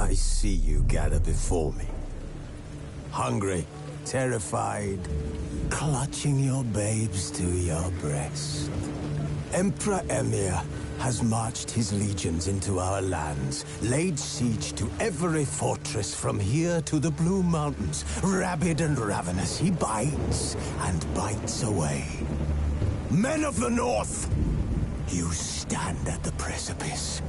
I see you gather before me. Hungry, terrified, clutching your babes to your breast. Emperor Emir has marched his legions into our lands, laid siege to every fortress from here to the Blue Mountains. Rabid and ravenous, he bites and bites away. Men of the North, you stand at the precipice.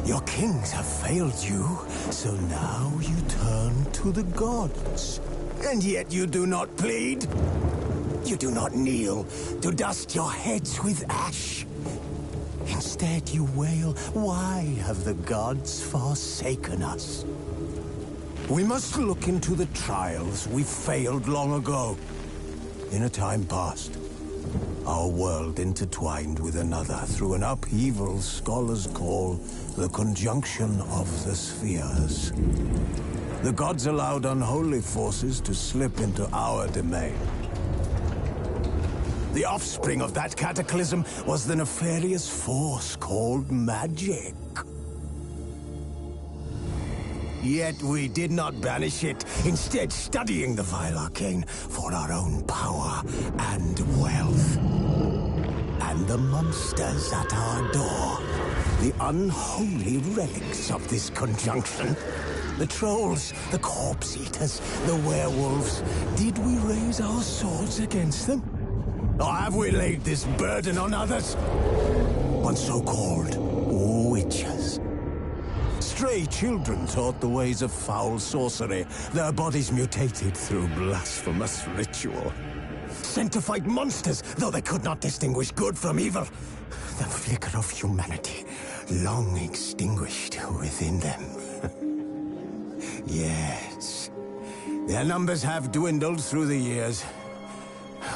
Your kings have failed you, so now you turn to the gods. And yet you do not plead. You do not kneel to dust your heads with ash. Instead you wail, why have the gods forsaken us? We must look into the trials we failed long ago. In a time past, our world intertwined with another through an upheaval scholars call the conjunction of the spheres. The gods allowed unholy forces to slip into our domain. The offspring of that cataclysm was the nefarious force called magic. Yet we did not banish it, instead studying the vile arcane for our own power and wealth. And the monsters at our door, the unholy relics of this conjunction. The trolls, the corpse-eaters, the werewolves. Did we raise our swords against them? Or have we laid this burden on others? On so-called witches. Stray children taught the ways of foul sorcery, their bodies mutated through blasphemous ritual. Sent to fight monsters, though they could not distinguish good from evil. The flicker of humanity, long extinguished within them. Yes, their numbers have dwindled through the years.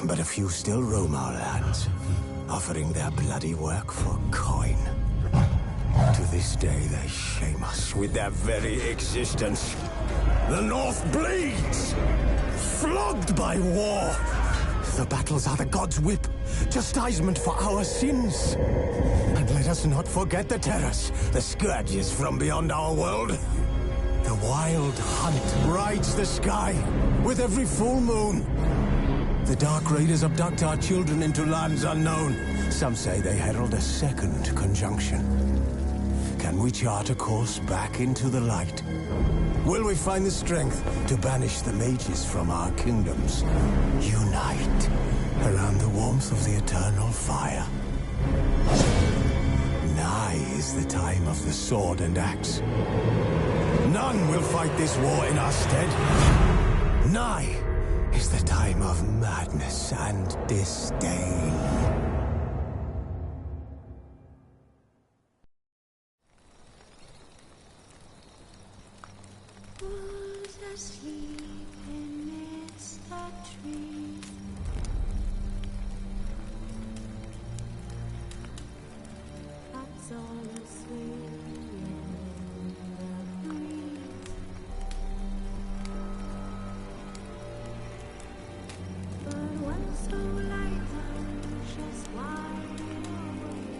But a few still roam our lands, offering their bloody work for coin. To this day, they shame us with their very existence. The North bleeds, flogged by war. The battles are the gods' whip, chastisement for our sins. And let us not forget the terrors, the scourges from beyond our world. The wild hunt rides the sky with every full moon. The Dark Raiders abduct our children into lands unknown. Some say they herald a second conjunction. Can we chart a course back into the light? Will we find the strength to banish the mages from our kingdoms? Unite around the warmth of the eternal fire. Nigh is the time of the sword and axe. None will fight this war in our stead. Nigh is the time of madness and disdain. Who's asleep amidst the trees? That's all asleep in the breeze. But when so light just wide awake,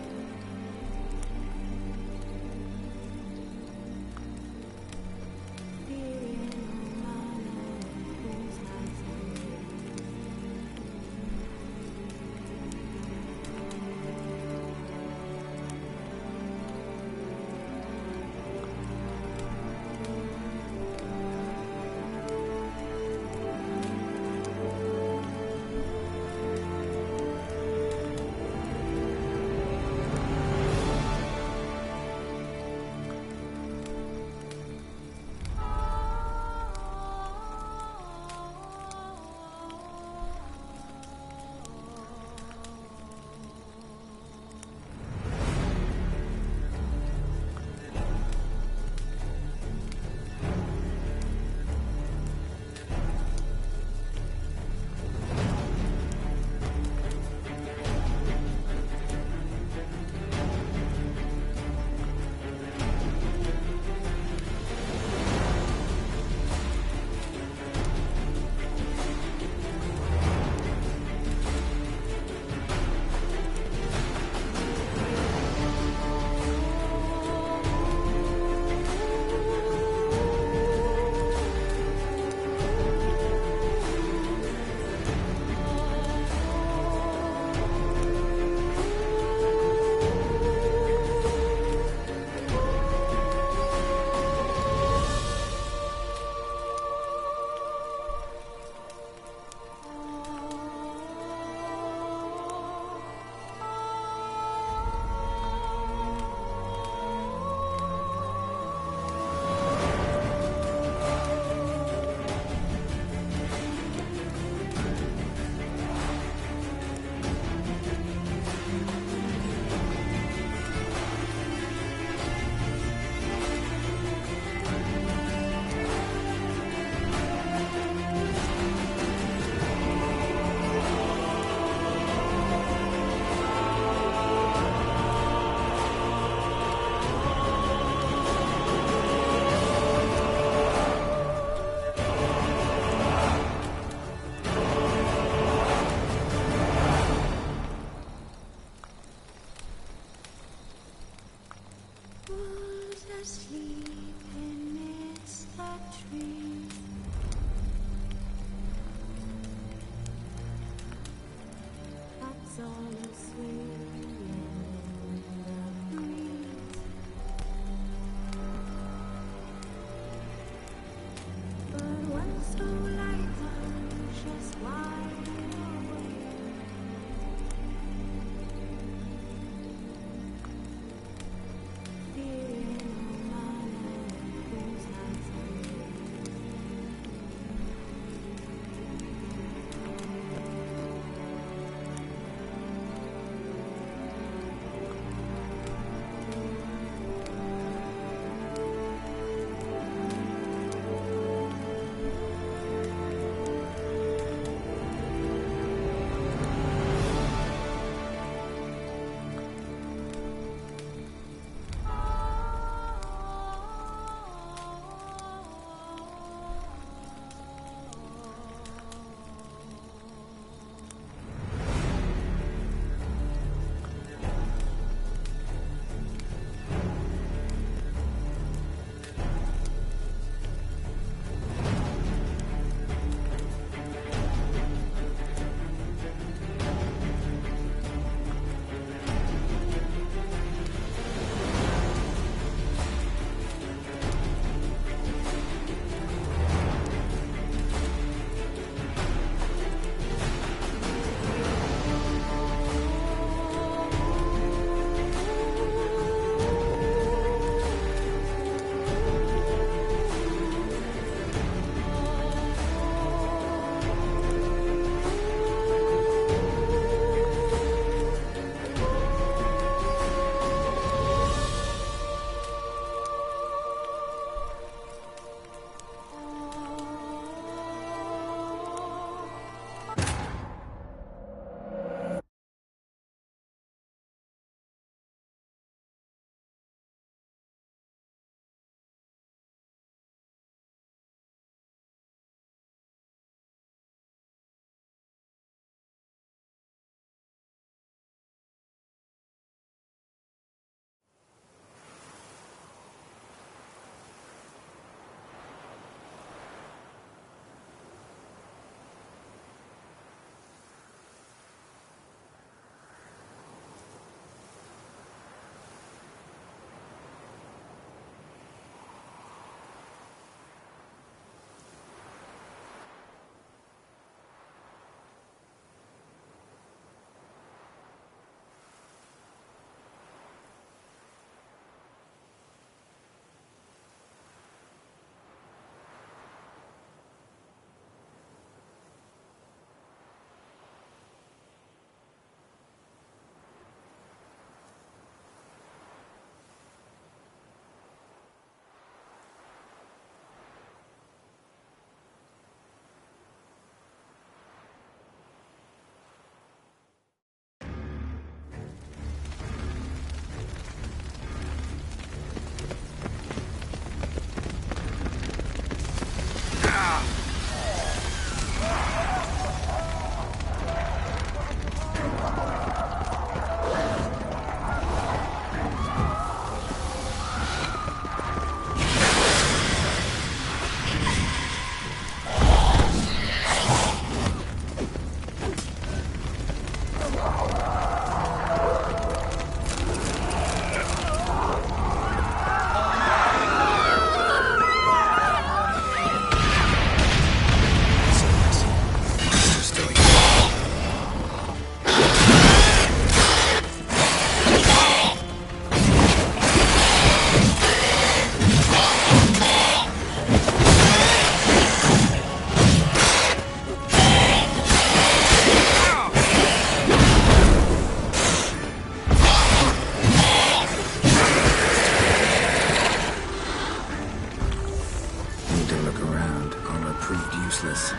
to look around. Armor proved useless.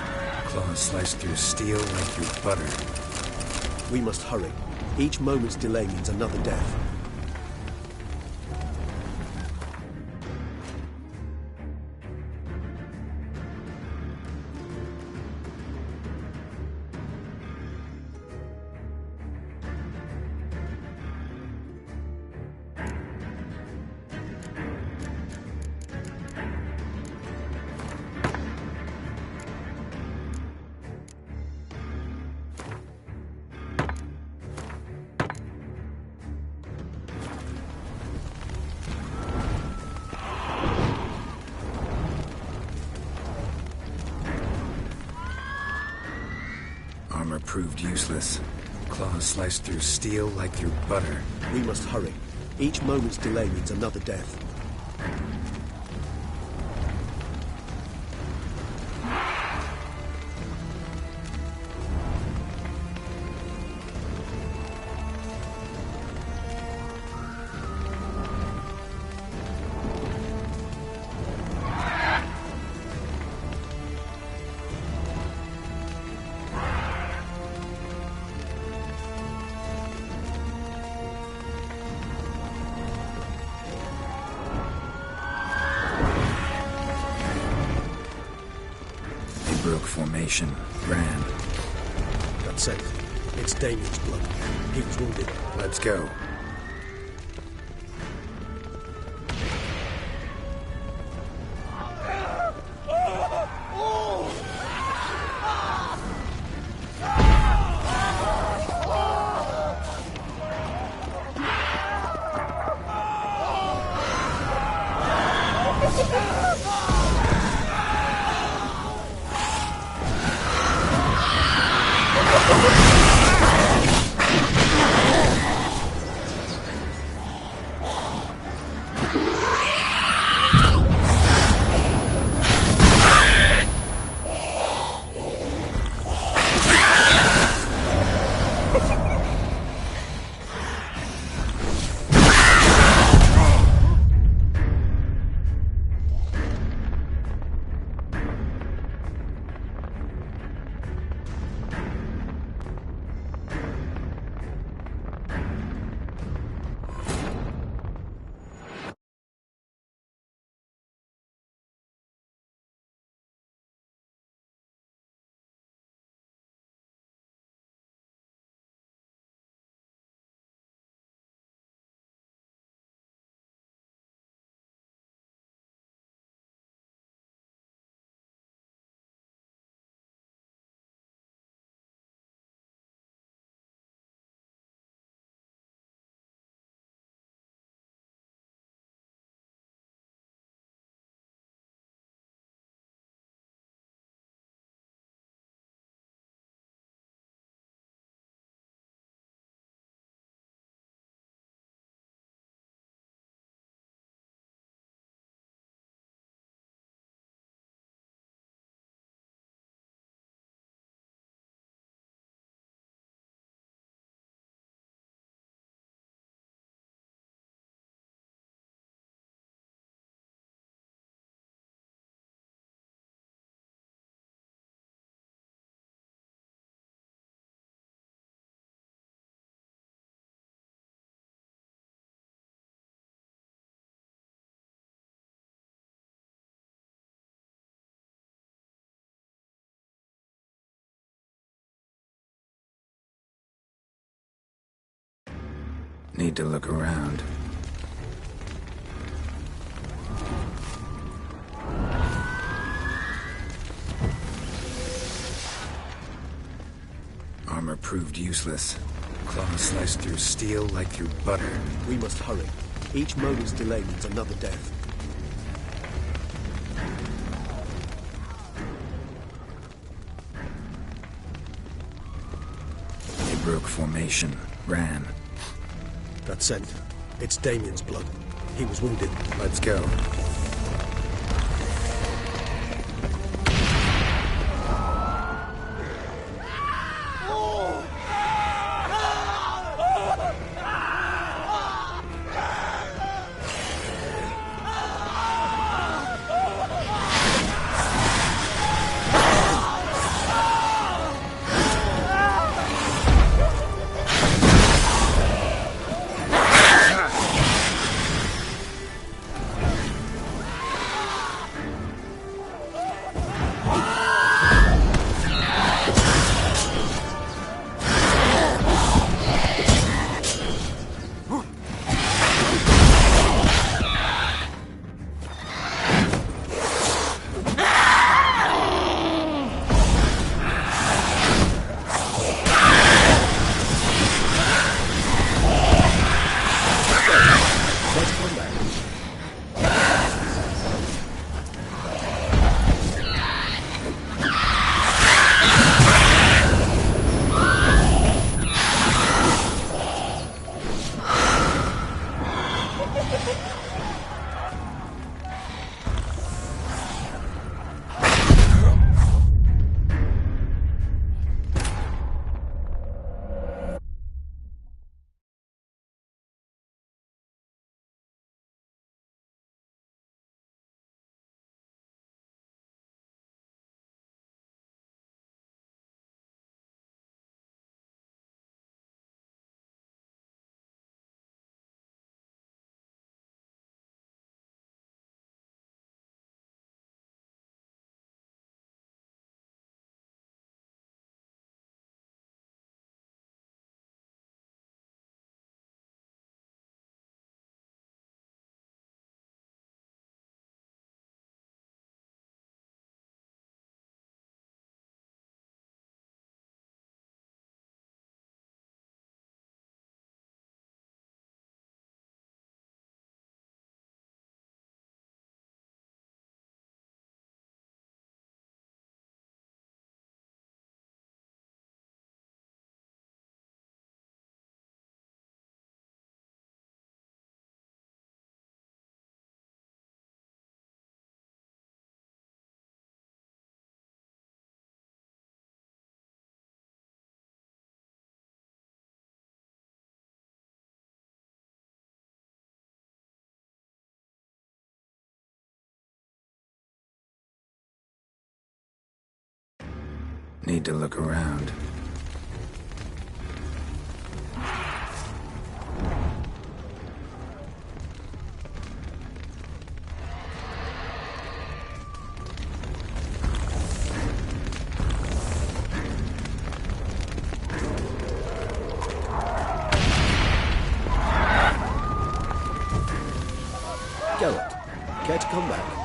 Claws sliced through steel like through butter. We must hurry. Each moment's delay means another death. Armor proved useless. Claws sliced through steel like through butter. We must hurry. Each moment's delay means another death. Broke formation. Ran. That's it. It's Damien's blood. He was wounded. Let's go. Need to look around. Armor proved useless. Claws sliced through steel like through butter. We must hurry. Each moment's delay means another death. They broke formation. Ran. That's it. It's Damien's blood. He was wounded. Let's go. Need to look around. Geralt, care to come back?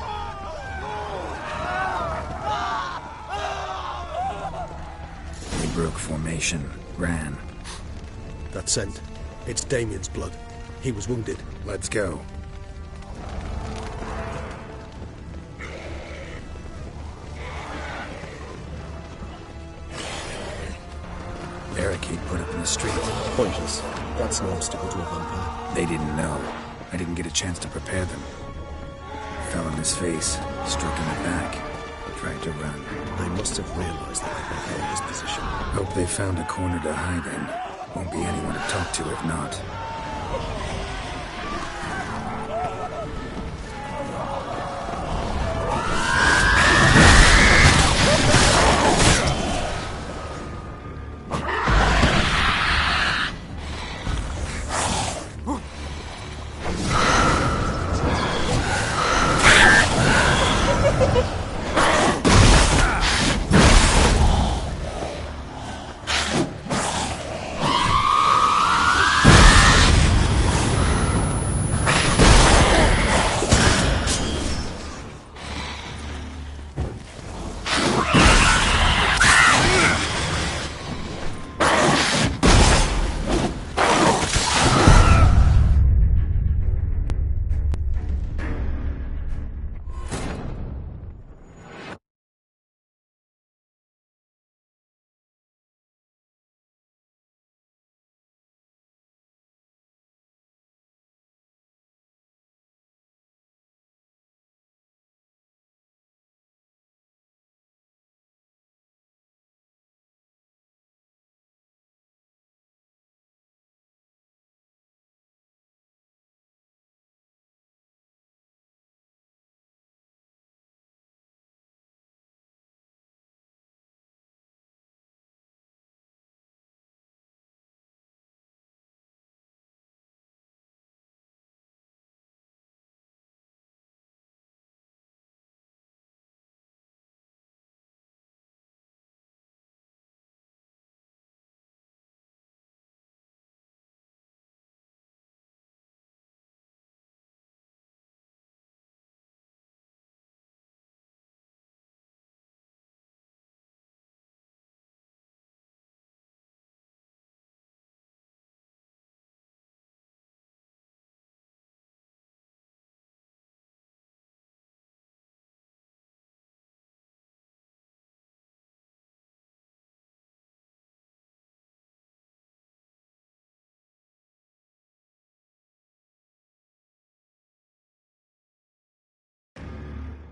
They broke formation, ran. That scent. It's Damien's blood. He was wounded. Let's go. Barricade put up in the street. Pointless. That's no obstacle to a vampire. They didn't know. I didn't get a chance to prepare them. Fell on his face, struck in the back. Tried to run. I must have realized that I'd be held this position. Hope they found a corner to hide in. Won't be anyone to talk to if not.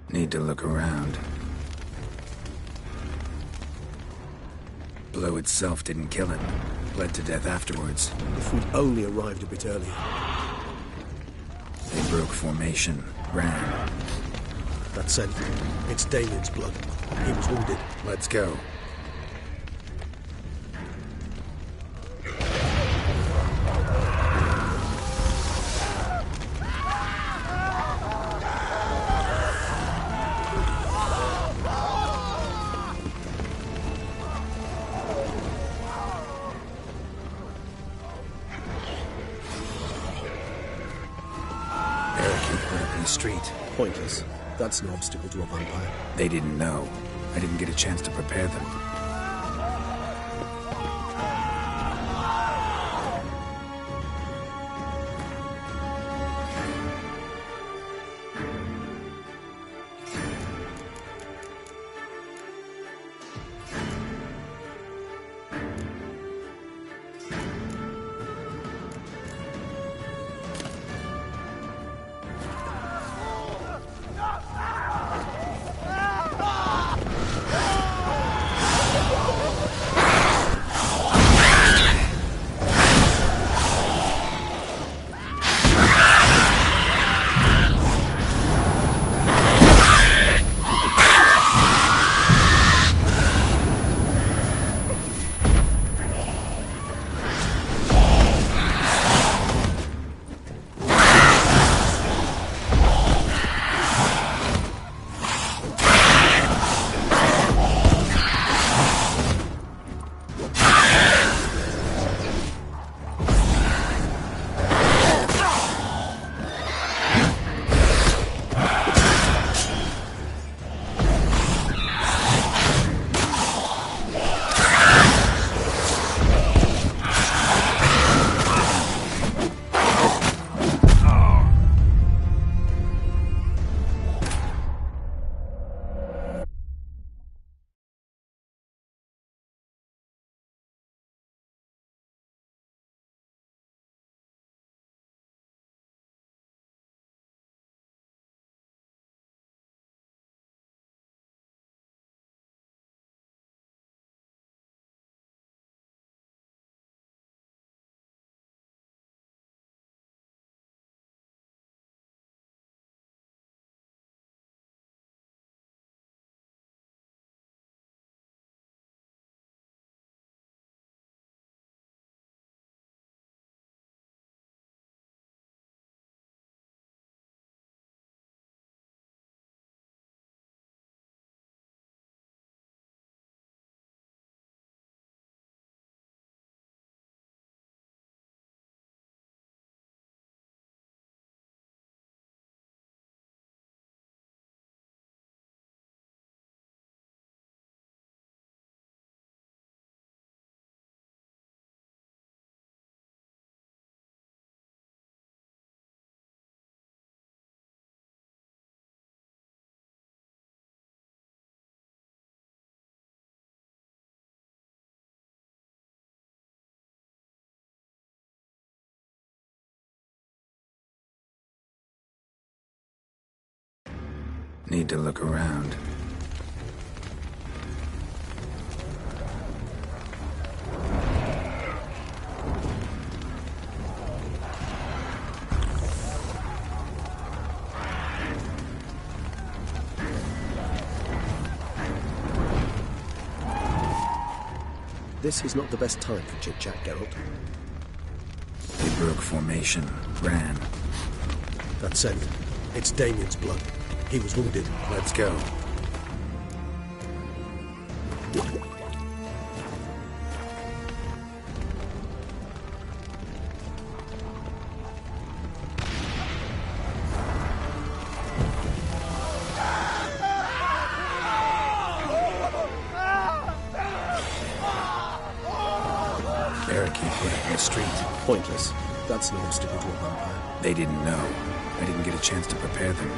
Need to look around. Blow itself didn't kill him. Bled to death afterwards. If we'd only arrived a bit earlier. They broke formation, ran. That scent. It's Damien's blood. He was wounded. Let's go. Street. Pointless. That's no obstacle to a vampire. They didn't know. I didn't get a chance to prepare them. Need to look around. This is not the best time for chit-chat, Geralt. They broke formation, ran. That scent. It's Damien's blood. He was wounded. Let's go. Barricade put it in the street. Pointless. That's no obstacle to a vampire. They didn't know. I didn't get a chance to prepare them.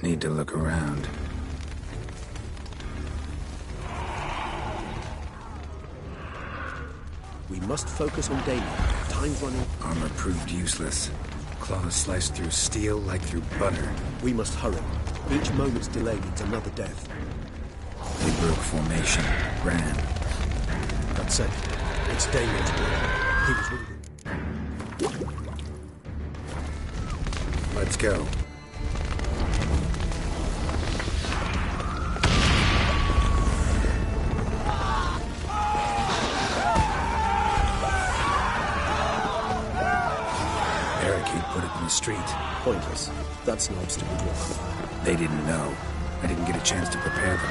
Need to look around. We must focus on Damien. Time's running. Armor proved useless. Claws sliced through steel like through butter. We must hurry. Each moment's delay means another death. They broke formation, ran. That scent. It's Damien's blood. He was wounded. Let's go. street. Pointless. That's an obstacle to overcome. They didn't know. I didn't get a chance to prepare them.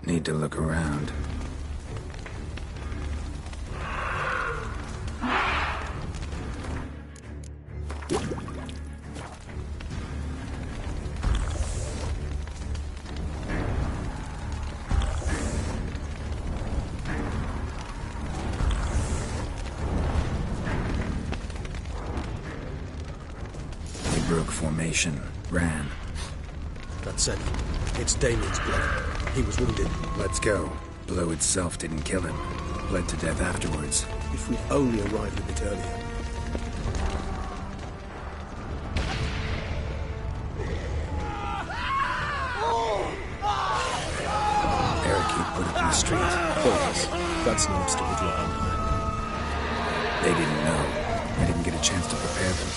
Need to look around. They broke formation, ran. That's it. It's Damien's blood. He was wounded. Let's go. Blow itself didn't kill him. Bled to death afterwards. If we'd only arrived a bit earlier. Parakeet put up in the street. Pointless. That's an obstacle to overcome. They didn't know. I didn't get a chance to prepare them.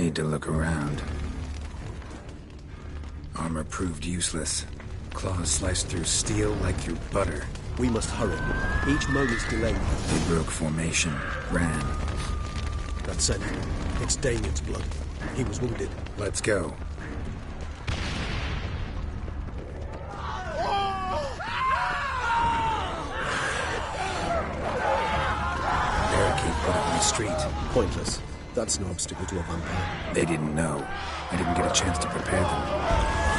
Need to look around. Armor proved useless. Claws sliced through steel like through butter. We must hurry. Each moment's delay. They broke formation, ran. That's it. It's Damien's blood. He was wounded. Let's go. Barricade put up in the street. Pointless. That's no obstacle to a vampire. They didn't know. I didn't get a chance to prepare them.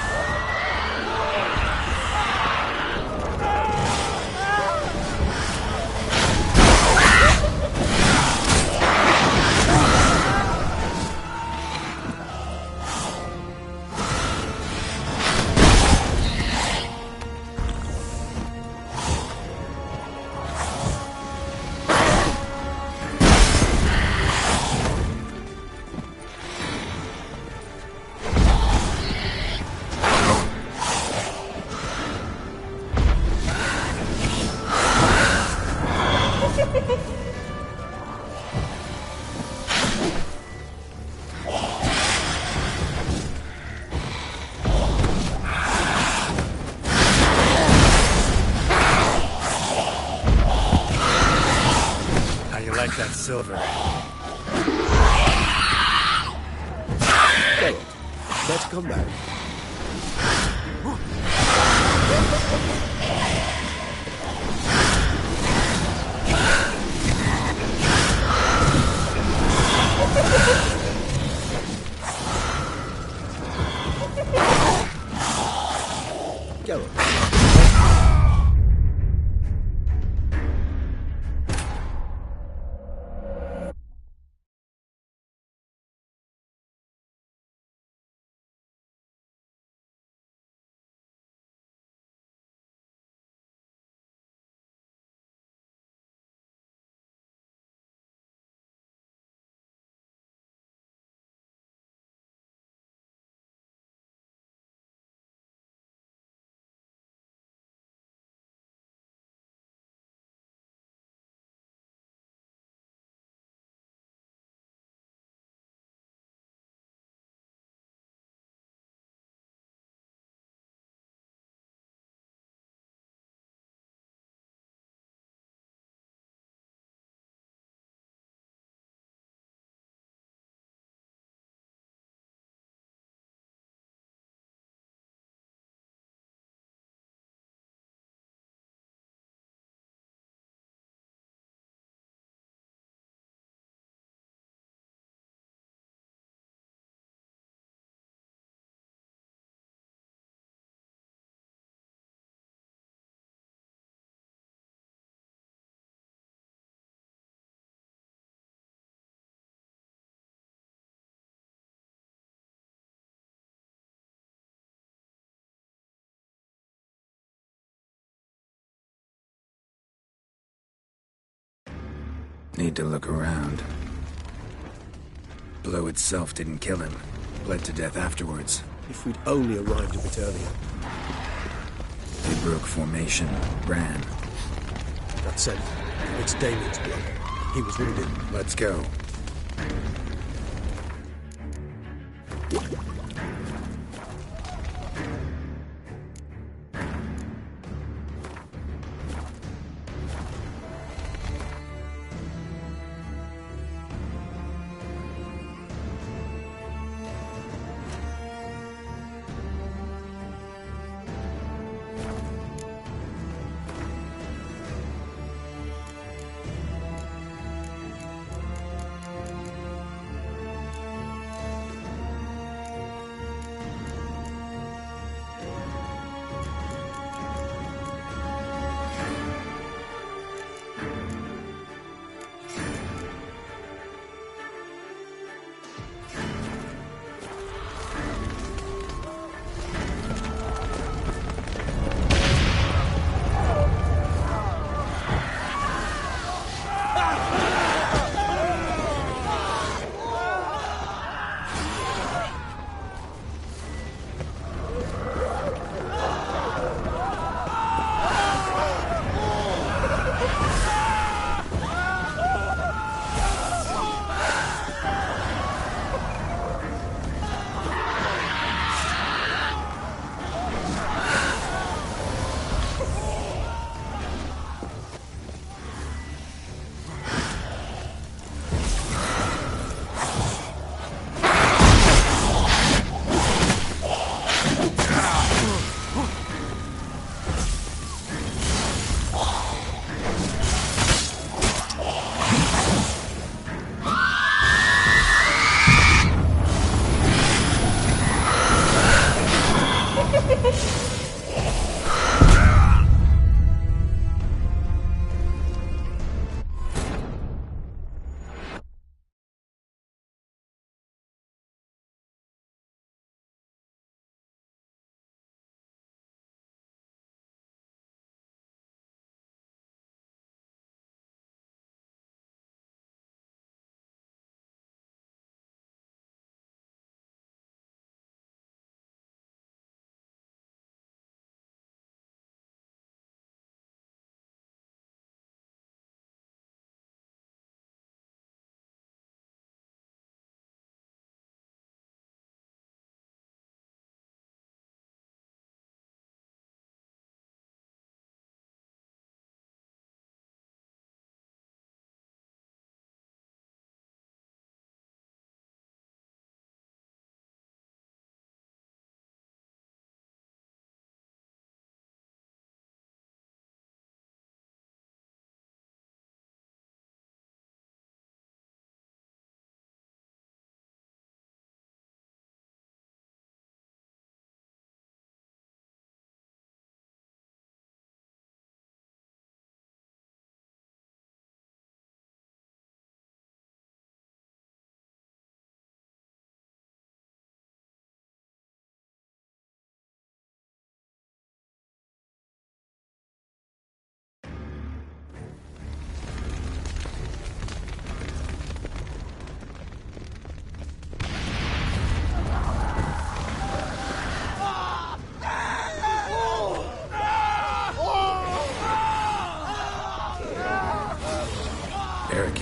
Like that silver. Go. Let's come back. Go on. Need to look around. Blow itself didn't kill him. Bled to death afterwards. If we'd only arrived a bit earlier. They broke formation, ran. That's it. It's Damien's blood. He was wounded. Let's go.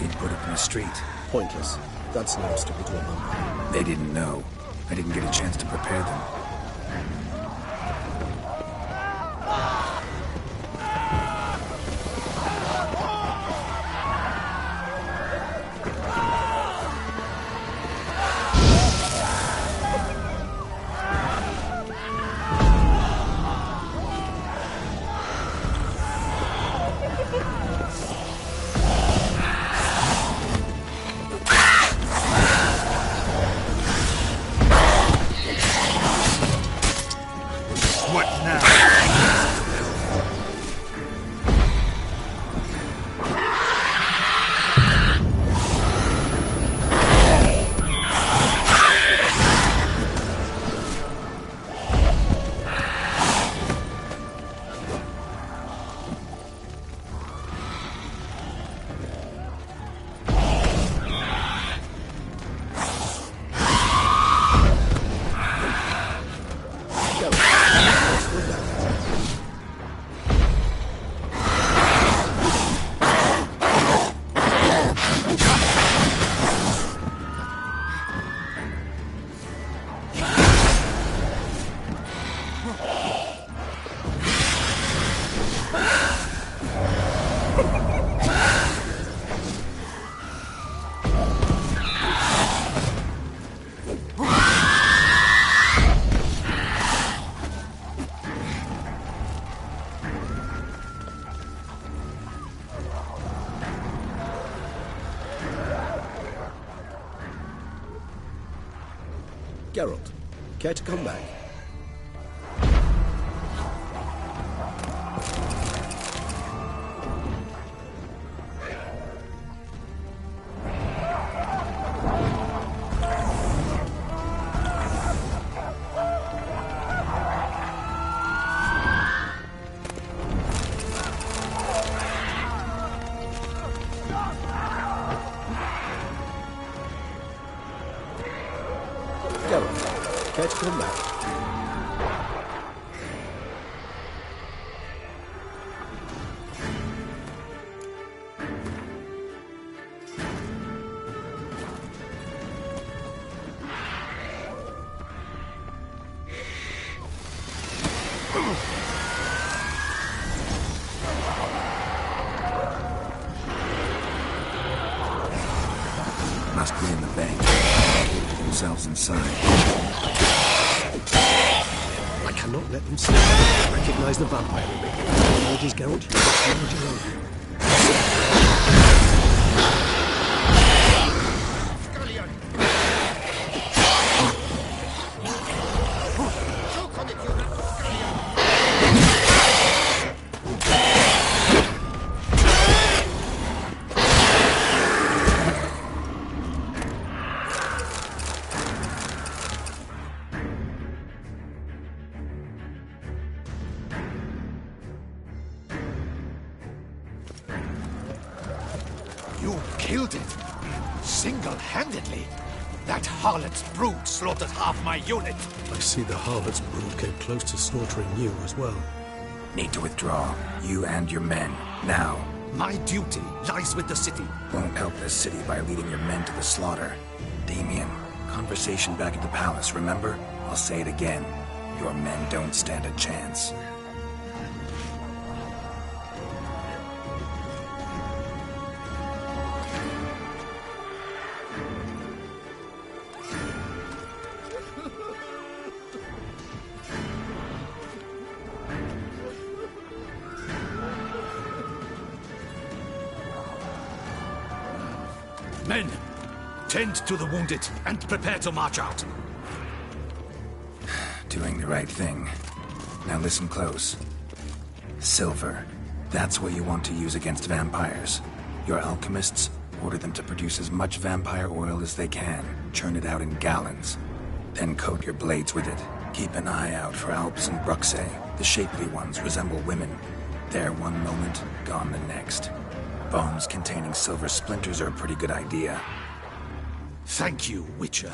barricade put up in the street. Pointless. That's an obstacle to a vampire. They didn't know. I didn't get a chance to prepare them. Geralt, care to come back? Geralt, care to come back? Must be in the bank. Themselves inside. I cannot let them see me. Recognize the vampire in me. Apologies, Geralt. You must manage your own. You killed it! Single-handedly! That harlot's brood slaughtered half my unit! I see the harlot's brood came close to slaughtering you as well. Need to withdraw. You and your men. Now. My duty lies with the city. Won't help this city by leading your men to the slaughter. Damien, conversation back at the palace, remember? I'll say it again. Your men don't stand a chance. Men, tend to the wounded and prepare to march out. Doing the right thing. Now listen close. Silver. That's what you want to use against vampires. Your alchemists, order them to produce as much vampire oil as they can. Churn it out in gallons. Then coat your blades with it. Keep an eye out for Alps and Bruxae. The shapely ones resemble women. There one moment, gone the next. Bombs containing silver splinters are a pretty good idea. Thank you, Witcher.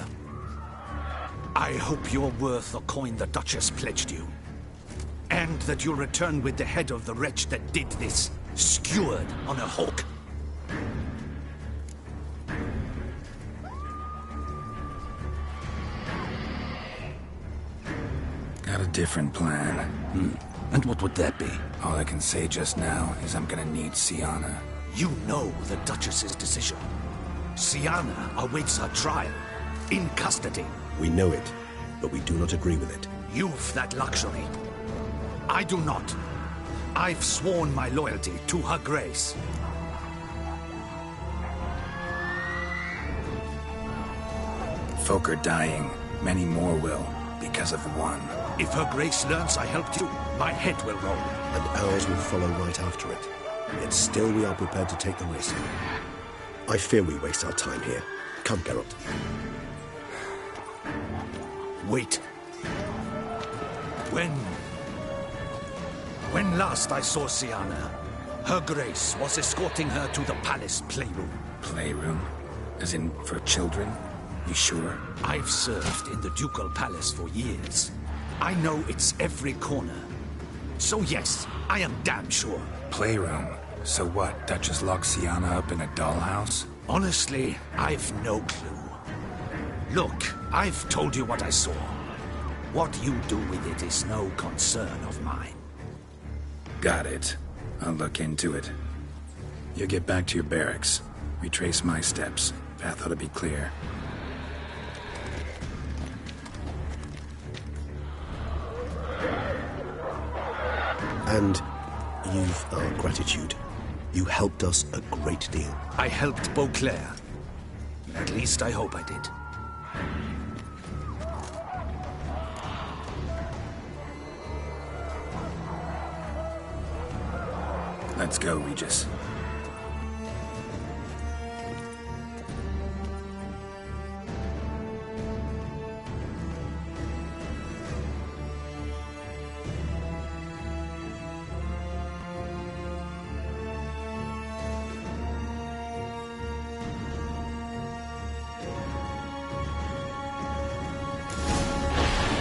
I hope you're worth the coin the Duchess pledged you. And that you'll return with the head of the wretch that did this, skewered on a hook. different plan. And what would that be? All I can say just now is I'm gonna need Sienna. You know the Duchess's decision. Sienna awaits her trial. In custody. We know it, but we do not agree with it. You've that luxury. I do not. I've sworn my loyalty to Her Grace. Folk are dying. Many more will, because of one. If Her Grace learns I helped you, my head will roll. And ours will follow right after it. Yet still we are prepared to take the risk. I fear we waste our time here. Come, Geralt. Wait. When last I saw Sienna, Her Grace was escorting her to the palace playroom. Playroom? As in, for children? You sure? I've served in the ducal palace for years. I know it's every corner. So yes, I am damn sure. Playroom? So what, Duchess locked Sienna up in a dollhouse? Honestly, I've no clue. Look, I've told you what I saw. What you do with it is no concern of mine. Got it. I'll look into it. You get back to your barracks. Retrace my steps. Path ought to be clear. And you've our gratitude. You helped us a great deal. I helped Beauclair. At least I hope I did. Let's go, Regis.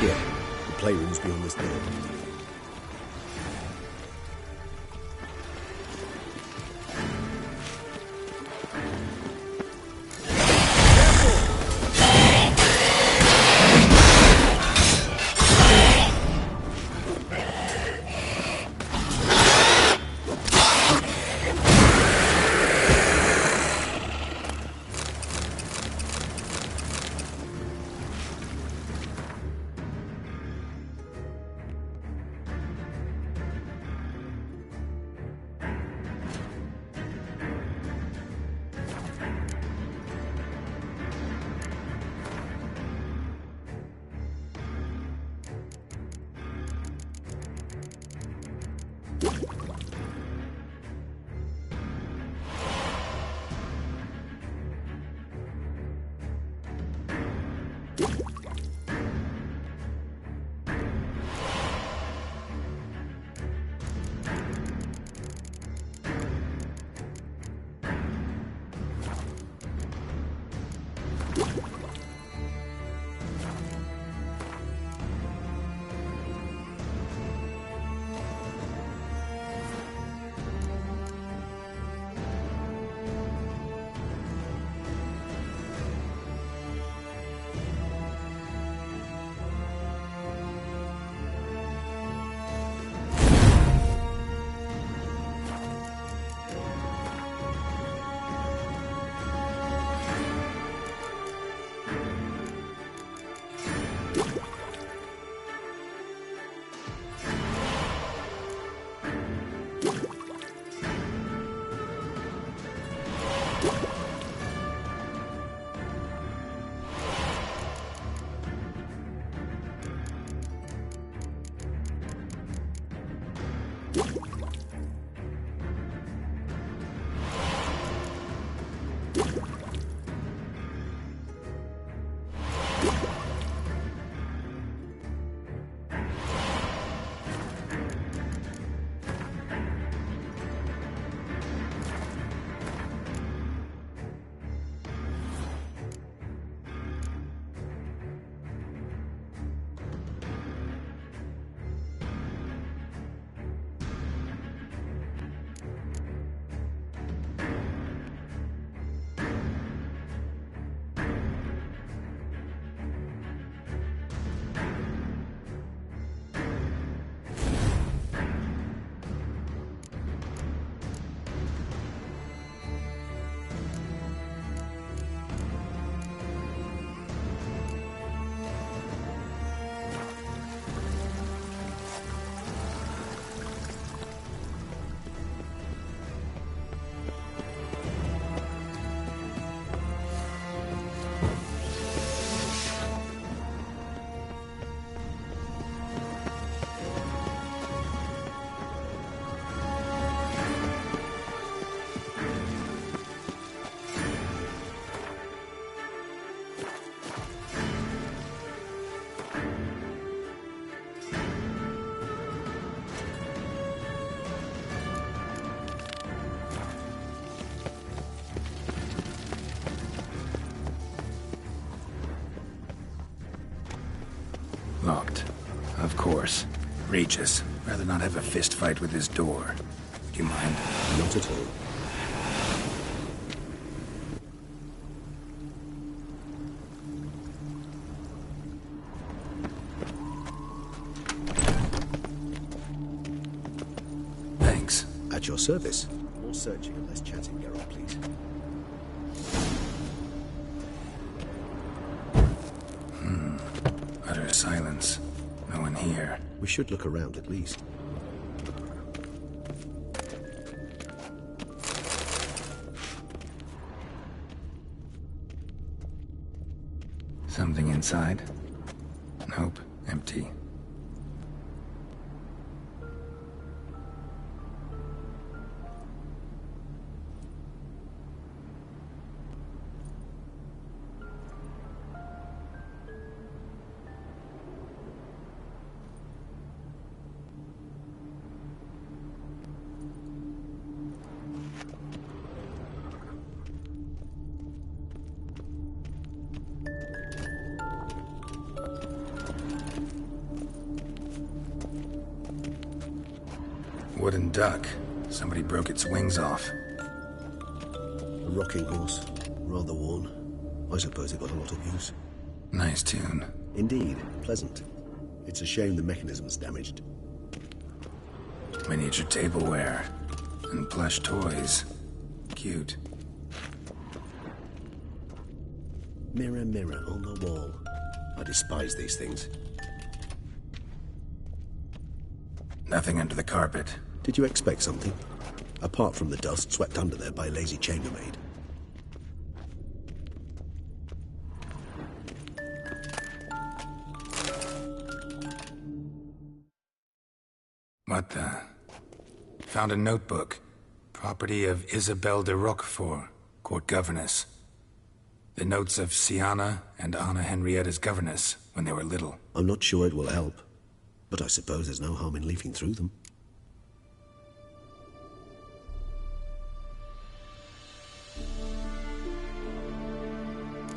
Here, the playroom's beyond this door. course. Regis, rather not have a fist fight with his door. Do you mind? Not at all. Thanks. At your service. More searching and less chatting, Geralt, please. Utter silence. No one here. We should look around at least. Something inside? Nope, empty. Wooden duck. Somebody broke its wings off. A rocking horse. Rather worn. I suppose it got a lot of use. Nice tune. Indeed. Pleasant. It's a shame the mechanism's damaged. Miniature tableware. And plush toys. Cute. Mirror, mirror on the wall. I despise these things. Nothing under the carpet. Did you expect something? Apart from the dust swept under there by a lazy chambermaid. What the? Found a notebook. Property of Isabelle de Roquefort, court governess. The notes of Sienna and Anna Henrietta's governess when they were little. I'm not sure it will help, but I suppose there's no harm in leafing through them.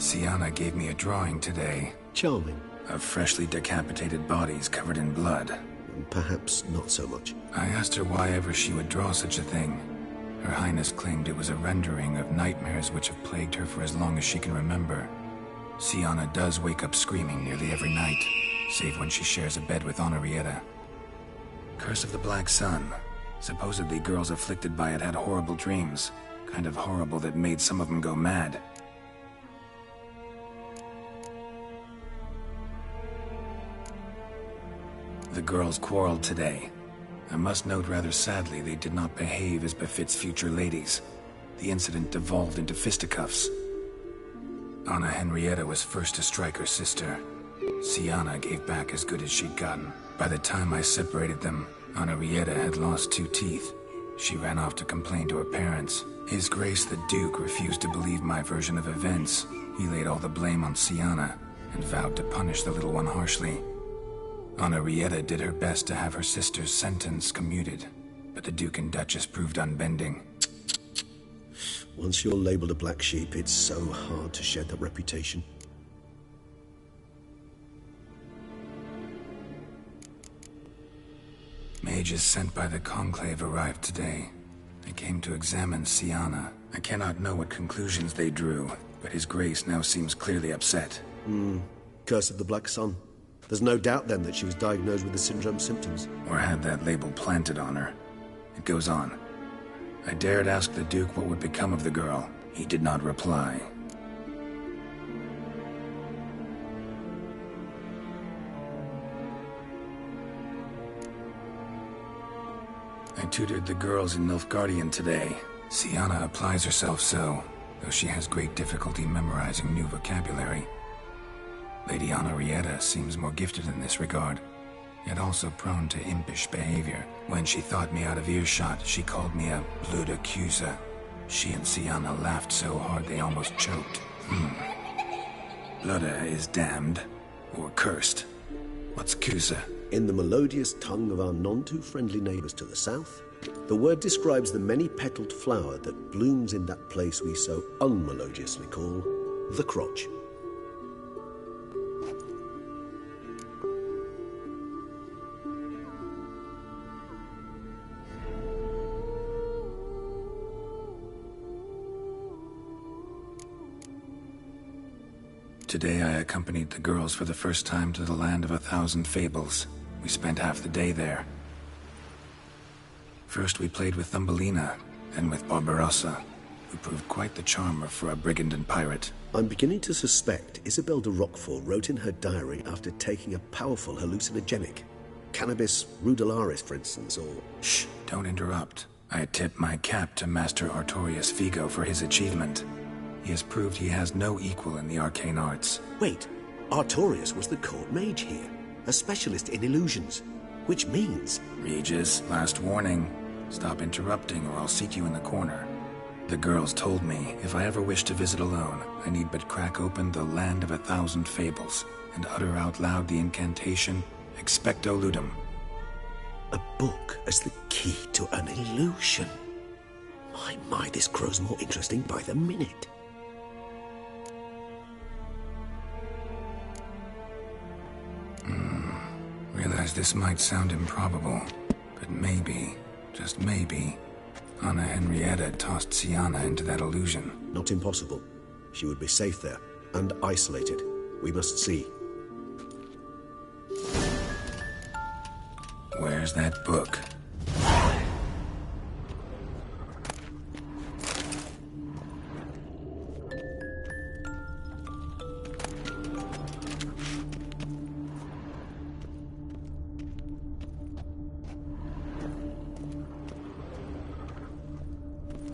Sienna gave me a drawing today. Charming. Of freshly decapitated bodies covered in blood. Perhaps not so much. I asked her why ever she would draw such a thing. Her Highness claimed it was a rendering of nightmares which have plagued her for as long as she can remember. Sienna does wake up screaming nearly every night, save when she shares a bed with Henrietta. Curse of the Black Sun. Supposedly girls afflicted by it had horrible dreams. Kind of horrible that made some of them go mad. The girls quarreled today. I must note rather sadly they did not behave as befits future ladies. The incident devolved into fisticuffs. Anna Henrietta was first to strike her sister. Sienna gave back as good as she'd gotten. By the time I separated them, Henrietta had lost 2 teeth. She ran off to complain to her parents. His Grace the Duke refused to believe my version of events. He laid all the blame on Sienna and vowed to punish the little one harshly. Henrietta did her best to have her sister's sentence commuted, but the Duke and Duchess proved unbending. Once you're labeled a black sheep, it's so hard to shed that reputation. Mages sent by the Conclave arrived today. They came to examine Sienna. I cannot know what conclusions they drew, but His Grace now seems clearly upset. Curse of the Black Sun. There's no doubt then that she was diagnosed with the syndrome symptoms. Or had that label planted on her. It goes on. I dared ask the Duke what would become of the girl. He did not reply. I tutored the girls in Nilfgaardian today. Sienna applies herself so, though she has great difficulty memorizing new vocabulary. Lady Henrietta seems more gifted in this regard, yet also prone to impish behavior. When she thought me out of earshot, she called me a blood accuser. She and Sienna laughed so hard they almost choked. Blooda is damned, or cursed. What's Cusa? In the melodious tongue of our none-too-friendly neighbors to the south, the word describes the many-petaled flower that blooms in that place we so unmelodiously call the crotch. Today I accompanied the girls for the first time to the land of 1,000 fables. We spent half the day there. First we played with Thumbelina, then with Barbarossa, who proved quite the charmer for a brigand and pirate. I'm beginning to suspect Isabel de Roquefort wrote in her diary after taking a powerful hallucinogenic. Cannabis rudularis, for instance, or... Shh, don't interrupt. I tip my cap to Master Artorius Vigo for his achievement. He has proved he has no equal in the arcane arts. Wait, Artorius was the court mage here, a specialist in illusions, which means... Regis, last warning. Stop interrupting or I'll seat you in the corner. The girls told me if I ever wish to visit alone, I need but crack open the Land of 1,000 Fables and utter out loud the incantation Expecto Ludum. A book as the key to an illusion. My, this grows more interesting by the minute. Realize this might sound improbable, but maybe, just maybe, Anna Henrietta tossed Sienna into that illusion. Not impossible. She would be safe there, and isolated. We must see. Where's that book?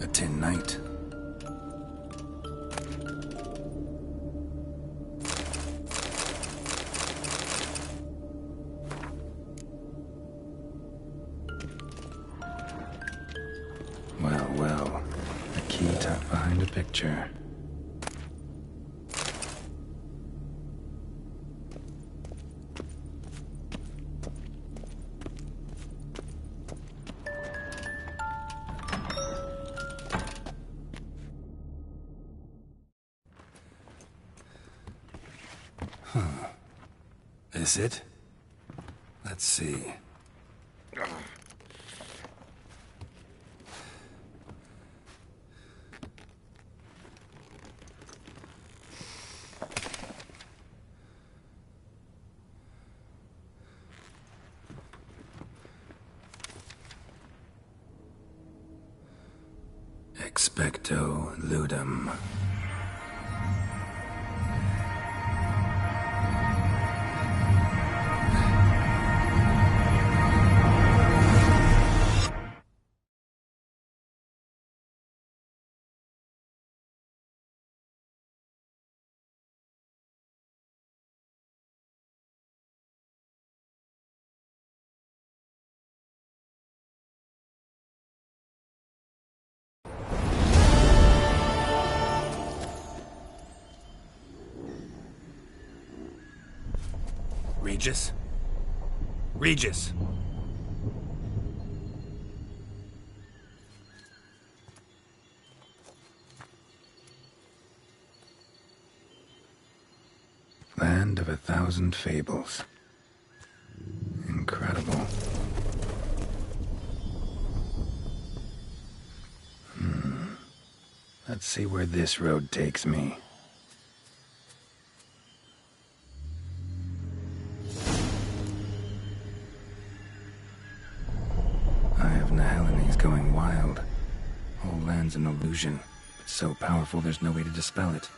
A tin knight. Well, a key tucked behind a picture. Is it? Let's see. Expecto Ludum. Regis? Regis! Land of 1,000 Fables. Incredible. Let's see where this road takes me. He's going wild. Whole land's an illusion. It's so powerful there's no way to dispel it.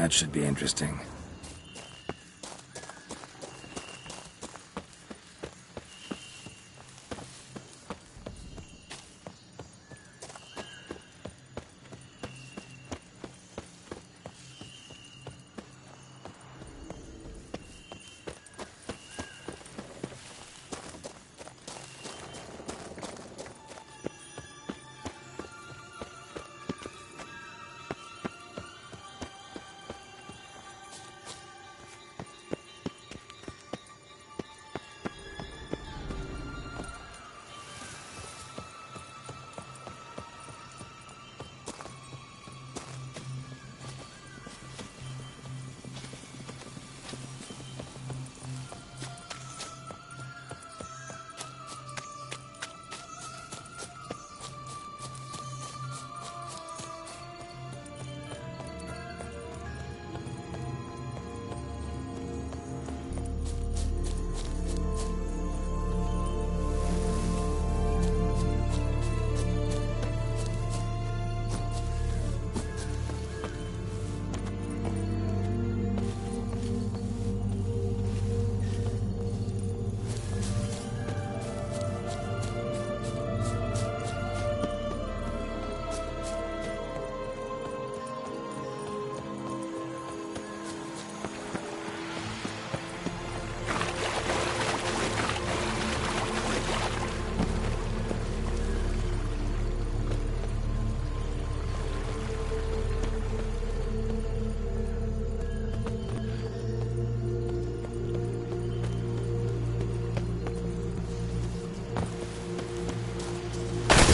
That should be interesting.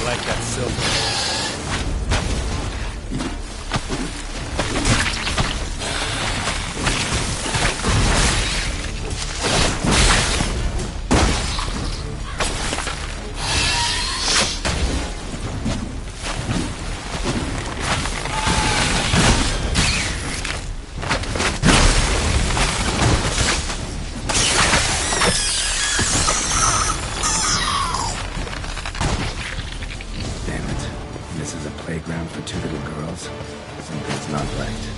Like that silver. Playground for two little girls. Something's not right.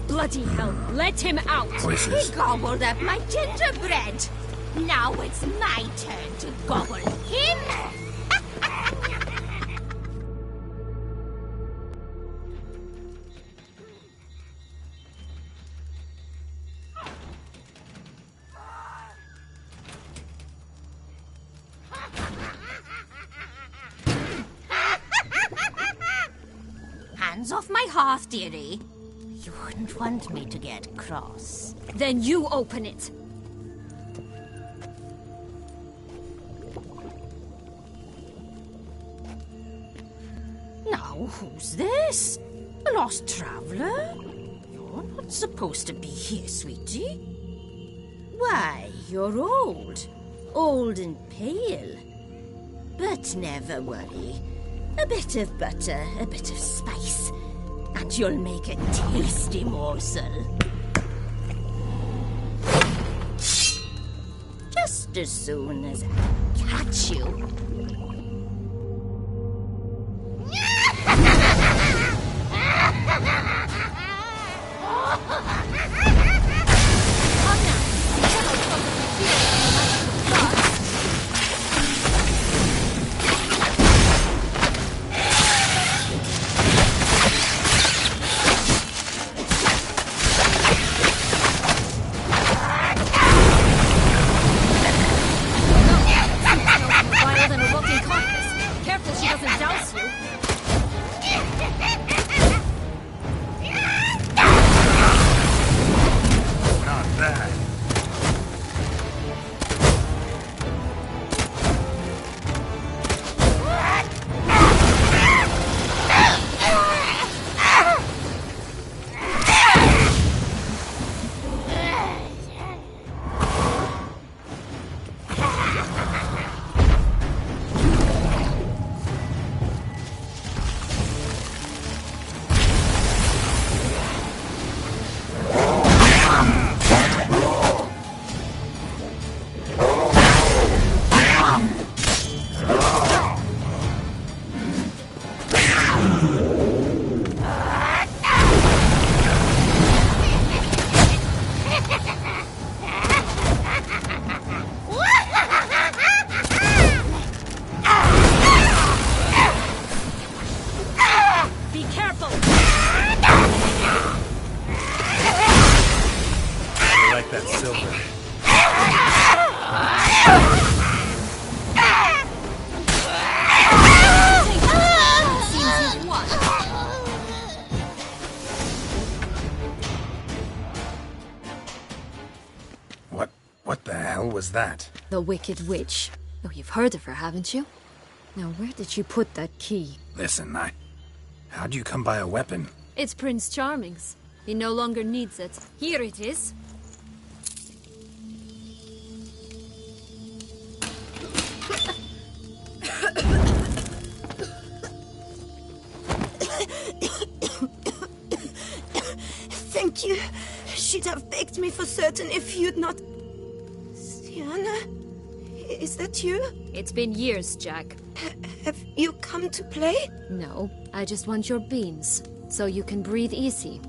Bloody hell, let him out! Voices. He gobbled up my gingerbread. Now it's my turn to gobble him. Hands off my hearth, dearie. You wouldn't want me to get cross. Then you open it. Now, who's this? A lost traveler? You're not supposed to be here, sweetie. Why, you're old. Old and pale. But never worry. A bit of butter, a bit of spice, and you'll make a tasty morsel. Just as soon as I catch you. Wild and a rotting cottage. That's Silver. Seems you've won. What the hell was that? The Wicked Witch. Oh, you've heard of her, haven't you? Now, where did you put that key? Listen, how'd you come by a weapon? It's Prince Charming's. He no longer needs it. Here it is. Thank you. She'd have begged me for certain if you'd not... Sienna? Is that you? It's been years, Jack. Have you come to play? No, I just want your beans, so you can breathe easy.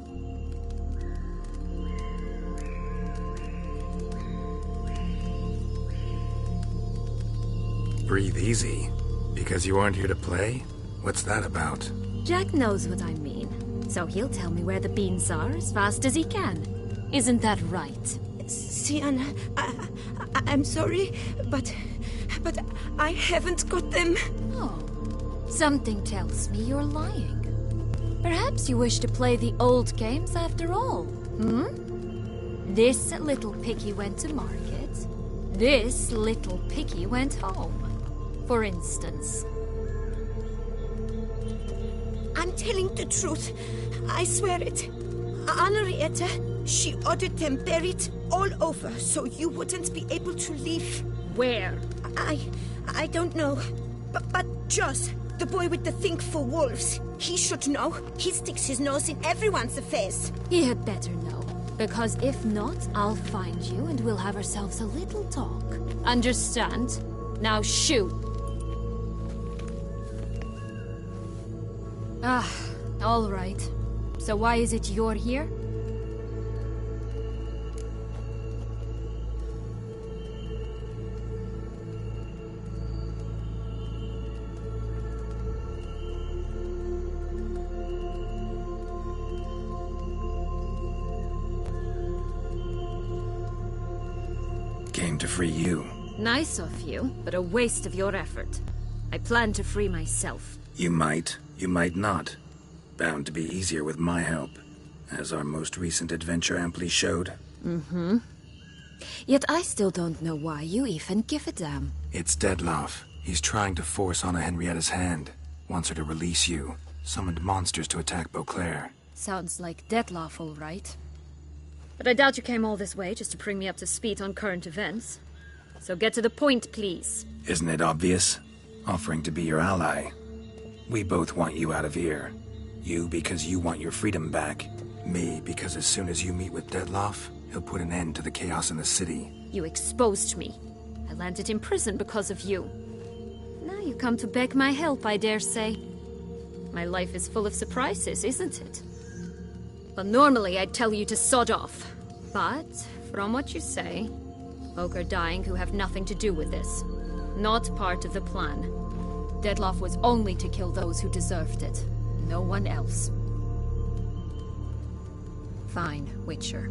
Breathe easy? Because you aren't here to play? What's that about? Jack knows what I mean, so he'll tell me where the beans are as fast as he can. Isn't that right? Sienna, I'm sorry, but I haven't got them. Oh, something tells me you're lying. Perhaps you wish to play the old games after all, This little piggy went to market. This little piggy went home, for instance. I'm telling the truth. I swear it. Henrietta, she ordered them buried all over so you wouldn't be able to leave. Where? I don't know. But Joss, the boy with the thing for wolves, he should know. He sticks his nose in everyone's affairs. He had better know, because if not, I'll find you and we'll have ourselves a little talk. Understand? Now shoo! Ah, all right. So why is it you're here? Came to free you. Nice of you, but a waste of your effort. I plan to free myself. You might not. Bound to be easier with my help, as our most recent adventure amply showed. Yet I still don't know why you even give a damn. It's Dettlaff. He's trying to force Anna Henrietta's hand. Wants her to release you. Summoned monsters to attack Beauclair. Sounds like Dettlaff, all right. But I doubt you came all this way just to bring me up to speed on current events. So get to the point, please. Isn't it obvious? Offering to be your ally. We both want you out of here. You because you want your freedom back. Me because as soon as you meet with Dettlaff, he'll put an end to the chaos in the city. You exposed me. I landed in prison because of you. Now you come to beg my help, I dare say. My life is full of surprises, isn't it? Well, normally I'd tell you to sod off. But, from what you say, folk are dying who have nothing to do with this. Not part of the plan. Dettlaff was only to kill those who deserved it. No one else. Fine, Witcher.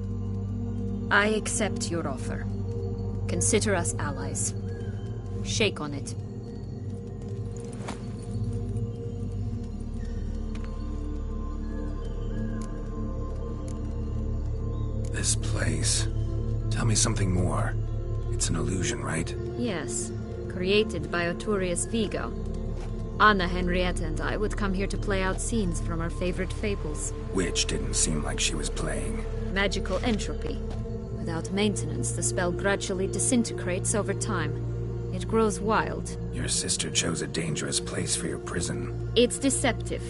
I accept your offer. Consider us allies. Shake on it. This place. Tell me something more. It's an illusion, right? Yes, created by Arturius Vigo. Anna Henrietta and I would come here to play out scenes from our favorite fables. Which didn't seem like she was playing. Magical entropy. Without maintenance, the spell gradually disintegrates over time. It grows wild. Your sister chose a dangerous place for your prison. It's deceptive.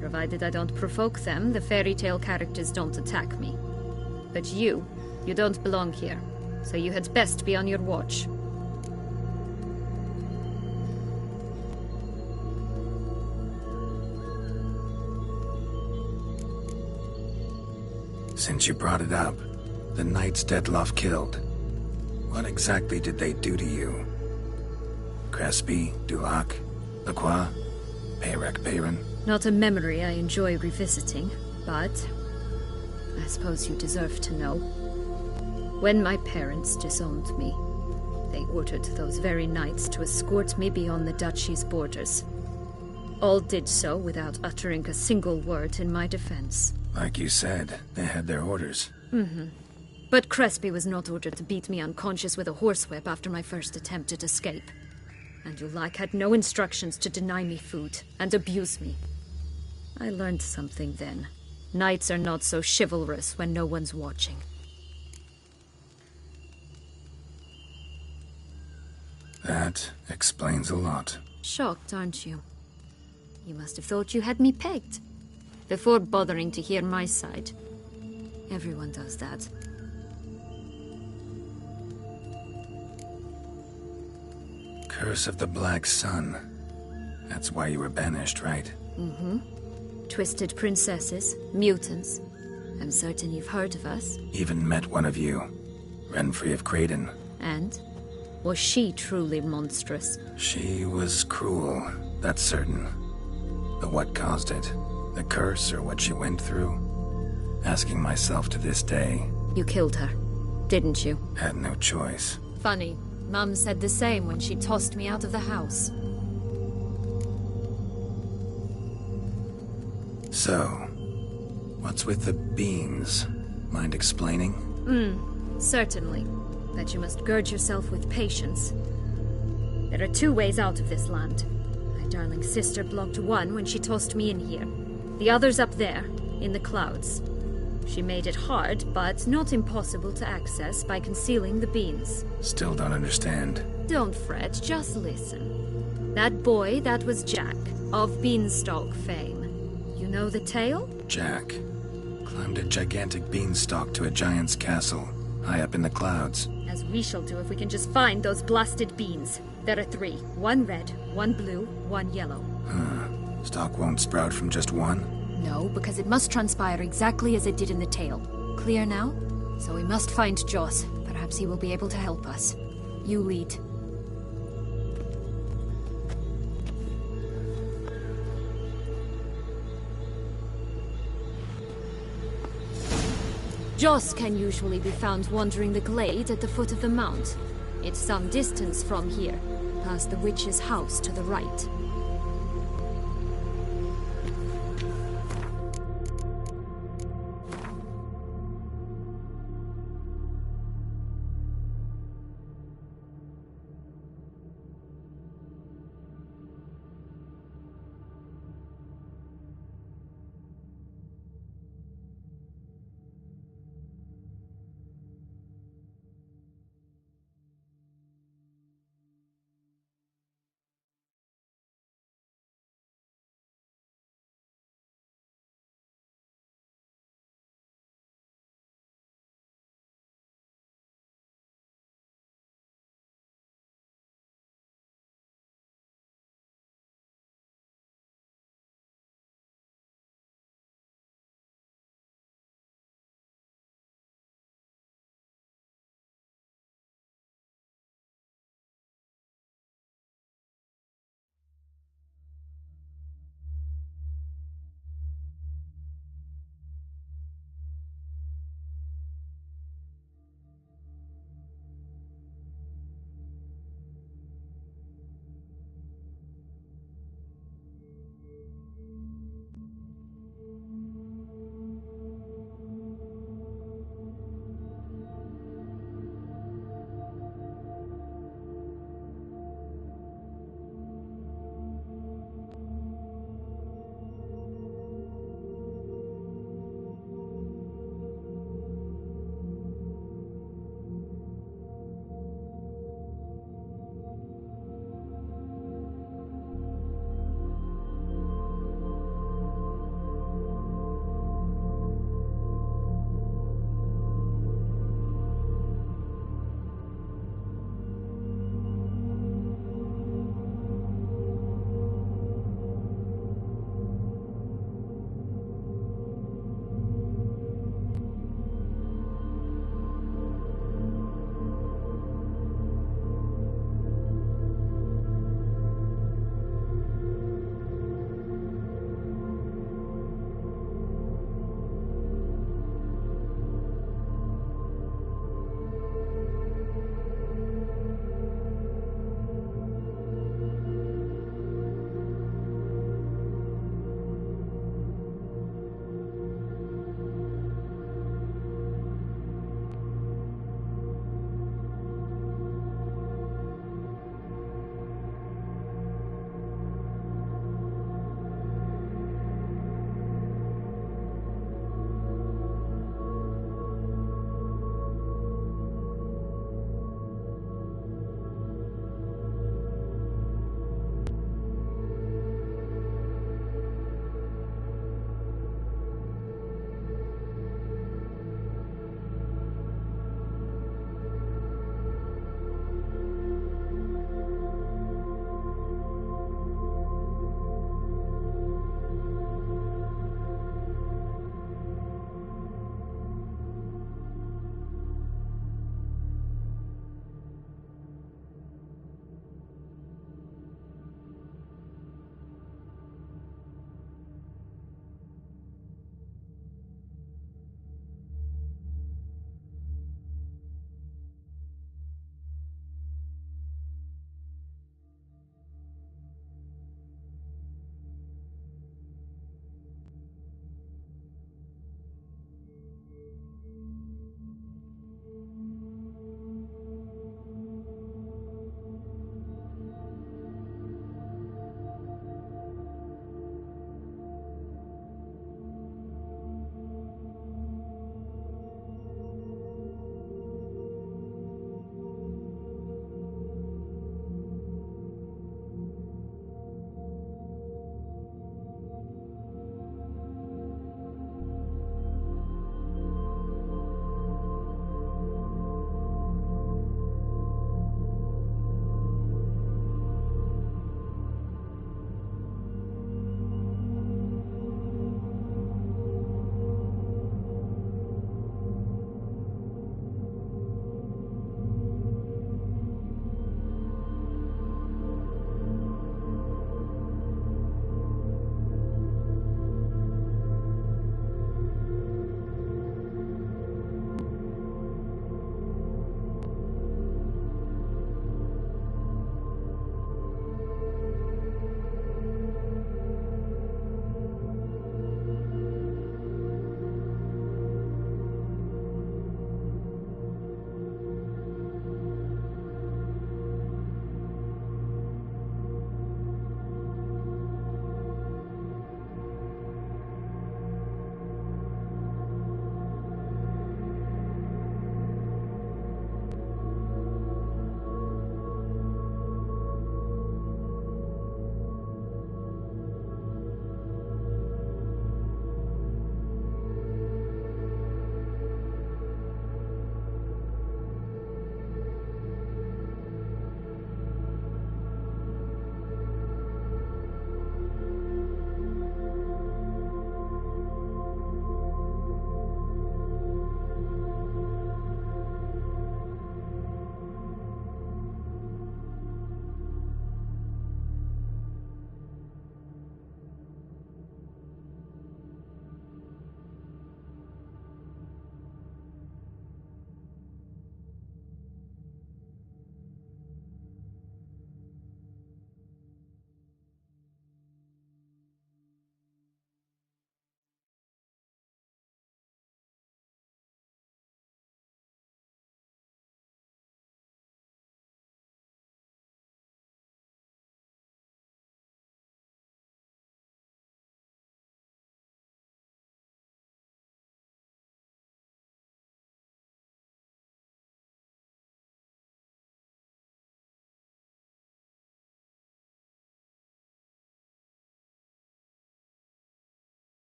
Provided I don't provoke them, the fairy tale characters don't attack me. But you don't belong here. So you had best be on your watch. Since you brought it up, the knights Dettlaff killed. What exactly did they do to you? Crespi, Dulac, Lacroix, Peyrac Peyran? Not a memory I enjoy revisiting, but I suppose you deserve to know. When my parents disowned me, they ordered those very knights to escort me beyond the duchy's borders. All did so without uttering a single word in my defense. Like you said, they had their orders. But Crespi was not ordered to beat me unconscious with a horsewhip after my first attempt at escape. And Ulak had no instructions to deny me food and abuse me. I learned something then. Knights are not so chivalrous when no one's watching. That explains a lot. Shocked, aren't you? You must have thought you had me pegged. Before bothering to hear my side. Everyone does that. Curse of the Black Sun. That's why you were banished, right? Twisted princesses, mutants. I'm certain you've heard of us. Even met one of you. Renfrey of Creighton. And? Was she truly monstrous? She was cruel, that's certain. But what caused it? The curse or what she went through? Asking myself to this day. You killed her, didn't you? Had no choice. Funny. Mum said the same when she tossed me out of the house. So, what's with the beans? Mind explaining? Certainly. But you must gird yourself with patience. There are 2 ways out of this land. My darling sister blocked one when she tossed me in here. The other's up there, in the clouds. She made it hard, but not impossible to access by concealing the beans. Still don't understand. Don't fret, just listen. That boy, that was Jack, of Beanstalk fame. You know the tale? Jack climbed a gigantic beanstalk to a giant's castle, high up in the clouds. As we shall do if we can just find those blasted beans. There are 3. 1 red, 1 blue, 1 yellow. Stalk won't sprout from just one? No, because it must transpire exactly as it did in the tale. Clear now? So we must find Joss. Perhaps he will be able to help us. You lead. Joss can usually be found wandering the glade at the foot of the mount. It's some distance from here, past the witch's house to the right.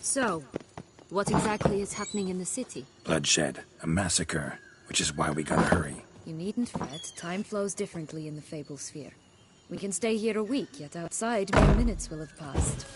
So, what exactly is happening in the city? Bloodshed, a massacre, which is why we gotta hurry. You needn't fret. Time flows differently in the Fable Sphere. We can stay here a week, yet outside mere minutes will have passed.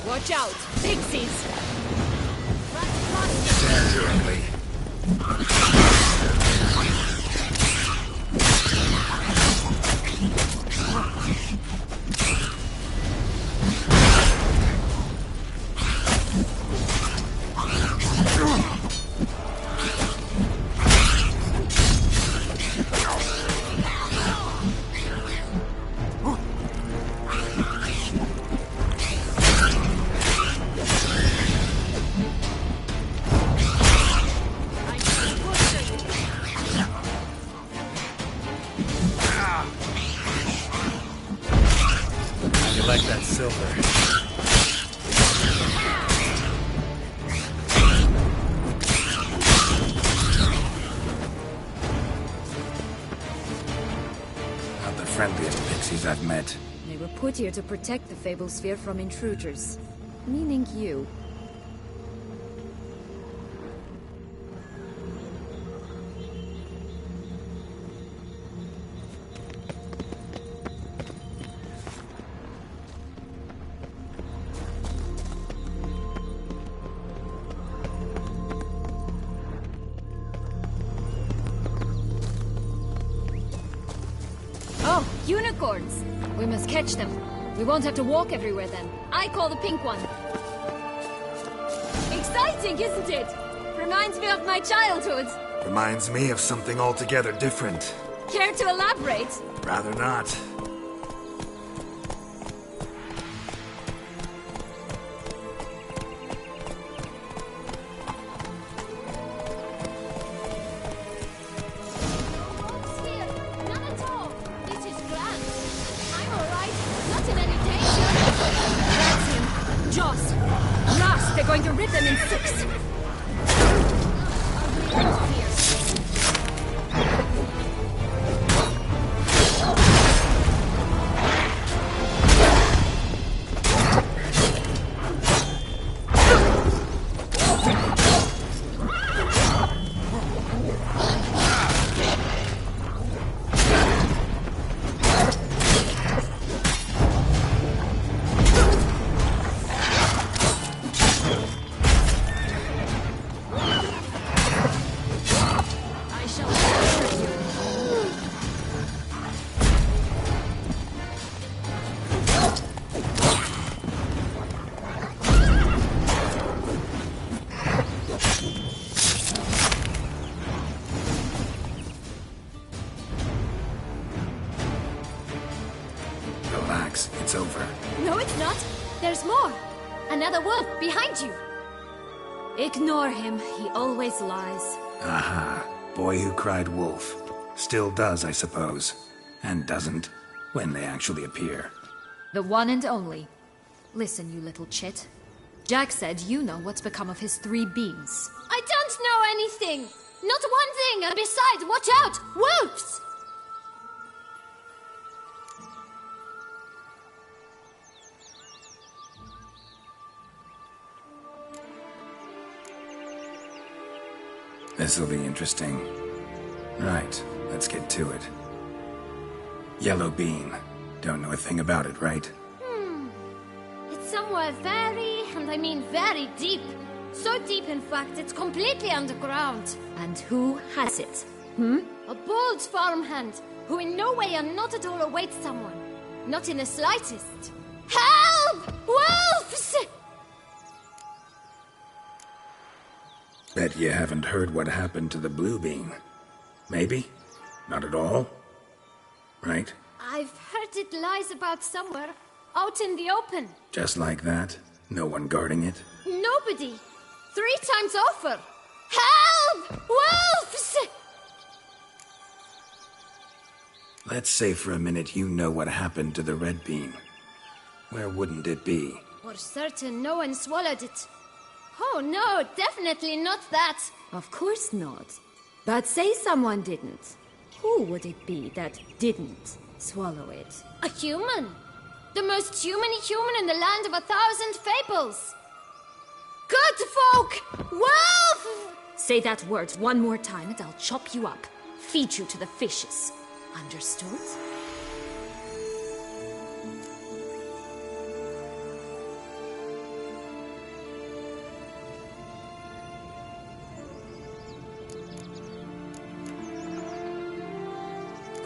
Watch out! Pixies! Ugly. You like that silver? Not the friendliest pixies I've met. They were put here to protect the Fable Sphere from intruders. Meaning you. unicorns. We must catch them. We won't have to walk everywhere then. I call the pink one. Exciting, isn't it? Reminds me of my childhood. Reminds me of something altogether different. Care to elaborate? Rather not. They're going to rip them in six. It's over. No, it's not. There's more. Another wolf behind you. Ignore him. He always lies. Aha. Boy who cried wolf. Still does, I suppose. And doesn't, when they actually appear. The one and only. Listen, you little chit. Jack said you know what's become of his 3 beams. I don't know anything! Not one thing, and besides, watch out! Wolves! This'll be interesting. Right, let's get to it. Yellow bean. Don't know a thing about it, right? It's somewhere very, and I mean very deep. So deep, in fact, it's completely underground. And who has it? A bold farmhand, who in no way and not at all awaits someone. Not in the slightest. Help! Wolves! Bet you haven't heard what happened to the blue bean. Maybe? Not at all? Right? I've heard it lies about somewhere, out in the open. Just like that? No one guarding it? Nobody. 3 times over. Help! Wolves! Let's say for a minute you know what happened to the red bean. Where wouldn't it be? For certain, no one swallowed it. Oh no, definitely not that. Of course not. But say someone didn't. Who would it be that didn't swallow it? A human. The most human-y human in the land of 1,000 fables. Good folk! Wolf! Say that word one more time and I'll chop you up. Feed you to the fishes. Understood?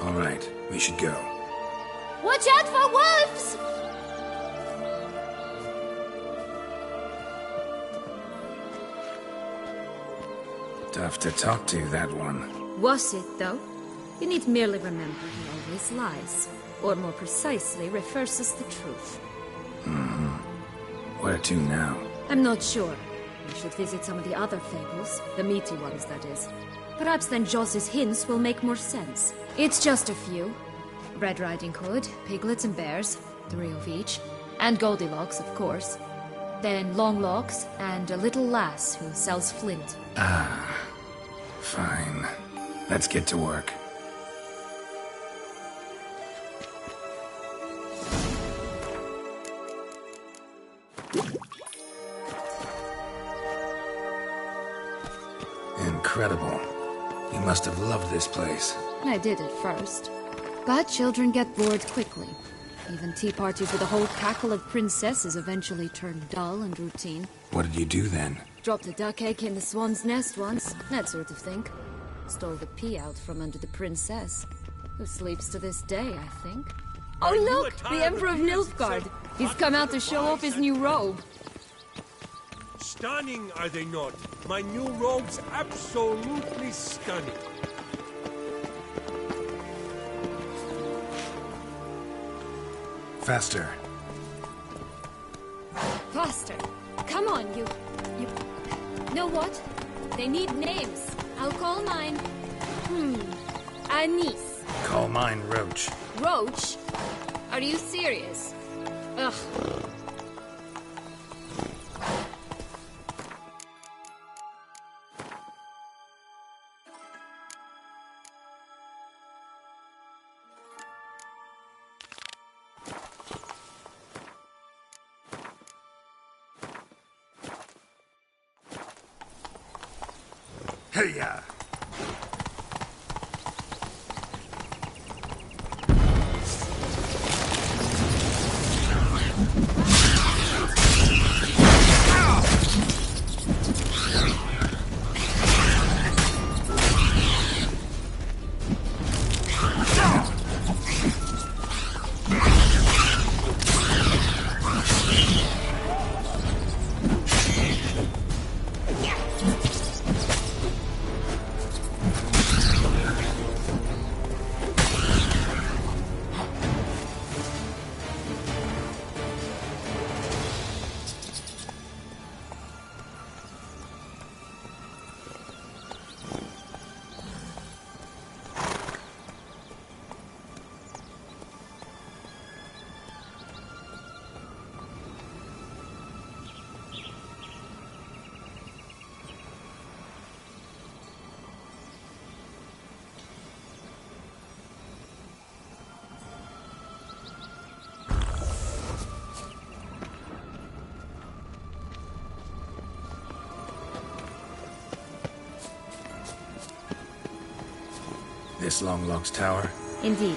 All right, we should go. Watch out for wolves! Tough to talk to, that one. Was it, though? You need merely remember he always lies. Or more precisely, reverses the truth. Where to now? I'm not sure. We should visit some of the other fables. The meaty ones, that is. Perhaps then Jos's hints will make more sense. It's just a few. Red Riding Hood, piglets and bears, 3 of each. And Goldilocks, of course. Then Longlocks, and a little lass who sells flint. Fine. Let's get to work. Incredible. You must have loved this place. I did at first. But children get bored quickly. Even tea parties with a whole cackle of princesses eventually turn dull and routine. What did you do then? Dropped a duck egg in the swan's nest once, that sort of thing. Stole the pea out from under the princess, who sleeps to this day, I think. Oh look, the Emperor of Nilfgaard. He's come out to show off his new robe. Stunning, are they not? My new robe's absolutely stunning. Faster. Faster. Come on, you... Know what? They need names. I'll call mine... Anise. Call mine Roach. Roach? Are you serious? Ugh. Hey-ya! This Longlock's tower? Indeed.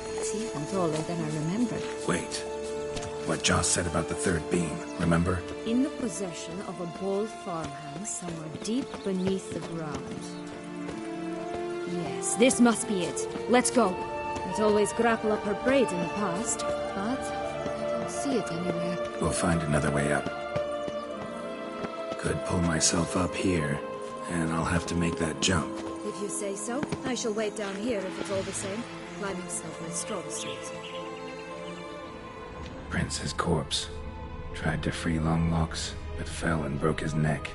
It's even taller than I remembered. Wait. What Joss said about the third beam, remember? In the possession of a bold farmhand somewhere deep beneath the ground. Yes, this must be it. Let's go. It always grapple up her braids in the past, but I don't see it anywhere. We'll find another way up. Could pull myself up here, and I'll have to make that jump. If you say so, I shall wait down here if it's all the same. Climbing stuff with strong suits. Prince's corpse. Tried to free Longlocks, but fell and broke his neck.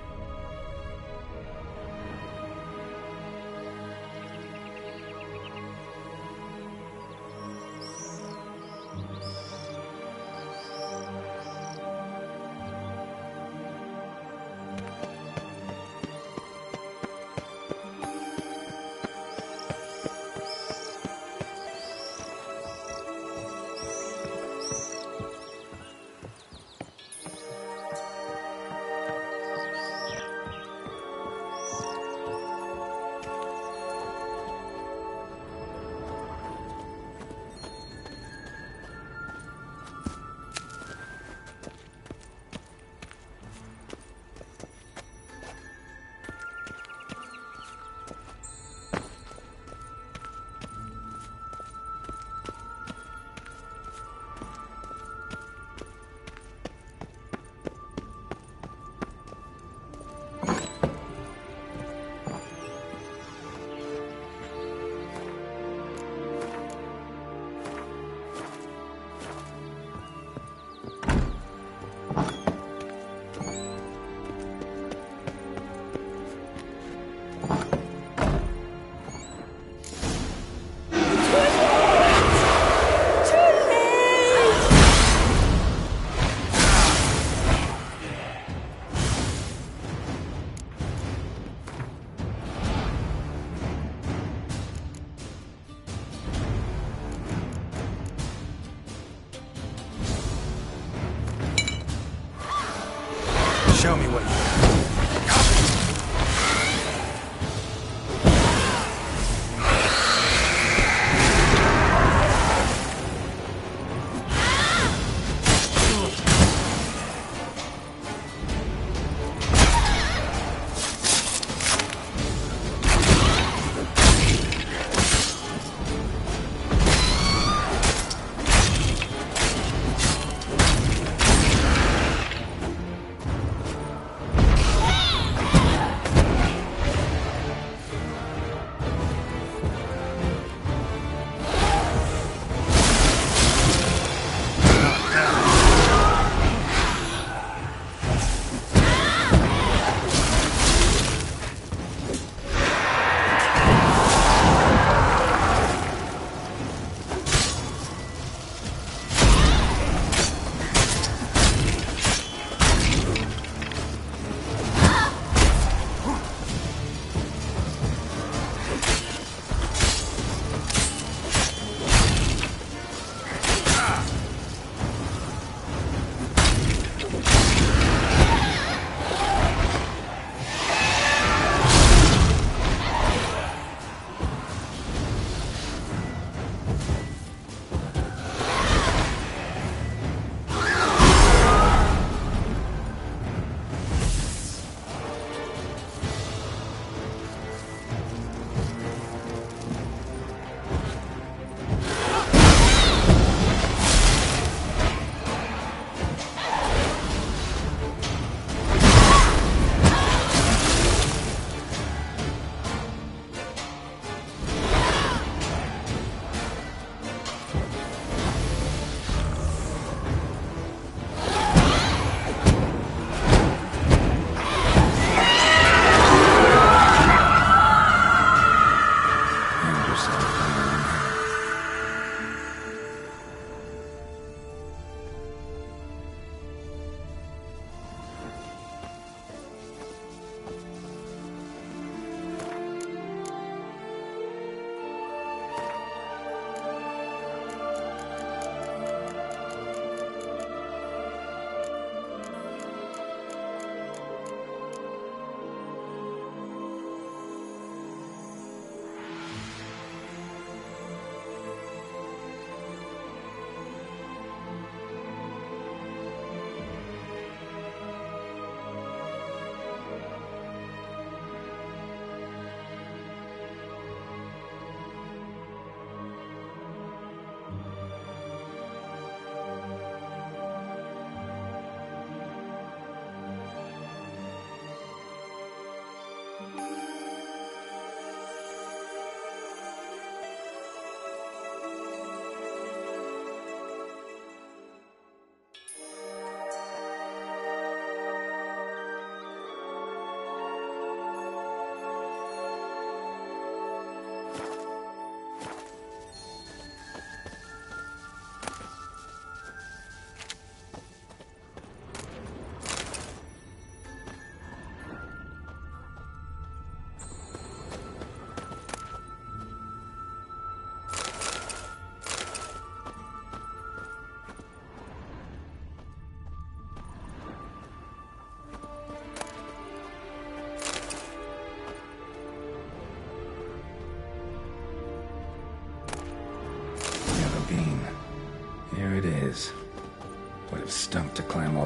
Show me what you got.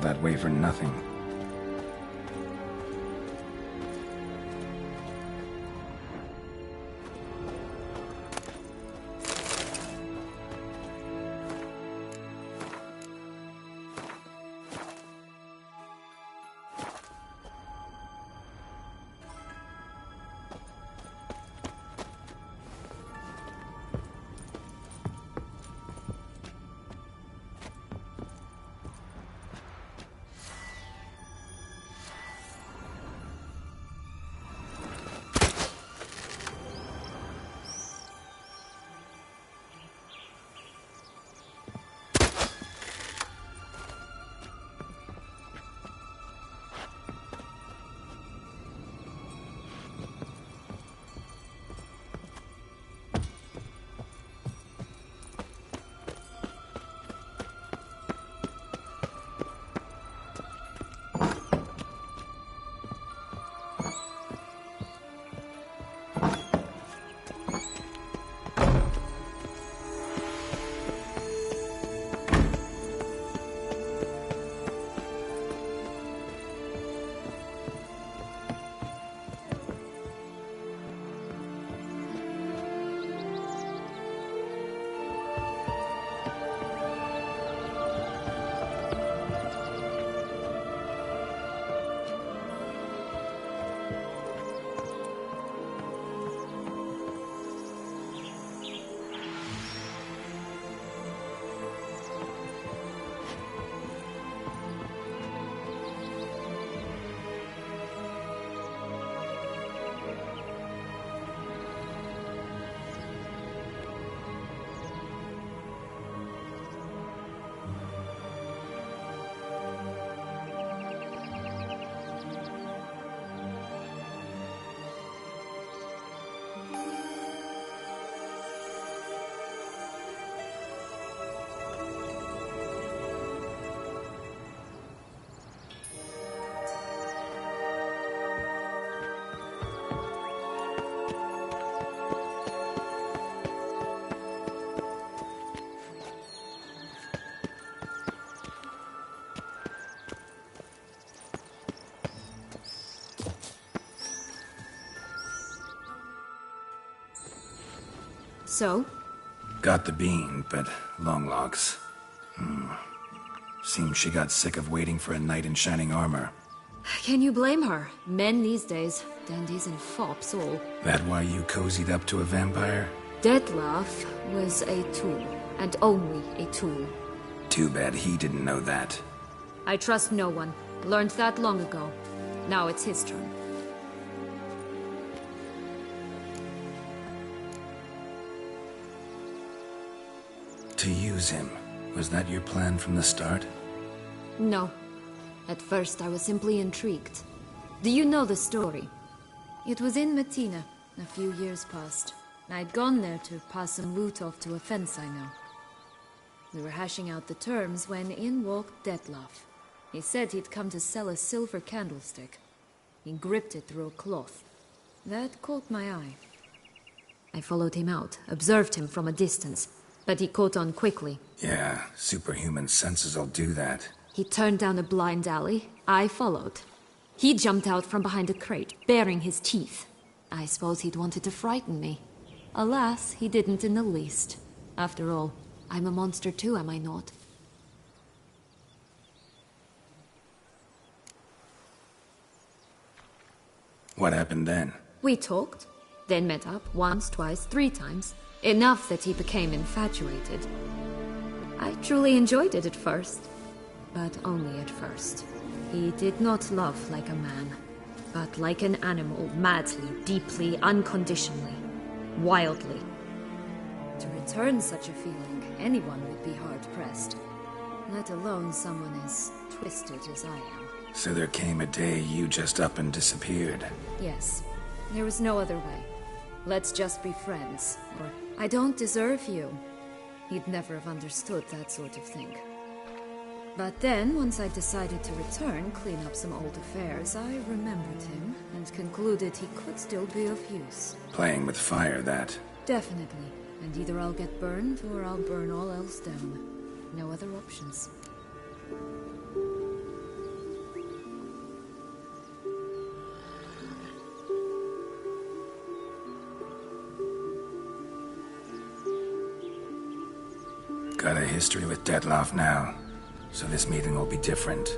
that way for nothing. So? Got the bean, but long logs. Seems she got sick of waiting for a knight in shining armor. Can you blame her? Men these days, dandies and fops all. That why you cozied up to a vampire? Detlef was a tool, and only a tool. Too bad he didn't know that. I trust no one. Learned that long ago. Now it's his turn. To use him. Was that your plan from the start? No. At first I was simply intrigued. Do you know the story? It was in Metina, a few years past. I'd gone there to pass some loot off to a fence I know. We were hashing out the terms when in walked Detlef. He said he'd come to sell a silver candlestick. He gripped it through a cloth. That caught my eye. I followed him out, observed him from a distance, but he caught on quickly. Yeah, superhuman senses will do that. He turned down a blind alley. I followed. He jumped out from behind a crate, baring his teeth. I suppose he'd wanted to frighten me. Alas, he didn't in the least. After all, I'm a monster too, am I not? What happened then? We talked, then met up once, twice, 3 times. Enough that he became infatuated. I truly enjoyed it at first, but only at first. He did not love like a man, but like an animal, madly, deeply, unconditionally, wildly. To return such a feeling, anyone would be hard-pressed, let alone someone as twisted as I am. So there came a day you just up and disappeared. Yes, there was no other way. Let's just be friends, or I don't deserve you. He'd never have understood that sort of thing. But then, once I decided to return, clean up some old affairs, I remembered him and concluded he could still be of use. Playing with fire, that. Definitely. And either I'll get burned or I'll burn all else down. No other options. got a history with Detloff now, so this meeting will be different.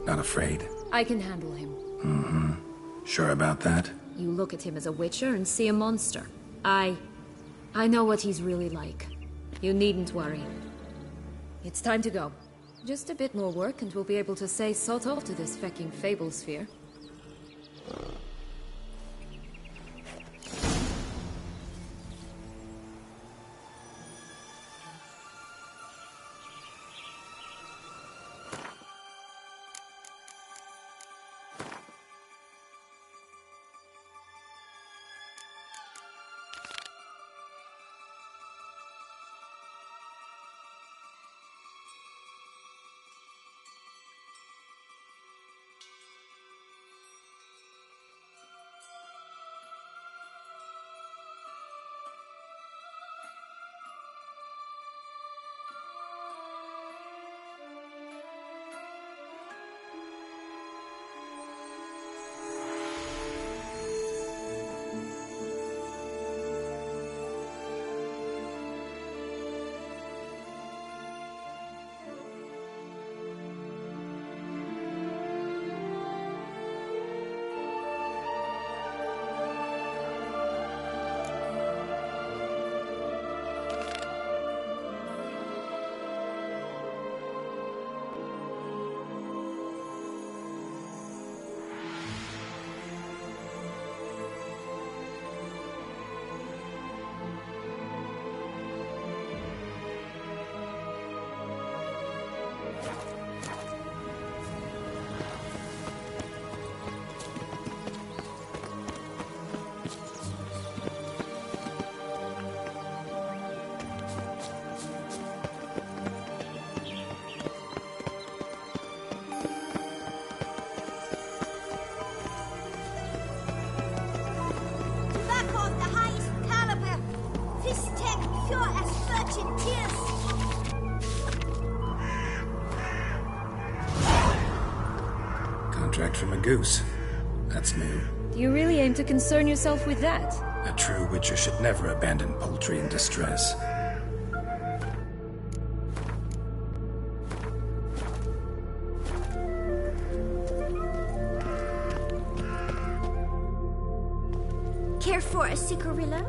Not afraid? I can handle him. Mm-hmm. Sure about that? You look at him as a witcher and see a monster. I know what he's really like. You needn't worry. It's time to go. Just a bit more work and we'll be able to say sod off to this fecking fable sphere. From a goose. That's new. Do you really aim to concern yourself with that? A true witcher should never abandon poultry in distress. Care for a cigarillo?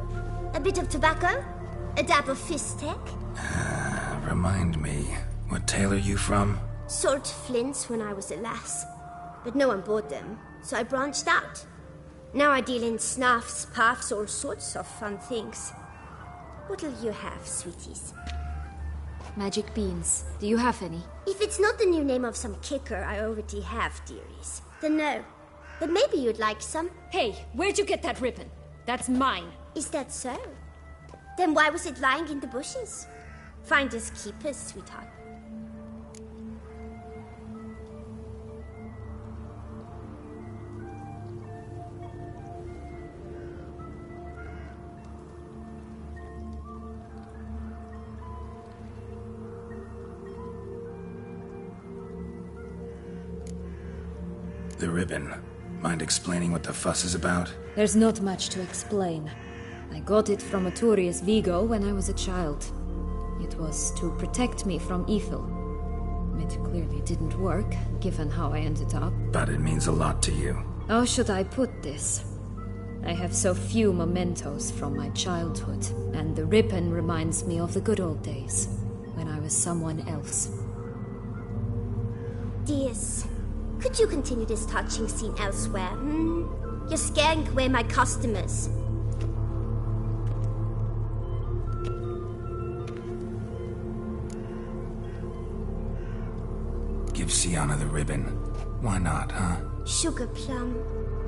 A bit of tobacco? A dab of fistek? Remind me, what tale are you from? Sold flints when I was a lass. But no one bought them, so I branched out. Now I deal in snuffs, puffs, all sorts of fun things. What'll you have, sweeties? Magic beans. Do you have any? If it's not the new name of some kicker I already have, dearies, then no. But maybe you'd like some. Hey, where'd you get that ribbon? That's mine. Is that so? Then why was it lying in the bushes? Finders keepers, sweetheart. The ribbon. Mind explaining what the fuss is about? There's not much to explain. I got it from Aturius Vigo when I was a child. It was to protect me from evil. It clearly didn't work, given how I ended up. But it means a lot to you. How should I put this? I have so few mementos from my childhood, and the ribbon reminds me of the good old days, when I was someone else. Dears, could you continue this touching scene elsewhere? You're scaring away my customers. Give Sienna the ribbon. Why not, huh? Sugar plum.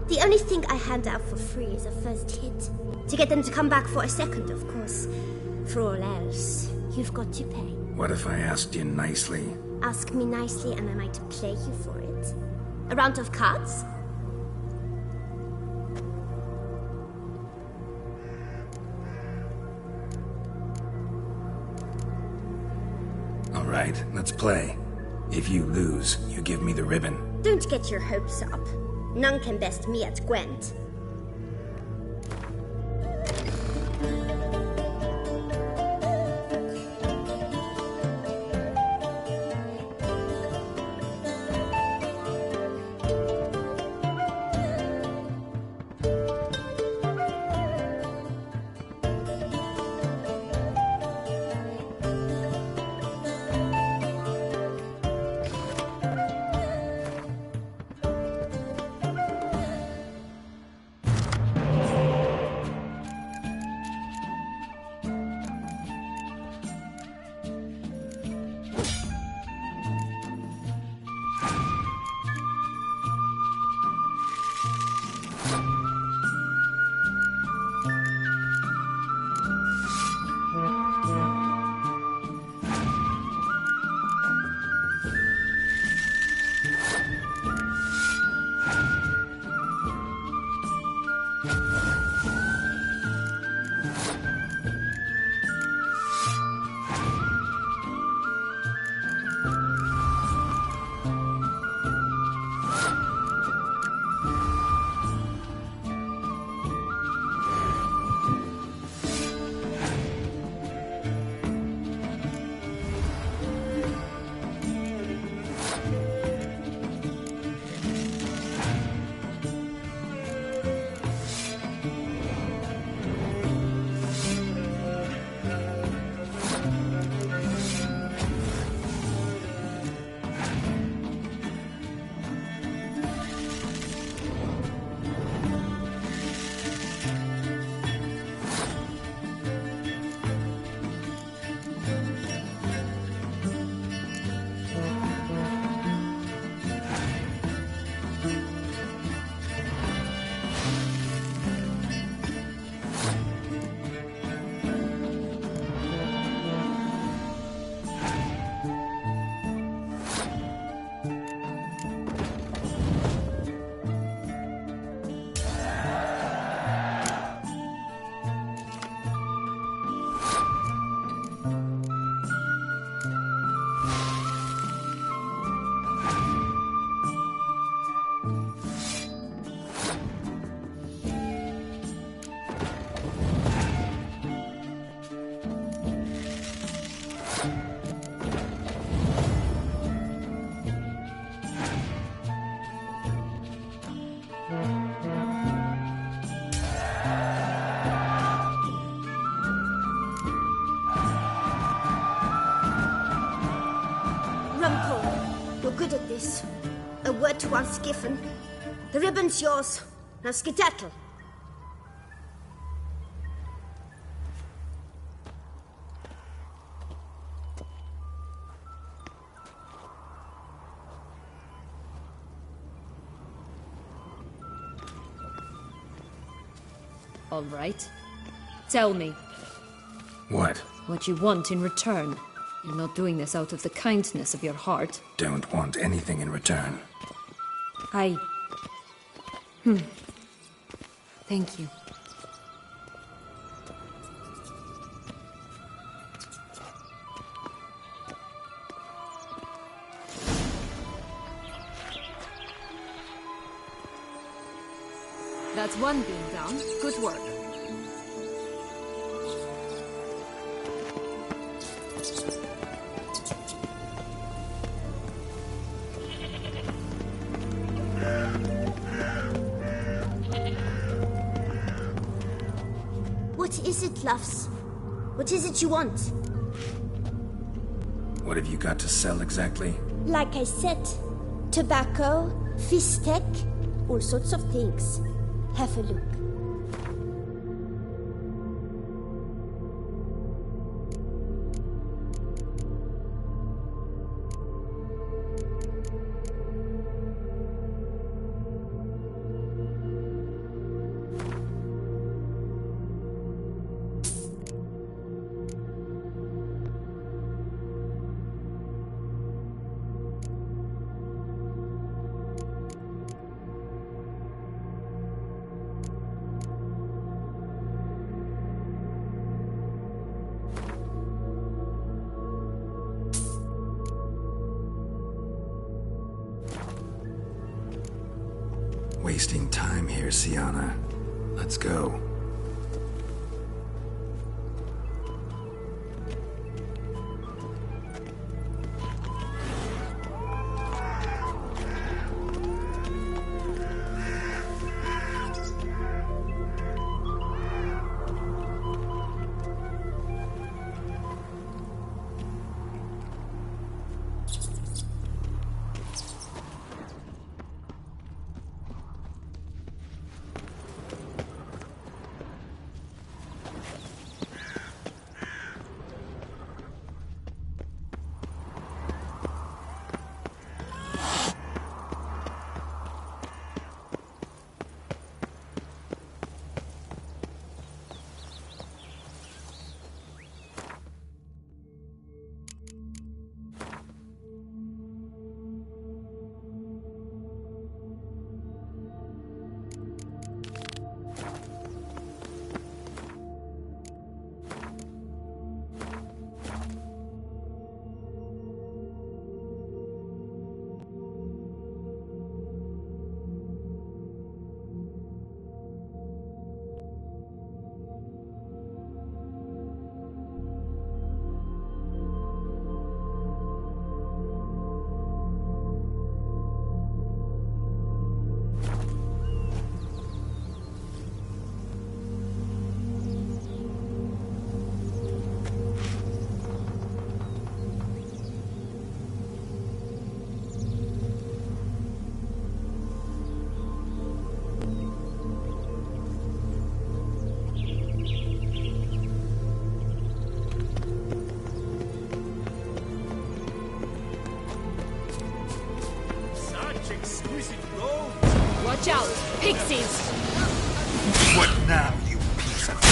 The only thing I hand out for free is a first hit. To get them to come back for a second, of course. For all else, you've got to pay. What if I asked you nicely? Ask me nicely and I might play you for it. A round of cards? All right, let's play. If you lose, you give me the ribbon. Don't get your hopes up. None can best me at Gwent. once given. The ribbon's yours. Now skedaddle. All right. Tell me. What? What you want in return. You're not doing this out of the kindness of your heart. Don't want anything in return. Thank you. That's one being done. Good work. What is it, loves? What is it you want? What have you got to sell exactly? Like I said, tobacco, fish tech, all sorts of things. Have a look. Wasting time here, Sienna. Let's go. Watch out! Pixies! What now, you piece of...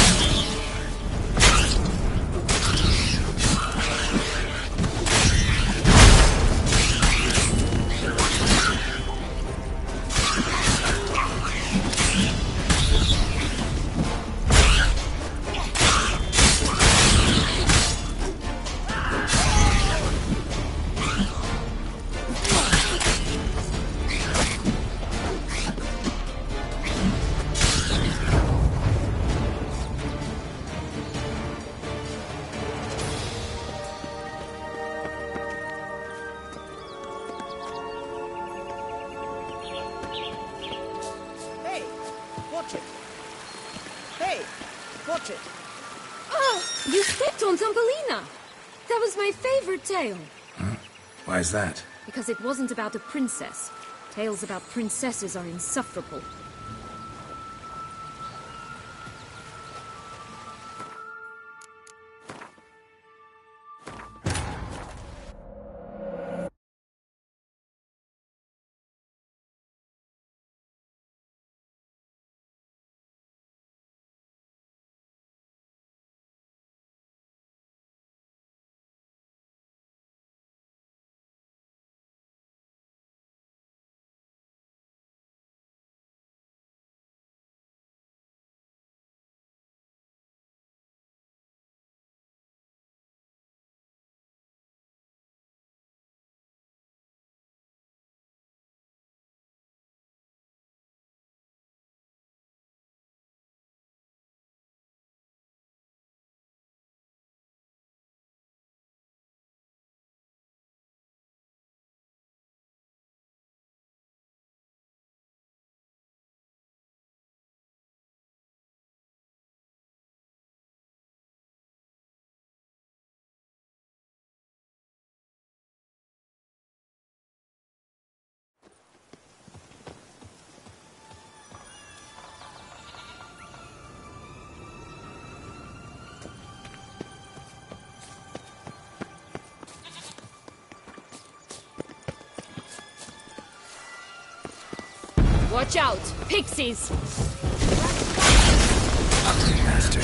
Watch it. Oh, you stepped on Thumbelina. That was my favorite tale. Huh? Why is that? Because it wasn't about a princess. Tales about princesses are insufferable. Watch out! Pixies! Master.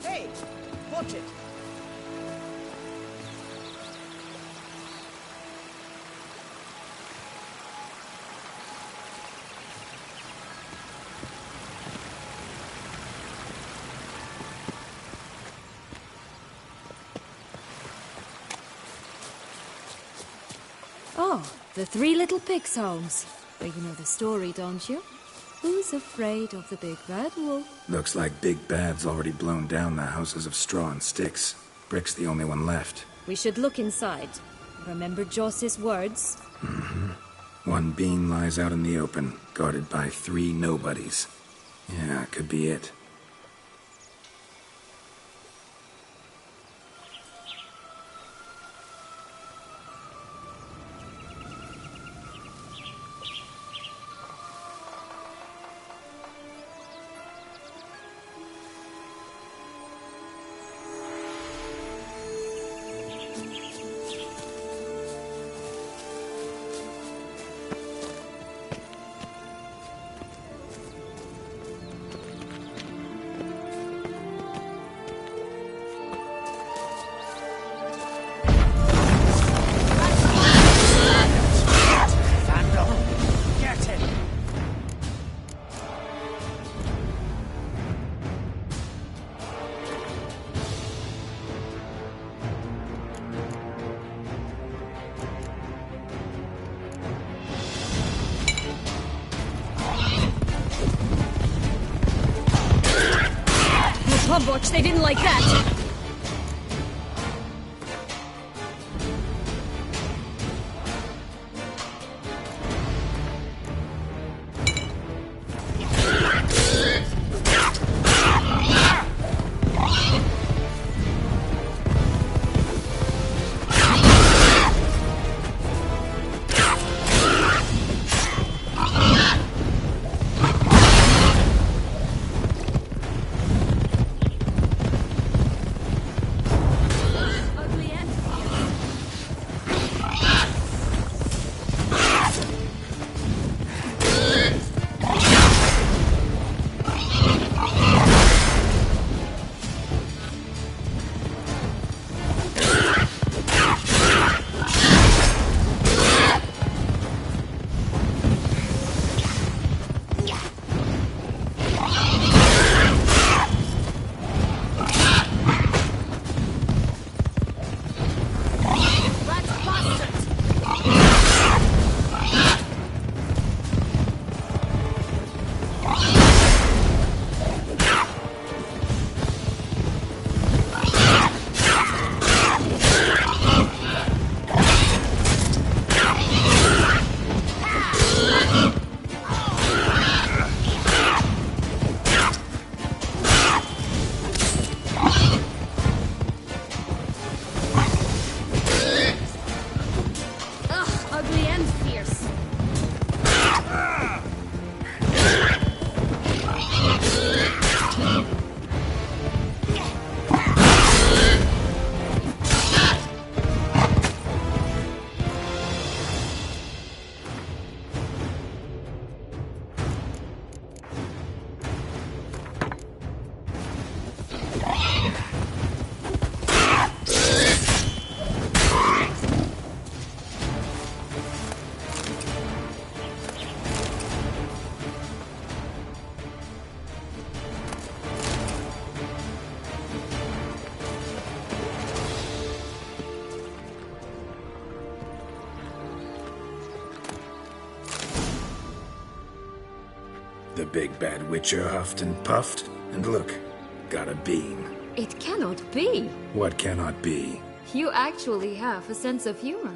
Hey, watch it. Oh, the Three Little Pigs homes. Well, you know the story, don't you? Who's afraid of the big bad wolf? Looks like Big Bad's already blown down the houses of straw and sticks. Brick's the only one left. We should look inside. Remember Joss's words? One being lies out in the open, guarded by 3 nobodies. Yeah, could be it. Watch, they didn't like that. The big bad witcher huffed and puffed, and look, got a beam. It cannot be. What cannot be? You actually have a sense of humor.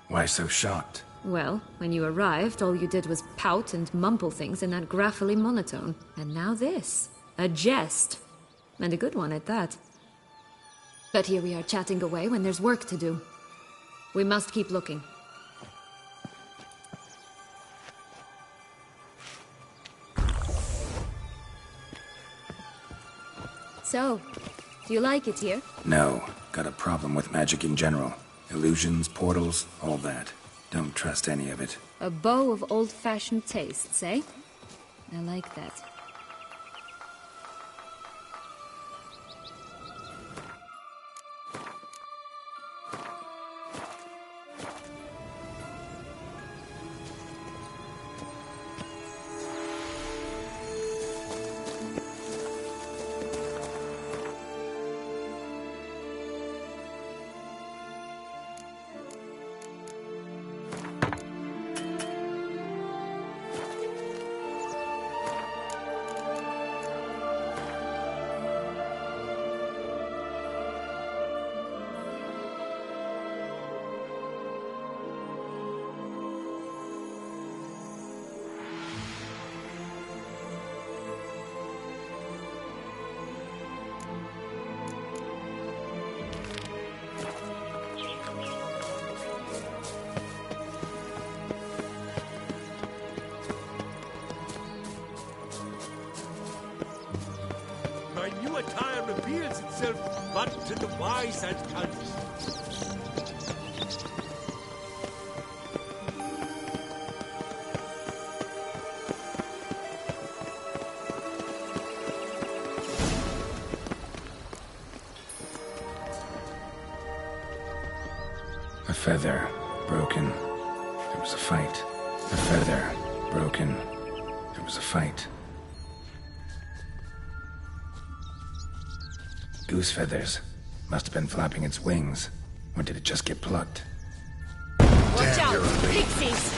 Why so shocked? Well, when you arrived, all you did was pout and mumble things in that graphically monotone. And now this. A jest. And a good one at that. But here we are chatting away when there's work to do. We must keep looking. So, do you like it here? No. Got a problem with magic in general. Illusions, portals, all that. Don't trust any of it. A bow of old-fashioned tastes, eh? I like that. My new attire reveals itself but to the wise and cunning. A feather, broken. There was a fight. A feather, broken. There was a fight. Goose feathers. Must have been flapping its wings. Or did it just get plucked? Watch out! Pixies!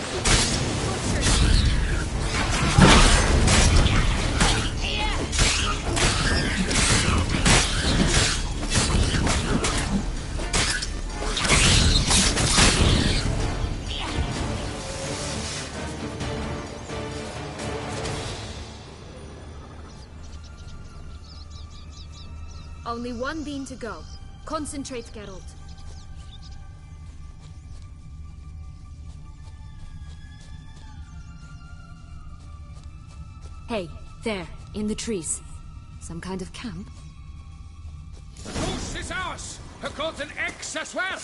Only one bean to go. Concentrate, Geralt. Hey, there, in the trees. Some kind of camp? Goose is ours! Her golden eggs as well!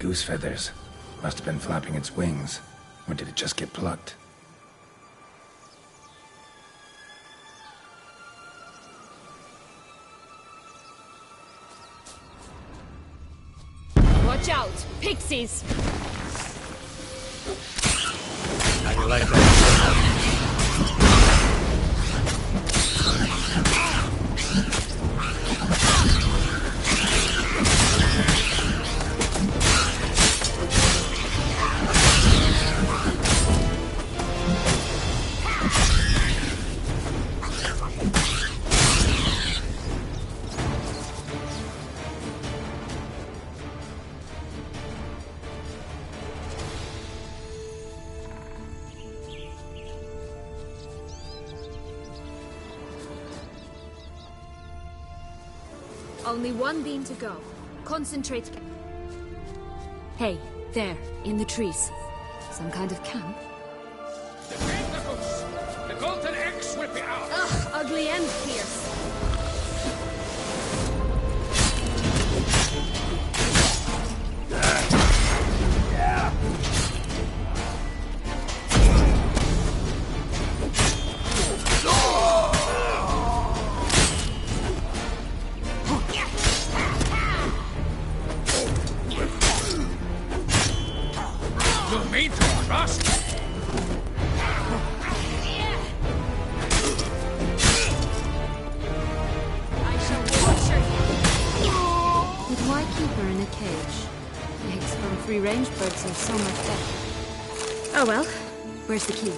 Goose feathers. Must have been flapping its wings. Or did it just get plucked? Watch out! Pixies! How do you like that? Only one beam to go. Concentrate. Hey, there, in the trees. Some kind of camp? The tentacles! The golden eggs will be out! Ugh, ugly and fierce. You mean to us? I shall torture you. But why keep her in a cage? Eggs from free-range birds are so much better. Oh well, where's the key?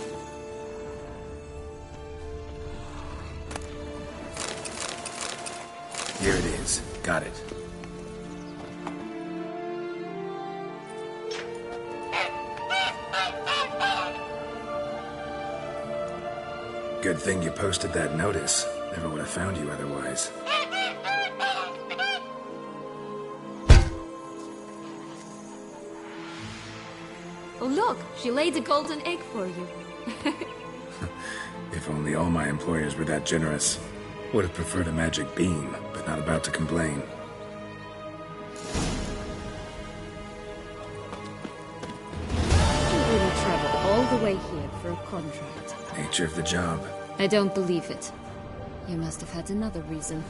Here it is. Got it. Good thing you posted that notice. Never would have found you otherwise. Oh look, she laid a golden egg for you. If only all my employers were that generous. Would have preferred a magic beam, but not about to complain. You really travel all the way here for a contract. Nature of the job. I don't believe it. You must have had another reason.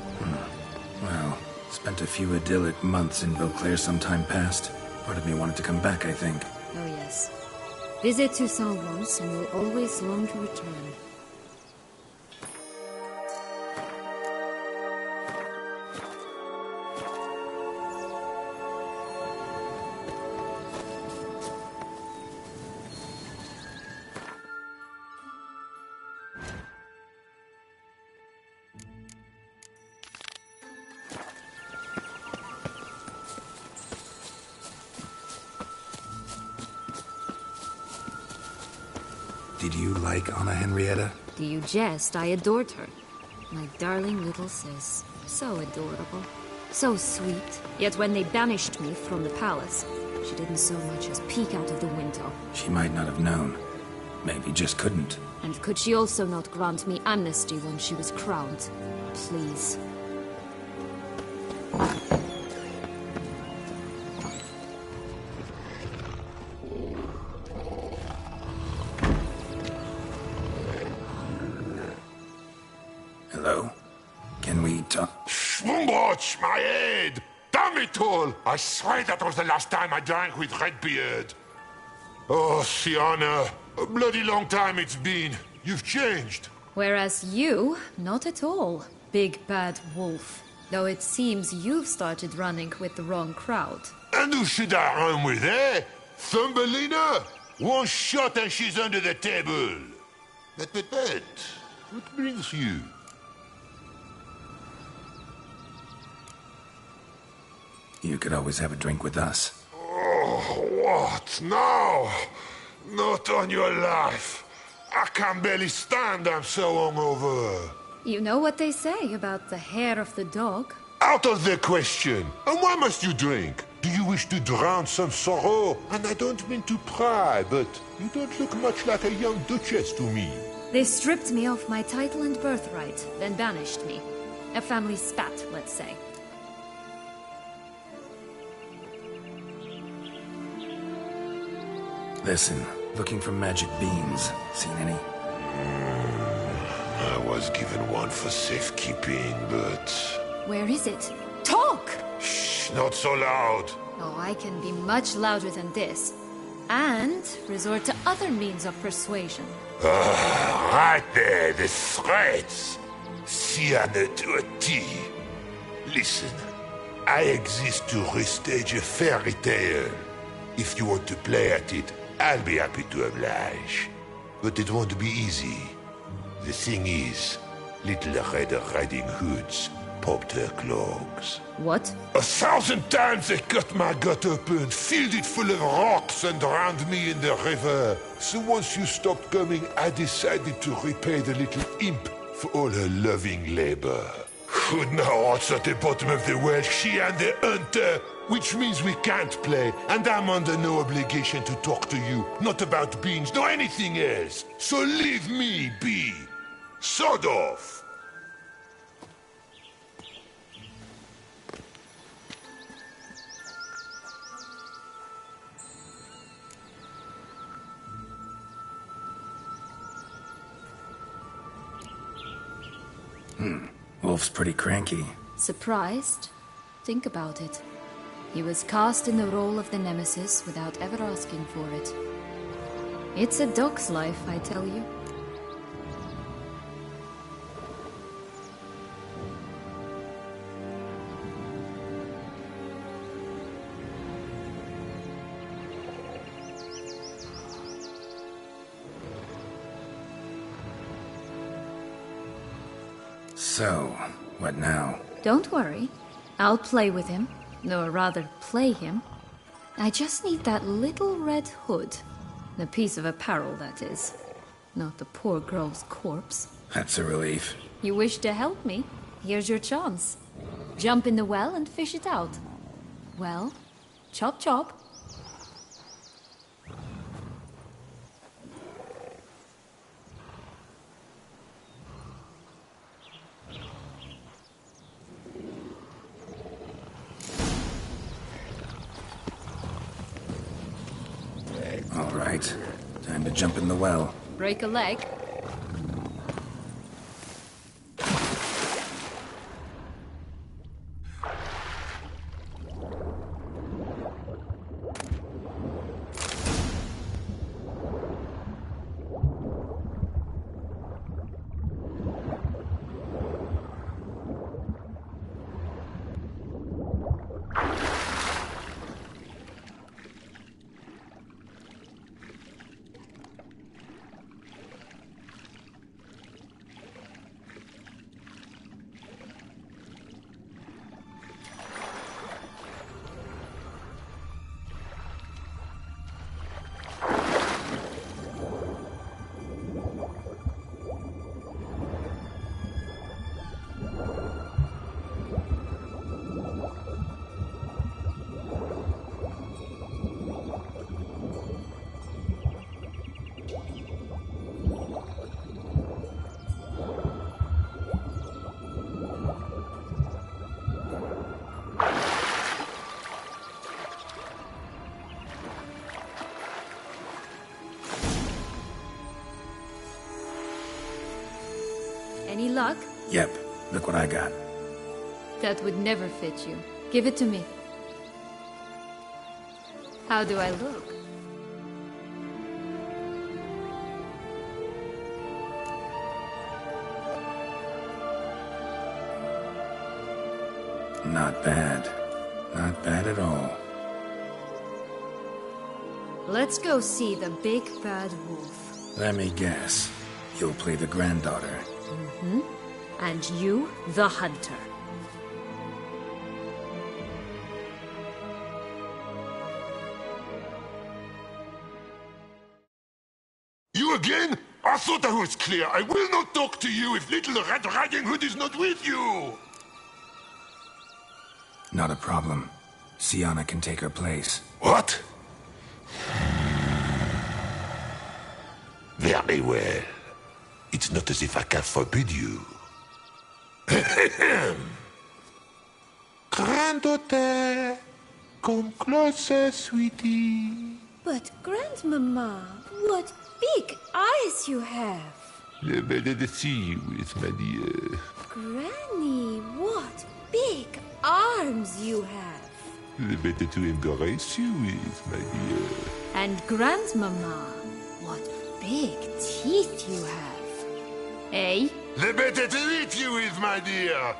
Well, spent a few idyllic months in Beauclair some time past. Part of me wanted to come back, I think. Oh yes. Visit Toussaint once and you'll always long to return. Did you like Anna Henrietta? Do you jest? I adored her. My darling little sis. So adorable. So sweet. Yet when they banished me from the palace, she didn't so much as peek out of the window. She might not have known. Maybe just couldn't. And could she also not grant me amnesty when she was crowned? Please. Hello? Can we talk? Schwumbroch, my head! Damn it all! I swear that was the last time I drank with Redbeard. Oh, Sienna, a bloody long time it's been. You've changed. Whereas you, not at all, big bad wolf. Though it seems you've started running with the wrong crowd. And who should I run with, eh? Thumbelina? One shot and she's under the table. But, what brings you? You could always have a drink with us. Oh, what now? Not on your life. I can barely stand, I'm so hungover. You know what they say about the hair of the dog? Out of the question. And why must you drink? Do you wish to drown some sorrow? And I don't mean to pry, but you don't look much like a young duchess to me. They stripped me of my title and birthright, then banished me. A family spat, let's say. Listen, looking for magic beans. Seen any? I was given one for safekeeping, but... Where is it? Talk! Shh, not so loud. Oh, I can be much louder than this. And resort to other means of persuasion. Right there, the threats. Sienna to a T. Listen, I exist to restage a fairy tale. If you want to play at it, I'll be happy to oblige. But it won't be easy. The thing is, Little Red Riding Hoods popped her clogs. What? 1,000 times they cut my gut open, filled it full of rocks and drowned me in the river. So once you stopped coming, I decided to repay the little imp for all her loving labor. Good now, what's at the bottom of the well? She and the hunter, which means we can't play, and I'm under no obligation to talk to you. Not about beans, nor anything else. So leave me be. Sod off. Wolf's pretty cranky. Surprised? Think about it. He was cast in the role of the Nemesis without ever asking for it. It's a dog's life, I tell you. So, what now? Don't worry. I'll play with him. Or rather, play him. I just need that little red hood. The piece of apparel, that is. Not the poor girl's corpse. That's a relief. You wish to help me? Here's your chance. Jump in the well and fish it out. Well, chop chop. All right. Time to jump in the well. Break a leg? Any luck? Yep. Look what I got. That would never fit you. Give it to me. How do I look? Not bad. Not bad at all. Let's go see the big bad wolf. Let me guess. You'll play the granddaughter. Mm-hmm. And you, the hunter. You again? I thought I was clear. I will not talk to you if little Red Riding Hood is not with you. Not a problem. Sienna can take her place. What? Very well. It's not as if I can forbid you. Granddaughter, come closer, sweetie. But, Grandmama, what big eyes you have. Better to see you with, my dear. Granny, what big arms you have. Better to embrace you with, my dear. And Grandmama, what big teeth you have. Eh? The better to eat you with, my dear.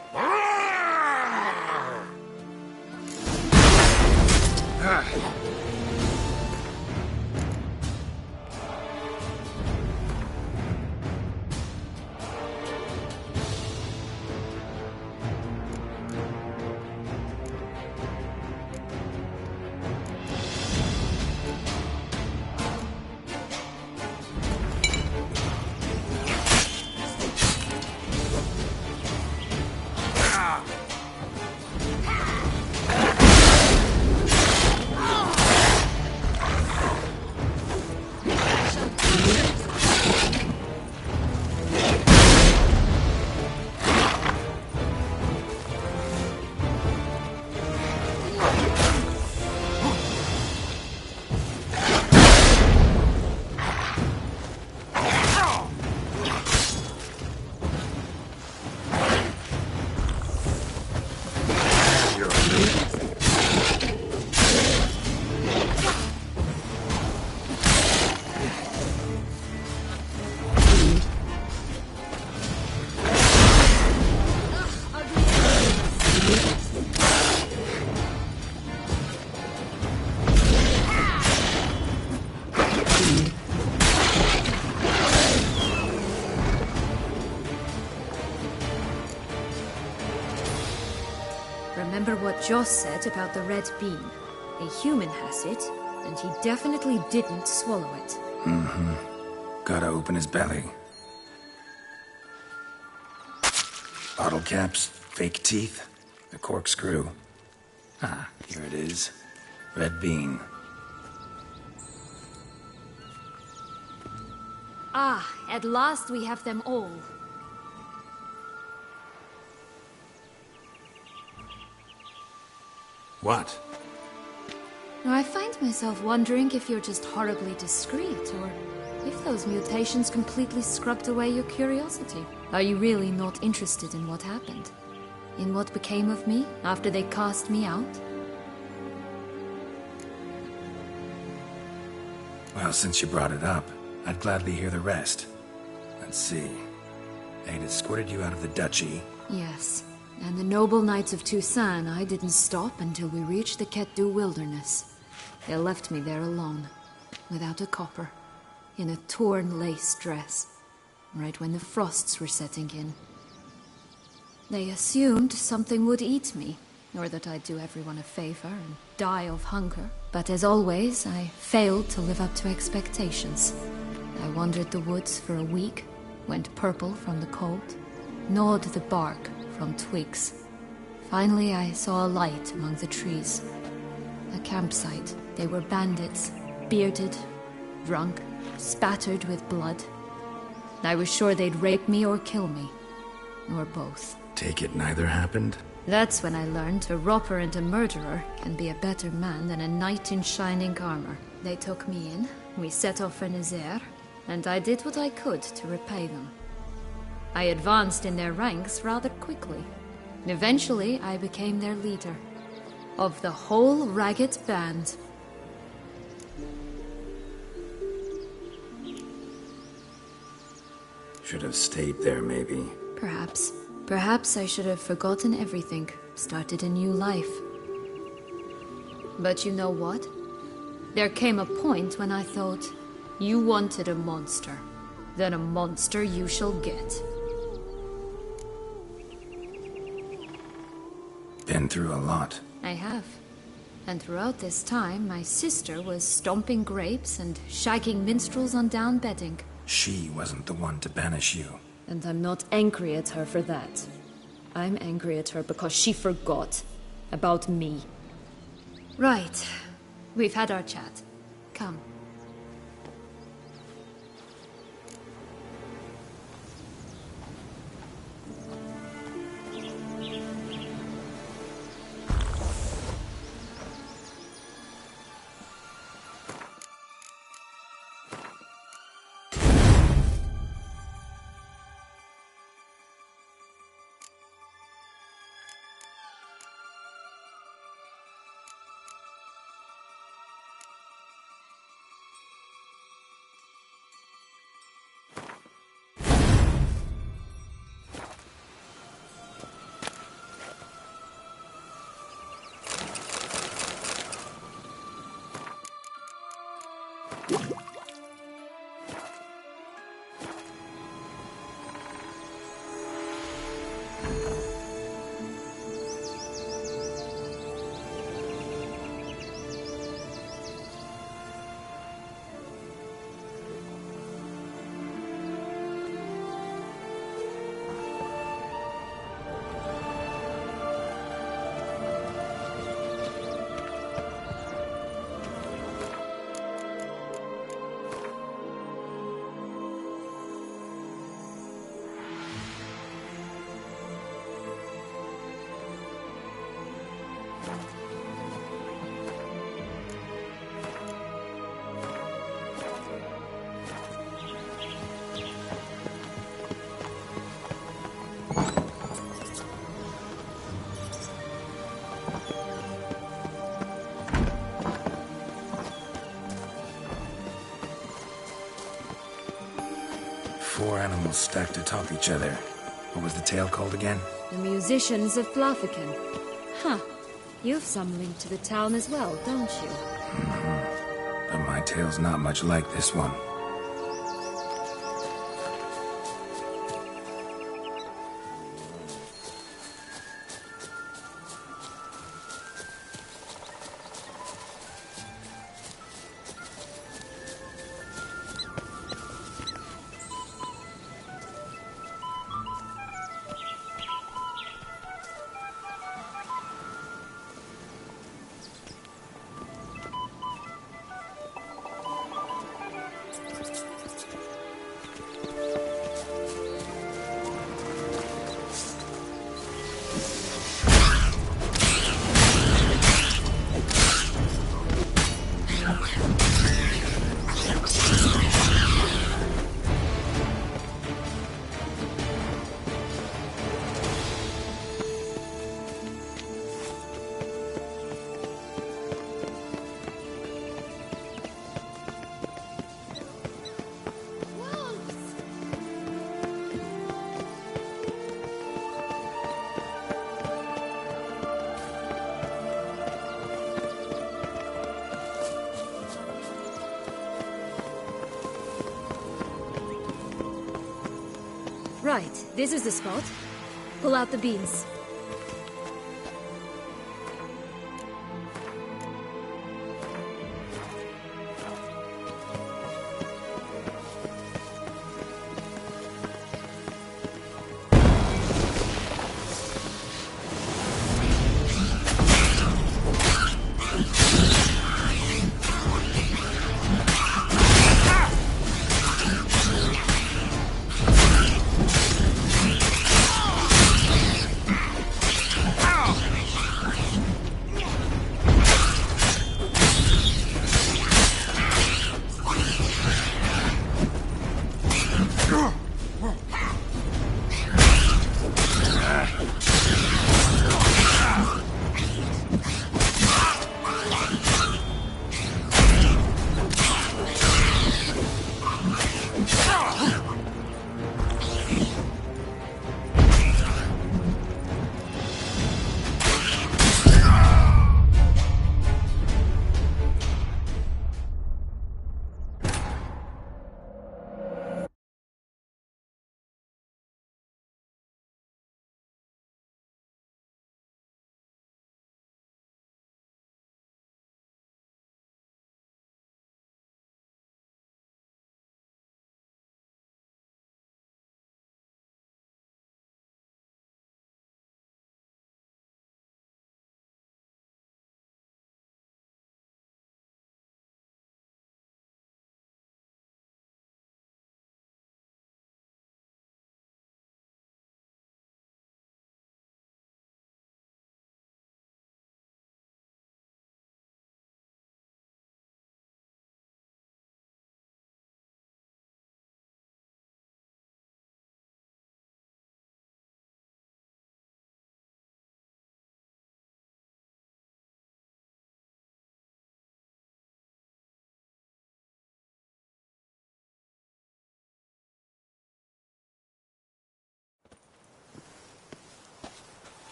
remember what Joss said about the red bean. A human has it, and he definitely didn't swallow it. Mm-hmm. Gotta open his belly. Bottle caps, fake teeth, the corkscrew. Ah, here it is. Red bean. Ah, at last we have them all. What? I find myself wondering if you're just horribly discreet, or if those mutations completely scrubbed away your curiosity. Are you really not interested in what happened? In what became of me after they cast me out? Well, since you brought it up, I'd gladly hear the rest. Let's see. They'd escorted you out of the duchy. Yes. And the noble knights of Toussaint, I didn't stop until we reached the Ketdu wilderness. They left me there alone, without a copper, in a torn lace dress, right when the frosts were setting in. They assumed something would eat me, or that I'd do everyone a favor and die of hunger. But as always, I failed to live up to expectations. I wandered the woods for a week, went purple from the cold, gnawed the bark from twigs. Finally, I saw a light among the trees. A campsite. They were bandits, bearded, drunk, spattered with blood. I was sure they'd rape me or kill me. Or both. Take it neither happened? That's when I learned a robber and a murderer can be a better man than a knight in shining armor. They took me in, we set off for Nazaire, and I did what I could to repay them. I advanced in their ranks rather quickly. Eventually, I became their leader. Of the whole ragged band. Should have stayed there, maybe. Perhaps. Perhaps I should have forgotten everything, started a new life. But you know what? There came a point when I thought, you wanted a monster. Then a monster you shall get. Been through a lot. I have. And throughout this time, my sister was stomping grapes and shagging minstrels on down bedding. She wasn't the one to banish you. And I'm not angry at her for that. I'm angry at her because she forgot about me. Right. We've had our chat. Come. Four animals stacked atop each other. What was the tale called again? The musicians of Blaviken. Huh. You've some link to the town as well, don't you? Mm-hmm. But my tale's not much like this one. Right, this is the spot. Pull out the beans.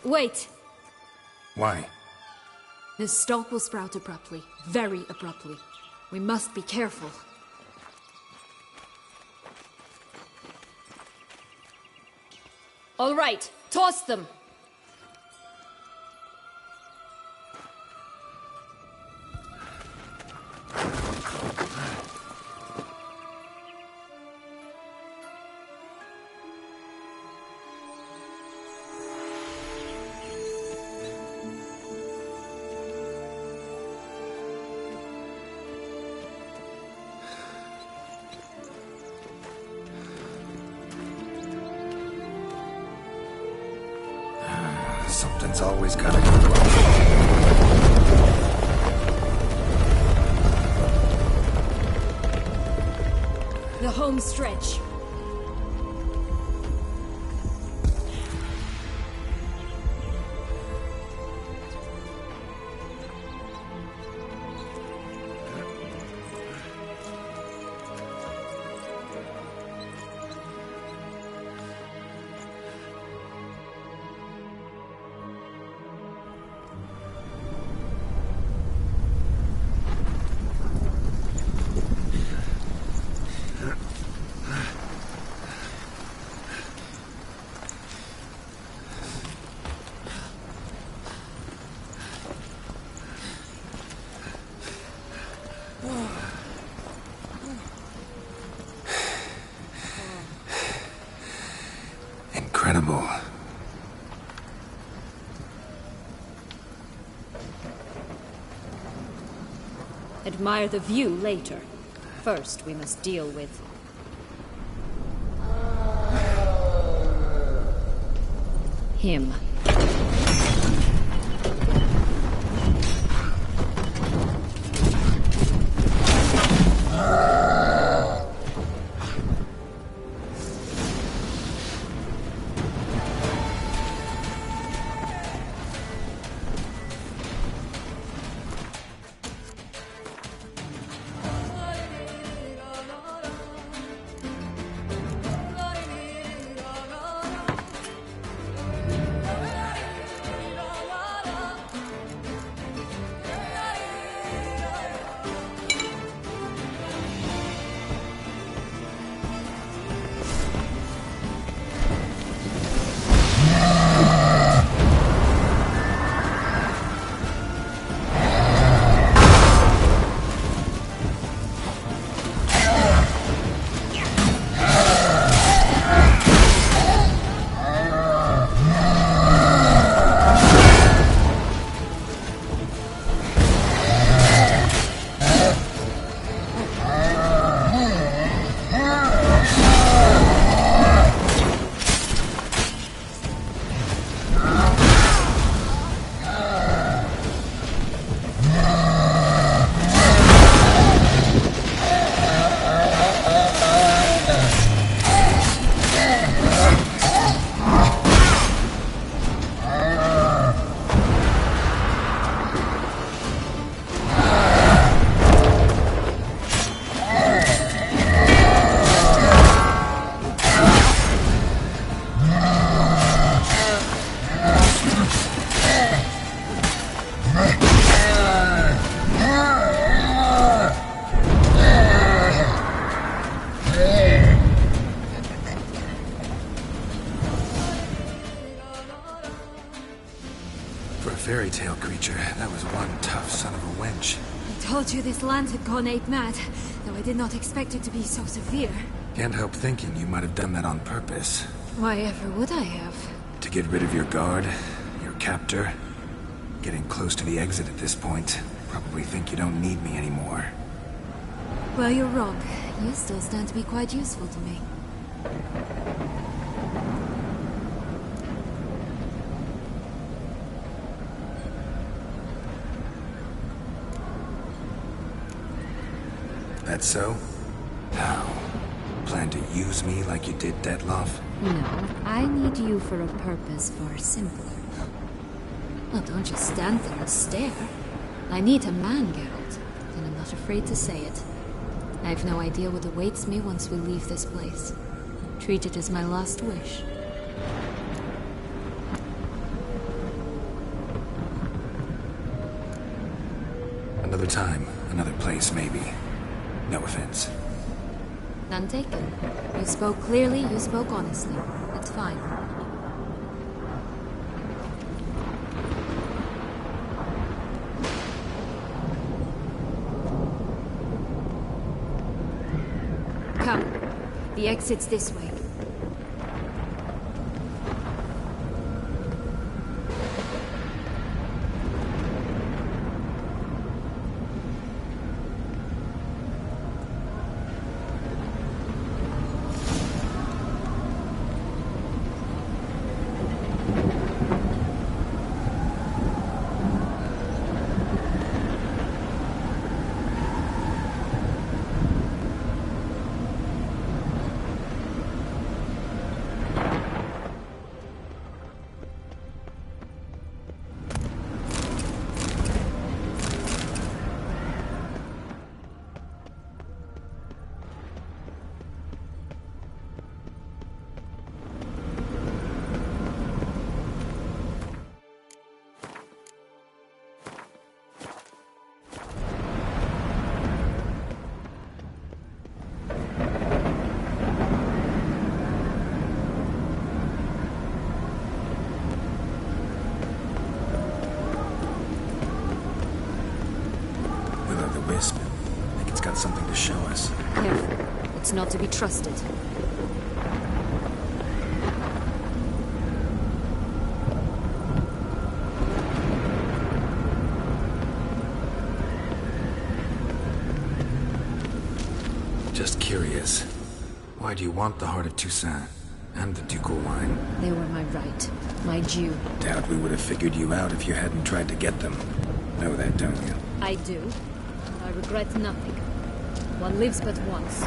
Wait! Why? This stalk will sprout abruptly. Very abruptly. We must be careful. All right, toss them! Something's always gotta go wrong. The home stretch. Incredible. Admire the view later. First, we must deal with... him. Fairy tale creature, that was one tough son of a wench. I told you this land had gone ape mad, though I did not expect it to be so severe. Can't help thinking you might have done that on purpose. Why ever would I have? To get rid of your guard, your captor. Getting close to the exit at this point. Probably think you don't need me anymore. Well, you're wrong. You still stand to be quite useful to me. That so? How? Plan to use me like you did Detloff? No, I need you for a purpose far simpler. Well, don't just stand there and stare. I need a man, Geralt, and I'm not afraid to say it. I have no idea what awaits me once we leave this place. Treat it as my last wish. Another time, another place, maybe. No offense. None taken. You spoke clearly, you spoke honestly. It's fine. Come. The exit's this way. not to be trusted. Just curious. Why do you want the heart of Toussaint? And the ducal wine? They were my right. My due. Doubt we would have figured you out if you hadn't tried to get them. Know that, don't you? I do. I regret nothing. One lives but once.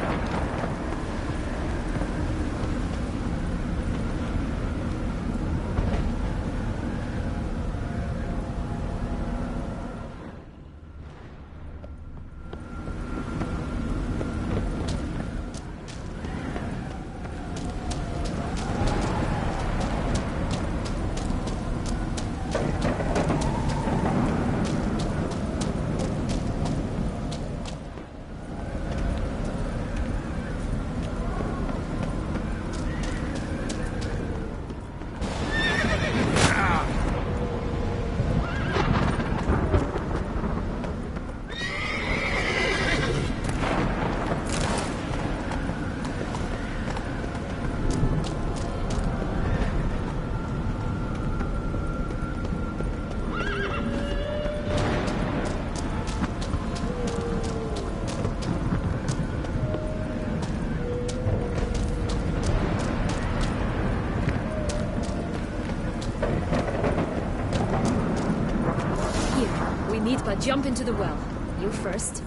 But jump into the well. You first.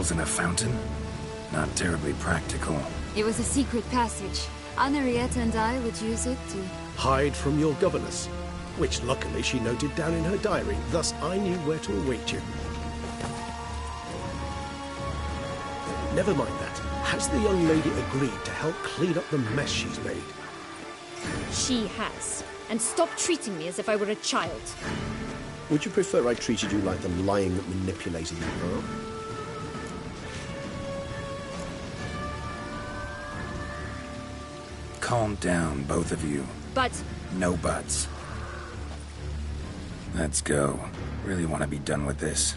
crystals in a fountain? Not terribly practical. It was a secret passage. Henriette and I would use it to... Hide from your governess, which luckily she noted down in her diary, thus I knew where to await you. Never mind that. Has the young lady agreed to help clean up the mess she's made? She has. And stop treating me as if I were a child. Would you prefer I treated you like the lying, manipulating girl? Calm down, both of you. But... No buts. Let's go. Really want to be done with this.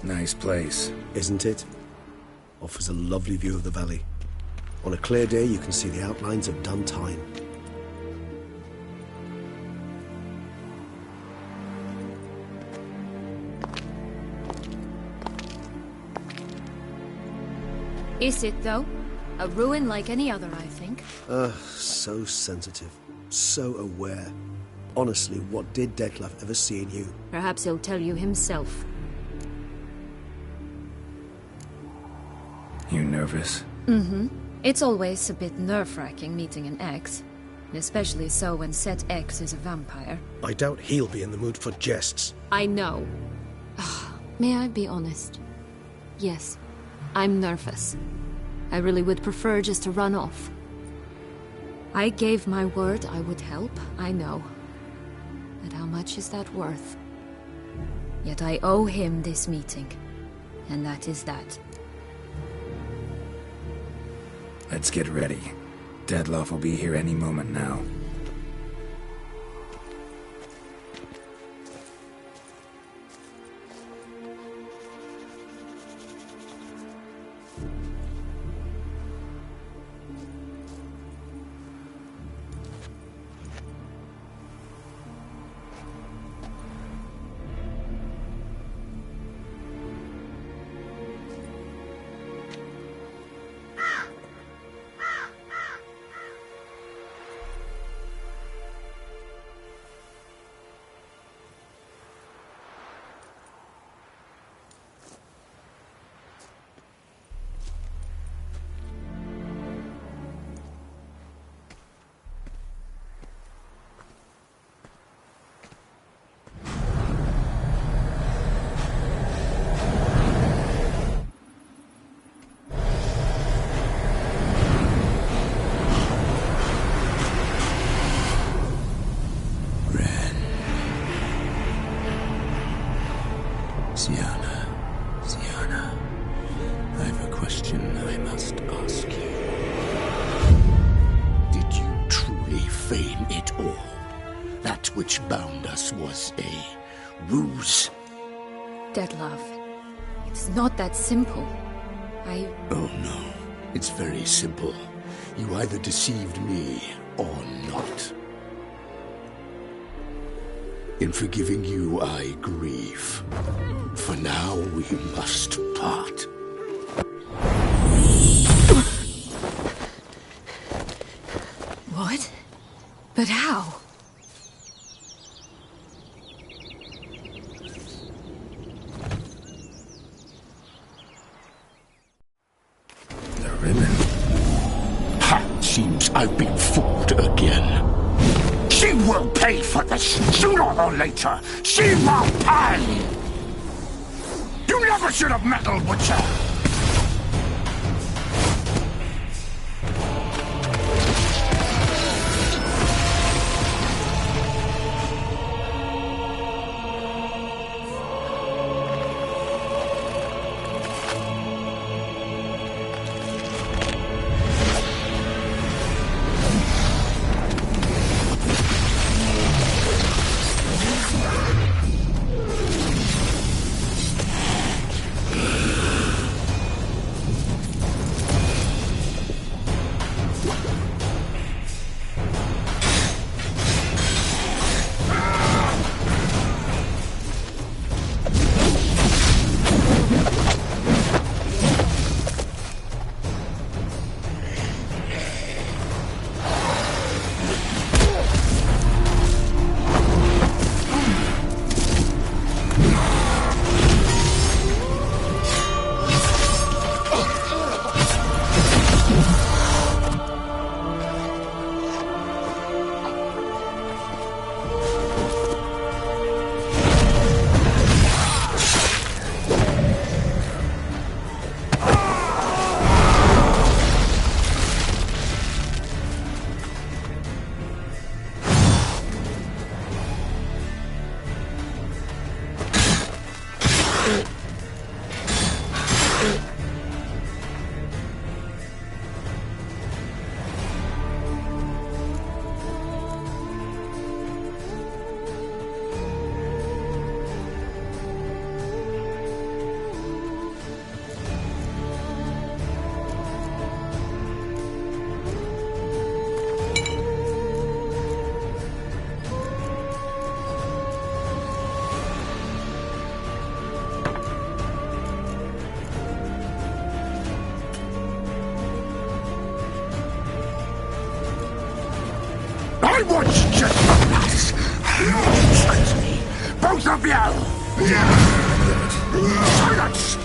Nice place. Isn't it? Offers a lovely view of the valley. On a clear day, you can see the outlines of done time. Is it, though? A ruin like any other, I think. So sensitive. So aware. Honestly, what did Detlef ever see in you? Perhaps he'll tell you himself. You nervous? Mm-hmm. It's always a bit nerve-wracking meeting an ex. Especially so when said ex is a vampire. I doubt he'll be in the mood for jests. I know. May I be honest? Yes, I'm nervous. I really would prefer just to run off. I gave my word I would help, I know. But how much is that worth? Yet I owe him this meeting. And that is that. Let's get ready. Detlef will be here any moment now. Sienna, I have a question I must ask you. Did you truly feign it all? That which bound us was a ruse? Detlef, it's not that simple. Oh no, it's very simple. You either deceived me or not. In forgiving you, I grieve. For now, we must part. What? But how? The ribbon. Ha! Seems I've been fooled again. She will pay for this, sooner or later. She will pay! You never should have meddled, Witcher! I want gentleness! Silence me! Both of you! Silence!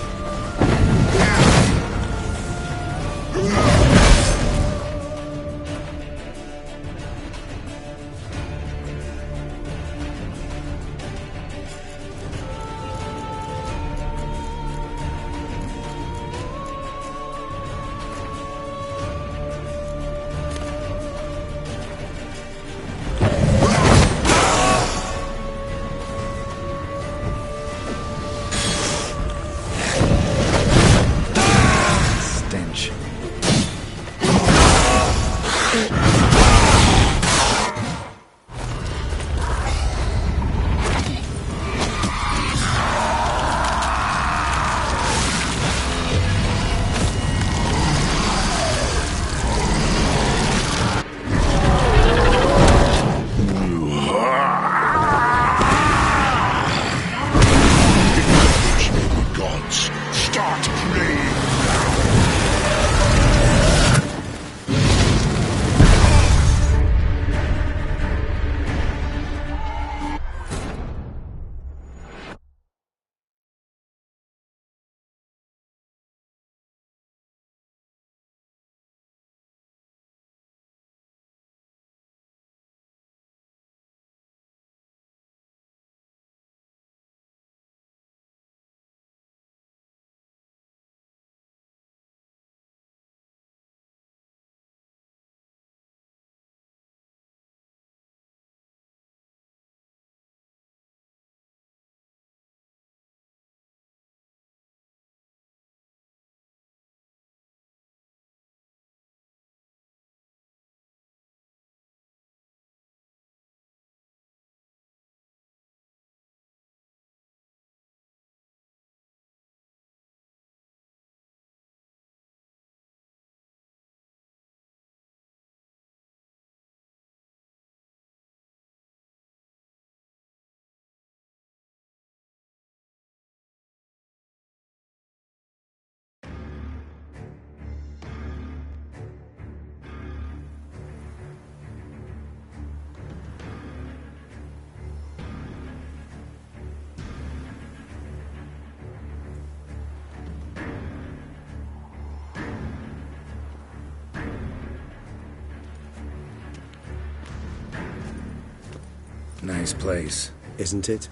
Nice place. Isn't it?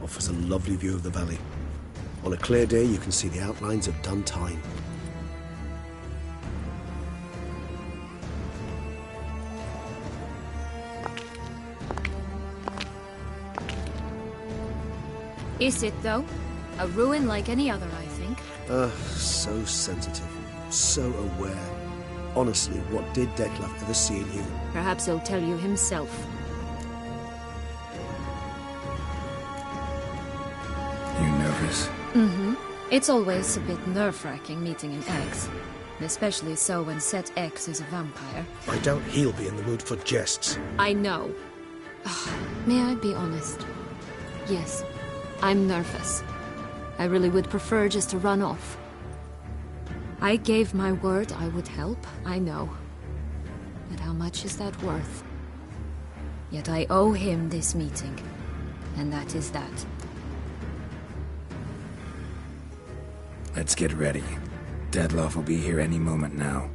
Offers a lovely view of the valley. On a clear day, you can see the outlines of Duntine. Is it, though? A ruin like any other, I think. So sensitive. So aware. Honestly, what did Detlef ever see in you? Perhaps he'll tell you himself. You nervous? Mm-hmm. It's always a bit nerve-wracking meeting an X. Especially so when Set X is a vampire. I doubt he'll be in the mood for jests. I know. May I be honest? Yes, I'm nervous. I really would prefer just to run off. I gave my word I would help, I know. But how much is that worth? Yet I owe him this meeting. And that is that. Let's get ready. Detlef will be here any moment now.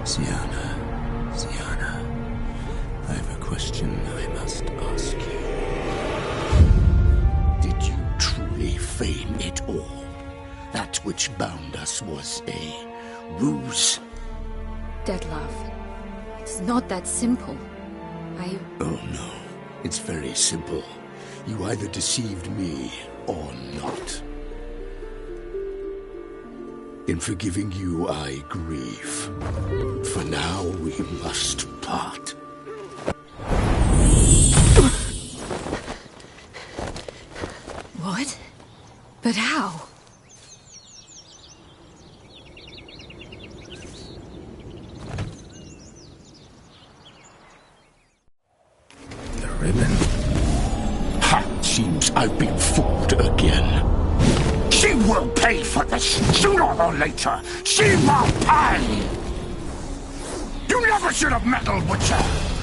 Sienna, I have a question I must ask you. Did you truly feign it all? That which bound us was a ruse? Dead love. It's not that simple. Oh no, it's very simple. You either deceived me or not. In forgiving you, I grieve. For now, we must part. What? But how? The ribbon? Ha! Seems I've been fooled again. She will pay for this, sooner or later. She will pay! You never should have meddled with her!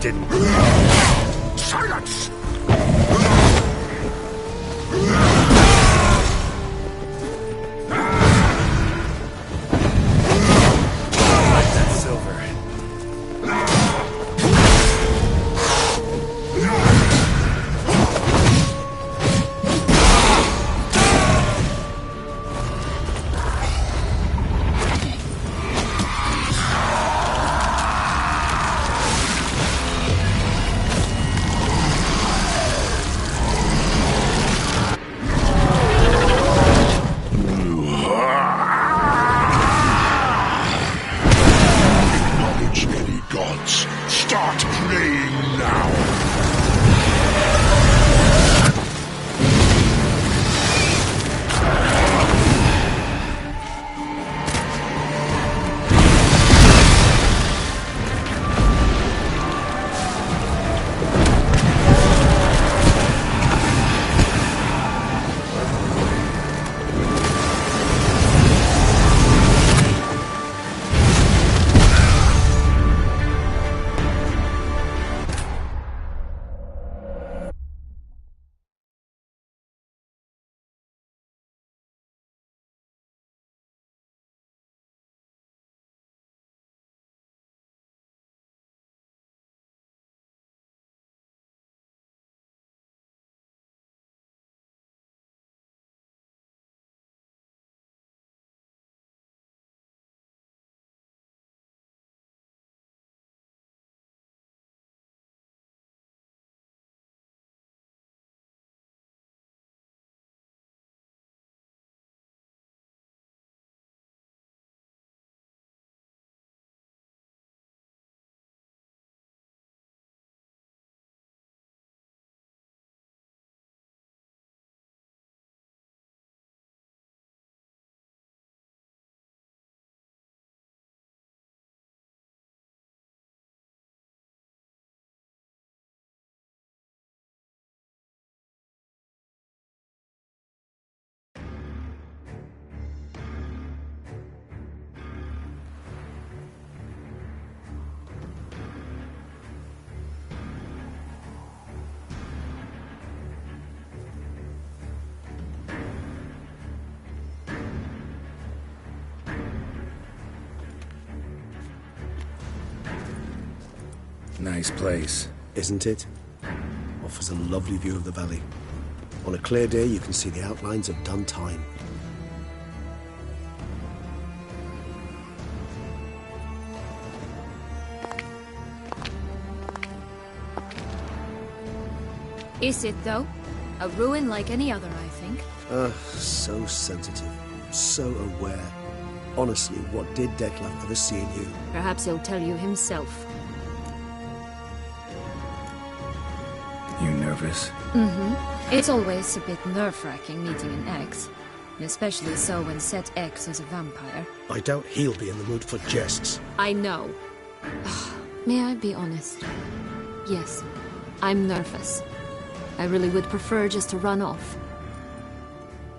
Didn't. Silence! That's Silver. Start praying now! Nice place. Isn't it? Offers a lovely view of the valley. On a clear day, you can see the outlines of done time. Is it, though? A ruin like any other, I think. So sensitive. So aware. Honestly, what did Detlef ever see in you? Perhaps he'll tell you himself. You nervous? Mm-hmm. It's always a bit nerve-wracking meeting an ex. Especially so when said ex is a vampire. I doubt he'll be in the mood for jests. I know. May I be honest? Yes, I'm nervous. I really would prefer just to run off.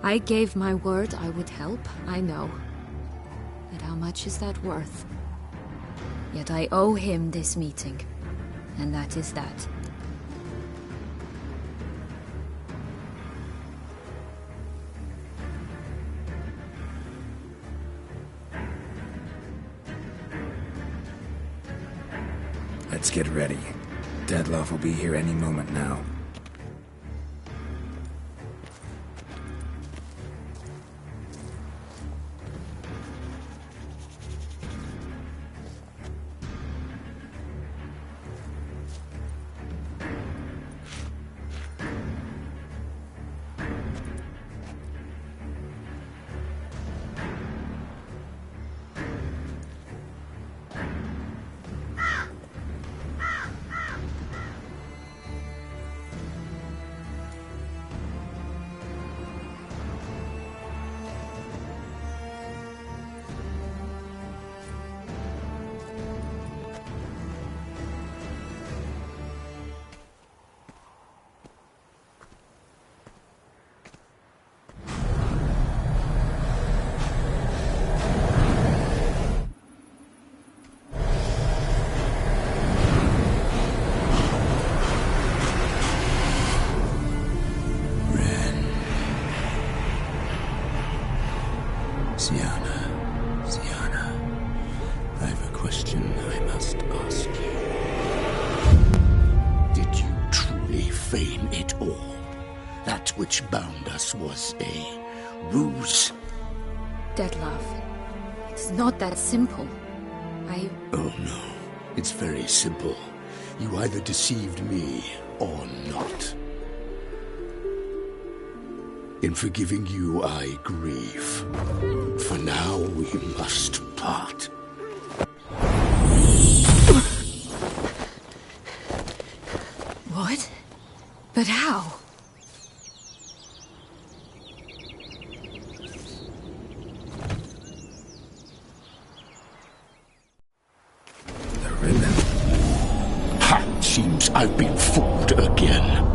I gave my word I would help, I know. But how much is that worth? Yet I owe him this meeting. And that is that. Let's get ready. Detlef will be here any moment now. Sienna, I have a question I must ask you. Did you truly feign it all? That which bound us was a ruse? Detlef, it's not that simple. Oh no, it's very simple. You either deceived me or not. In forgiving you, I grieve. For now, we must part. What? But how? The ribbon. Ha! Seems I've been fooled again.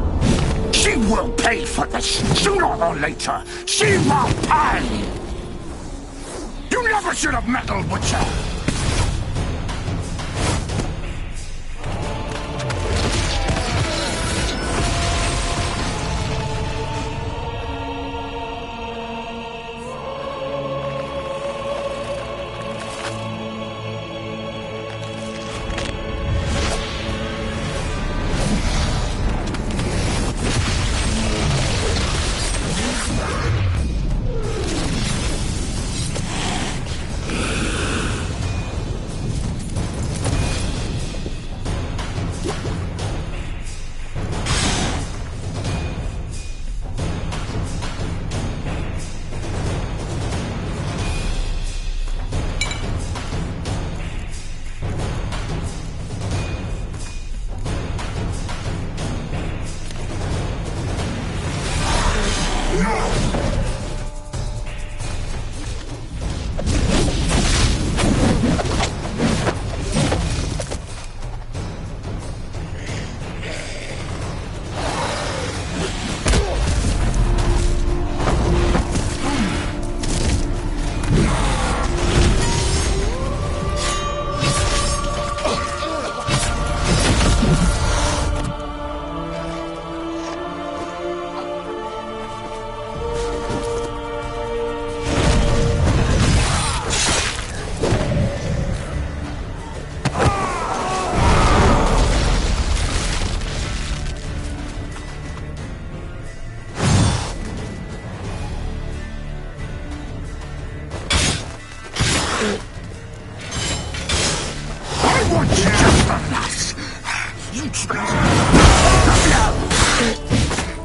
She will pay for this, sooner or later. She will pay! You never should have meddled, Witcher!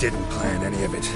didn't plan any of it.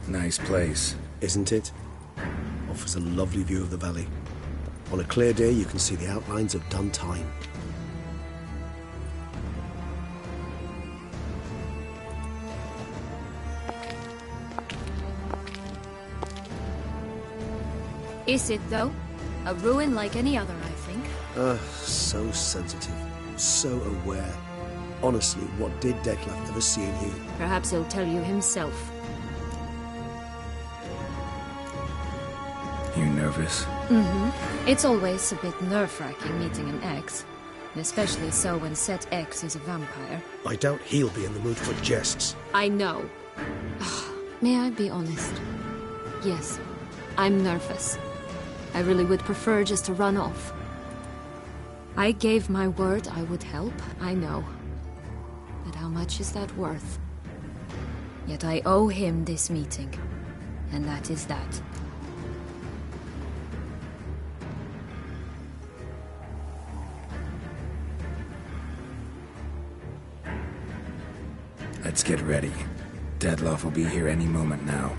Nice place. Isn't it? Offers a lovely view of the valley. On a clear day, you can see the outlines of Duntine. Is it, though? A ruin like any other, I think. So sensitive. So aware. Honestly, what did Detlef ever see in you? Perhaps he'll tell you himself. You nervous? Mm-hmm. It's always a bit nerve-wracking meeting an ex. And especially so when said ex is a vampire. I doubt he'll be in the mood for jests. I know. May I be honest? Yes, I'm nervous. I really would prefer just to run off. I gave my word I would help, I know. But how much is that worth? Yet I owe him this meeting. And that is that. Let's get ready. Detlef will be here any moment now.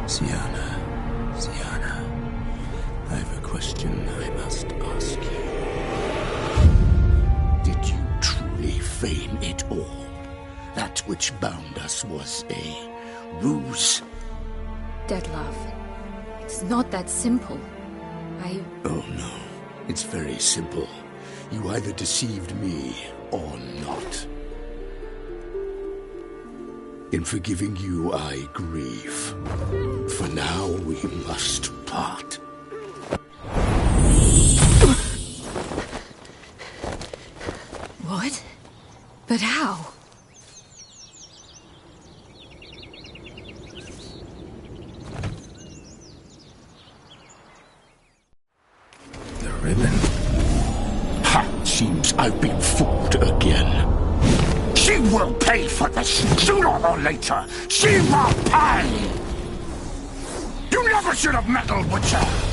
Sienna, I have a question I must ask you. Did you truly feign it all? That which bound us was a ruse? Detlef, It's not that simple. Oh no, it's very simple. You either deceived me or not. In forgiving you, I grieve. For now, we must part. What? But how? The ribbon? Ha! Seems I've been fooled again. She will pay for this, sooner or later. She will pay! You never should have meddled with her!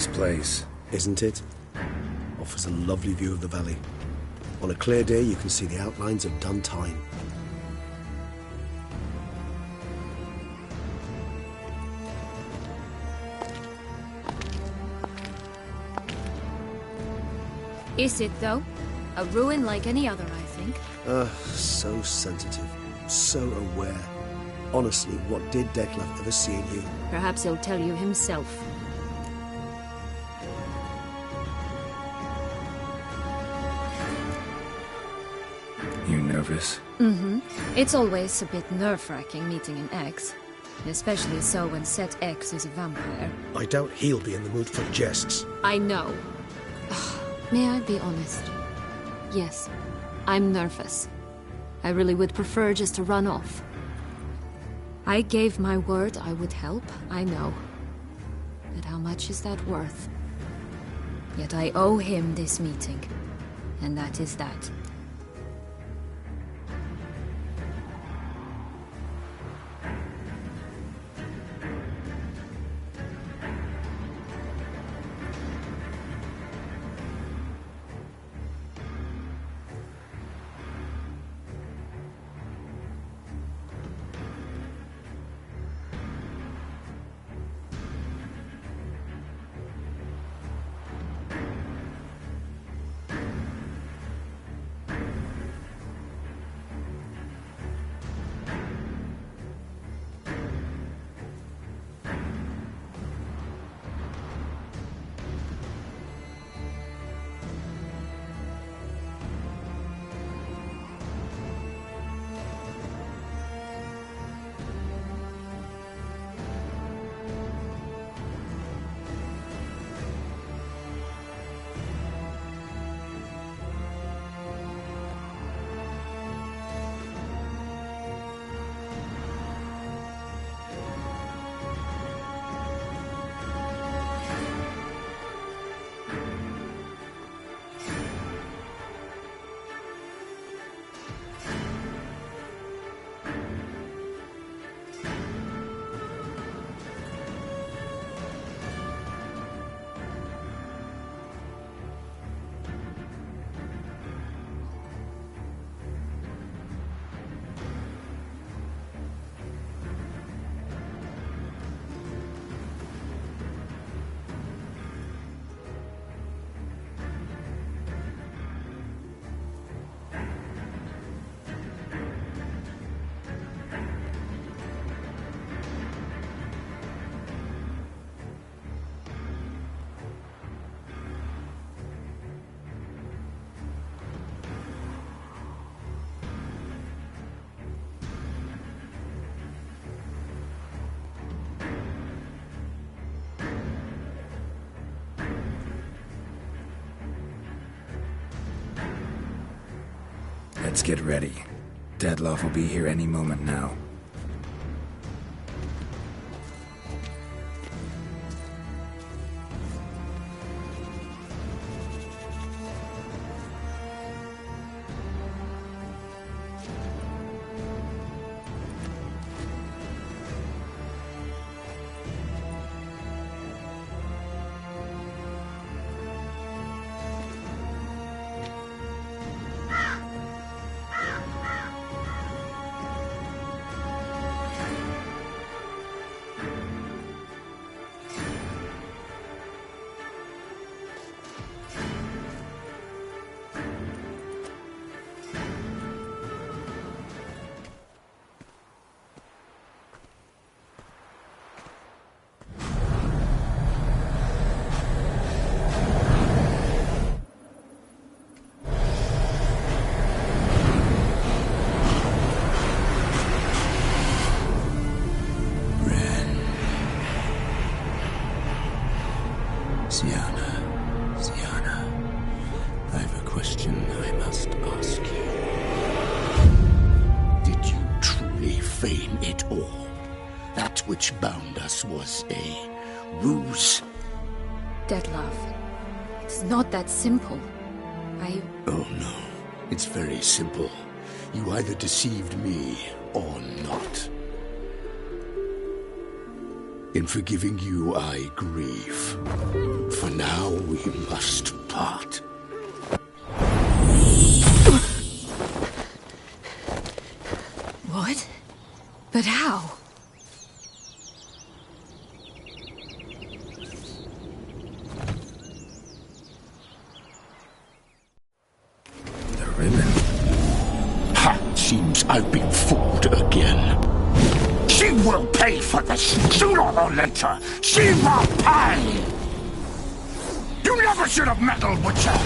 Nice place. Isn't it? Offers a lovely view of the valley. On a clear day, you can see the outlines of Dun Time. Is it, though? A ruin like any other, I think. So sensitive. So aware. Honestly, what did Detlef ever see in you? Perhaps he'll tell you himself. You nervous? Mm-hmm. It's always a bit nerve-wracking meeting an ex. Especially so when said ex is a vampire. I doubt he'll be in the mood for jests. I know. May I be honest? Yes, I'm nervous. I really would prefer just to run off. I gave my word I would help, I know. But how much is that worth? Yet I owe him this meeting. And that is that. Let's get ready. Detlef will be here any moment now. Sienna, I have a question I must ask you. Did you truly feign it all? That which bound us was a ruse? Detlef, it's not that simple. Oh no, it's very simple. You either deceived me or not. In forgiving you, I grieve. For now, we must part. What? But how? The ribbon. Ha! Seems I've been fooled again. She will pay for this, sooner or later. She will pay! You never should have meddled, Witcher!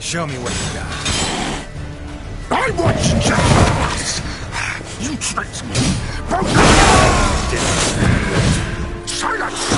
Show me what you got. I want justice! You tricked me! Silence!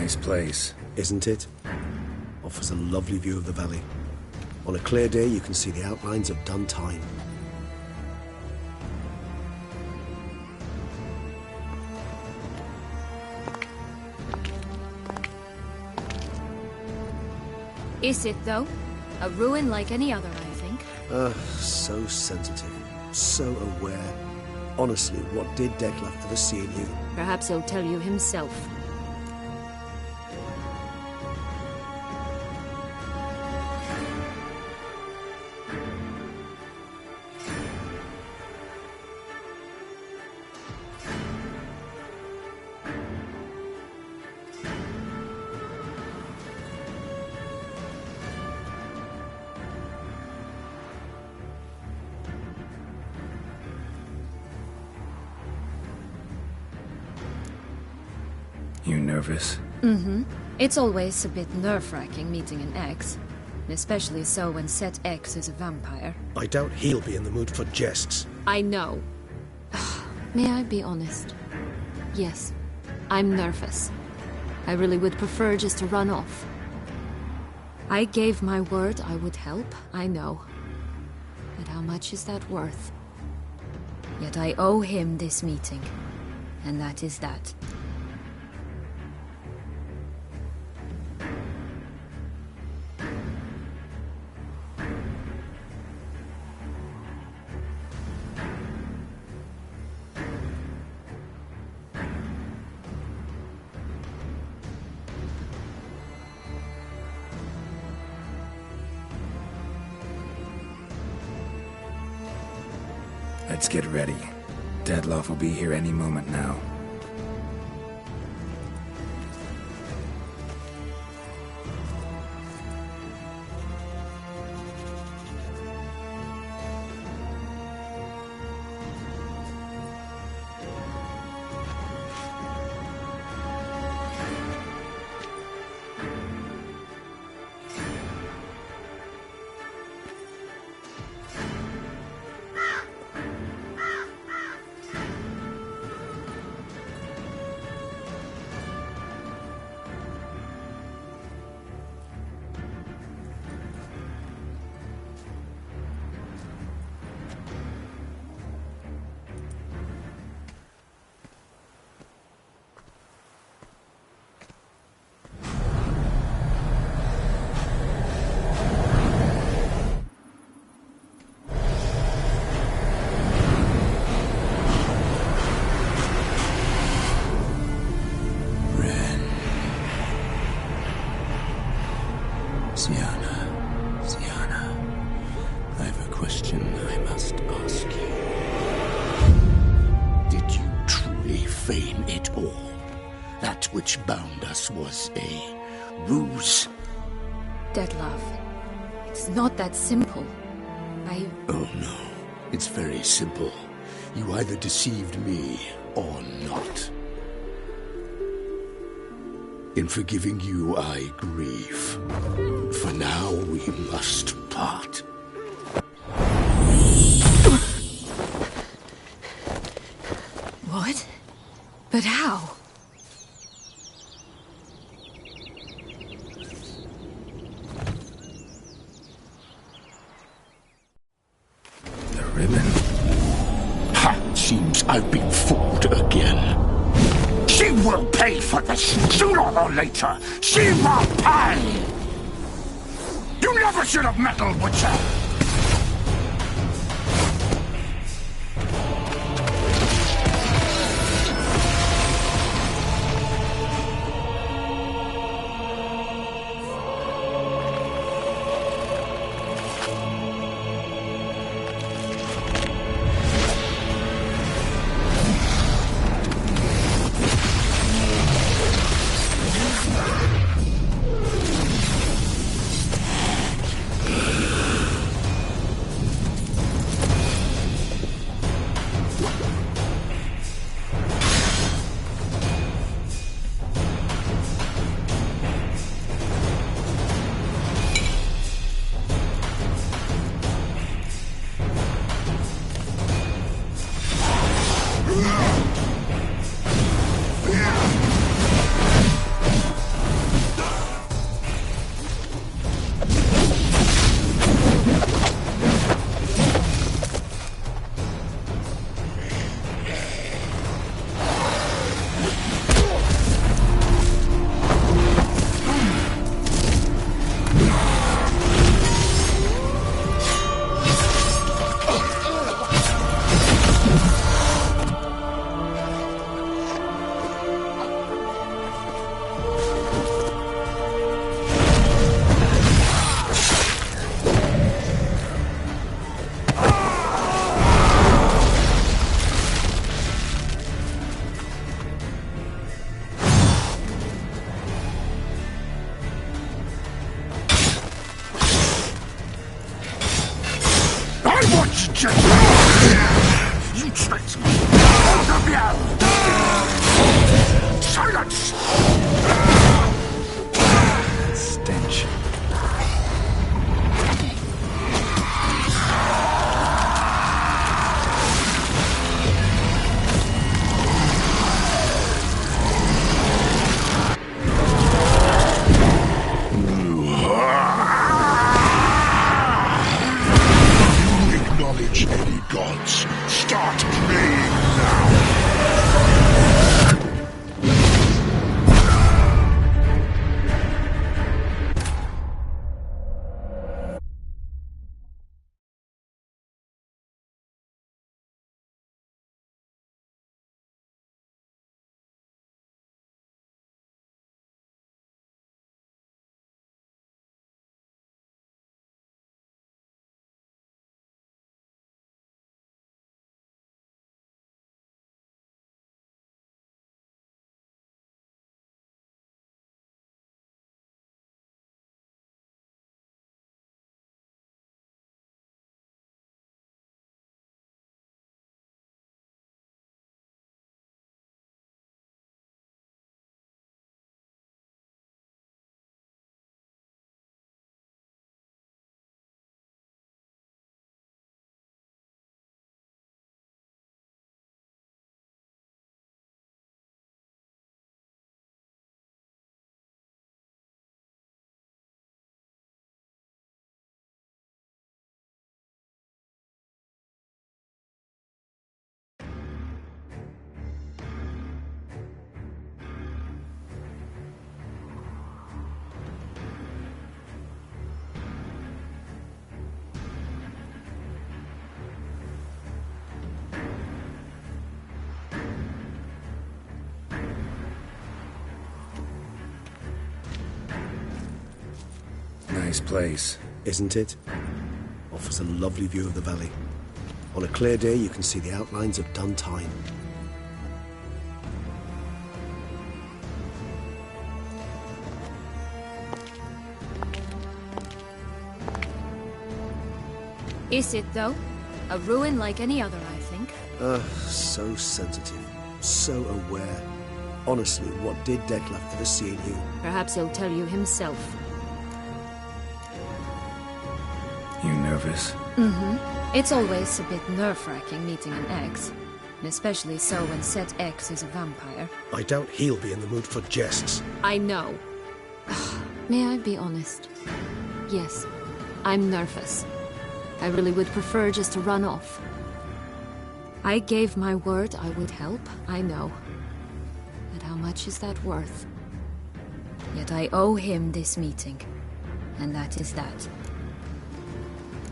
Nice place. Isn't it? Offers a lovely view of the valley. On a clear day, you can see the outlines of done time. Is it, though? A ruin like any other, I think. So sensitive. So aware. Honestly, what did Detlef ever see in you? Perhaps he'll tell you himself. You nervous? Mm-hmm. It's always a bit nerve-wracking meeting an ex. Especially so when said ex is a vampire. I doubt he'll be in the mood for jests. I know. May I be honest? Yes, I'm nervous. I really would prefer just to run off. I gave my word I would help, I know. But how much is that worth? Yet I owe him this meeting. And that is that. Let's get ready. Detlef will be here any moment now. Sienna, I have a question I must ask you. Did you truly feign it all? That which bound us was a ruse? Detlef, it's not that simple. Oh no, it's very simple. You either deceived me or not. In forgiving you, I grieve. For now, we must part. What? But how? The ribbon? Ha! Seems I've been fooled again. She will pay for this, sooner or later. She will pay! You never should have meddled with her! Both of you! Silence! Stench. Acknowledge any gods. Start praying now. Nice place. Isn't it? Offers a lovely view of the valley. On a clear day, you can see the outlines of Duntine. Is it, though? A ruin like any other, I think. So sensitive. So aware. Honestly, what did Detlef ever see in you? Perhaps he'll tell you himself. You nervous? Mm-hmm. It's always a bit nerve-wracking meeting an ex. And especially so when said ex is a vampire. I doubt he'll be in the mood for jests. I know. May I be honest? Yes, I'm nervous. I really would prefer just to run off. I gave my word I would help, I know. But how much is that worth? Yet I owe him this meeting. And that is that.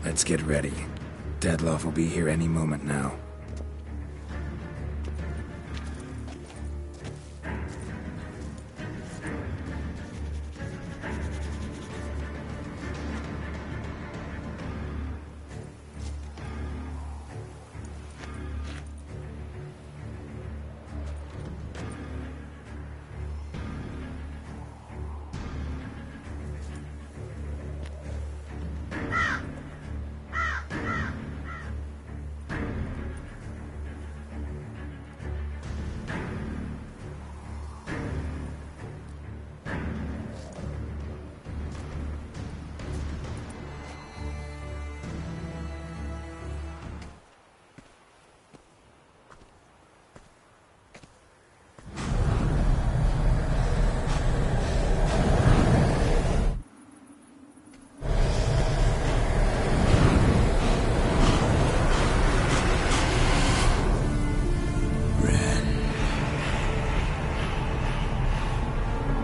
Let's get ready. Detlef will be here any moment now.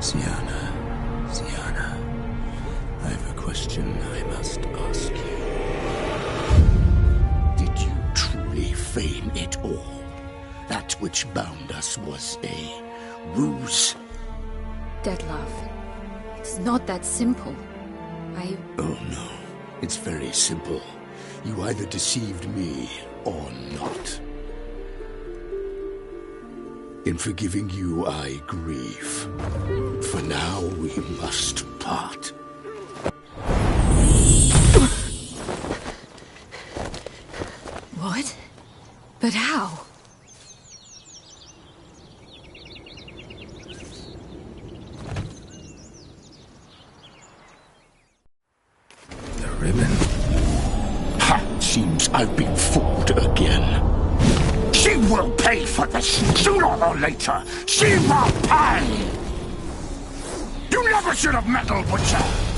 Sienna, I have a question I must ask you. Did you truly feign it all? That which bound us was a ruse? Detlef, it's not that simple. Oh no, it's very simple. You either deceived me or not. In forgiving you, I grieve. For now, we must part. What? But how? pay for this. Sooner or later, she will pay! You never should have meddled, Butcher!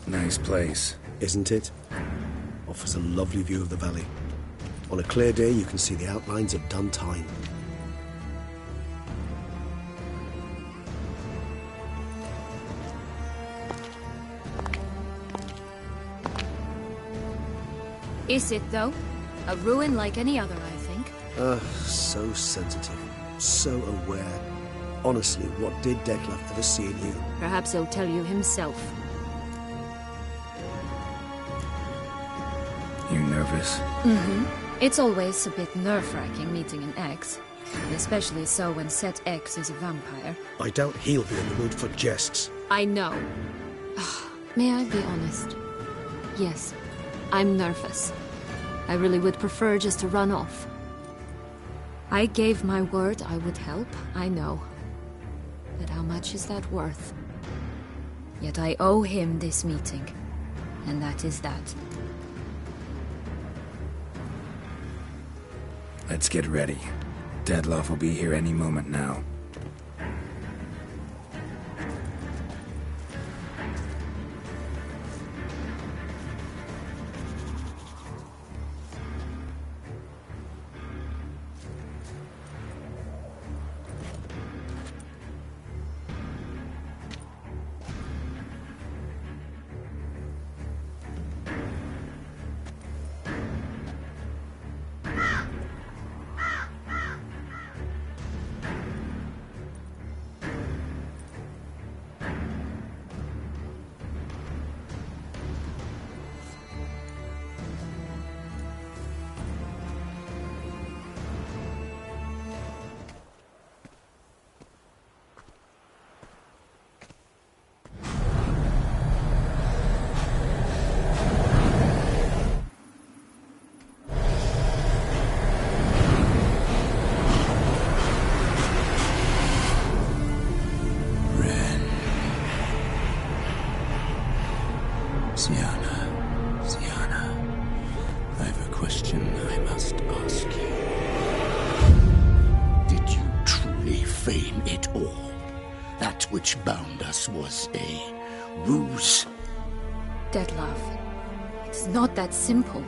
Nice place. Isn't it? Offers a lovely view of the valley. On a clear day, you can see the outlines of done time. Is it, though? A ruin like any other, I think. So sensitive. So aware. Honestly, what did Detlef ever see in you? Perhaps he'll tell you himself. You nervous? Mm-hmm. It's always a bit nerve-wracking meeting an ex. Especially so when said ex is a vampire. I doubt he'll be in the mood for jests. I know. May I be honest? Yes, I'm nervous. I really would prefer just to run off. I gave my word I would help, I know. But how much is that worth? Yet I owe him this meeting. And that is that. Let's get ready. Detlef will be here any moment now. Sienna, I have a question I must ask you. Did you truly feign it all? That which bound us was a ruse? Detlef, it's not that simple.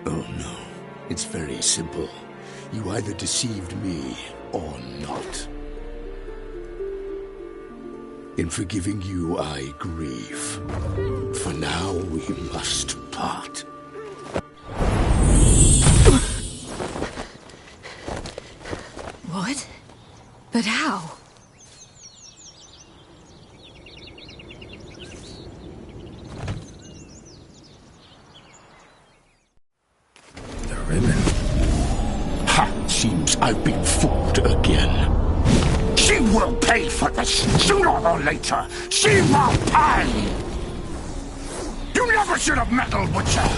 Oh no, it's very simple. You either deceived me or not. In forgiving you, I grieve. For now, we must part. What? But how? The ribbon. Ha! Seems I've been fooled again. She will pay for this, sooner or later. She will pay! You never should have meddled, Witcher!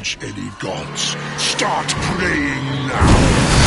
challenge any gods. Start praying now!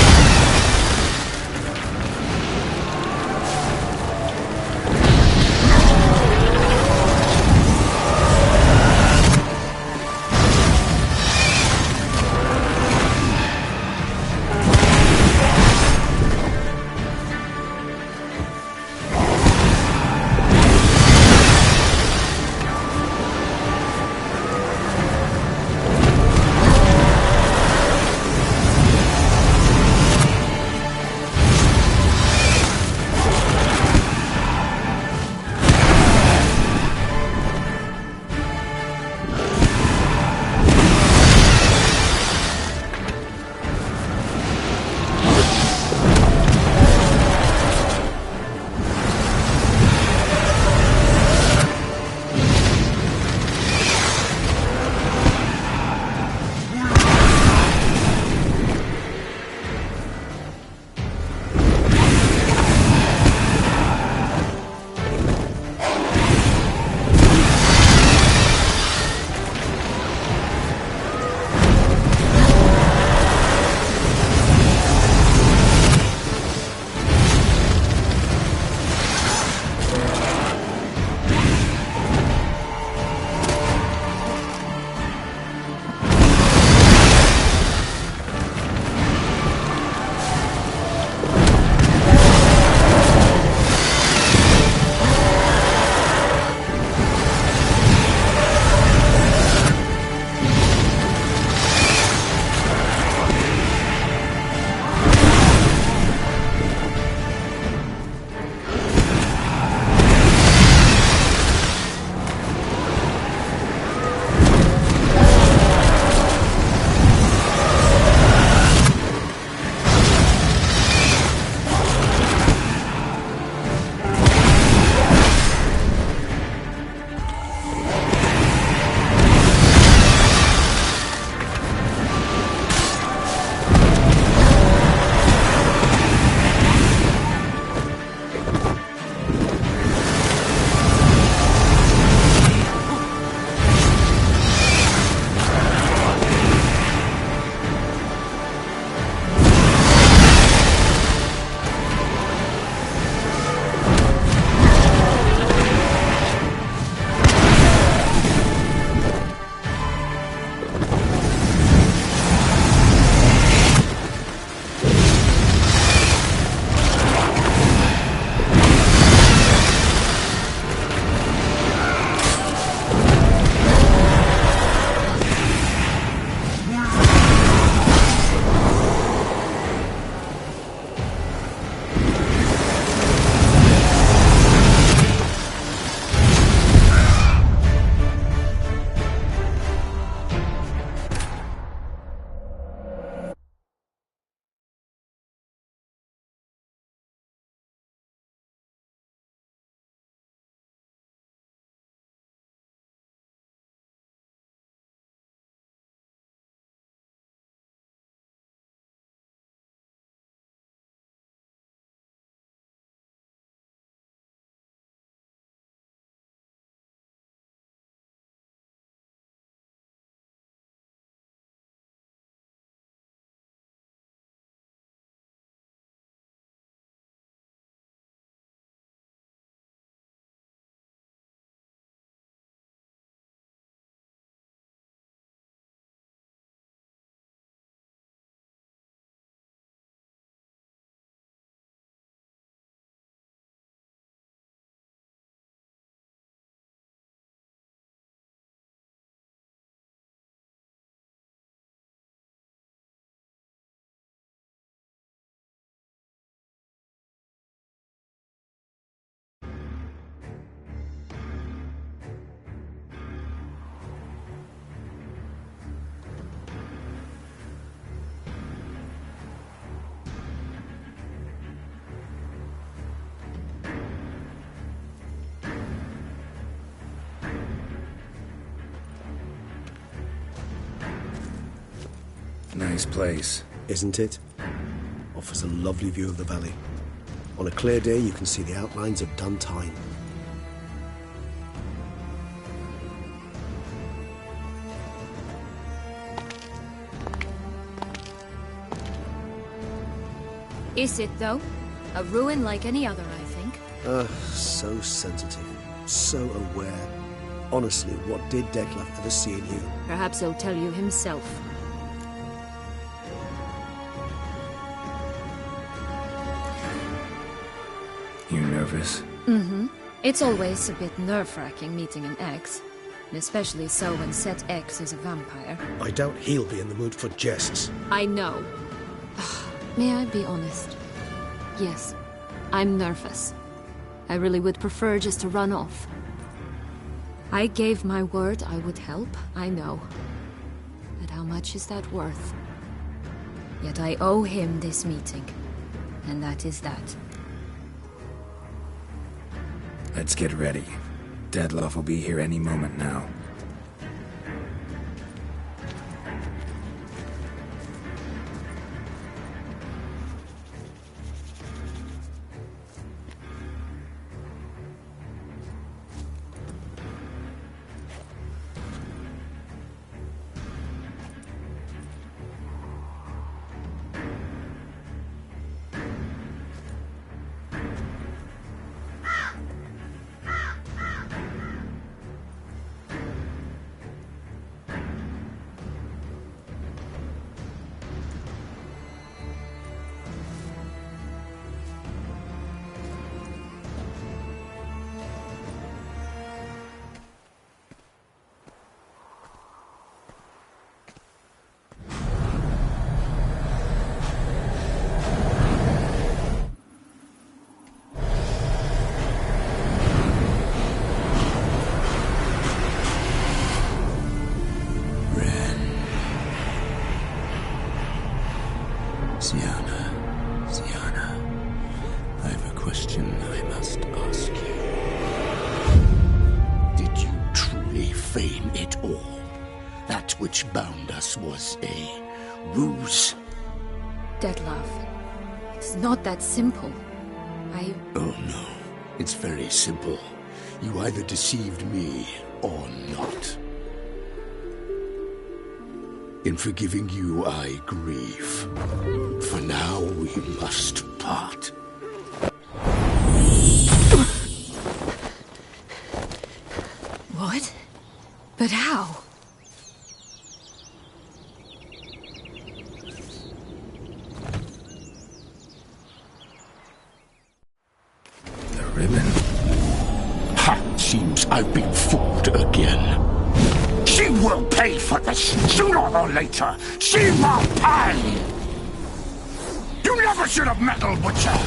Nice place. Isn't it? Offers a lovely view of the valley. On a clear day, you can see the outlines of Dun Time. Is it, though? A ruin like any other, I think. So sensitive. So aware. Honestly, what did Detlef ever see in you? Perhaps he'll tell you himself. You nervous? Mm-hmm. It's always a bit nerve-wracking meeting an ex. And especially so when said ex is a vampire. I doubt he'll be in the mood for jests. I know. May I be honest? Yes, I'm nervous. I really would prefer just to run off. I gave my word I would help, I know. But how much is that worth? Yet I owe him this meeting. And that is that. Let's get ready. Detlef will be here any moment now. Sienna, I have a question I must ask you. Did you truly feign it all? That which bound us was a ruse? Detlef, it's not that simple. Oh no, it's very simple. You either deceived me or not. In forgiving you, I grieve. For now, we must part. What? But how? The ribbon? Ha! Seems I've been fooled again. She will pay for this, sooner or later. She will pay! You never should have meddled, Witcher!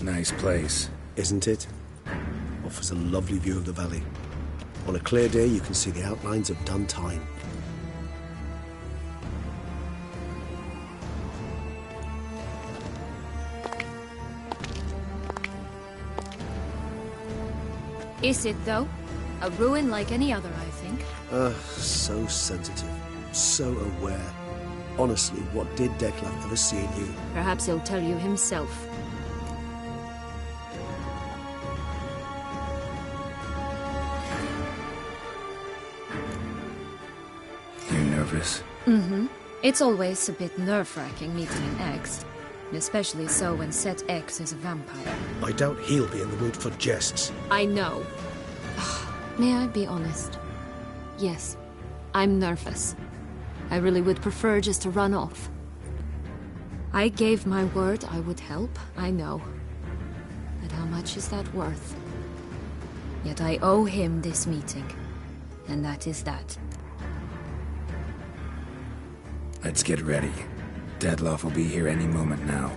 Nice place. Isn't it? Offers a lovely view of the valley. On a clear day, you can see the outlines of Duntine. Is it, though? A ruin like any other, I think. So sensitive. So aware. Honestly, what did Detlef ever see in you? Perhaps he'll tell you himself. You nervous? Mm-hmm. It's always a bit nerve-wracking meeting an ex. Especially so when Set X is a vampire. I doubt he'll be in the mood for jests. I know. May I be honest? Yes, I'm nervous. I really would prefer just to run off. I gave my word I would help, I know. But how much is that worth? Yet I owe him this meeting. And that is that. Let's get ready. Detlef will be here any moment now.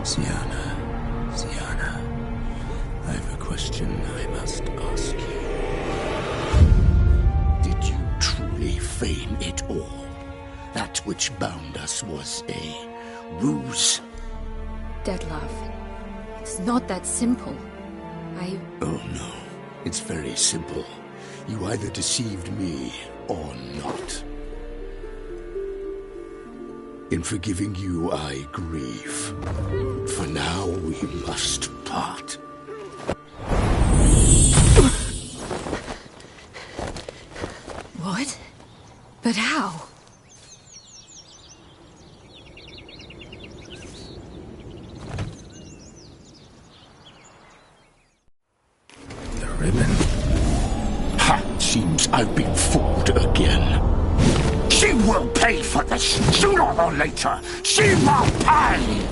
Sienna, I have a question I must ask you. Did you truly feign it all? That which bound us was a ruse? Detlef, it's not that simple. Oh no, it's very simple. You either deceived me or not. In forgiving you, I grieve. For now, we must part. What? But how? The ribbon? Ha! Seems I've been fooled again. She will pay for this, sooner or later. She will pay!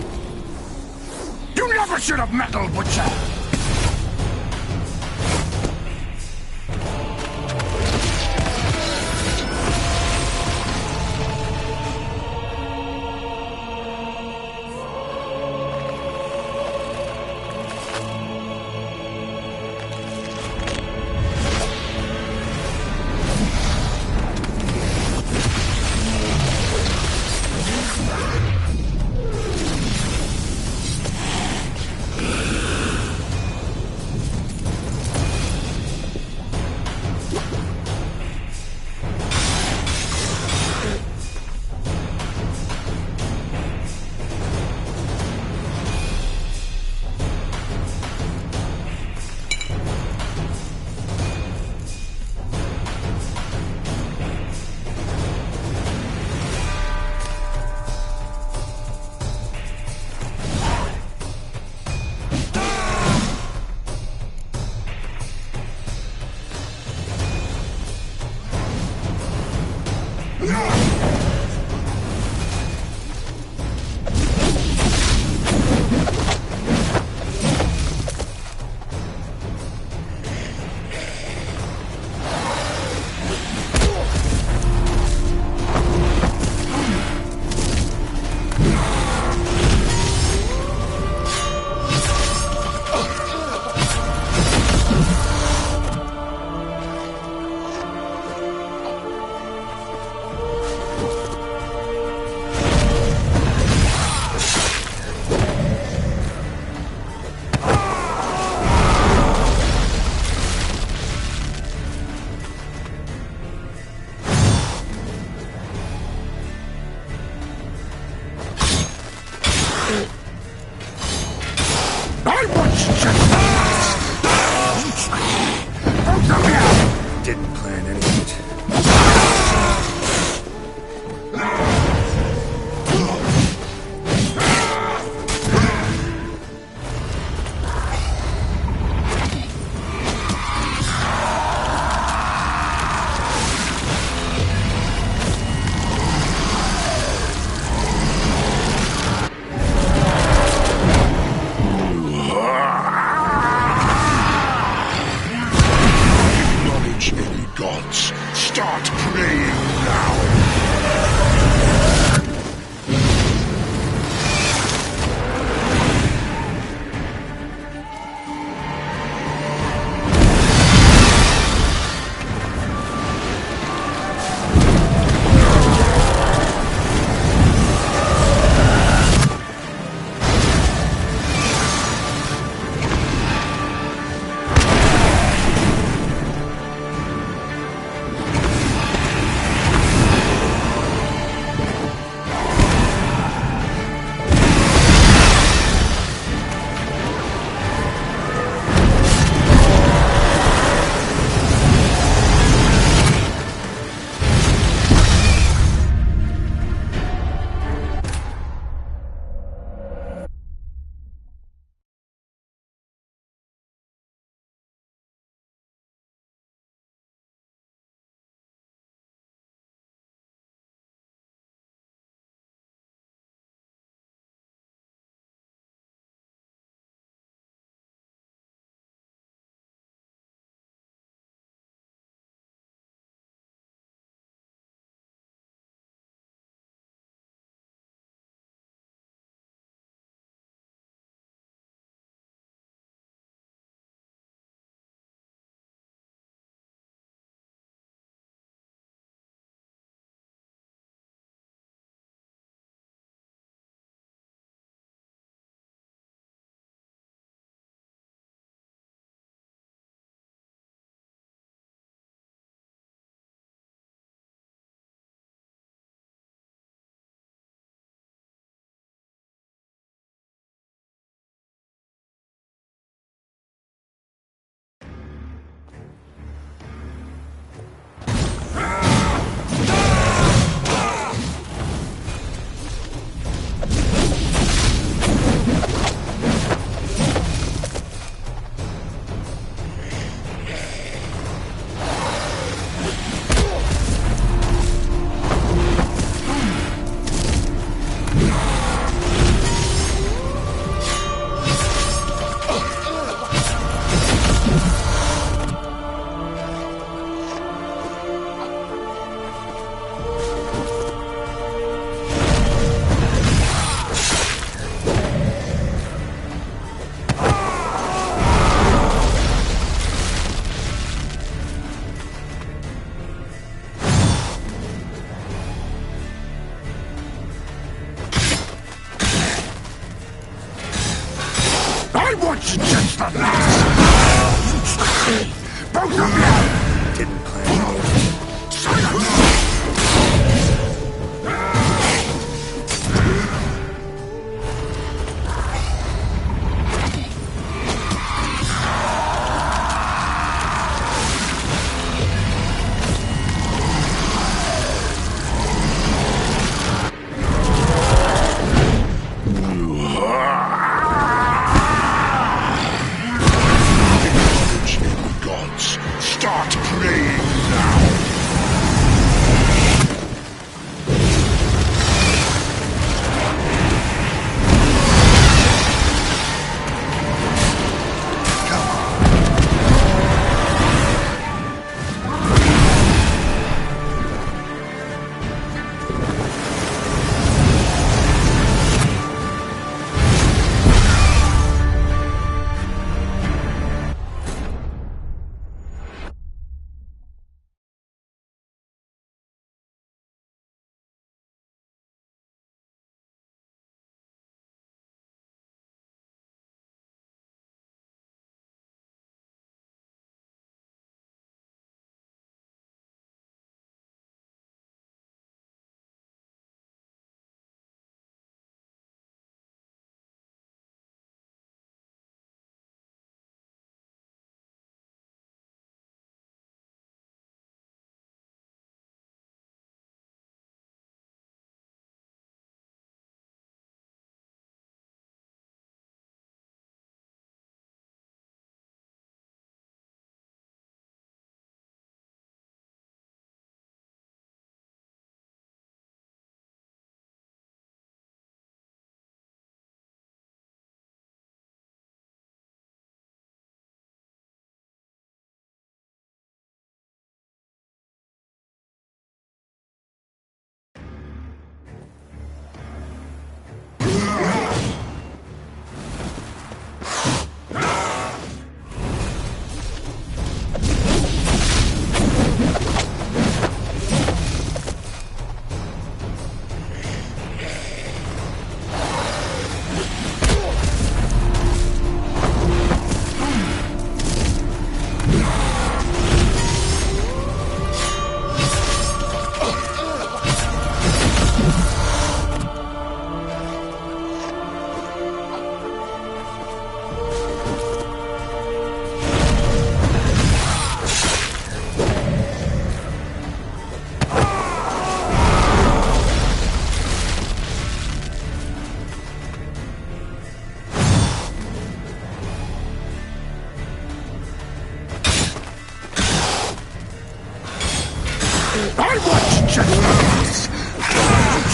You never should have meddled, Butcher! Didn't plan any of it. Start praying now! What's just the last? Both of you! Didn't plan any of it. Silence! Start praying I want justice!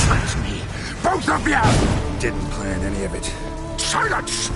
Trust me, both of you! Didn't plan any of it. Silence!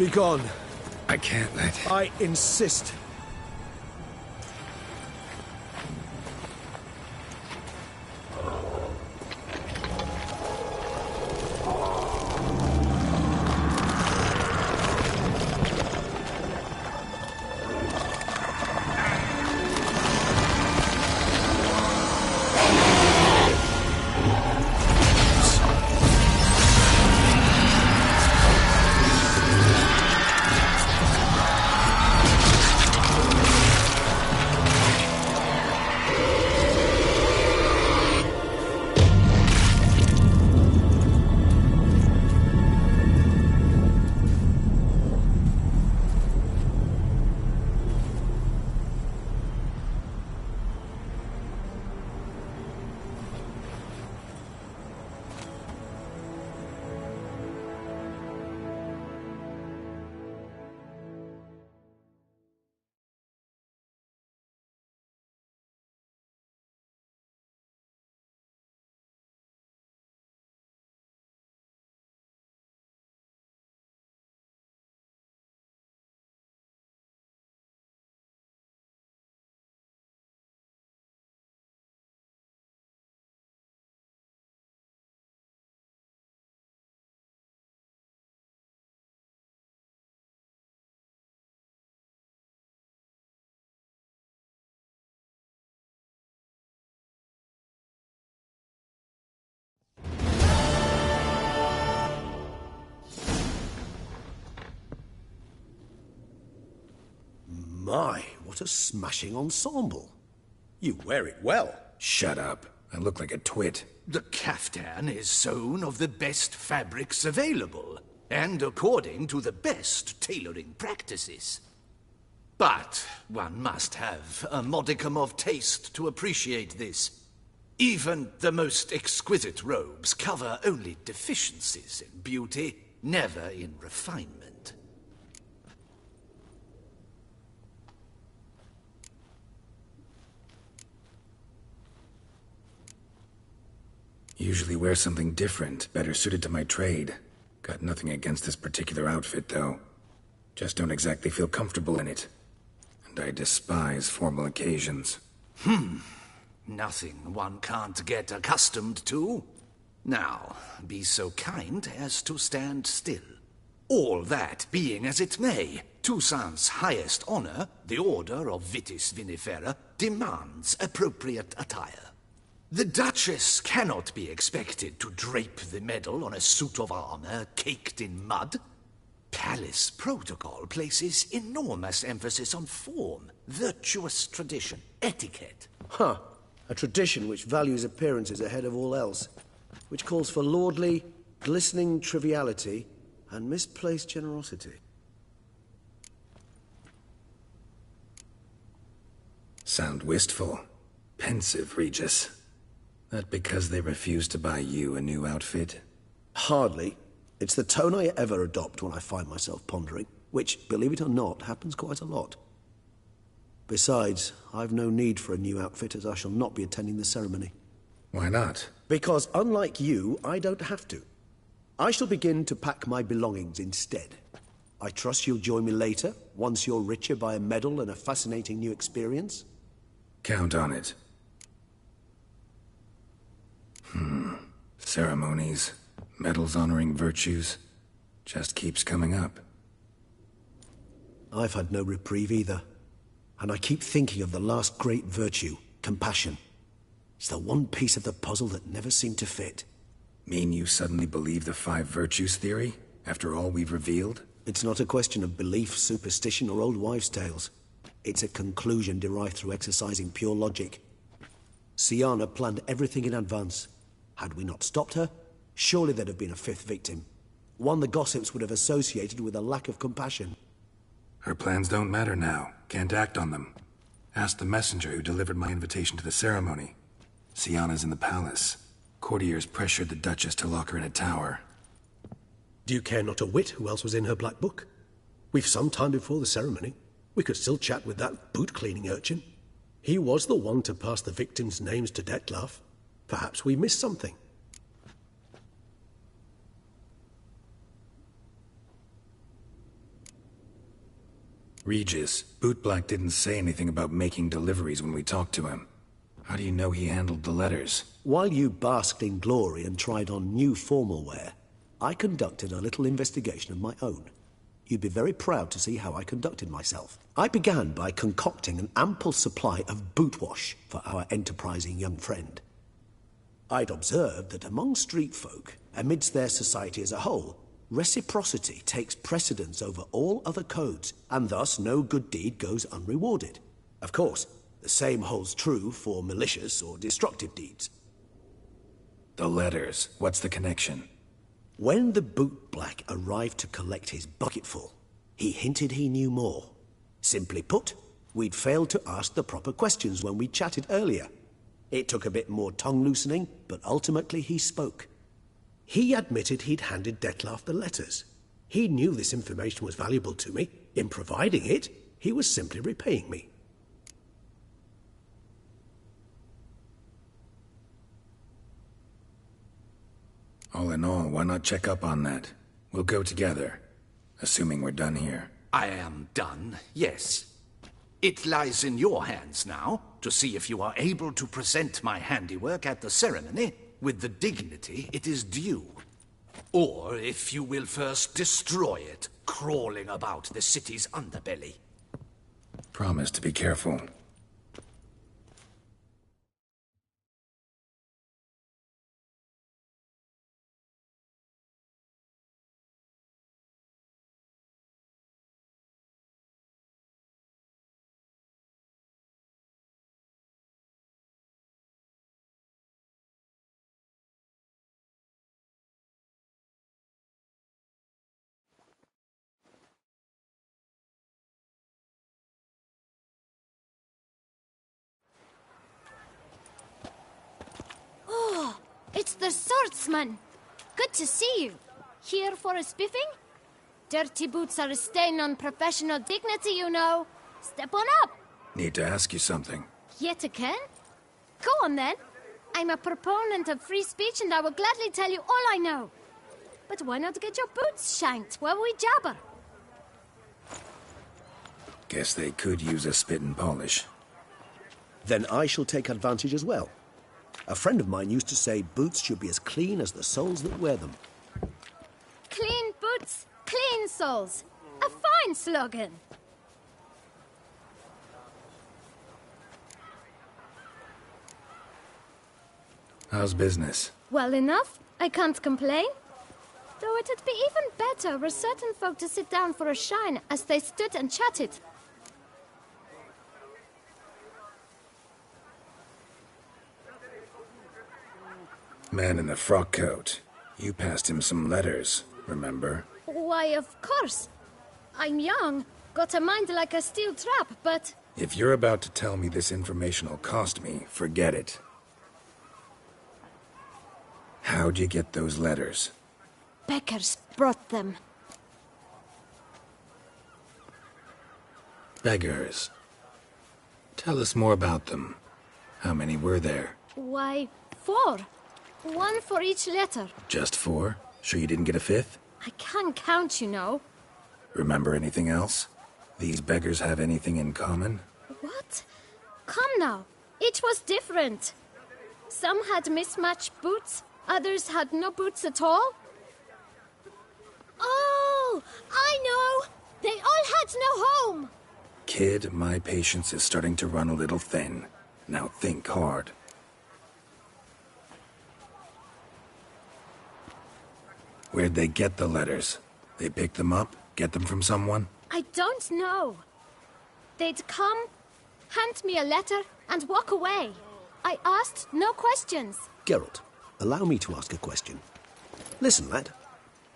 Be gone. I can't let... I insist. My, what a smashing ensemble. You wear it well. Shut up. I look like a twit. The caftan is sewn of the best fabrics available, and according to the best tailoring practices. But one must have a modicum of taste to appreciate this. Even the most exquisite robes cover only deficiencies in beauty, never in refinement. Usually wear something different, better suited to my trade. Got nothing against this particular outfit, though. Just don't exactly feel comfortable in it. And I despise formal occasions. Nothing one can't get accustomed to. Now, be so kind as to stand still. All that being as it may, Toussaint's highest honor, the Order of Vitis Vinifera, demands appropriate attire. The Duchess cannot be expected to drape the medal on a suit of armor caked in mud. Palace protocol places enormous emphasis on form, virtuous tradition, etiquette. Huh. A tradition which values appearances ahead of all else. Which calls for lordly, glistening triviality and misplaced generosity. Sound wistful. Pensive, Regis. That because they refuse to buy you a new outfit? Hardly. It's the tone I ever adopt when I find myself pondering, which, believe it or not, happens quite a lot. Besides, I've no need for a new outfit as I shall not be attending the ceremony. Why not? Because, unlike you, I don't have to. I shall begin to pack my belongings instead. I trust you'll join me later, once you're richer by a medal and a fascinating new experience? Count on it. Ceremonies, medals honoring virtues, just keeps coming up. I've had no reprieve either. And I keep thinking of the last great virtue, compassion. It's the one piece of the puzzle that never seemed to fit. Mean you suddenly believe the 5 virtues theory, after all we've revealed? It's not a question of belief, superstition, or old wives' tales. It's a conclusion derived through exercising pure logic. Siana planned everything in advance. Had we not stopped her, surely there'd have been a 5th victim. One the gossips would have associated with a lack of compassion. Her plans don't matter now. Can't act on them. Ask the messenger who delivered my invitation to the ceremony. Siana's in the palace. Courtiers pressured the Duchess to lock her in a tower. Do you care not a whit who else was in her black book? We've some time before the ceremony. We could still chat with that boot-cleaning urchin. He was the one to pass the victims' names to Dettlaff. Perhaps we missed something. Regis, Bootblack didn't say anything about making deliveries when we talked to him. How do you know he handled the letters? While you basked in glory and tried on new formal wear, I conducted a little investigation of my own. You'd be very proud to see how I conducted myself. I began by concocting an ample supply of boot wash for our enterprising young friend. I'd observed that among street folk, amidst their society as a whole, reciprocity takes precedence over all other codes, and thus no good deed goes unrewarded. Of course, the same holds true for malicious or destructive deeds. The letters, what's the connection? When the bootblack arrived to collect his bucketful, he hinted he knew more. Simply put, we'd failed to ask the proper questions when we chatted earlier. It took a bit more tongue-loosening, but ultimately he spoke. He admitted he'd handed Dettlaff the letters. He knew this information was valuable to me. In providing it, he was simply repaying me. All in all, why not check up on that? We'll go together, assuming we're done here. I am done, yes. It lies in your hands now to see if you are able to present my handiwork at the ceremony with the dignity it is due. Or if you will first destroy it, crawling about the city's underbelly. Promise to be careful. It's the swordsman. Good to see you. Here for a spiffing? Dirty boots are a stain on professional dignity, you know. Step on up. Need to ask you something. Yet again? Go on then. I'm a proponent of free speech and I will gladly tell you all I know. But why not get your boots shanked while we jabber? Guess they could use a spit and polish. Then I shall take advantage as well. A friend of mine used to say boots should be as clean as the soles that wear them. Clean boots, clean soles. A fine slogan. How's business? Well enough. I can't complain. Though it'd be even better were certain folk to sit down for a shine as they stood and chatted. Man in the frock coat. You passed him some letters, remember? Why, of course. I'm young, got a mind like a steel trap, but... If you're about to tell me this information'll cost me, forget it. How'd you get those letters? Beggars brought them. Beggars. Tell us more about them. How many were there? Why, 4. 1 for each letter. Just 4? Sure you didn't get a 5th? I can't count, you know. Remember anything else? These beggars have anything in common? What? Come now. Each was different. Some had mismatched boots, others had no boots at all. Oh, I know! They all had no home! Kid, my patience is starting to run a little thin. Now think hard. Where'd they get the letters? They pick them up? Get them from someone? I don't know. They'd come, hand me a letter, and walk away. I asked no questions. Geralt, allow me to ask a question. Listen, lad.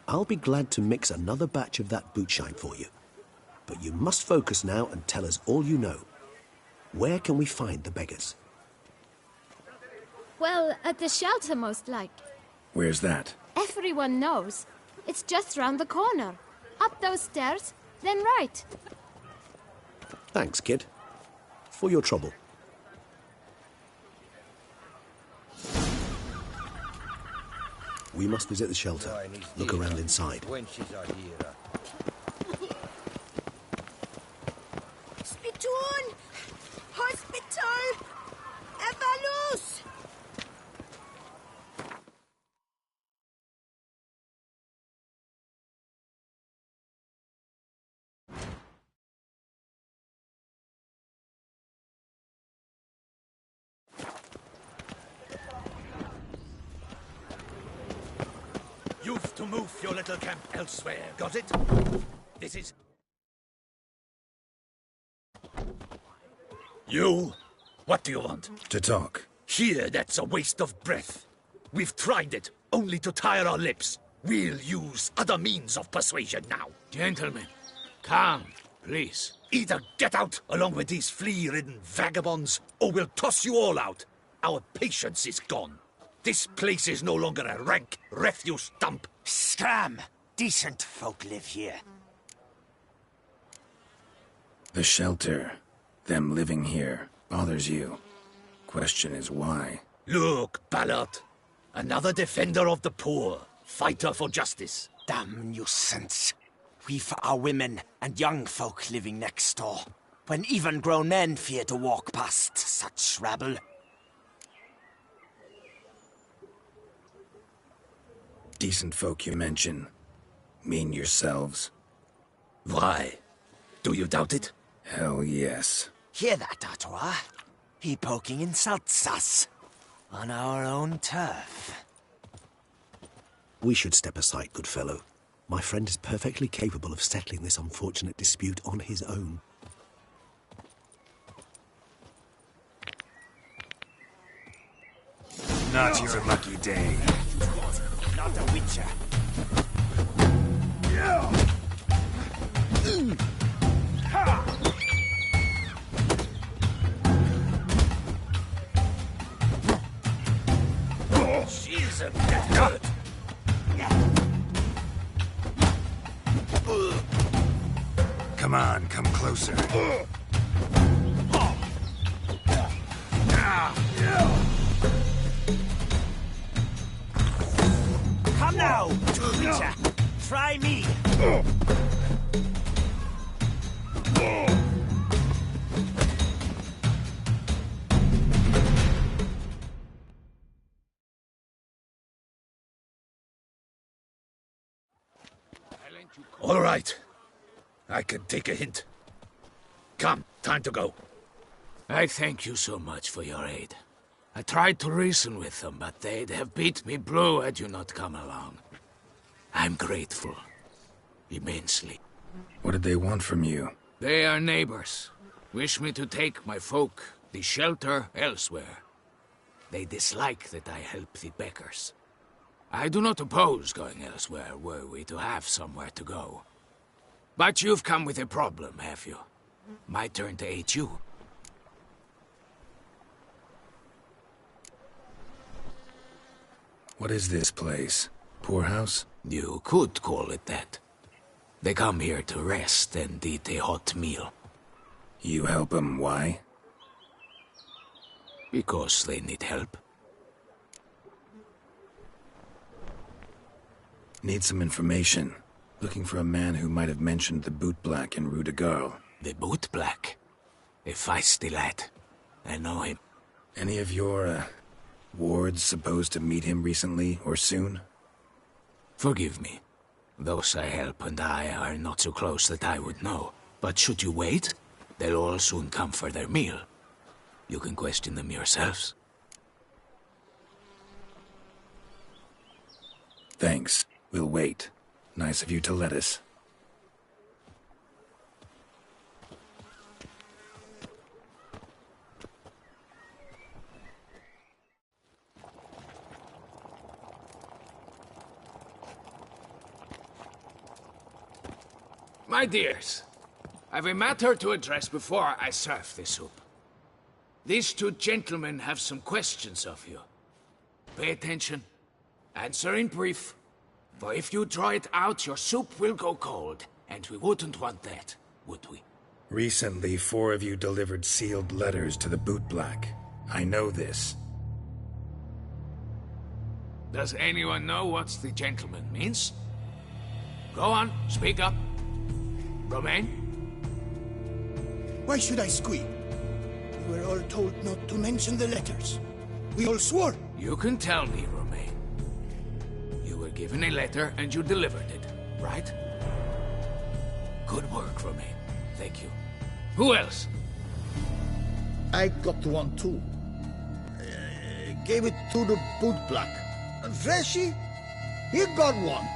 I'll be glad to mix another batch of that boot shine for you. But you must focus now and tell us all you know. Where can we find the beggars? Well, at the shelter, most like. Where's that? Everyone knows. It's just round the corner. Up those stairs, then right. Thanks, kid. For your trouble. We must visit the shelter. Look around inside. to move your little camp elsewhere, got it? This is... You? What do you want? To talk. Here, that's a waste of breath. We've tried it, only to tire our lips. We'll use other means of persuasion now. Gentlemen, calm, please. Either get out along with these flea-ridden vagabonds, or we'll toss you all out. Our patience is gone. This place is no longer a rank refuse dump. Scram! Decent folk live here. The shelter, them living here, bothers you. Question is why? Look, Ballard. Another defender of the poor. Fighter for justice. Damn nuisance. We've our women and young folk living next door, when even grown men fear to walk past such rabble. Decent folk you mention. Mean yourselves. Why? Do you doubt it? Hell yes. Hear that, Artois? He poking insults us. On our own turf. We should step aside, good fellow. My friend is perfectly capable of settling this unfortunate dispute on his own. Not your lucky day. Not a witcher. She's a bit hurt. Come on, come closer. Come now, witcher. Try me. All right. I can take a hint. Come, time to go. I thank you so much for your aid. I tried to reason with them, but they'd have beat me blue had you not come along. I'm grateful. Immensely. What did they want from you? They are neighbors. Wish me to take my folk, the shelter, elsewhere. They dislike that I help the beggars. I do not oppose going elsewhere, were we to have somewhere to go. But you've come with a problem, have you? My turn to aid you. What is this place? Poorhouse? You could call it that. They come here to rest and eat a hot meal. You help them, why? Because they need help. Need some information. Looking for a man who might have mentioned the boot black in Rue de Garl. The boot black? A feisty lad. I know him. Any of your, wards supposed to meet him recently or soon? Forgive me. Those I help and I are not so close that I would know. But should you wait, they'll all soon come for their meal. You can question them yourselves. Thanks. We'll wait. Nice of you to let us. My dears, I've a matter to address before I serve the soup. These two gentlemen have some questions of you. Pay attention. Answer in brief. For if you draw it out, your soup will go cold, and we wouldn't want that, would we? Recently, 4 of you delivered sealed letters to the boot black. I know this. Does anyone know what the gentleman means? Go on, speak up. Romain? Why should I squeal? We were all told not to mention the letters. We all swore. You can tell me, Romain. You were given a letter and you delivered it, right? Good work, Romain. Thank you. Who else? I got one too. Gave it to the boot black. And Freshy, he got one.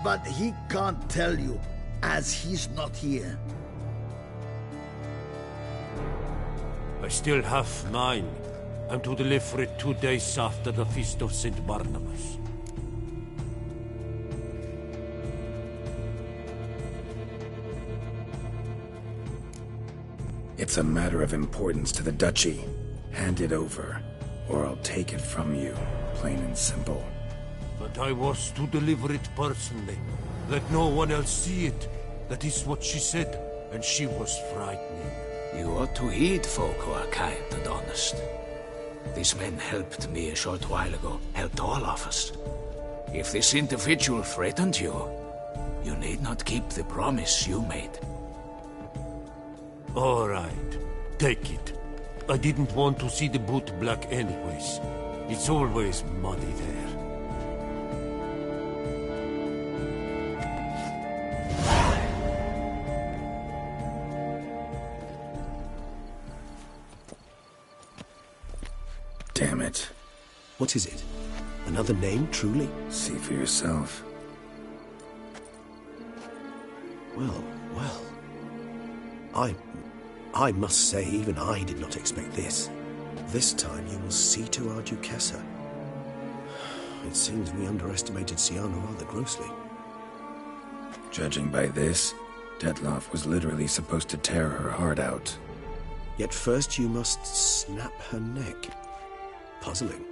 but he can't tell you, as he's not here. I still have mine. I'm to deliver it 2 days after the Feast of St. Barnabas. It's a matter of importance to the Duchy. Hand it over, or I'll take it from you, plain and simple. But I was to deliver it personally. Let no one else see it. That is what she said, and she was frightening. You ought to heed folk who are kind and honest. These men helped me a short while ago, helped all of us. If this individual threatened you, you need not keep the promise you made. All right, take it. I didn't want to see the boot black anyways. It's always muddy there. Damn it. What is it? Another name, truly? See for yourself. Well. I must say, even I did not expect this. This time you will see to our Duchessa. It seems we underestimated Siana rather grossly. Judging by this, Detloff was literally supposed to tear her heart out. Yet first you must snap her neck. Puzzling.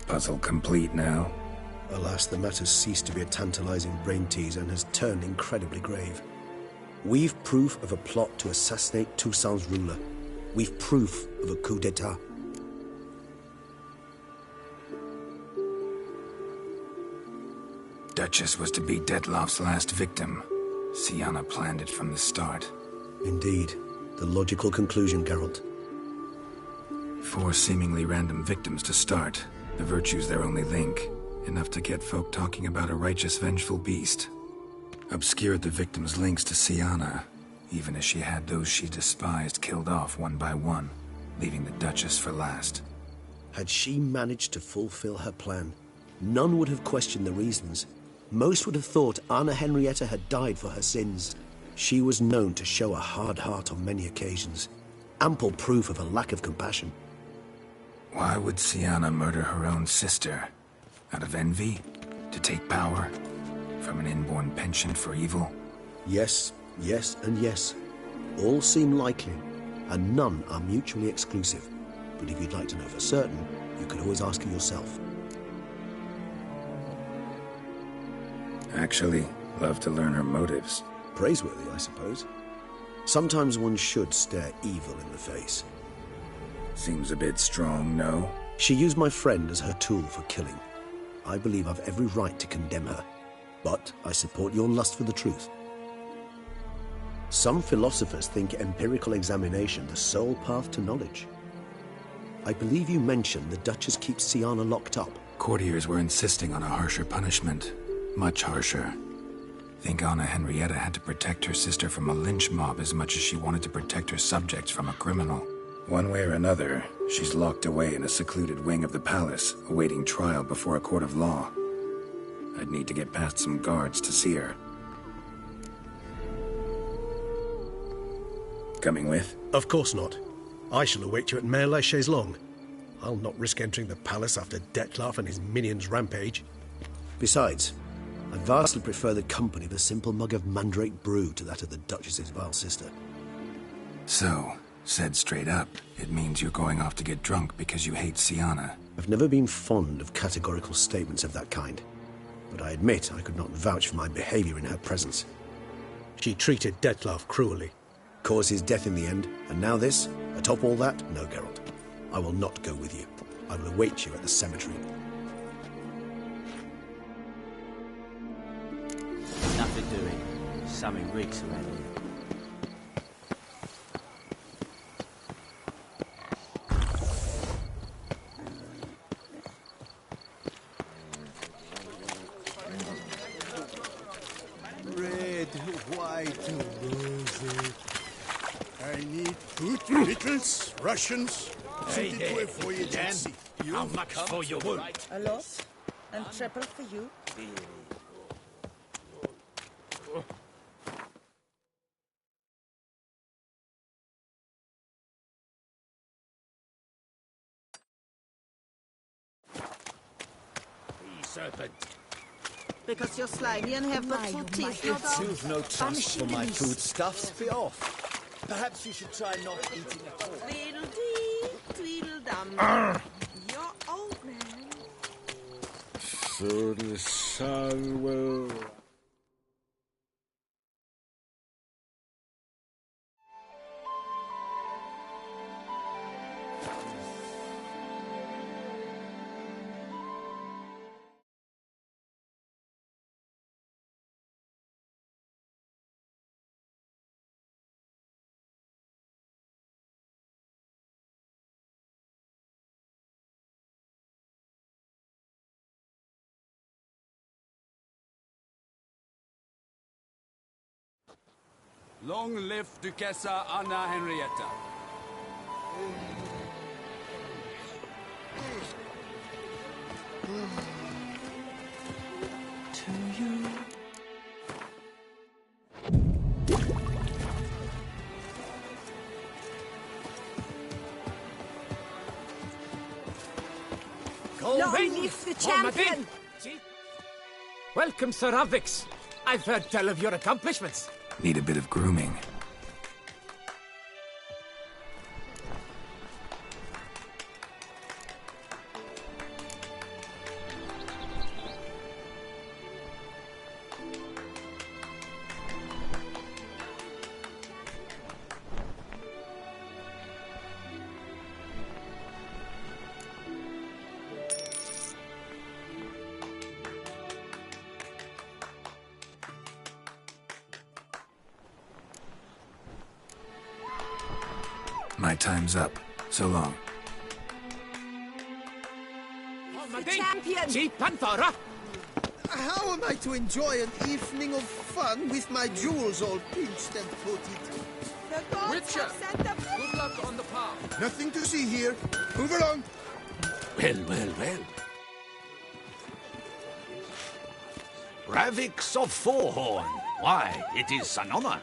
Puzzle complete now? Alas, the matter's ceased to be a tantalizing brain tease and has turned incredibly grave. We've proof of a plot to assassinate Toussaint's ruler. We've proof of a coup d'etat. Duchess was to be Detloff's last victim. Siana planned it from the start. Indeed. The logical conclusion, Geralt. 4 seemingly random victims to start. The virtue's their only link. Enough to get folk talking about a righteous, vengeful beast. Obscured the victims' links to Siana, even as she had those she despised killed off one by one, leaving the Duchess for last. Had she managed to fulfill her plan, none would have questioned the reasons. Most would have thought Anna Henrietta had died for her sins. She was known to show a hard heart on many occasions. Ample proof of a lack of compassion. Why would Siana murder her own sister? Out of envy? To take power? From an inborn penchant for evil? Yes, and yes. All seem likely, and none are mutually exclusive. But if you'd like to know for certain, you could always ask her yourself. Actually, love to learn her motives. Praiseworthy, I suppose. Sometimes one should stare evil in the face. Seems a bit strong, no? She used my friend as her tool for killing. I believe I've every right to condemn her, but I support your lust for the truth. Some philosophers think empirical examination the sole path to knowledge. I believe you mentioned the Duchess keeps Siana locked up. Courtiers were insisting on a harsher punishment. Much harsher. Think Anna Henrietta had to protect her sister from a lynch mob as much as she wanted to protect her subjects from a criminal. One way or another, she's locked away in a secluded wing of the palace, awaiting trial before a court of law. I'd need to get past some guards to see her. Coming with? Of course not. I shall await you at Mare la Chaise-Longue. I'll not risk entering the palace after Detloff and his minions rampage. Besides, I vastly prefer the company of a simple mug of mandrake brew to that of the Duchess's vile sister. So, said straight up, it means you're going off to get drunk because you hate Siana. I've never been fond of categorical statements of that kind, but I admit I could not vouch for my behavior in her presence. She treated Detloff cruelly, caused his death in the end, and now this? Atop all that? No, Geralt. I will not go with you. I will await you at the cemetery. Nothing doing. Something reeks around here. Red, white, rosy. I need fruit, pickles, Russians. Hey, for you, Dan, How much for your wound? A lot. And triple for you. Serpent. Because you're slimy and have but two teeth, no doubt. You've no trust for my foodstuffs. Be off. Perhaps you should try not eating at all. Tweedledee, tweedledum. You're old, man. So the sun will... Long live Duchessa Anna Henrietta. To you. Long live the champion! Welcome, Sir Avix. I've heard tell of your accomplishments. Need a bit of grooming. My time's up. So long. The champion! How am I to enjoy an evening of fun with my jewels all pinched and footed? The gods Witcher, have sent them. good luck on the path. Nothing to see here. Move along. Well. Ravix of Fourhorn. Why, it is an honor.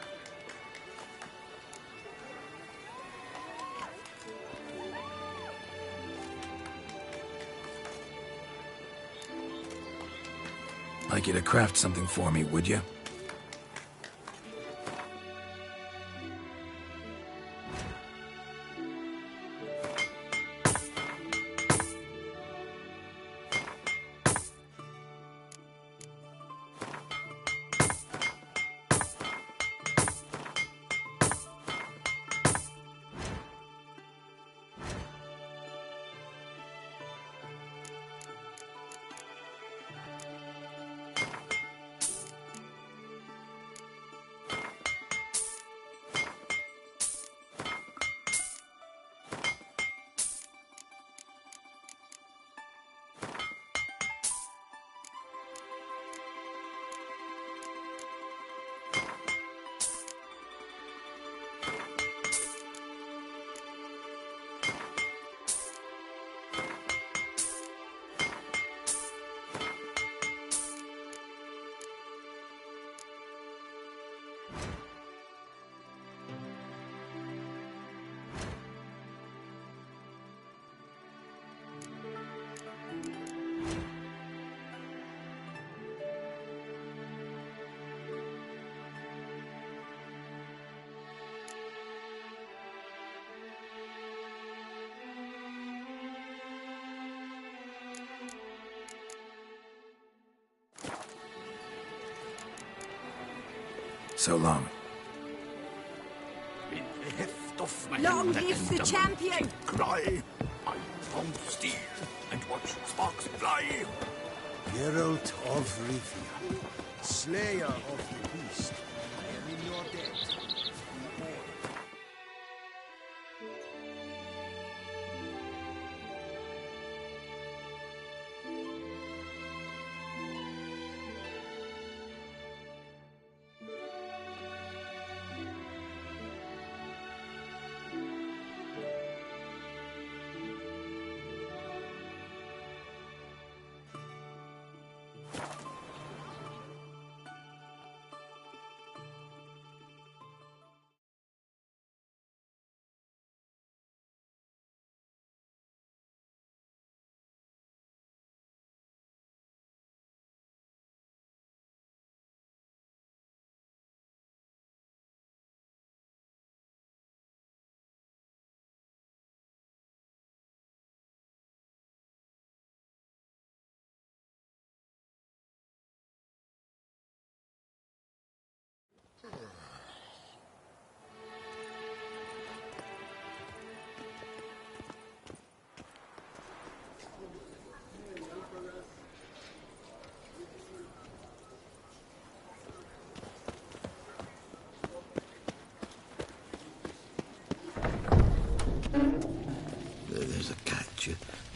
Like you to craft something for me, would you? So long. Long live the champion! Cry, I found steel and watch sparks fly. Geralt of Rivia, slayer of the beast, I am in your debt.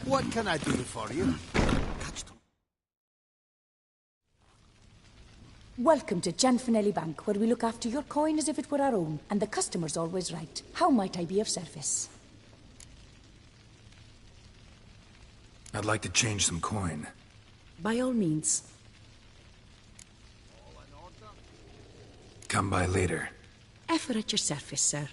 What can I do for you? Welcome to Gianfinelli Bank, where we look after your coin as if it were our own, and the customer's always right. How might I be of service? I'd like to change some coin. By all means. Come by later. Ever at your service, sir.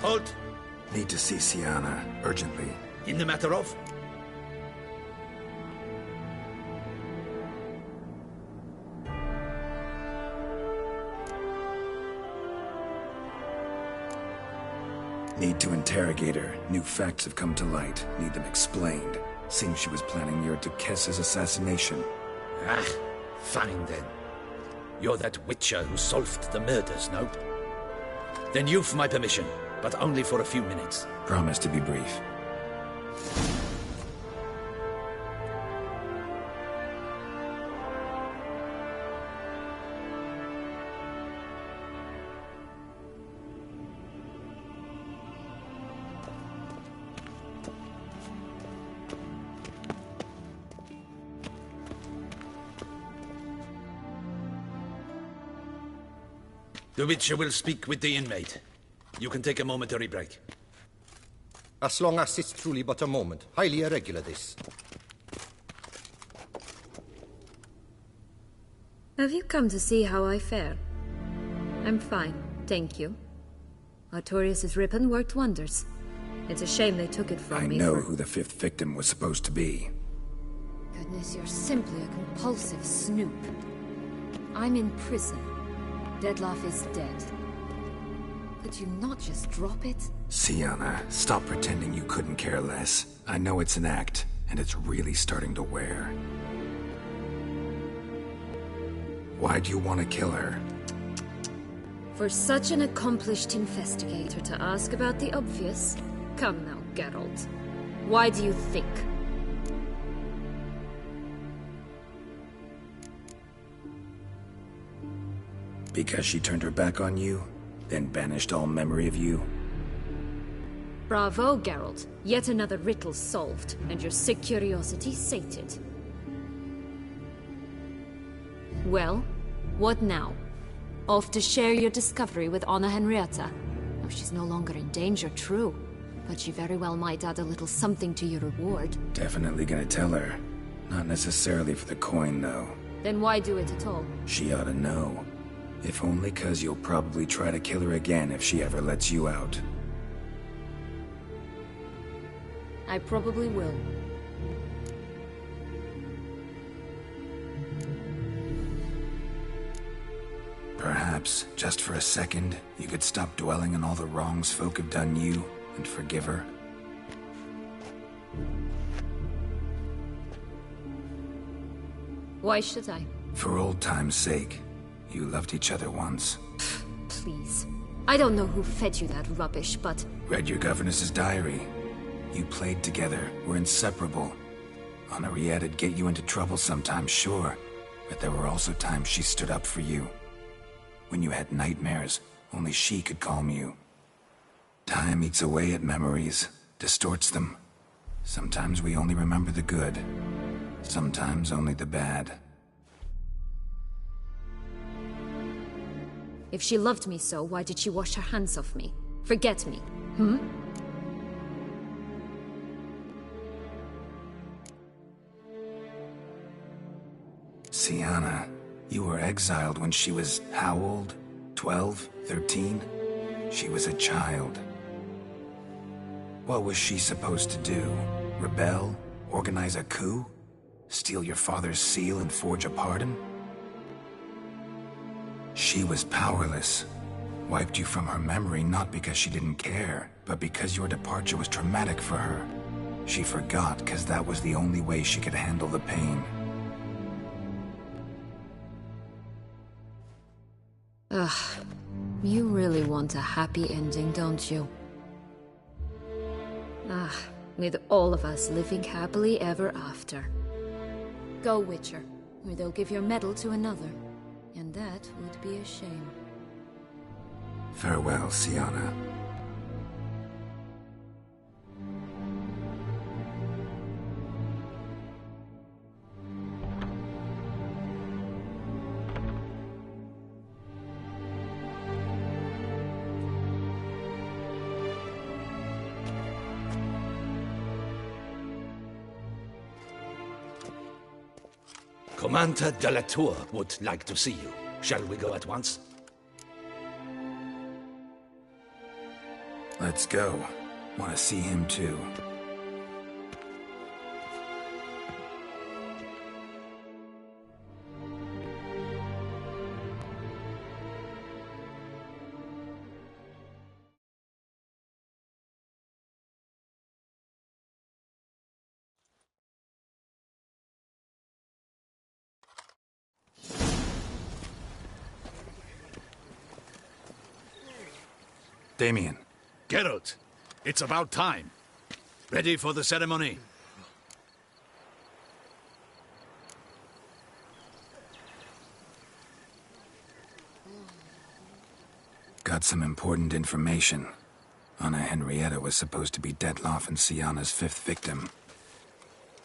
Halt! Need to see Siana, urgently. In the matter of? Need to interrogate her. New facts have come to light. Need them explained. Seems she was planning your Duquesse's assassination. Ah, fine then. You're that witcher who solved the murders, no? Then you've my permission, but only for a few minutes. Promise to be brief. The Witcher will speak with the inmate. You can take a momentary break. As long as it's truly but a moment. Highly irregular, this. Have you come to see how I fare? I'm fine, thank you. Artorius' ribbon worked wonders. It's a shame they took it from me. I know who the fifth victim was supposed to be. Goodness, you're simply a compulsive snoop. I'm in prison. Detlef is dead. Could you not just drop it? Siana, stop pretending you couldn't care less. I know it's an act, and it's really starting to wear. Why do you want to kill her? For such an accomplished investigator to ask about the obvious? Come now, Geralt. Why do you think? Because she turned her back on you, then banished all memory of you? Bravo, Geralt. Yet another riddle solved, and your sick curiosity sated. Well, what now? Off to share your discovery with Anna Henrietta? Oh, she's no longer in danger, true. But she very well might add a little something to your reward. Definitely gonna tell her. Not necessarily for the coin, though. Then why do it at all? She ought to know. If only 'cause you'll probably try to kill her again if she ever lets you out. I probably will. Perhaps Perhaps, just for a second, you could stop dwelling on all the wrongs folk have done you and forgive her. Why should I? For old time's sake. You loved each other once. Please. I don't know who fed you that rubbish, but... Read your governess's diary. You played together, were inseparable. Henriette'd get you into trouble sometimes, sure. But there were also times she stood up for you. When you had nightmares, only she could calm you. Time eats away at memories, distorts them. Sometimes we only remember the good. Sometimes only the bad. If she loved me so, why did she wash her hands off me? Forget me, hmm? Sienna, you were exiled when she was how old? 12? 13? She was a child. What was she supposed to do? Rebel? Organize a coup? Steal your father's seal and forge a pardon? She was powerless. Wiped you from her memory not because she didn't care, but because your departure was traumatic for her. She forgot because that was the only way she could handle the pain. Ugh. You really want a happy ending, don't you? With all of us living happily ever after. Go, Witcher, or they'll give your medal to another. And that would be a shame. Farewell, Sienna. Commander de la Tour would like to see you. Shall we go at once? Let's go. Want to see him too. Damien. Geralt, it's about time. Ready for the ceremony? Got some important information. Anna Henrietta was supposed to be Detloff and Sienna's 5th victim.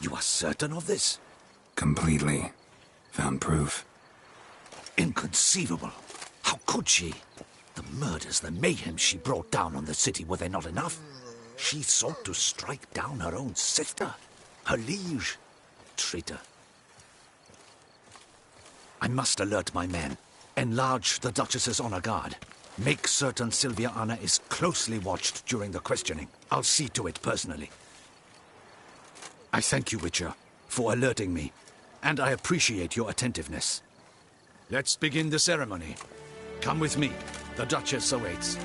You are certain of this? Completely. Found proof. Inconceivable. How could she? The murders, the mayhem she brought down on the city, were they not enough? She sought to strike down her own sister, her liege. Traitor. I must alert my men. Enlarge the Duchess's honor guard. Make certain Sylvia Anna is closely watched during the questioning. I'll see to it personally. I thank you, Witcher, for alerting me, and I appreciate your attentiveness. Let's begin the ceremony. Come with me. The Duchess awaits.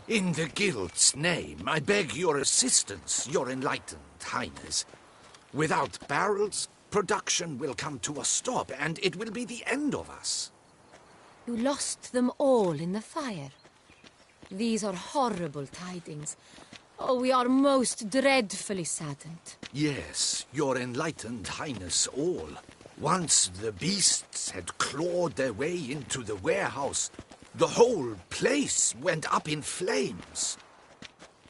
In the Guild's name, I beg your assistance, your enlightened highness. Without barrels, production will come to a stop, and it will be the end of us. You lost them all in the fire. These are horrible tidings. Oh, we are most dreadfully saddened. Yes, your enlightened highness all. Once the beasts had clawed their way into the warehouse, the whole place went up in flames.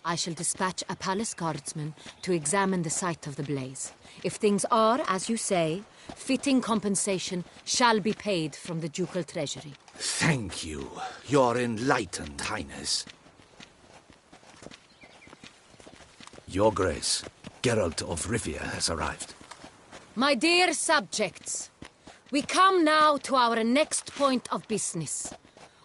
I shall dispatch a palace guardsman to examine the site of the blaze. If things are, as you say, fitting compensation shall be paid from the ducal treasury. Thank you, Your Enlightened Highness. Your Grace, Geralt of Rivia has arrived. My dear subjects, we come now to our next point of business.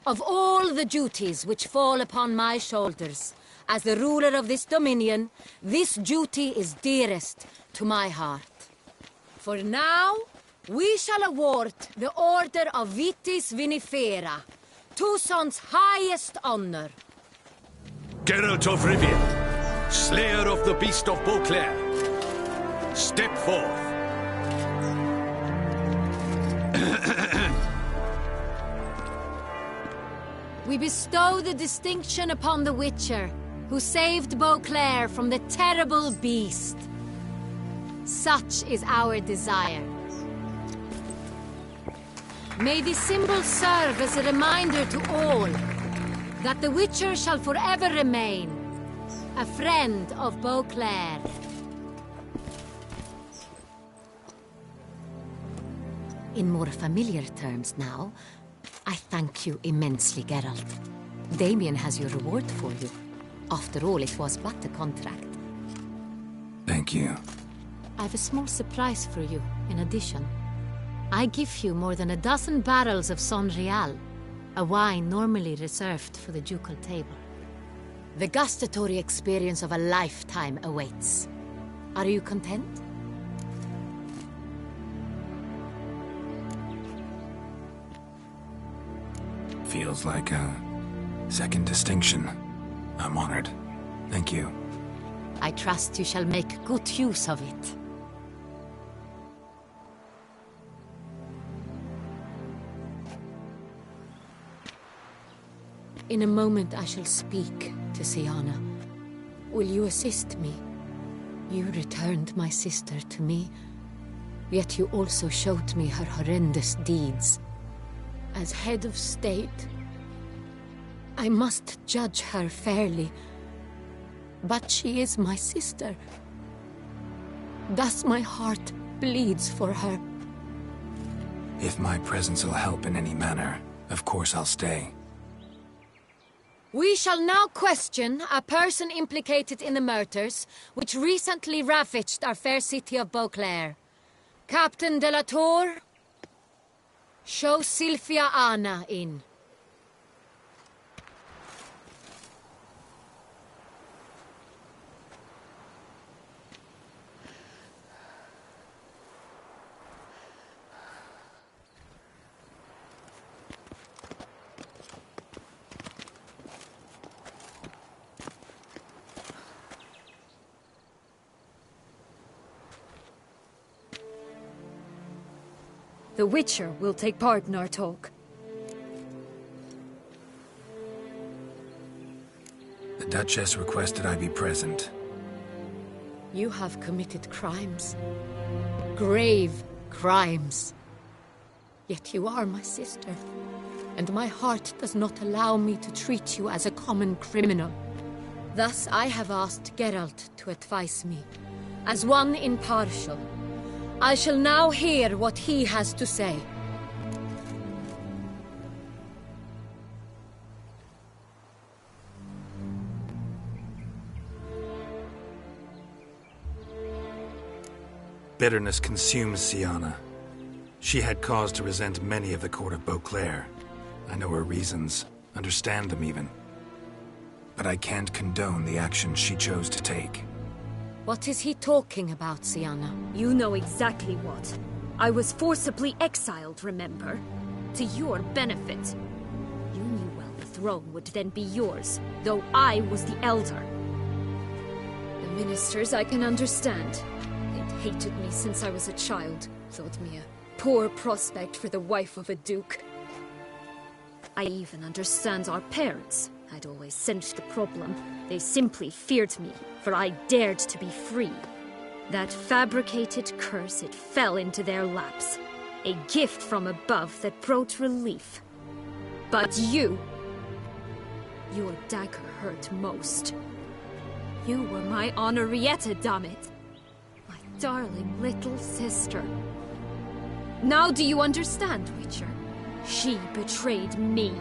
Of all the duties which fall upon my shoulders, as the ruler of this dominion, this duty is dearest to my heart. For now, we shall award the Order of Vitis Vinifera, Tucson's highest honor. Geralt of Rivia, Slayer of the Beast of Beauclair, step forth. We bestow the distinction upon the Witcher, who saved Beauclair from the terrible beast. Such is our desire. May this symbol serve as a reminder to all that the Witcher shall forever remain a friend of Beauclair. In more familiar terms now, I thank you immensely, Geralt. Damien has your reward for you. After all, it was but a contract. Thank you. I have a small surprise for you, in addition. I give you more than a dozen barrels of Son Real, a wine normally reserved for the ducal table. The gustatory experience of a lifetime awaits. Are you content? Feels like a second distinction. I'm honored. Thank you. I trust you shall make good use of it. In a moment I shall speak to Siana. Will you assist me? You returned my sister to me, yet you also showed me her horrendous deeds. As head of state, I must judge her fairly. But she is my sister. Thus my heart bleeds for her. If my presence will help in any manner, of course I'll stay. We shall now question a person implicated in the murders which recently ravaged our fair city of Beauclair. Captain de la Tour, show Sylvia Anna in. The Witcher will take part in our talk. The Duchess requested I be present. You have committed crimes. Grave crimes. Yet you are my sister, and my heart does not allow me to treat you as a common criminal. Thus I have asked Geralt to advise me, as one impartial. I shall now hear what he has to say. Bitterness consumes Siana. She had cause to resent many of the court of Beauclair. I know her reasons, understand them even. But I can't condone the action she chose to take. What is he talking about, Siana? You know exactly what. I was forcibly exiled, remember? To your benefit. You knew well the throne would then be yours, though I was the elder. The ministers I can understand. They'd hated me since I was a child, thought me a poor prospect for the wife of a duke. I even understand our parents. I'd always sensed the problem. They simply feared me, for I dared to be free. That fabricated curse, it fell into their laps. A gift from above that brought relief. But you... your dagger hurt most. You were my Henrietta, damn it. My darling little sister. Now do you understand, Witcher? She betrayed me.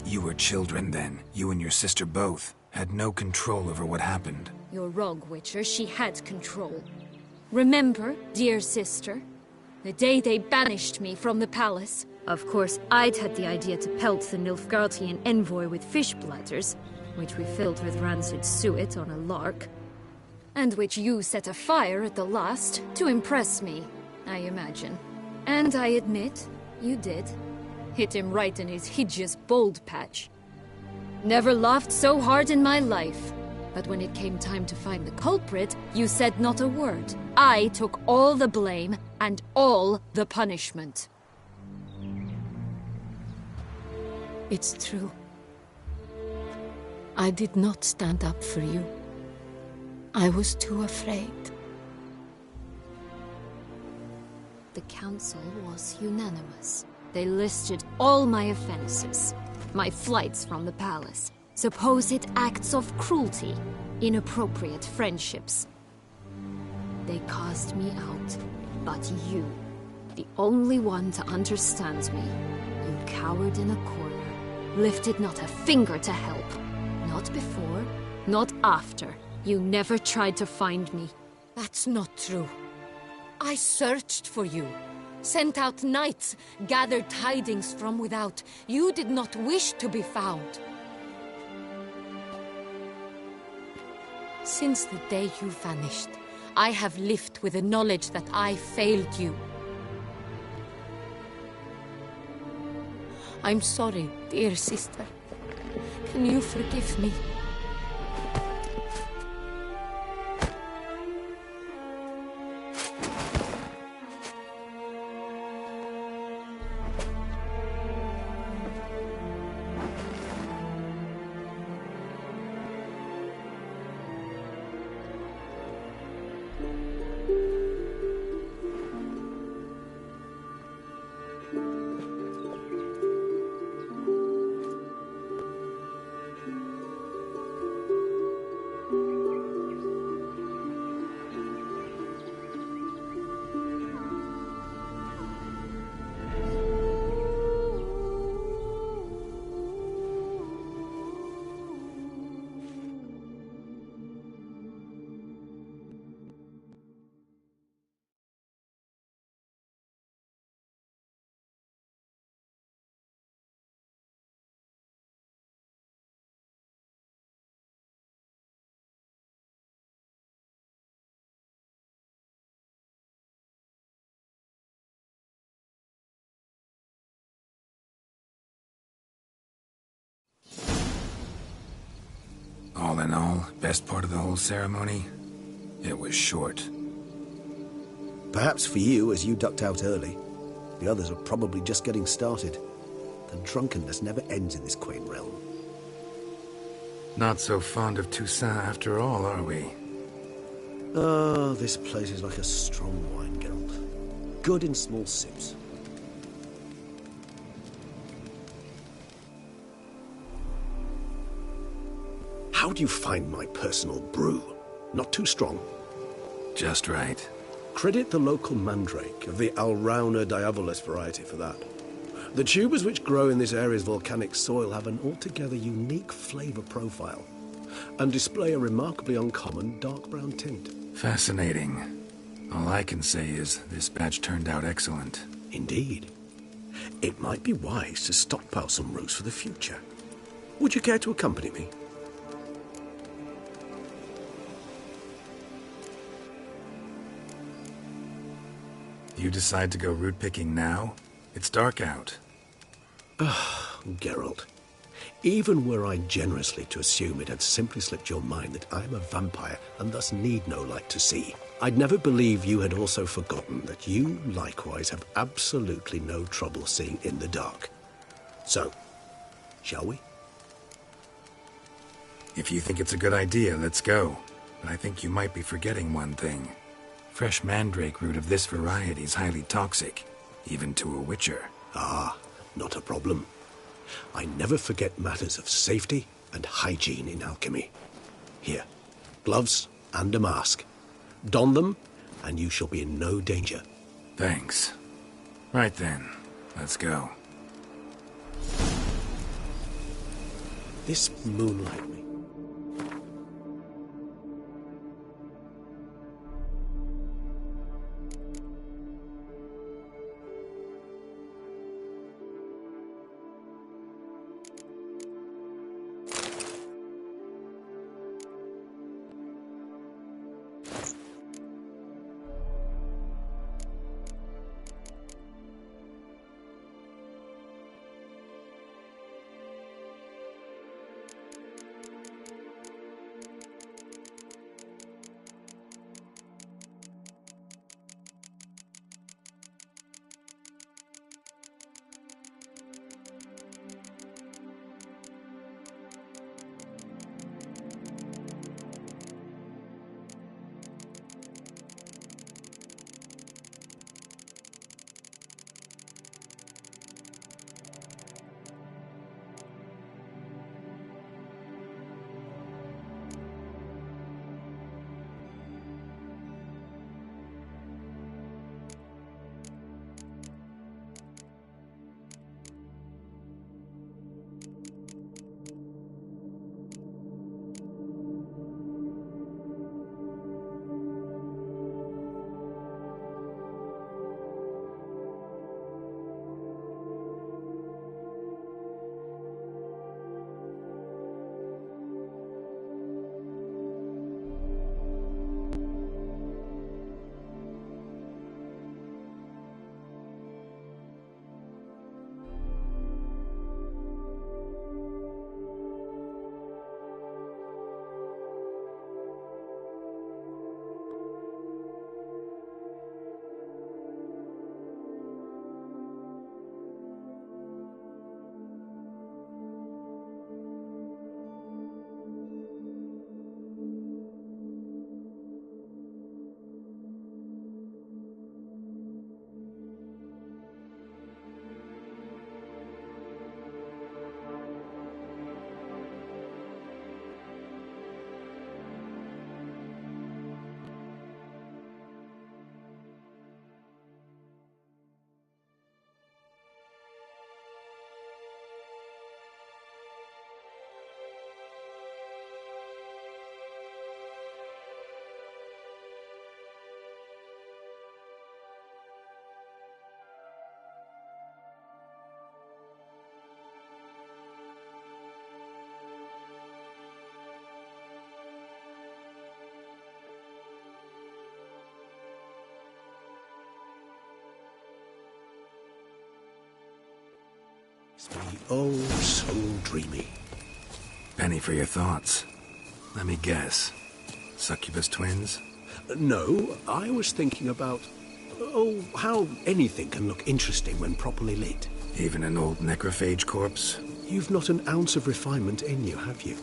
You were children then. You and your sister both had no control over what happened. You're wrong, Witcher. She had control. Remember, dear sister, the day they banished me from the palace? Of course, I'd had the idea to pelt the Nilfgaardian envoy with fish bladders, which we filled with rancid suet on a lark, and which you set afire at the last to impress me, I imagine. And I admit, you did. Hit him right in his hideous bald patch. Never laughed so hard in my life. But when it came time to find the culprit, you said not a word. I took all the blame and all the punishment. It's true. I did not stand up for you. I was too afraid. The council was unanimous. They listed all my offenses. My flights from the palace, supposed acts of cruelty, inappropriate friendships. They cast me out, but you, the only one to understand me, you cowered in a corner, lifted not a finger to help. Not before, not after. You never tried to find me. That's not true. I searched for you. Sent out knights, gathered tidings from without. You did not wish to be found. Since the day you vanished, I have lived with the knowledge that I failed you. I'm sorry, dear sister. Can you forgive me? All in all, best part of the whole ceremony? It was short. Perhaps for you, as you ducked out early. The others are probably just getting started. The drunkenness never ends in this quaint realm. Not so fond of Toussaint after all, are we? Oh, this place is like a strong wine, Geralt. Good in small sips. How do you find my personal brew? Not too strong? Just right. Credit the local mandrake of the Alrauna diavolis variety for that. The tubers which grow in this area's volcanic soil have an altogether unique flavor profile and display a remarkably uncommon dark brown tint. Fascinating. All I can say is this batch turned out excellent. Indeed. It might be wise to stockpile some roots for the future. Would you care to accompany me? You decide to go root picking now? It's dark out. Geralt, even were I generously to assume it had simply slipped your mind that I am a vampire and thus need no light to see, I'd never believe you had also forgotten that you likewise have absolutely no trouble seeing in the dark. So, shall we? If you think it's a good idea, let's go. But I think you might be forgetting one thing. Fresh mandrake root of this variety is highly toxic, even to a witcher. Ah, not a problem. I never forget matters of safety and hygiene in alchemy. Here, gloves and a mask. Don them, and you shall be in no danger. Thanks. Right then, let's go. This moonlight me. It's me oh so dreamy. Penny for your thoughts. Let me guess. Succubus twins? No, I was thinking about... oh, how anything can look interesting when properly lit. Even an old necrophage corpse? You've not an ounce of refinement in you, have you?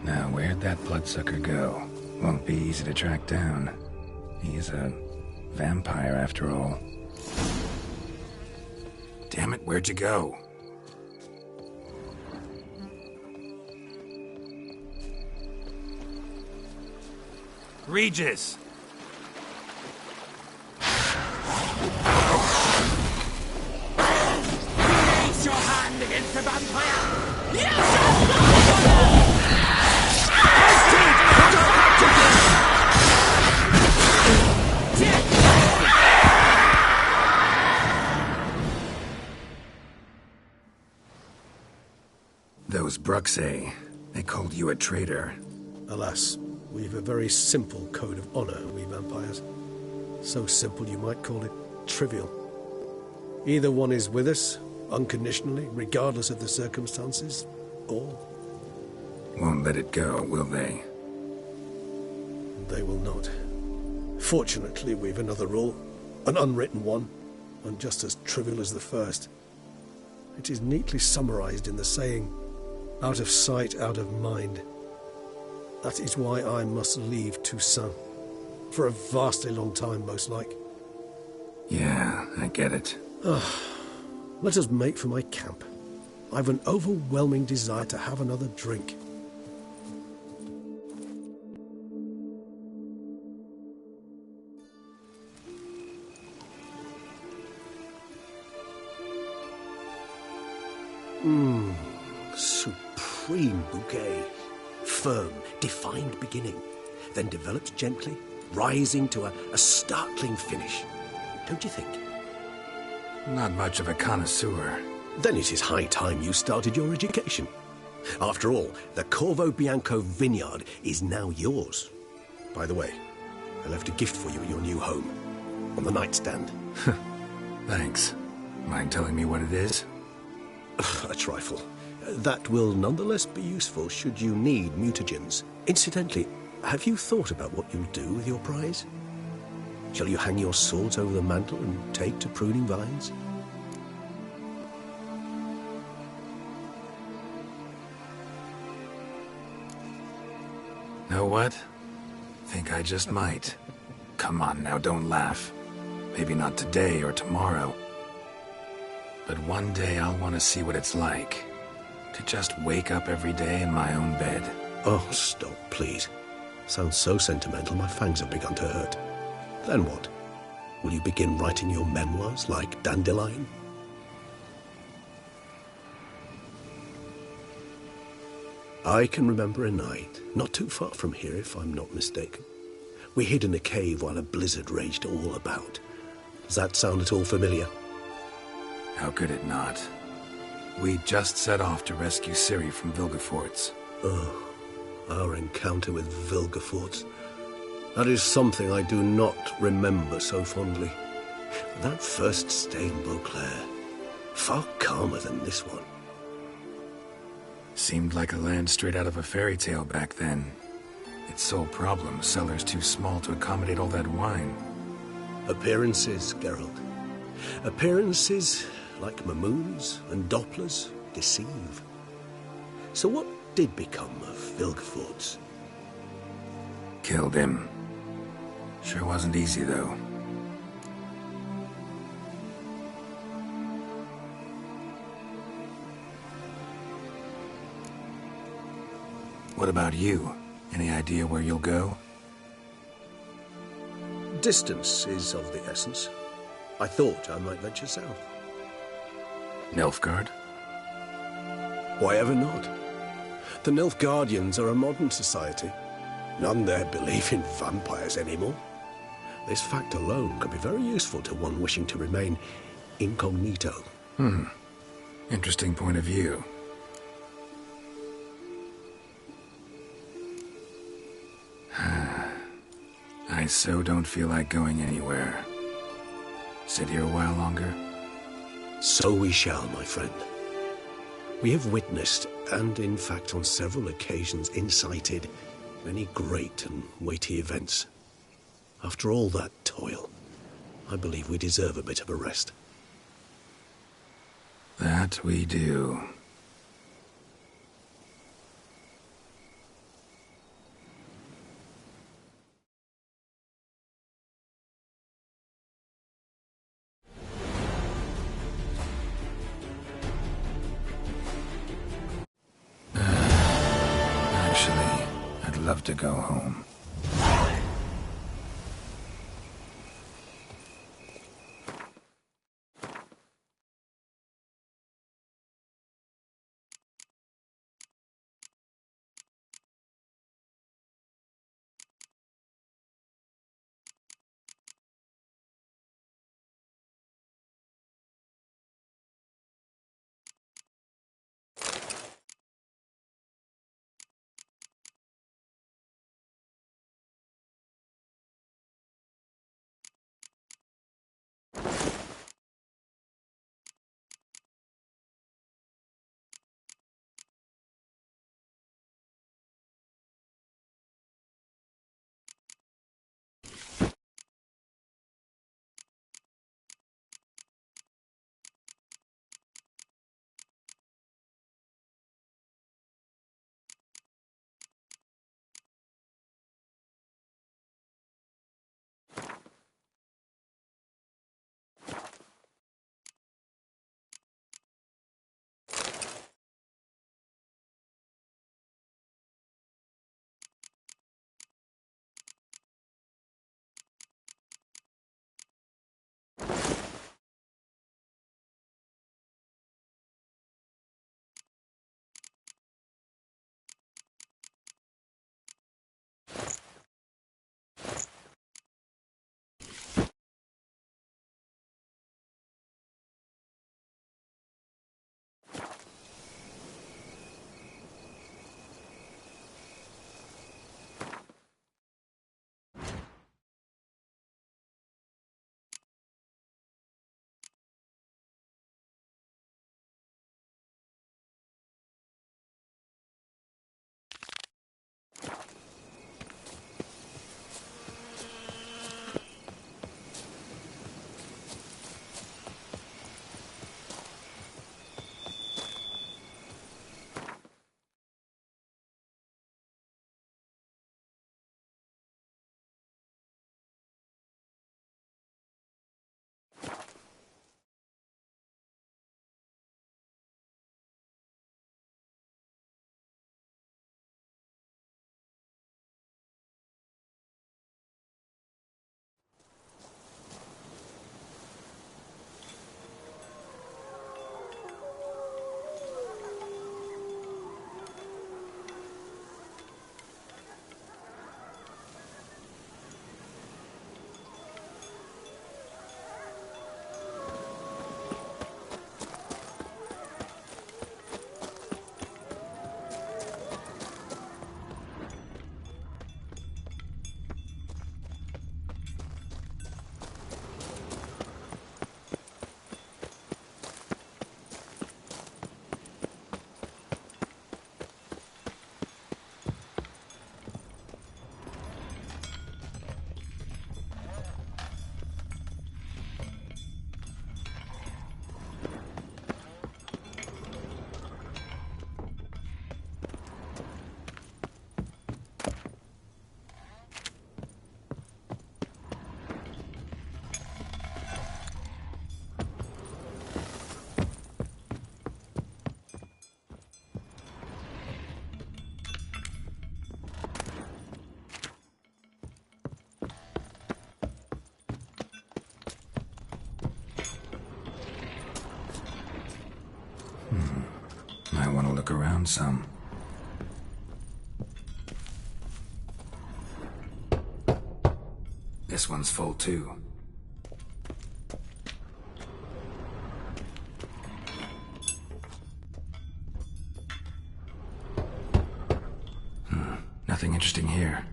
Now, where'd that bloodsucker go? Won't be easy to track down. He is a Vampire, after all. Damn it, where'd you go? Regis! Raise your hand against the vampire! You Those Bruxay, they called you a traitor. Alas, we've a very simple code of honor, we vampires. So simple you might call it trivial. Either one is with us, unconditionally, regardless of the circumstances, or... Won't let it go, will they? They will not. Fortunately, we've another rule, an unwritten one, and just as trivial as the first. It is neatly summarized in the saying, out of sight, out of mind. That is why I must leave Toussaint. For a vastly long time, most like. Yeah, I get it. Let us make for my camp. I've an overwhelming desire to have another drink. Supreme bouquet. Firm, defined beginning, then develops gently, rising to a startling finish. Don't you think? Not much of a connoisseur. Then it is high time you started your education. After all, the Corvo Bianco vineyard is now yours. By the way, I left a gift for you at your new home. On the nightstand. Thanks. Mind telling me what it is? A trifle. That will nonetheless be useful should you need mutagens. Incidentally, have you thought about what you'll do with your prize? Shall you hang your swords over the mantle and take to pruning vines? Know what? Think I just might. Come on now, don't laugh. Maybe not today or tomorrow. But one day I'll want to see what it's like. To just wake up every day in my own bed. Oh, stop, please. Sounds so sentimental, my fangs have begun to hurt. Then what? Will you begin writing your memoirs like Dandelion? I can remember a night, not too far from here if I'm not mistaken. We hid in a cave while a blizzard raged all about. Does that sound at all familiar? How could it not? We just set off to rescue Ciri from Vilgefortz. Oh, our encounter with Vilgefortz. That is something I do not remember so fondly. That first stay in Beauclair, far calmer than this one. Seemed like a land straight out of a fairy tale back then. Its sole problem, cellars too small to accommodate all that wine. Appearances, Geralt. Appearances, like Mamoons and Dopplers, deceive. So what did become of Vilgefortz? Killed him. Sure wasn't easy, though. What about you? Any idea where you'll go? Distance is of the essence. I thought I might venture south. Nilfgaard? Why ever not? The Nilfgaardians are a modern society. None there believe in vampires anymore. This fact alone could be very useful to one wishing to remain incognito. Interesting point of view. I so don't feel like going anywhere. Sit here a while longer? So we shall, my friend. We have witnessed, and in fact on several occasions incited, many great and weighty events. After all that toil, I believe we deserve a bit of a rest. That we do. have to go home. I want to look around some. This one's full too. Nothing interesting here.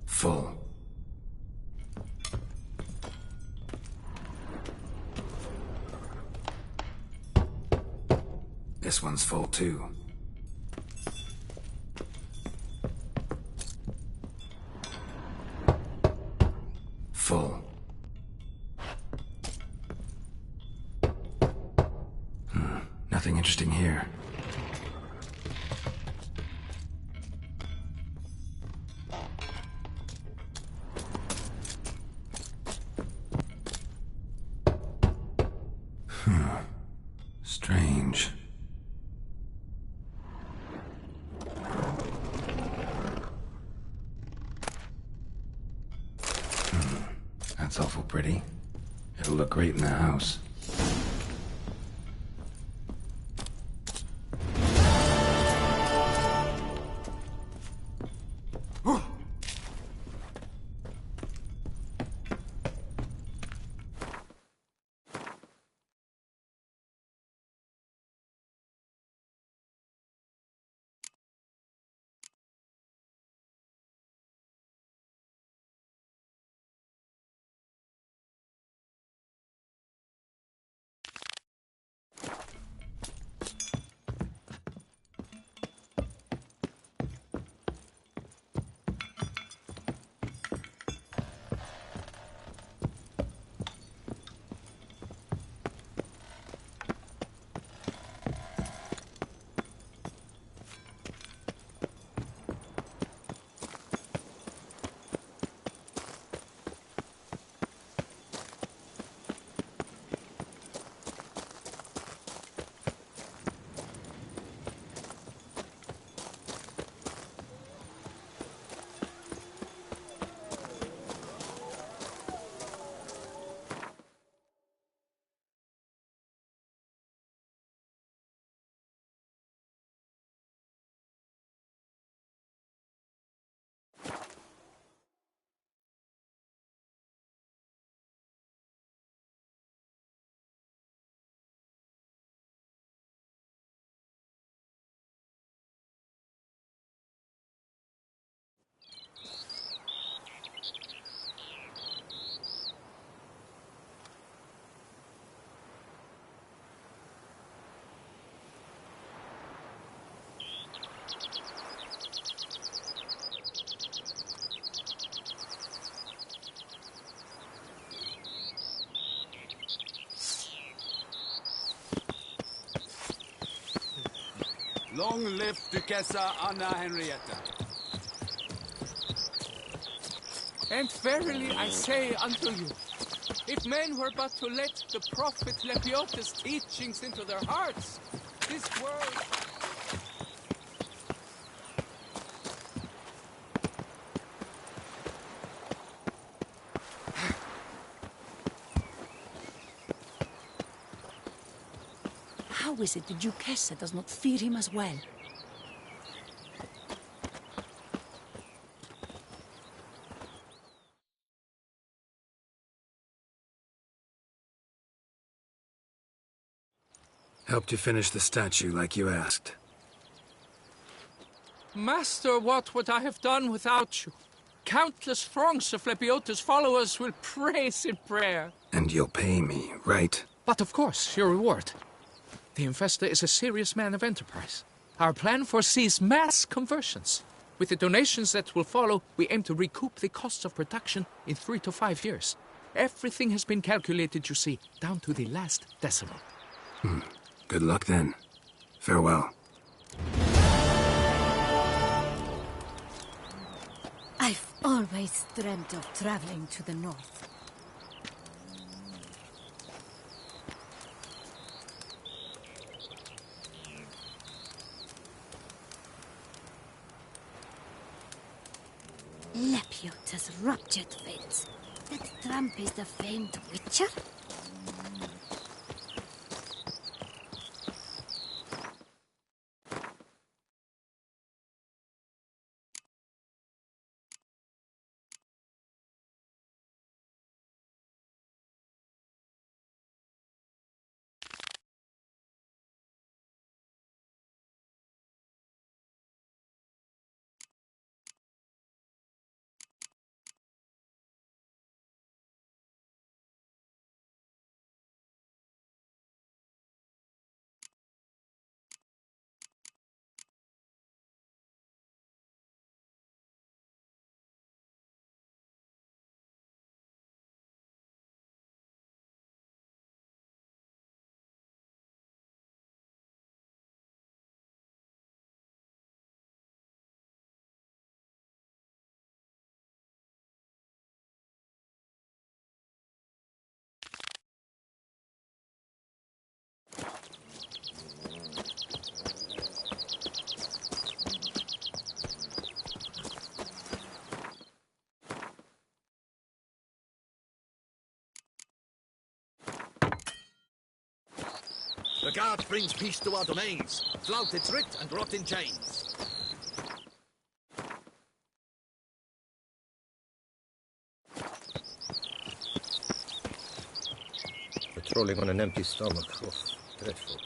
Full. This one's full too. Full. Nothing interesting here. Strange. That's awful pretty. It'll look great in the house. Long live Duchessa Anna Henrietta. And verily I say unto you, if men were but to let the prophet Lepiotus' teachings into their hearts, this world... How is it the Duchessa does not fear him as well? Helped you finish the statue like you asked. Master, what would I have done without you? Countless throngs of Lepiotus' followers will praise in prayer. And you'll pay me, right? But of course, your reward. The investor is a serious man of enterprise. Our plan foresees mass conversions. With the donations that will follow, we aim to recoup the costs of production in 3 to 5 years. Everything has been calculated, you see, down to the last decimal. Good luck then. Farewell. I've always dreamt of traveling to the north. Lepiotus ruptured fates. That tramp is the famed witcher? guard brings peace to our domains. Flout its writ and rot in chains. Patrolling on an empty stomach. Oh, dreadful.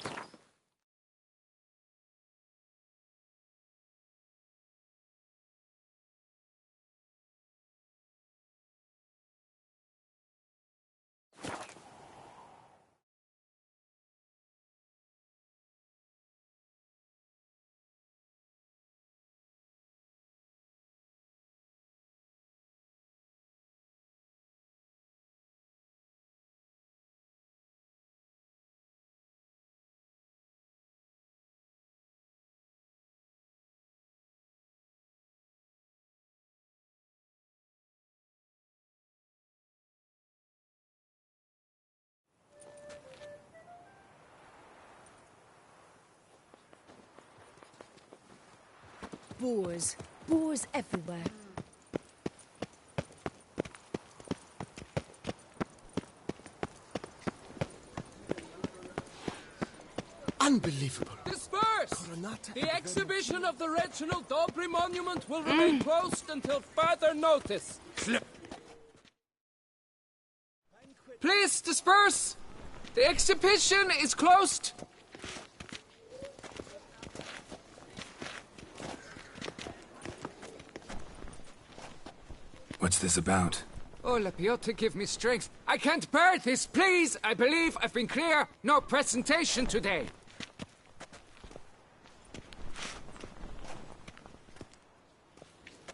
Boars. Boars everywhere. Unbelievable. Disperse! The exhibition of the Reginald Daubrey Monument will remain closed until further notice. Please disperse! The exhibition is closed! What's this about? Oh, Lapiotta, give me strength. I can't bear this, please! I believe I've been clear. No presentation today.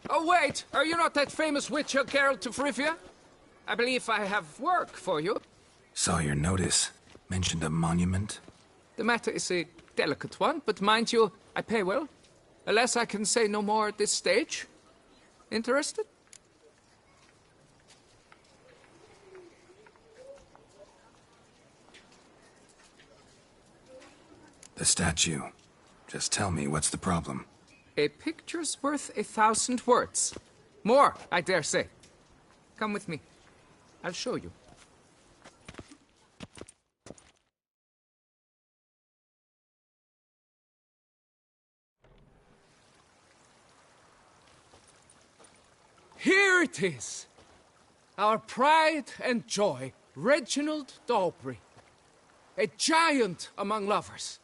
Oh, wait! Are you not that famous witcher, Geralt of Rivia? I believe I have work for you. Saw your notice. Mentioned a monument. The matter is a delicate one, but mind you, I pay well. Alas, I can say no more at this stage. Interested? The statue. Just tell me, what's the problem? A picture's worth 1,000 words. More, I dare say. Come with me. I'll show you. Here it is! Our pride and joy, Reginald Daubrey. A giant among lovers.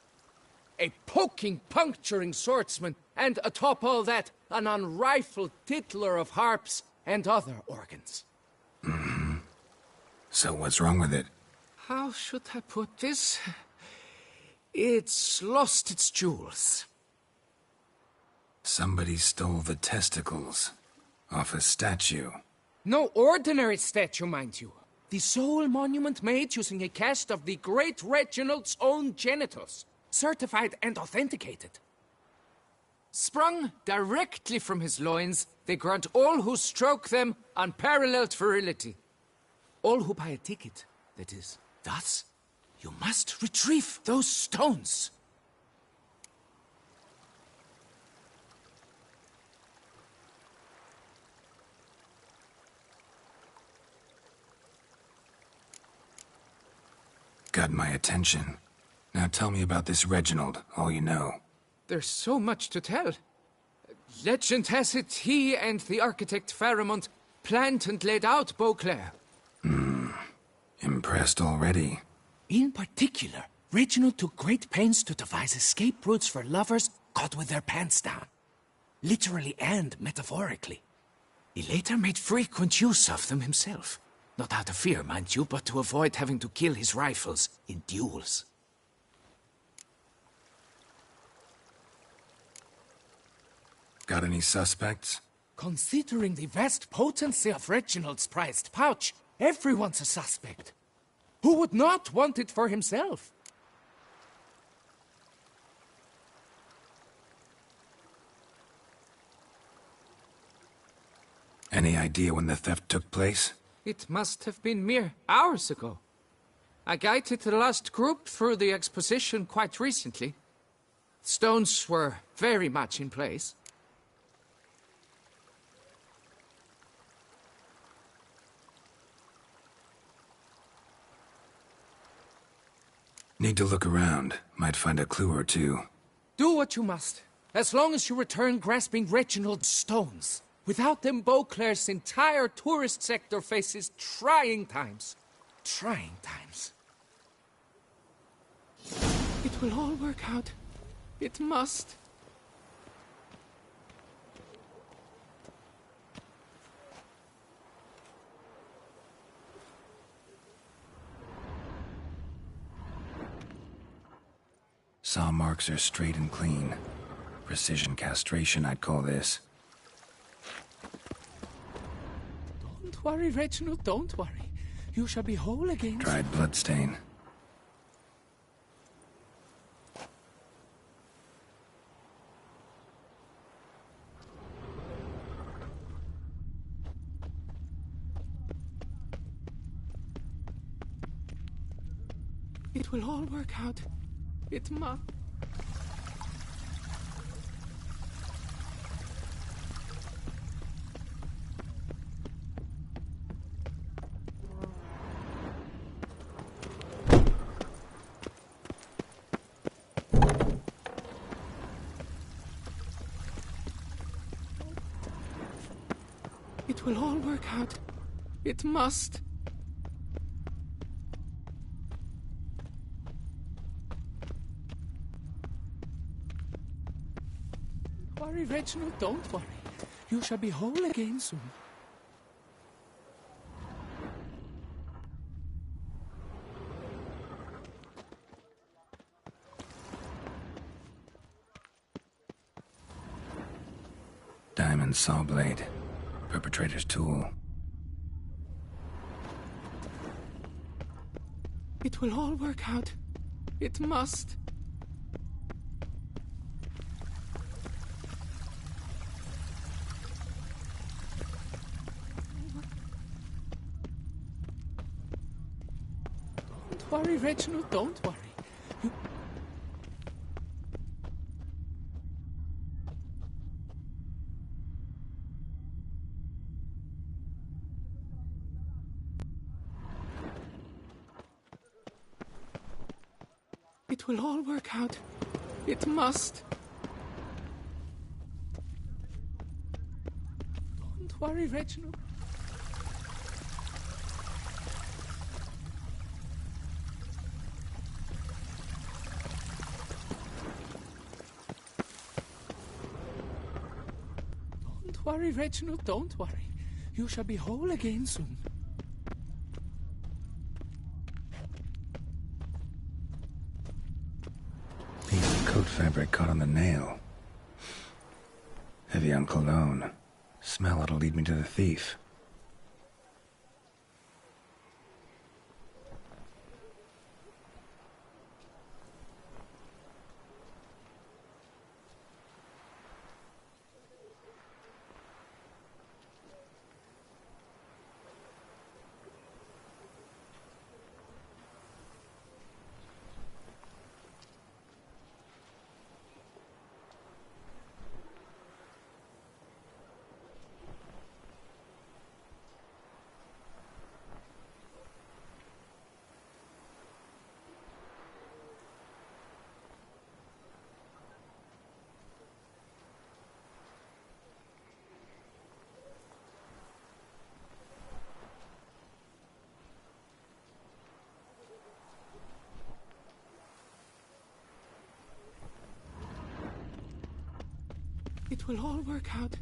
A poking, puncturing swordsman, and atop all that, an unrifled tittler of harps and other organs. Mm-hmm. So what's wrong with it? How should I put this? It's lost its jewels. Somebody stole the testicles off a statue. No ordinary statue, mind you. The sole monument made using a cast of the great Reginald's own genitals. Certified and authenticated. Sprung directly from his loins, they grant all who stroke them unparalleled virility. All who buy a ticket, that is. Thus, you must retrieve those stones. Got my attention. Now tell me about this Reginald, all you know. There's so much to tell. Legend has it he and the architect Faramond planned and laid out Beauclair. Impressed already. In particular, Reginald took great pains to devise escape routes for lovers caught with their pants down. Literally and metaphorically. He later made frequent use of them himself. Not out of fear, mind you, but to avoid having to kill his rivals in duels. Got any suspects? Considering the vast potency of Reginald's prized pouch, everyone's a suspect. Who would not want it for himself? Any idea when the theft took place? It must have been mere hours ago. I guided the last group through the exposition quite recently. Stones were very much in place. Need to look around. Might find a clue or two. Do what you must, as long as you return grasping Reginald's stones. Without them, Beauclair's entire tourist sector faces trying times. Trying times. It will all work out. It must. Saw marks are straight and clean. Precision castration, I'd call this. Don't worry, Reginald, don't worry. You shall be whole again. Dried bloodstain. It will all work out. It must. It will all work out. It must. Don't worry, Reginald, don't worry. You shall be whole again soon. Diamond saw blade. Perpetrator's tool. It will all work out. It must. Don't worry, Reginald, don't worry. It will all work out. It must. Don't worry, Reginald. Don't worry, Reginald, don't worry. You shall be whole again soon. Coat fabric caught on the nail. Heavy on cologne. Smell it'll lead me to the thief. It will all work out.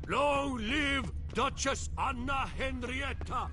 Long live Duchess Anna Henrietta!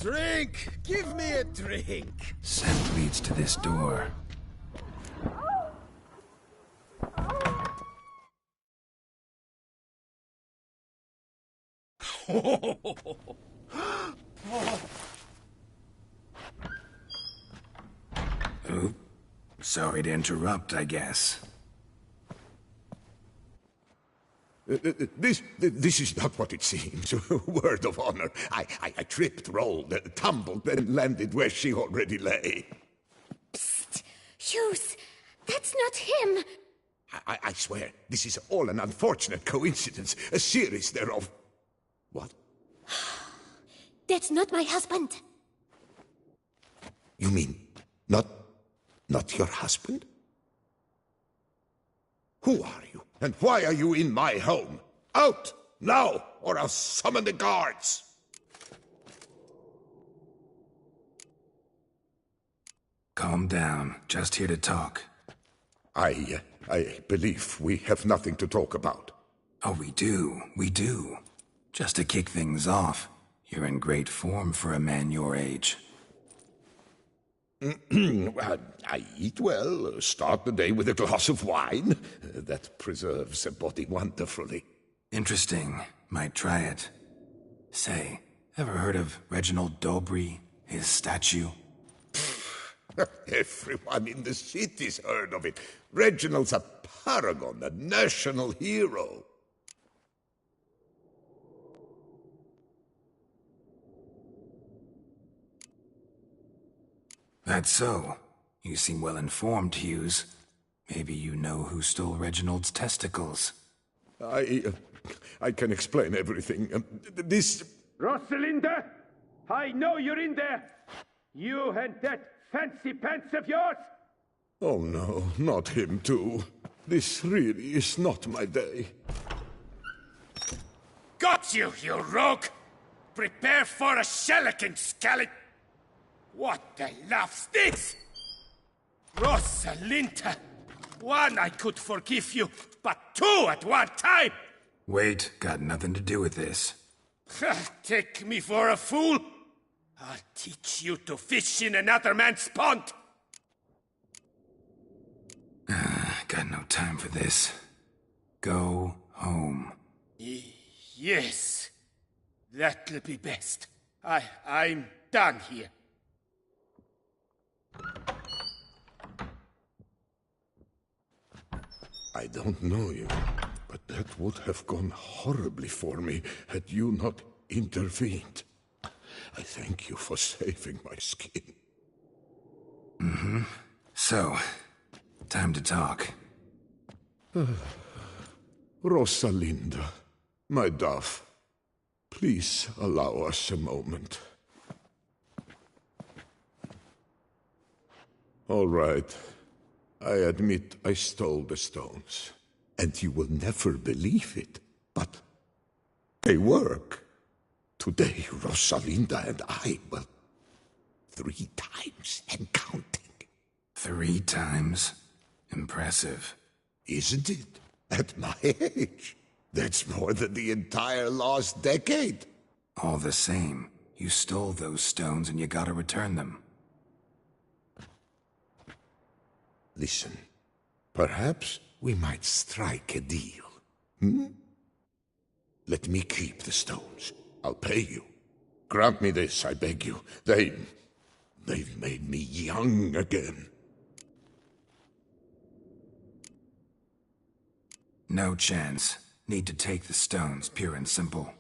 Drink! Give me a drink! Scent leads to this door. Oop. Sorry to interrupt, I guess. This is not what it seems. Word of honor. I tripped, rolled, tumbled, and landed where she already lay. Psst! Hughes! That's not him! I swear, this is all an unfortunate coincidence. A series thereof. What? That's not my husband. You mean, not your husband? Who are you? And why are you in my home? Out! Now! Or I'll summon the guards! Calm down. Just here to talk. I believe we have nothing to talk about. Oh, we do. We do. Just to kick things off, you're in great form for a man your age. I eat well, start the day with a glass of wine. That preserves a body wonderfully. Interesting. Might try it. Say, ever heard of Reginald Dobry, his statue? Everyone in the city's heard of it. Reginald's a paragon, a national hero. That's so. You seem well informed, Hughes. Maybe you know who stole Reginald's testicles. I can explain everything. This... Rosalinda! I know you're in there! You and that fancy pants of yours! Oh no, not him too. This really is not my day. Got you, you rogue! Prepare for a shellacking, scallop! What the laugh's this? Rosalinda! One, I could forgive you, but two at one time! Wait, got nothing to do with this. Take me for a fool? I'll teach you to fish in another man's pond! Got no time for this. Go home. Yes. That'll be best. I'm done here. I don't know you, but that would have gone horribly for me had you not intervened. I thank you for saving my skin. Mm-hmm. So, time to talk. Rosalinda, my dove, please allow us a moment. All right. I admit I stole the stones. And you will never believe it, but they work. Today, Rosalinda and I, well, 3 times and counting. 3 times? Impressive. Isn't it? At my age. That's more than the entire last decade. All the same, you stole those stones and you gotta return them. Listen, perhaps we might strike a deal. Hmm? Let me keep the stones. I'll pay you. Grant me this, I beg you. They've made me young again. No chance. Need to take the stones, pure and simple.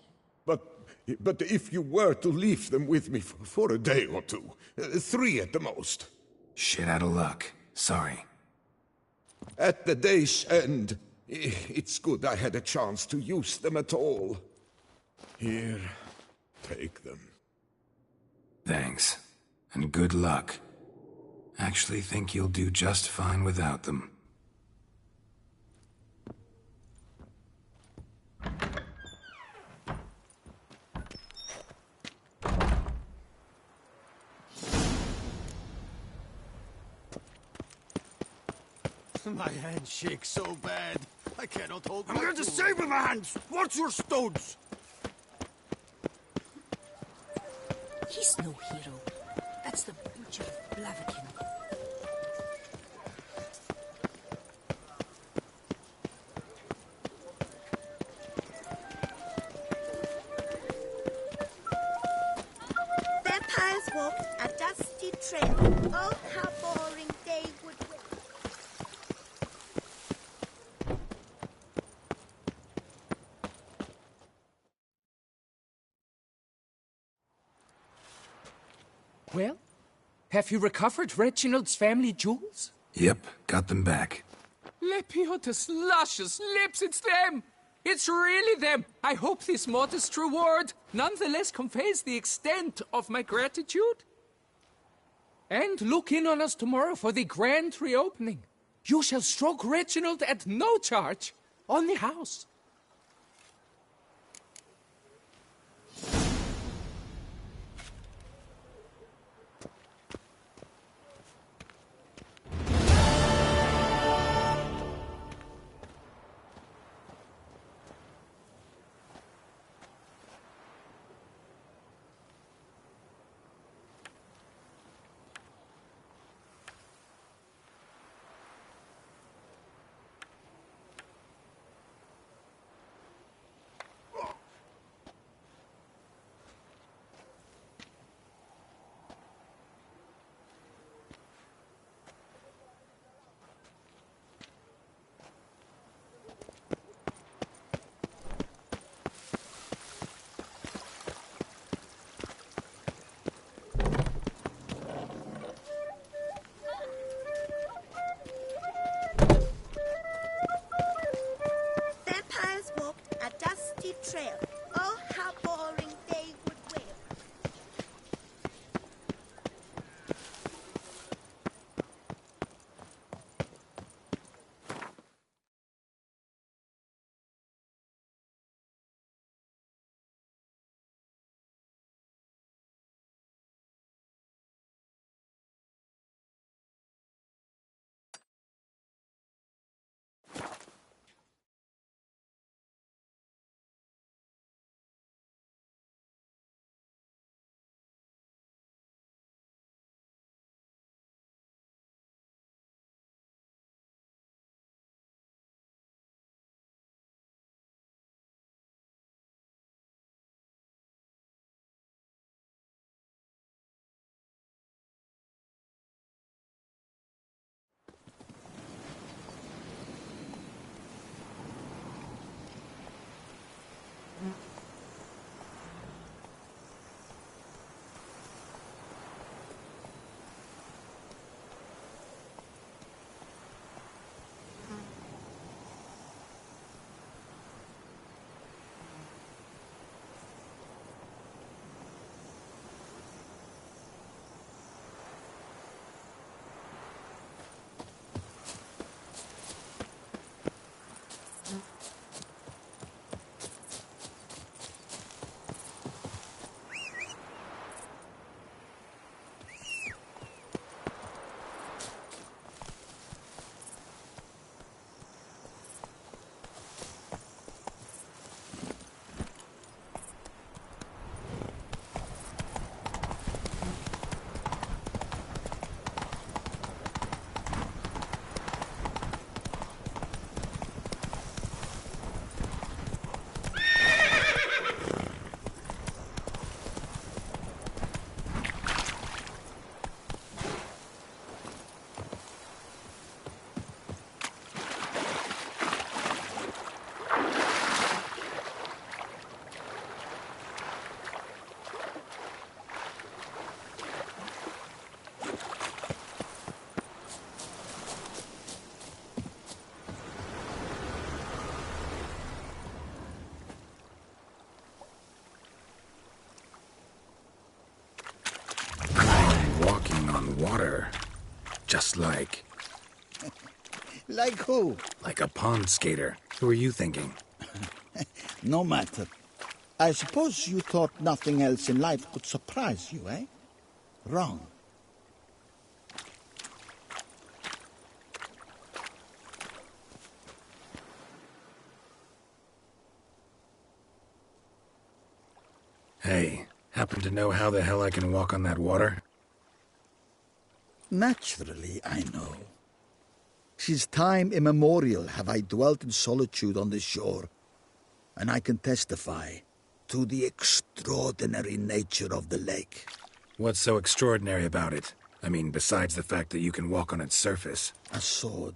But if you were to leave them with me for a day or two, 3 at the most. Shit out of luck. Sorry. At the day's end, it's good I had a chance to use them at all. Here, take them. Thanks. And good luck. Actually think you'll do just fine without them. My hand shakes so bad, I cannot hold I'm my going to tool. save my hands! Watch your stones! He's no hero. That's the butcher of Blaviken. Vampires walk a dusty trail. Oh, how boring they would be. Well, have you recovered Reginald's family jewels? Yep, got them back. Lepiotus luscious lips, it's them! It's really them! I hope this modest reward nonetheless conveys the extent of my gratitude. And look in on us tomorrow for the grand reopening. You shall stroke Reginald at no charge on the house. Vampires walk a dusty trail. Oh, how boring they would wail. Water. Just like... Like who? Like a pond skater. Who are you thinking? No matter. I suppose you thought nothing else in life could surprise you, eh? Wrong. Hey, happen to know how the hell I can walk on that water? Naturally, I know. Since time immemorial have I dwelt in solitude on this shore, and I can testify to the extraordinary nature of the lake. What's so extraordinary about it? I mean, besides the fact that you can walk on its surface. A sword,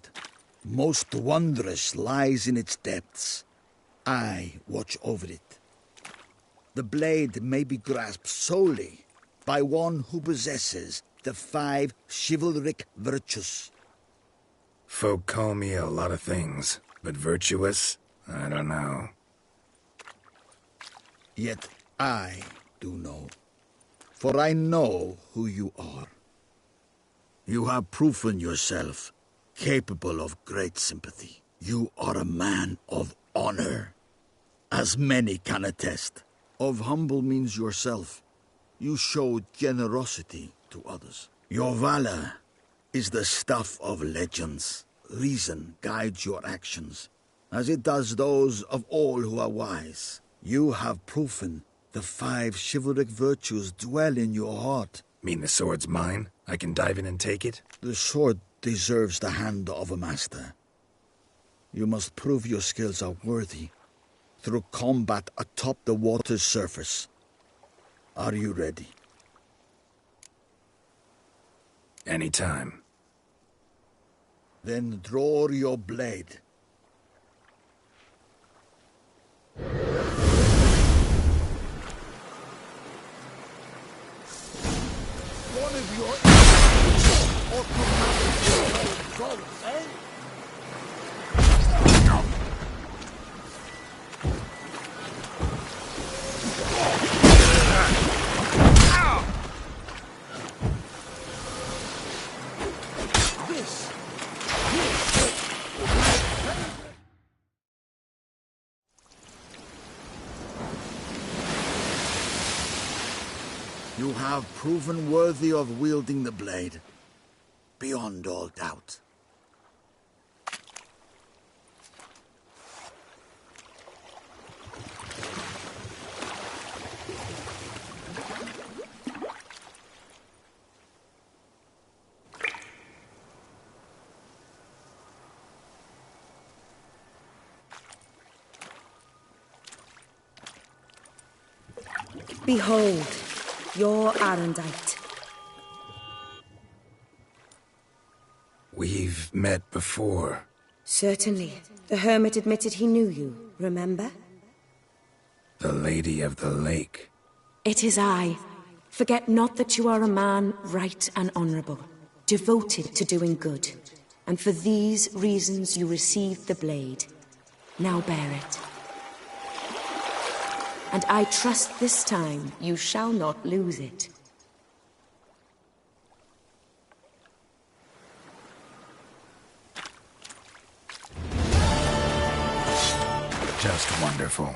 most wondrous, lies in its depths. I watch over it. The blade may be grasped solely by one who possesses the 5 chivalric virtues. Folk call me a lot of things, but virtuous? I don't know. Yet I do know, for I know who you are. You have proven yourself capable of great sympathy. You are a man of honor, as many can attest. Of humble means yourself. You showed generosity to others. Your valor is the stuff of legends. Reason guides your actions, as it does those of all who are wise. You have proven the 5 chivalric virtues dwell in your heart. Mean the sword's mine? I can dive in and take it? The sword deserves the hand of a master. You must prove your skills are worthy through combat atop the water's surface. Are you ready? Anytime. Then draw your blade. One of your ought to manage your results, eh? You have proven worthy of wielding the blade, beyond all doubt. Behold, your Arendite. We've met before. Certainly. The hermit admitted he knew you, remember? The Lady of the Lake. It is I. Forget not that you are a man right and honorable, devoted to doing good. And for these reasons you received the blade. Now bear it. And I trust this time you shall not lose it. Just wonderful.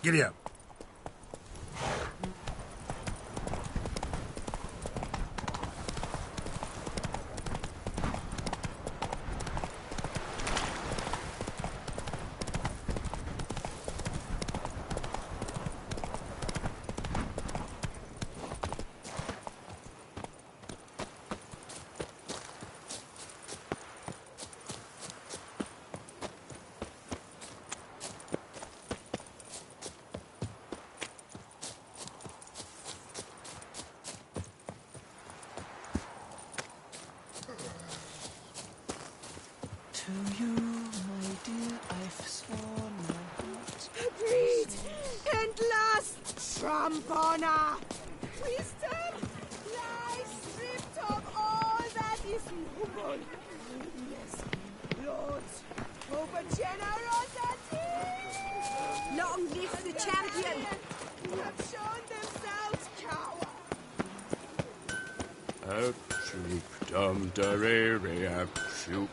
Giddy up. To you, my dear, I've sworn my heart. Greed and lust, Trampona! Wisdom lies stripped of all that is noble. Yes, lords, over generosity! Long live the champion! Who have shown themselves cowards! Shoop dum darere shoop.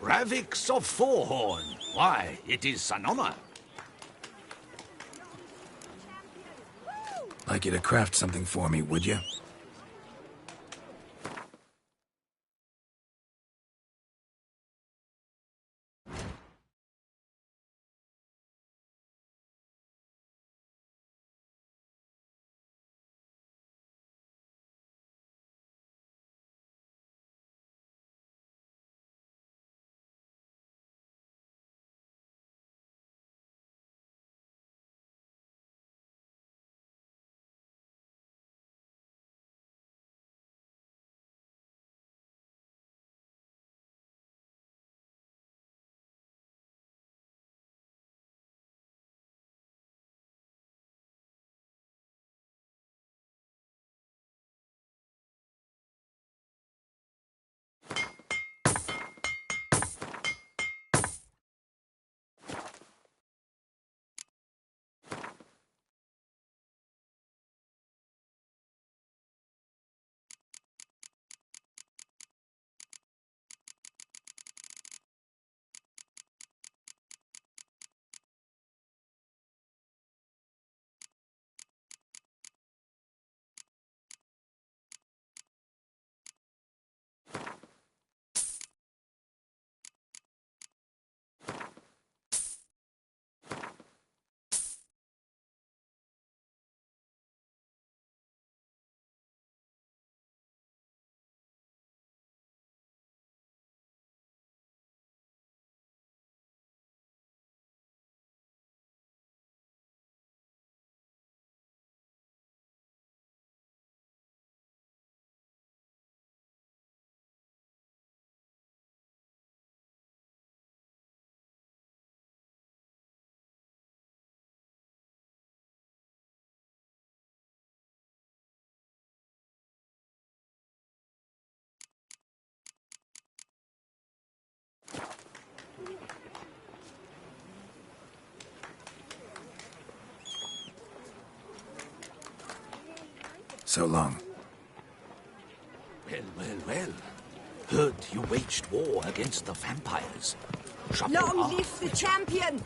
Ravix of Forehorn. Why, it is an honor. Like you to craft something for me, would you? So long. Well, well, well. Heard you waged war against the vampires. Long live the champion!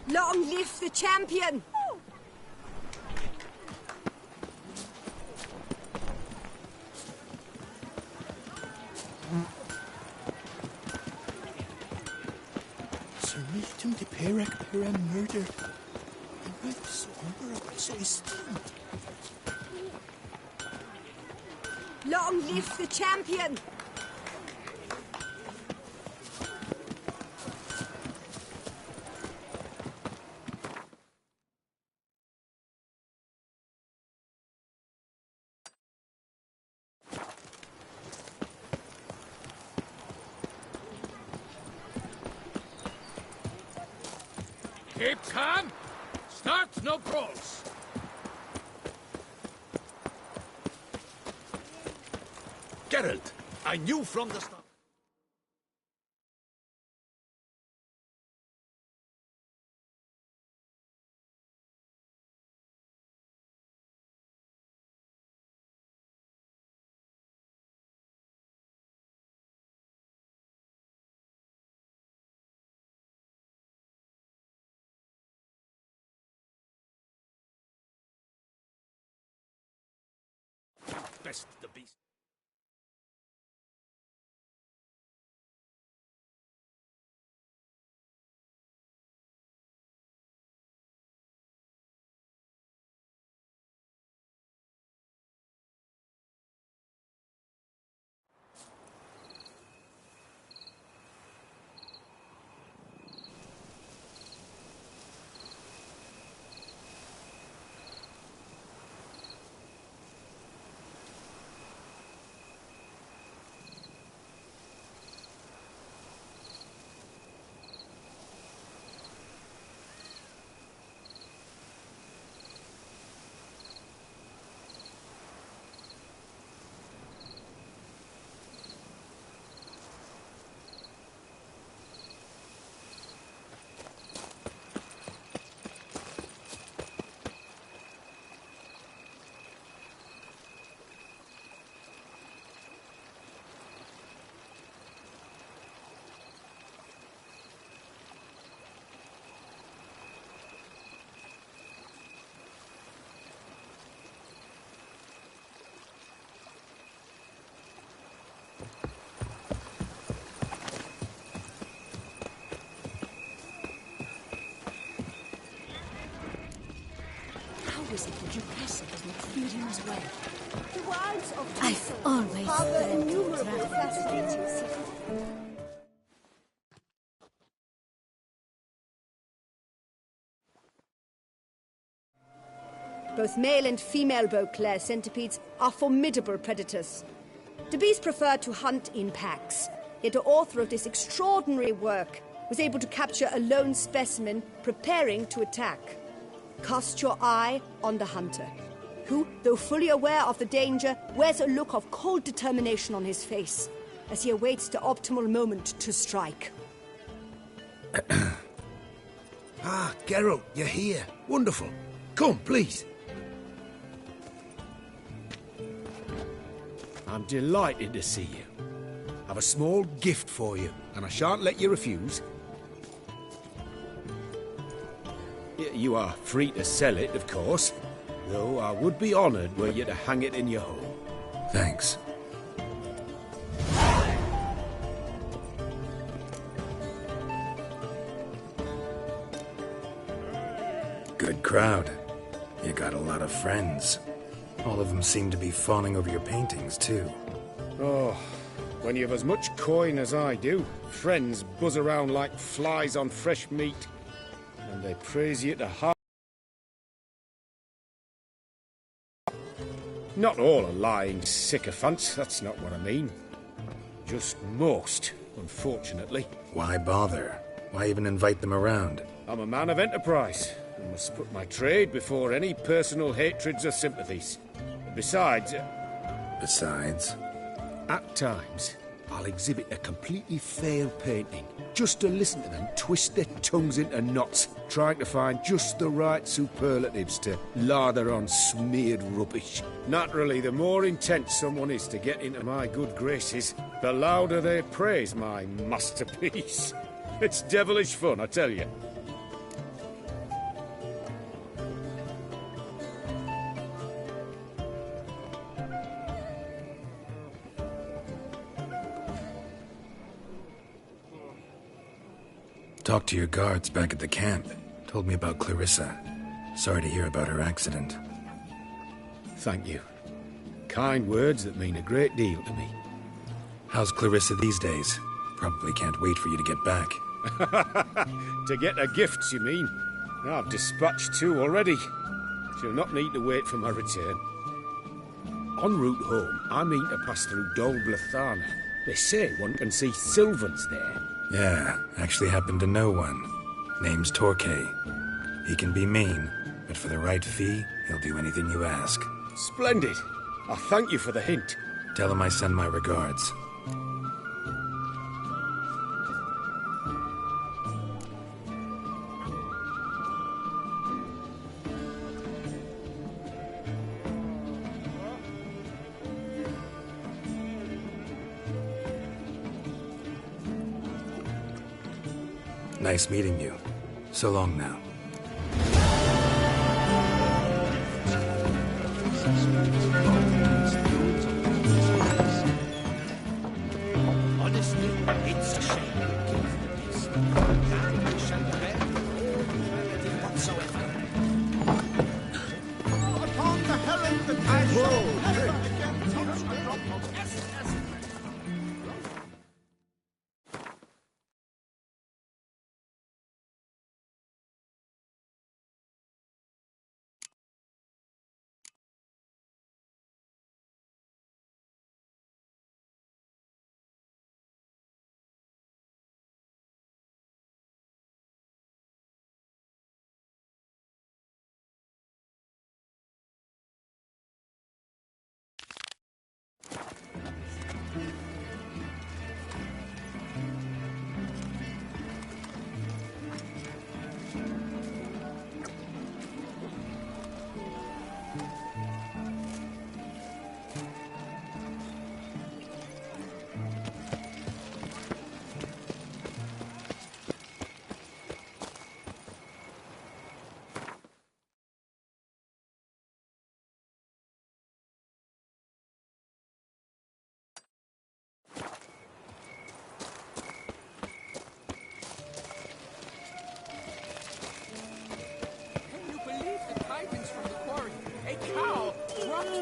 Long live the champion! Sir Milton de Perac Pera murdered. And by the Sombra also esteemed. Long live the champion! Keep calm. Start no brawls. Geralt, I knew from the start. Best the beast. How is it that your castle does not feed him as well? The wilds of I've always harbor dreamt of innumerable fascinating secrets. Both male and female Beauclair centipedes are formidable predators. The bees prefer to hunt in packs, yet the author of this extraordinary work was able to capture a lone specimen preparing to attack. Cast your eye on the hunter, who, though fully aware of the danger, wears a look of cold determination on his face as he awaits the optimal moment to strike. Ah, Geralt, you're here. Wonderful. Come, please. I'm delighted to see you. I've a small gift for you, and I shan't let you refuse. You are free to sell it, of course, though I would be honoured were you to hang it in your home. Thanks. Good crowd. You got a lot of friends. All of them seem to be fawning over your paintings, too. Oh, when you have as much coin as I do, friends buzz around like flies on fresh meat. And they praise you to heart. Not all are lying sycophants, that's not what I mean. Just most, unfortunately. Why bother? Why even invite them around? I'm a man of enterprise, and must put my trade before any personal hatreds or sympathies. Besides... Besides? At times, I'll exhibit a completely failed painting, just to listen to them twist their tongues into knots, trying to find just the right superlatives to lather on smeared rubbish. Naturally, the more intent someone is to get into my good graces, the louder they praise my masterpiece. It's devilish fun, I tell you. Talked to your guards back at the camp. Told me about Clarissa. Sorry to hear about her accident. Thank you. Kind words that mean a great deal to me. How's Clarissa these days? Probably can't wait for you to get back. To get her gifts, you mean? I've dispatched 2 already. She'll not need to wait for my return. En route home, I mean to pass through Dol Blathana. They say one can see Sylvans there. Yeah, actually happen to know one. Name's Torquay. He can be mean, but for the right fee, he'll do anything you ask. Splendid. I thank you for the hint. Tell him I send my regards. Nice meeting you. So long now. Honestly, it's a shame you gave the beast. And we shall bear all penalty whatsoever. Upon the herald that I shall never again touch the drop of essence.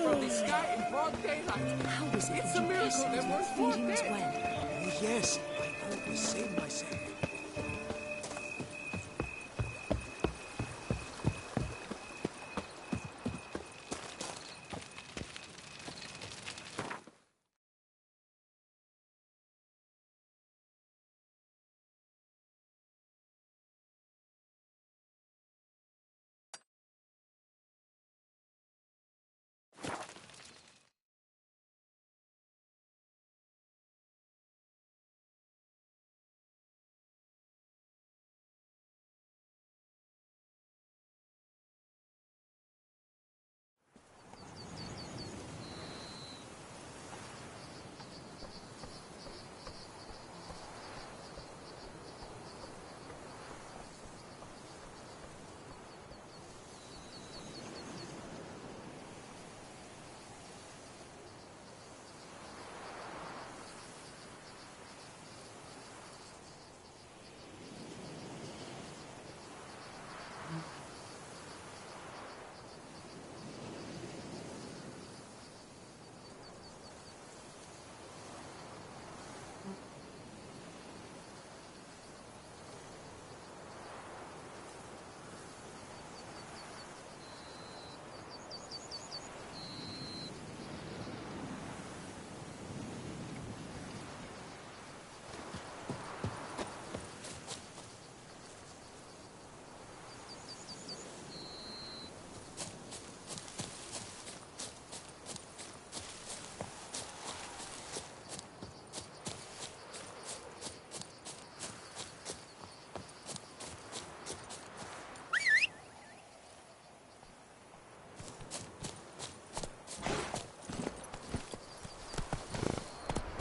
From the sky in broad daylight. How is it It's that a you miracle peasants there are weren't feeding more as dead. well? Oh, yes, I thought the same myself.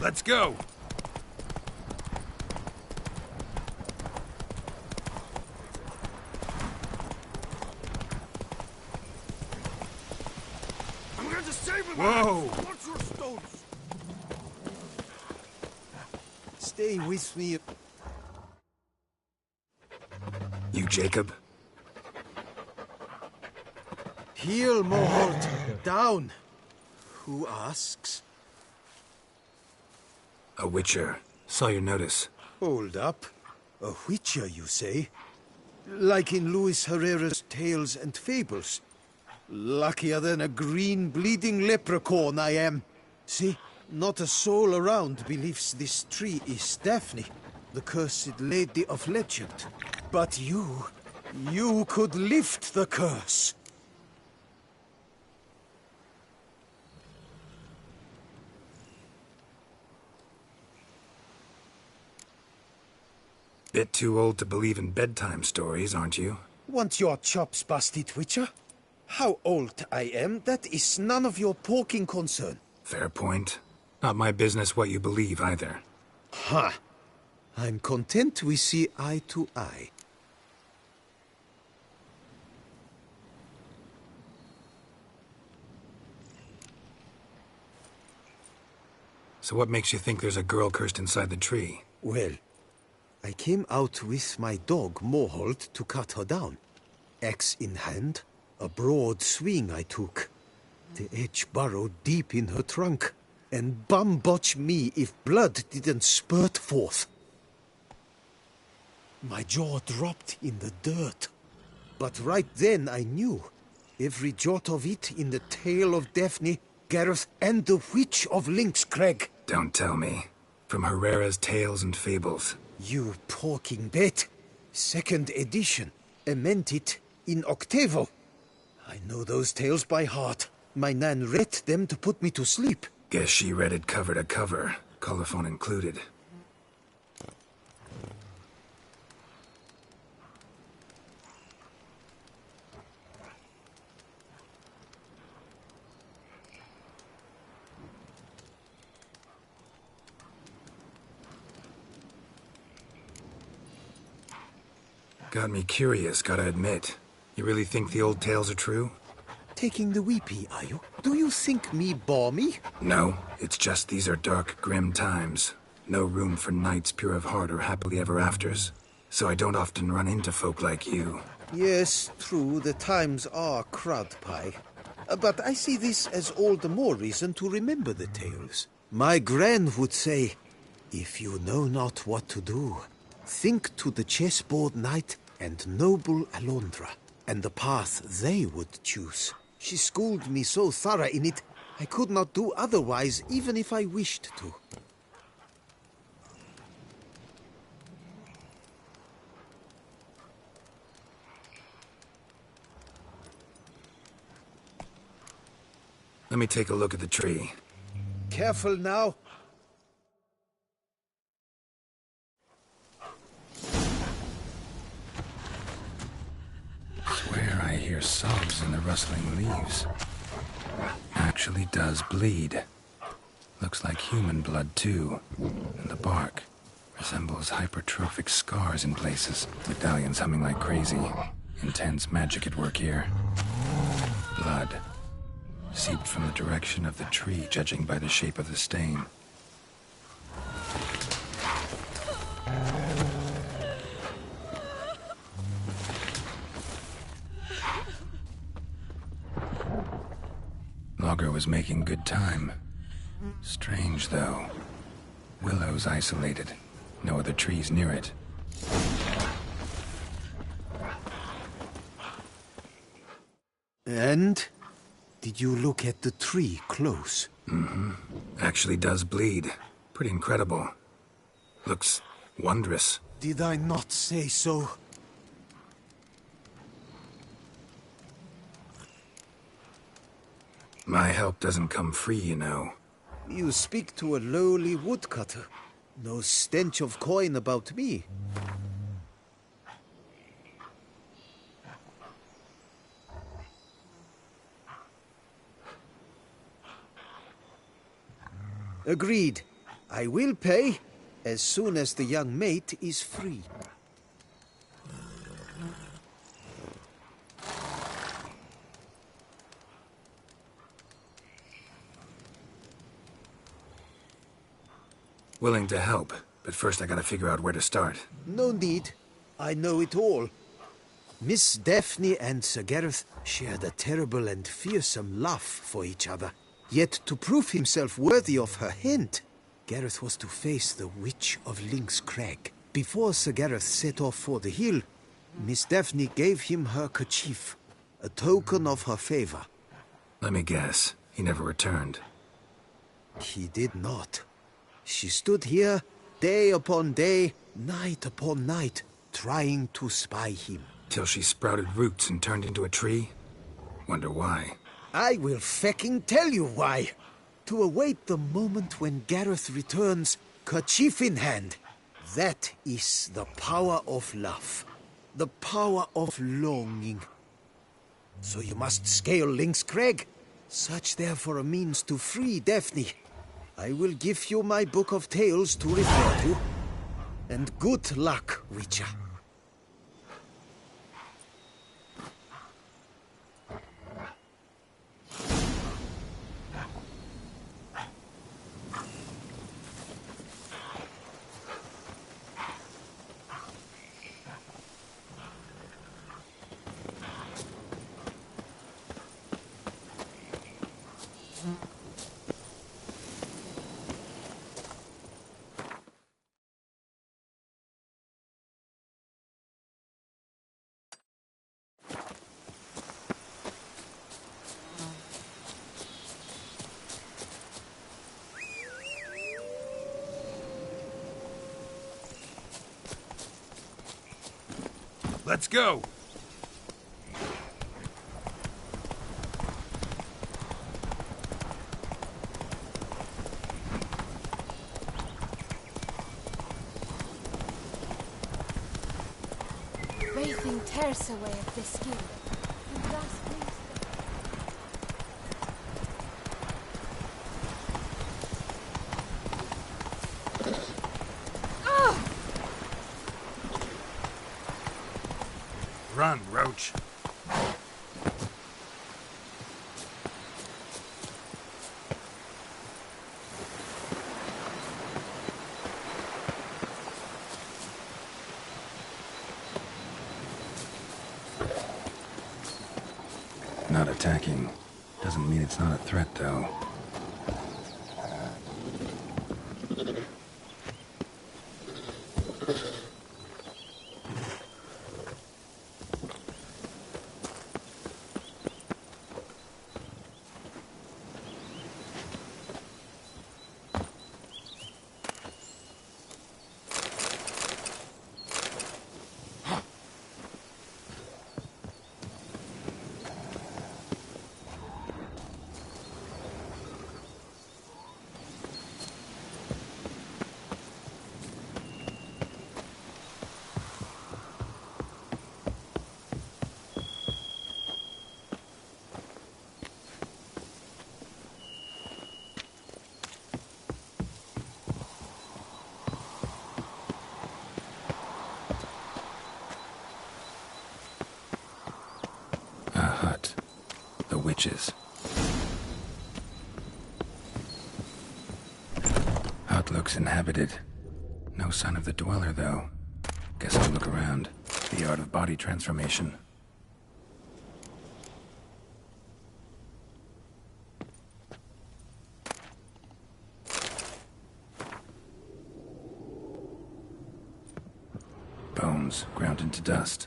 Let's go. I'm going to save him. Whoa. Watch your stones. Stay with me. You Jacob? Heel, Mohort. Down. Who asks? A witcher. Saw your notice. Hold up. A witcher, you say? Like in Luis Herrera's Tales and Fables. Luckier than a green bleeding leprechaun I am. See, not a soul around believes this tree is Daphne. the cursed Lady of Legend. But you could lift the curse. Bit too old to believe in bedtime stories, aren't you? Want your chops busted, Witcher? How old I am, that is none of your poking concern. Fair point. Not my business what you believe, either. Ha! I'm content we see eye to eye. So what makes you think there's a girl cursed inside the tree? Well, I came out with my dog, Mohold, to cut her down. Axe in hand, a broad swing I took. The edge burrowed deep in her trunk, and bum-botch me if blood didn't spurt forth. My jaw dropped in the dirt. But right then I knew. Every jot of it in the tale of Daphne, Gareth, and the Witch of Lynxcrag. Don't tell me. From Herrera's Tales and Fables. You porking bet. 2nd edition. Ementit in octavo. I know those tales by heart. My nan read them to put me to sleep. Guess she read it cover to cover, colophon included. Got me curious, gotta admit. You really think the old tales are true? Taking the weepy, are you? Do you think me balmy? No, it's just these are dark, grim times. No room for knights pure of heart or happily ever afters. So I don't often run into folk like you. Yes, true, the times are crud pie. But I see this as all the more reason to remember the tales. My gran would say, if you know not what to do, think to the chessboard knight and noble Alondra, and the path they would choose. She schooled me so thorough in it, I could not do otherwise, even if I wished to. Let me take a look at the tree. Careful now. Swear I hear sobs in the rustling leaves. Actually does bleed. Looks like human blood, too. And the bark resembles hypertrophic scars in places. Medallions humming like crazy. Intense magic at work here. Blood. Seeped from the direction of the tree, judging by the shape of the stain. Logger was making good time. Strange, though. Willow's isolated. No other trees near it. And? Did you look at the tree close? Mm-hmm. Actually does bleed. Pretty incredible. Looks wondrous. Did I not say so? My help doesn't come free, you know. You speak to a lowly woodcutter. No stench of coin about me. Agreed. I will pay as soon as the young mate is free. Willing to help, but first I gotta figure out where to start. No need. I know it all. Miss Daphne and Sir Gareth shared a terrible and fearsome love for each other. Yet to prove himself worthy of her hand, Gareth was to face the Witch of Lynxcrag. Before Sir Gareth set off for the hill, Miss Daphne gave him her kerchief, a token of her favor. Let me guess, he never returned. He did not. She stood here, day upon day, night upon night, trying to spy him. Till she sprouted roots and turned into a tree? Wonder why. I will fecking tell you why. To await the moment when Gareth returns, kerchief in hand. That is the power of love. The power of longing. So you must scale Link's Crag. Search there for a means to free Daphne. I will give you my book of tales to refer to. And good luck, Witcher. Let's go! Bathing tears away at the skin. And thus brings Run, Roach. Not attacking. Doesn't mean it's not a threat, though. A hut. The witches. Hut looks inhabited. No sign of the dweller, though. Guess I'll look around. The art of body transformation. Bones ground into dust.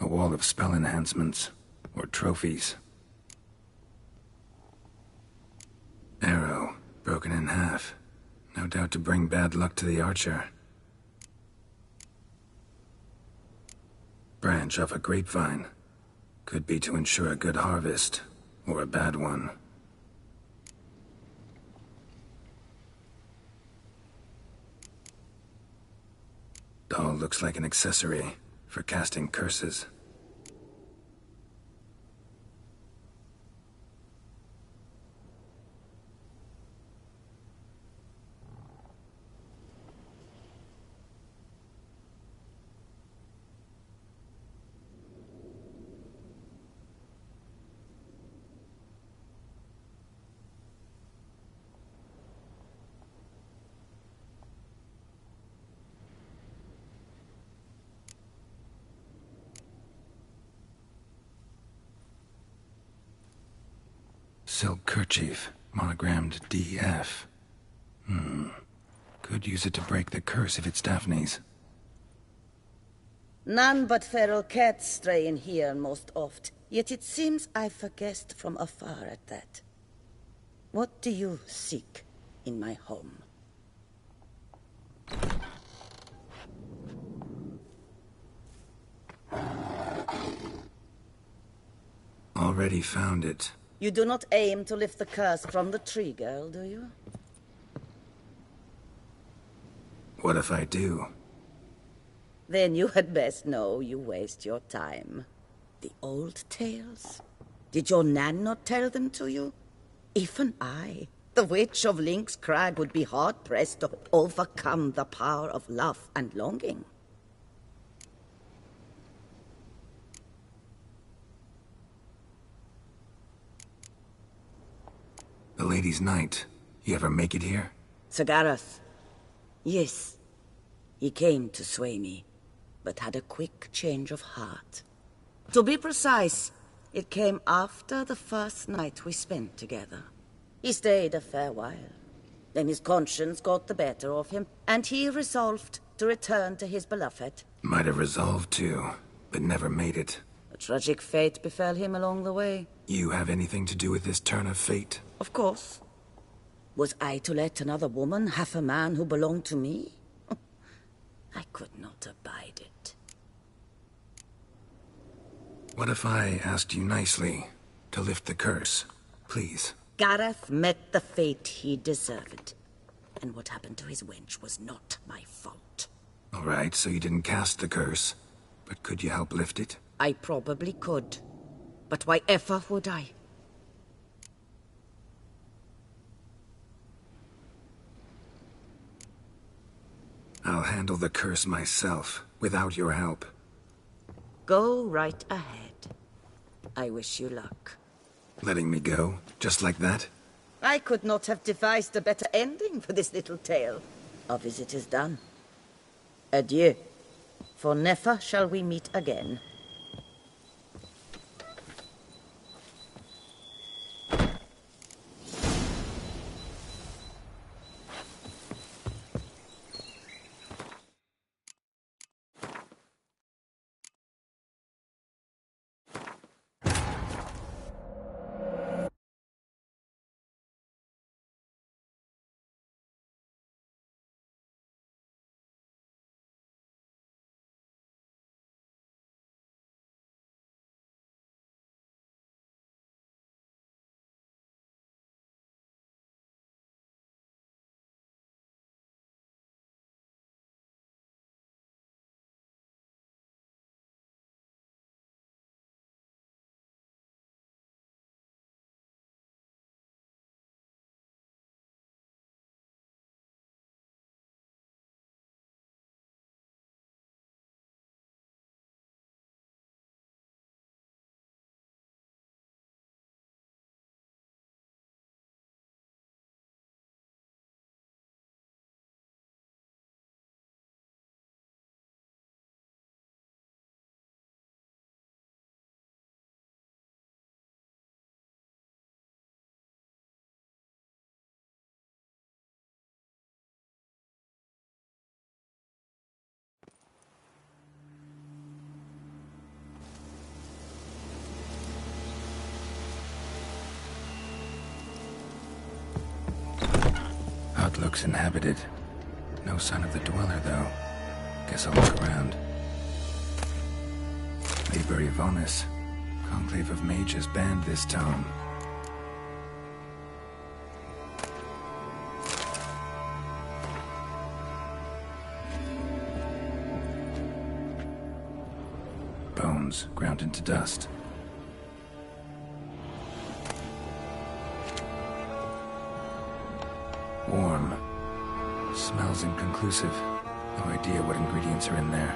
A wall of spell enhancements, or trophies. Arrow, broken in half. No doubt to bring bad luck to the archer. Branch off a grapevine. Could be to ensure a good harvest, or a bad one. Doll looks like an accessory for casting curses. Silk kerchief, monogrammed DF. Could use it to break the curse if it's Daphne's. None but feral cats stray in here most oft, yet it seems I've guessed from afar at that. What do you seek in my home? Already found it. You do not aim to lift the curse from the tree girl, do you? What if I do? Then you had best know you waste your time. The old tales? Did your Nan not tell them to you? Even I, the witch of Lynx Crag, would be hard-pressed to overcome the power of love and longing. The Lady's Night. You ever make it here? Sir Gareth. Yes. He came to sway me, but had a quick change of heart. To be precise, it came after the first night we spent together. He stayed a fair while. Then his conscience got the better of him, and he resolved to return to his beloved. Might have resolved to, but never made it. A tragic fate befell him along the way. You have anything to do with this turn of fate? Of course. Was I to let another woman have a man who belonged to me? I could not abide it. What if I asked you nicely to lift the curse, please? Gareth met the fate he deserved. And what happened to his wench was not my fault. All right, so you didn't cast the curse, but could you help lift it? I probably could. But why ever would I? I'll handle the curse myself, without your help. Go right ahead. I wish you luck. Letting me go, just like that? I could not have devised a better ending for this little tale. Our visit is done. Adieu. For never shall we meet again. Hut looks inhabited. No sign of the dweller, though. Guess I'll look around. Liber Yvonis. Conclave of Mages banned this tome. Bones ground into dust. Warm. Smells inconclusive. No idea what ingredients are in there.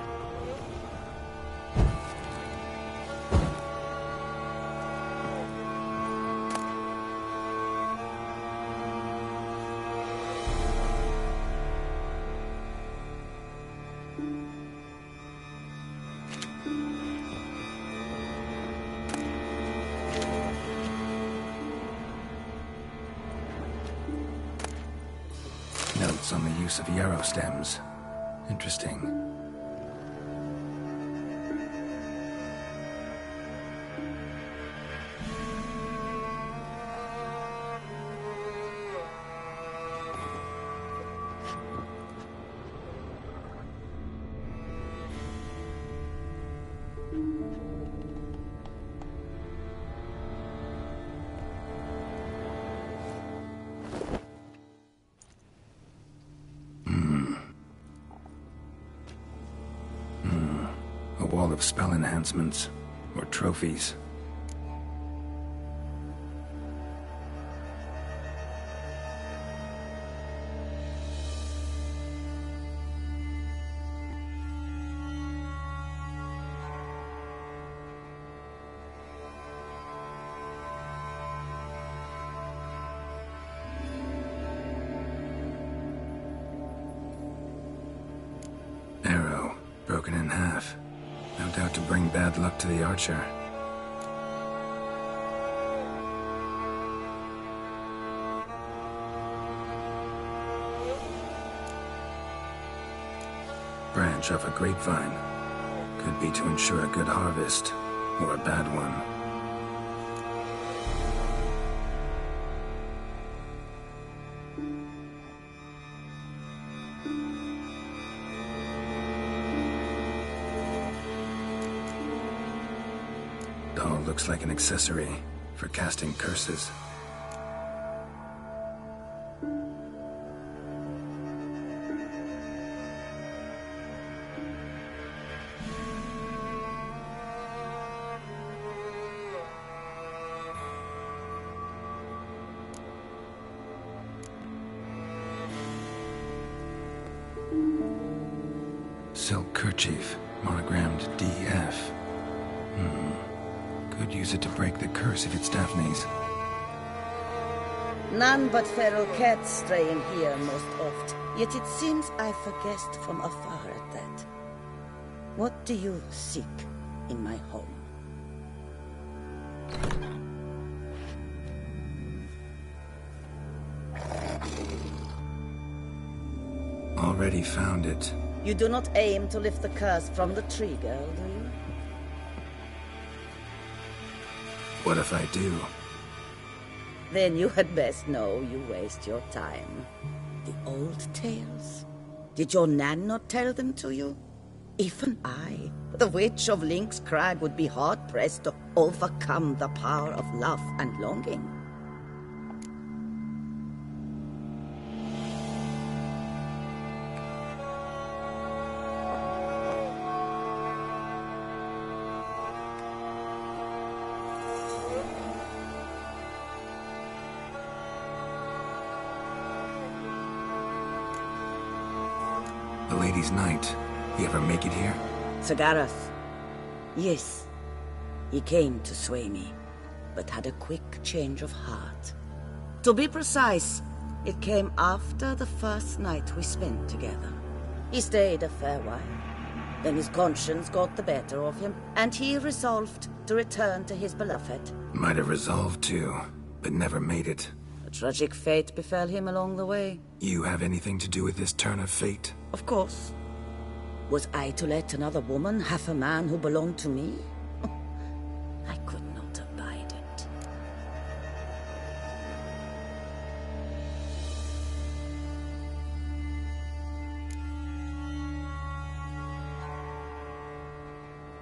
notes on the use of yarrow stems. Interesting. A wall of spell enhancements, or trophies. Arrow, broken in half. No doubt to bring bad luck to the archer. Branch off a grapevine. Could be to ensure a good harvest, or a bad one. Doll looks like an accessory for casting curses. Silk kerchief, monogrammed DF. Could use it to break the curse if it's Daphne's. None but feral cats stray in here most oft. Yet it seems I've a guest from afar at that. What do you seek in my home? Already found it. You do not aim to lift the curse from the tree, girl, do you? What if I do? Then you had best know you waste your time. The old tales? Did your Nan not tell them to you? Even I, the witch of Link's Crag, would be hard-pressed to overcome the power of love and longing. The Lady's Knight. You ever make it here? Sir Gareth. Yes. He came to sway me, but had a quick change of heart. To be precise, it came after the first night we spent together. He stayed a fair while. Then his conscience got the better of him, and he resolved to return to his beloved. Might have resolved to, but never made it. A tragic fate befell him along the way. You have anything to do with this turn of fate? Of course. Was I to let another woman have a man who belonged to me? I could not abide it.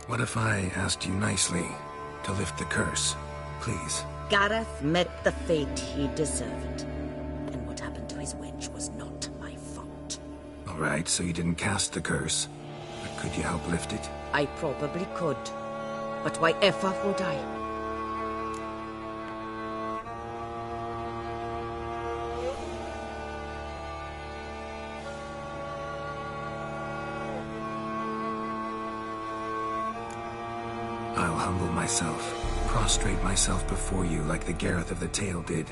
What if I asked you nicely to lift the curse, please? Gareth met the fate he deserved. And what happened to his wench was not my fault. All right, so you didn't cast the curse. But could you help lift it? I probably could. But why ever would I? I'll humble myself. Prostrate myself before you like the Gareth of the tale did.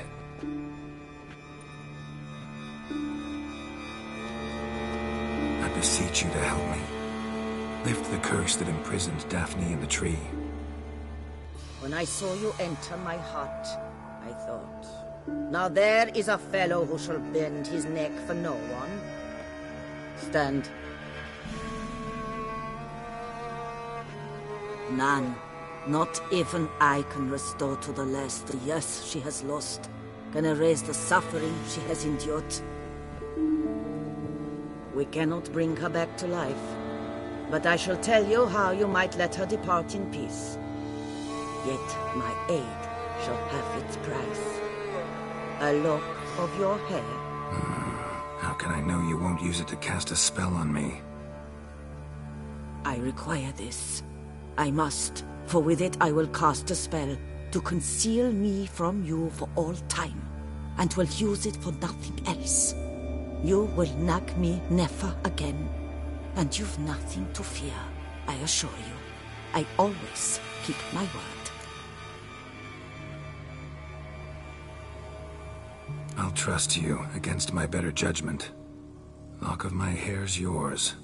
I beseech you to help me. Lift the curse that imprisoned Daphne in the tree. When I saw you enter my heart, I thought, Now there is a fellow who shall bend his neck for no one. Stand. None. Not even I can restore to the last the years she has lost, can erase the suffering she has endured. We cannot bring her back to life, but I shall tell you how you might let her depart in peace. Yet my aid shall have its price. A lock of your hair. How can I know you won't use it to cast a spell on me? I require this. I must, for with it I will cast a spell to conceal me from you for all time, and will use it for nothing else. You will nag me never again, and you've nothing to fear, I assure you. I always keep my word. I'll trust you against my better judgment. Lock of my hair's yours.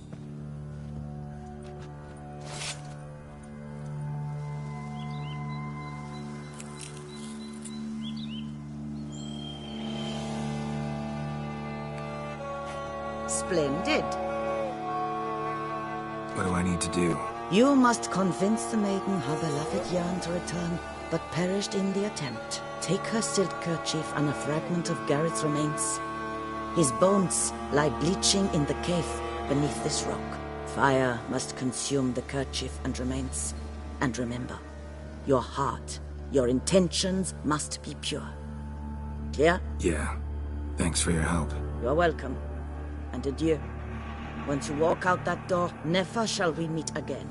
Splendid. What do I need to do? You must convince the maiden her beloved yearned to return, but perished in the attempt. Take her silk kerchief and a fragment of Garrett's remains. His bones lie bleaching in the cave beneath this rock. Fire must consume the kerchief and remains. And remember, your heart, your intentions must be pure. Clear? Yeah. Thanks for your help. You're welcome. And adieu. Once you walk out that door, never shall we meet again.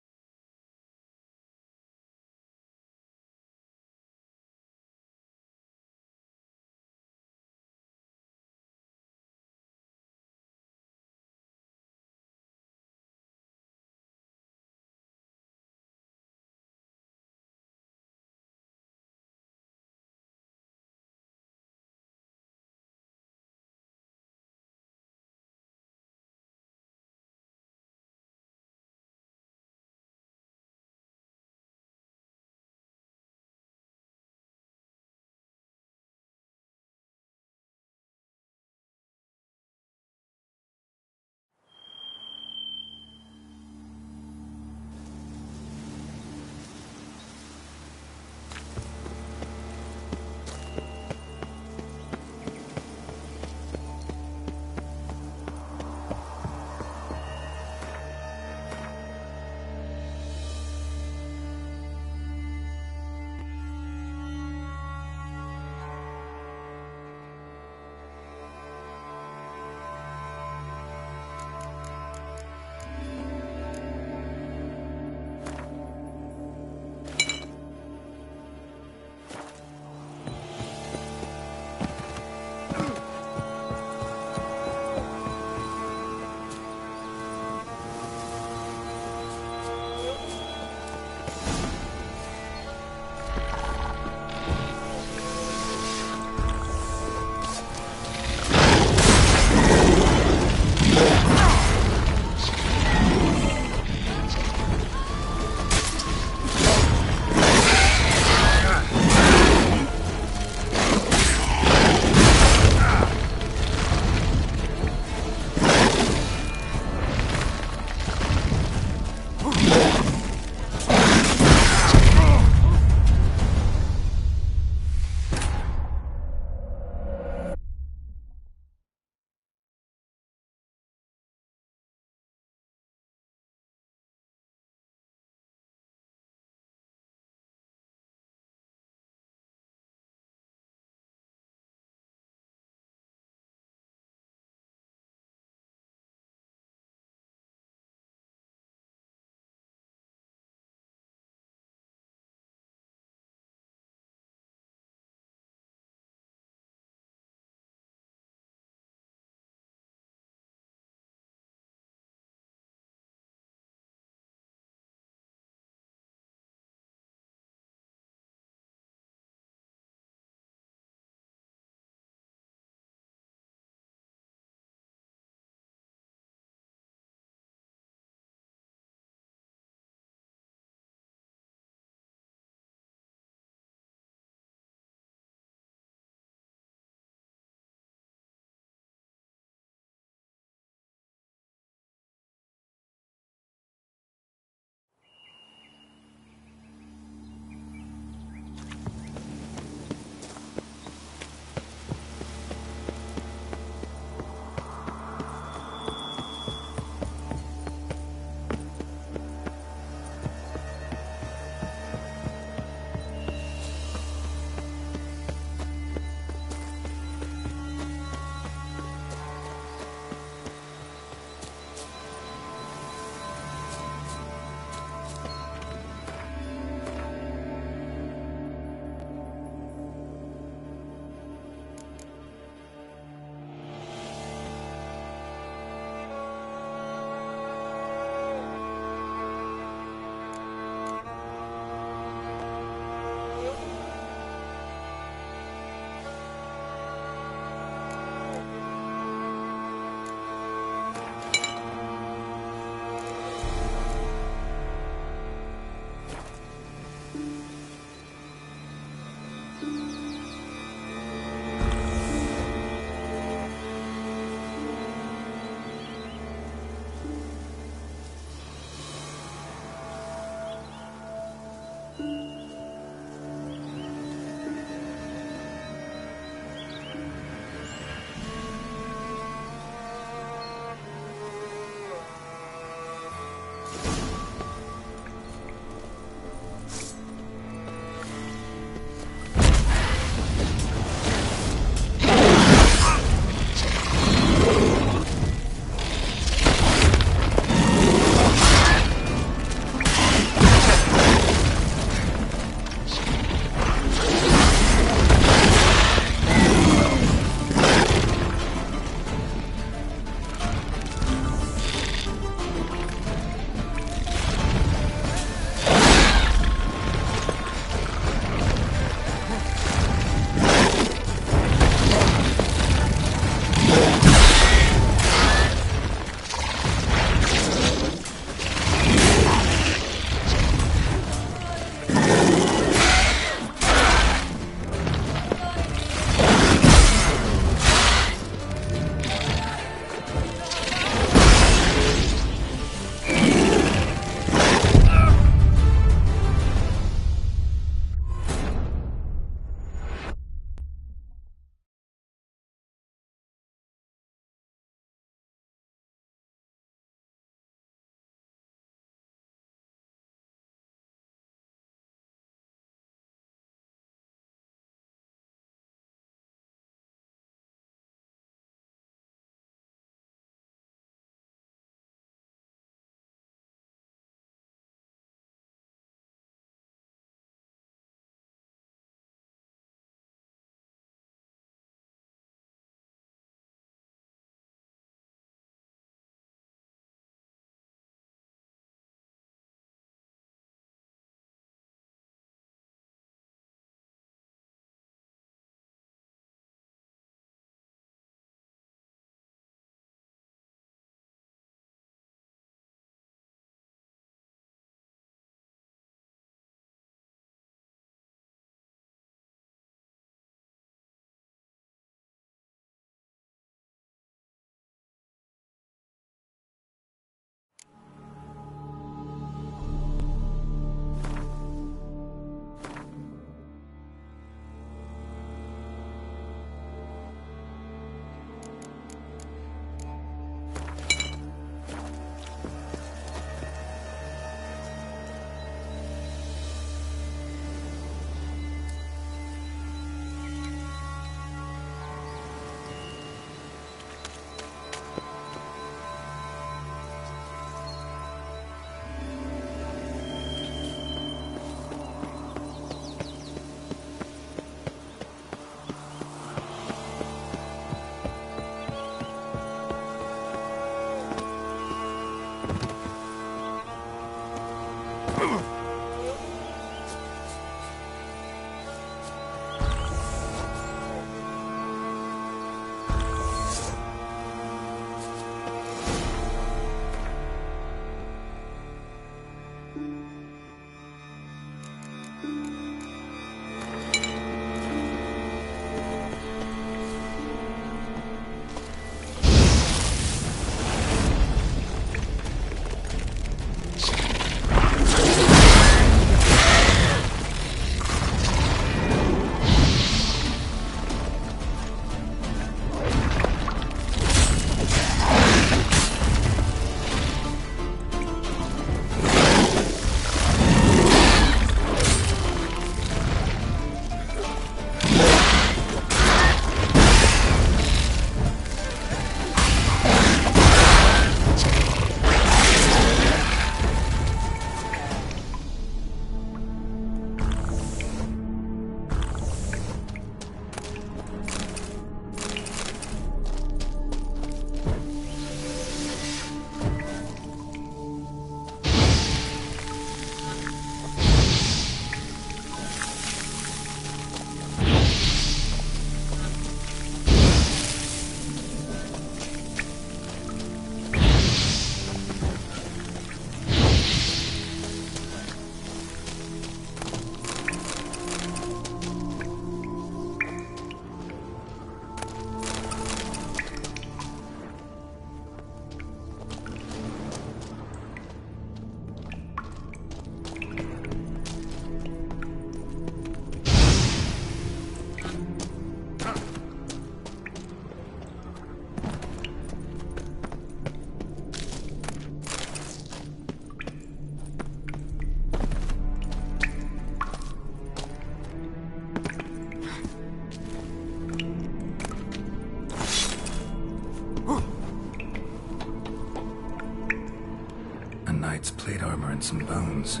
knight's plate armor and some bones.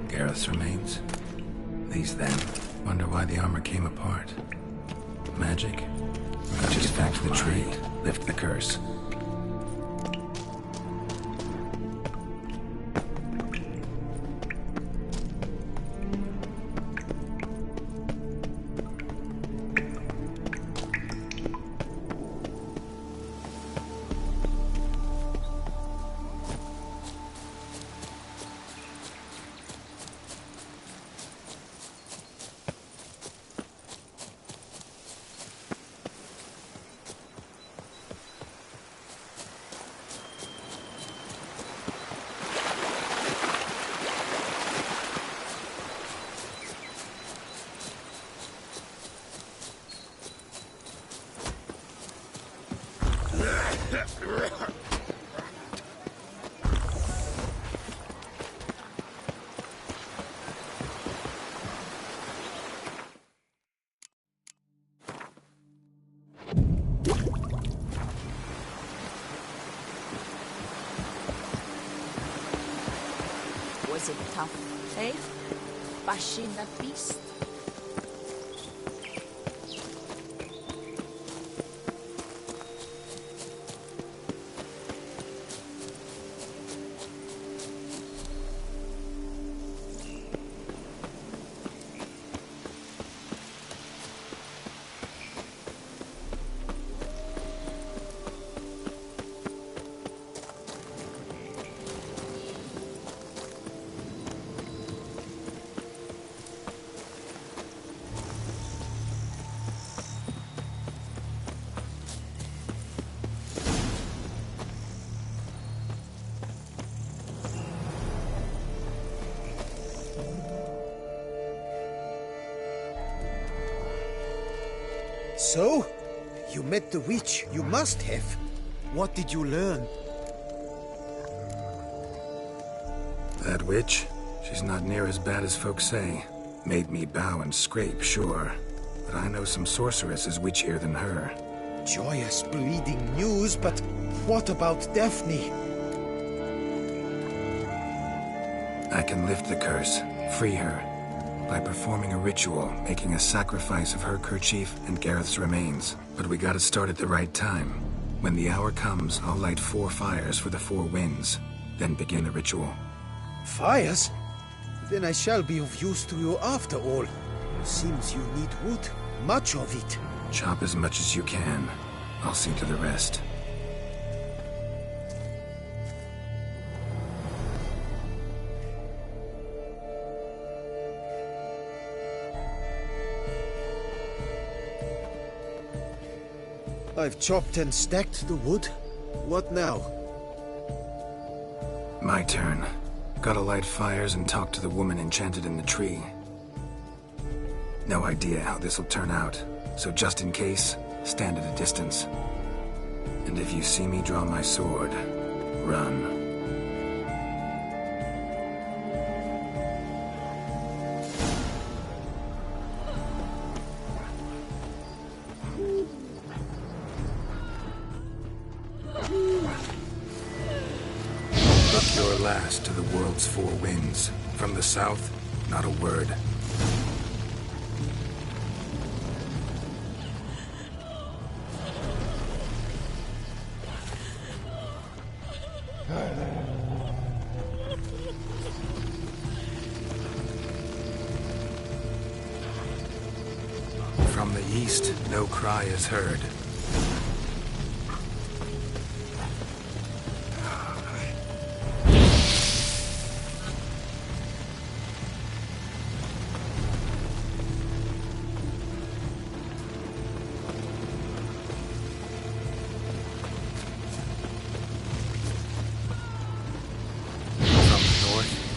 Gareth's remains? These then? Wonder why the armor came apart. Magic? Just back to the tree. Lift the curse. Was it tough, eh? Bashing that beast? So? You met the witch. You must have. What did you learn? That witch? She's not near as bad as folks say. Made me bow and scrape, sure. But I know some sorceresses witchier than her. Joyous, bleeding news, but what about Daphne? I can lift the curse, free her, by performing a ritual, making a sacrifice of her kerchief and Gareth's remains. But we gotta start at the right time. When the hour comes, I'll light 4 fires for the 4 winds, then begin the ritual. Fires? Then I shall be of use to you after all. Seems you need wood. Much of it. Chop as much as you can. I'll see to the rest. I've chopped and stacked the wood. What now? My turn. Gotta light fires and talk to the woman enchanted in the tree. No idea how this'll turn out, so just in case, stand at a distance. And if you see me draw my sword, run. Look your last to the world's 4 winds. From the south, not a word. From the east, no cry is heard.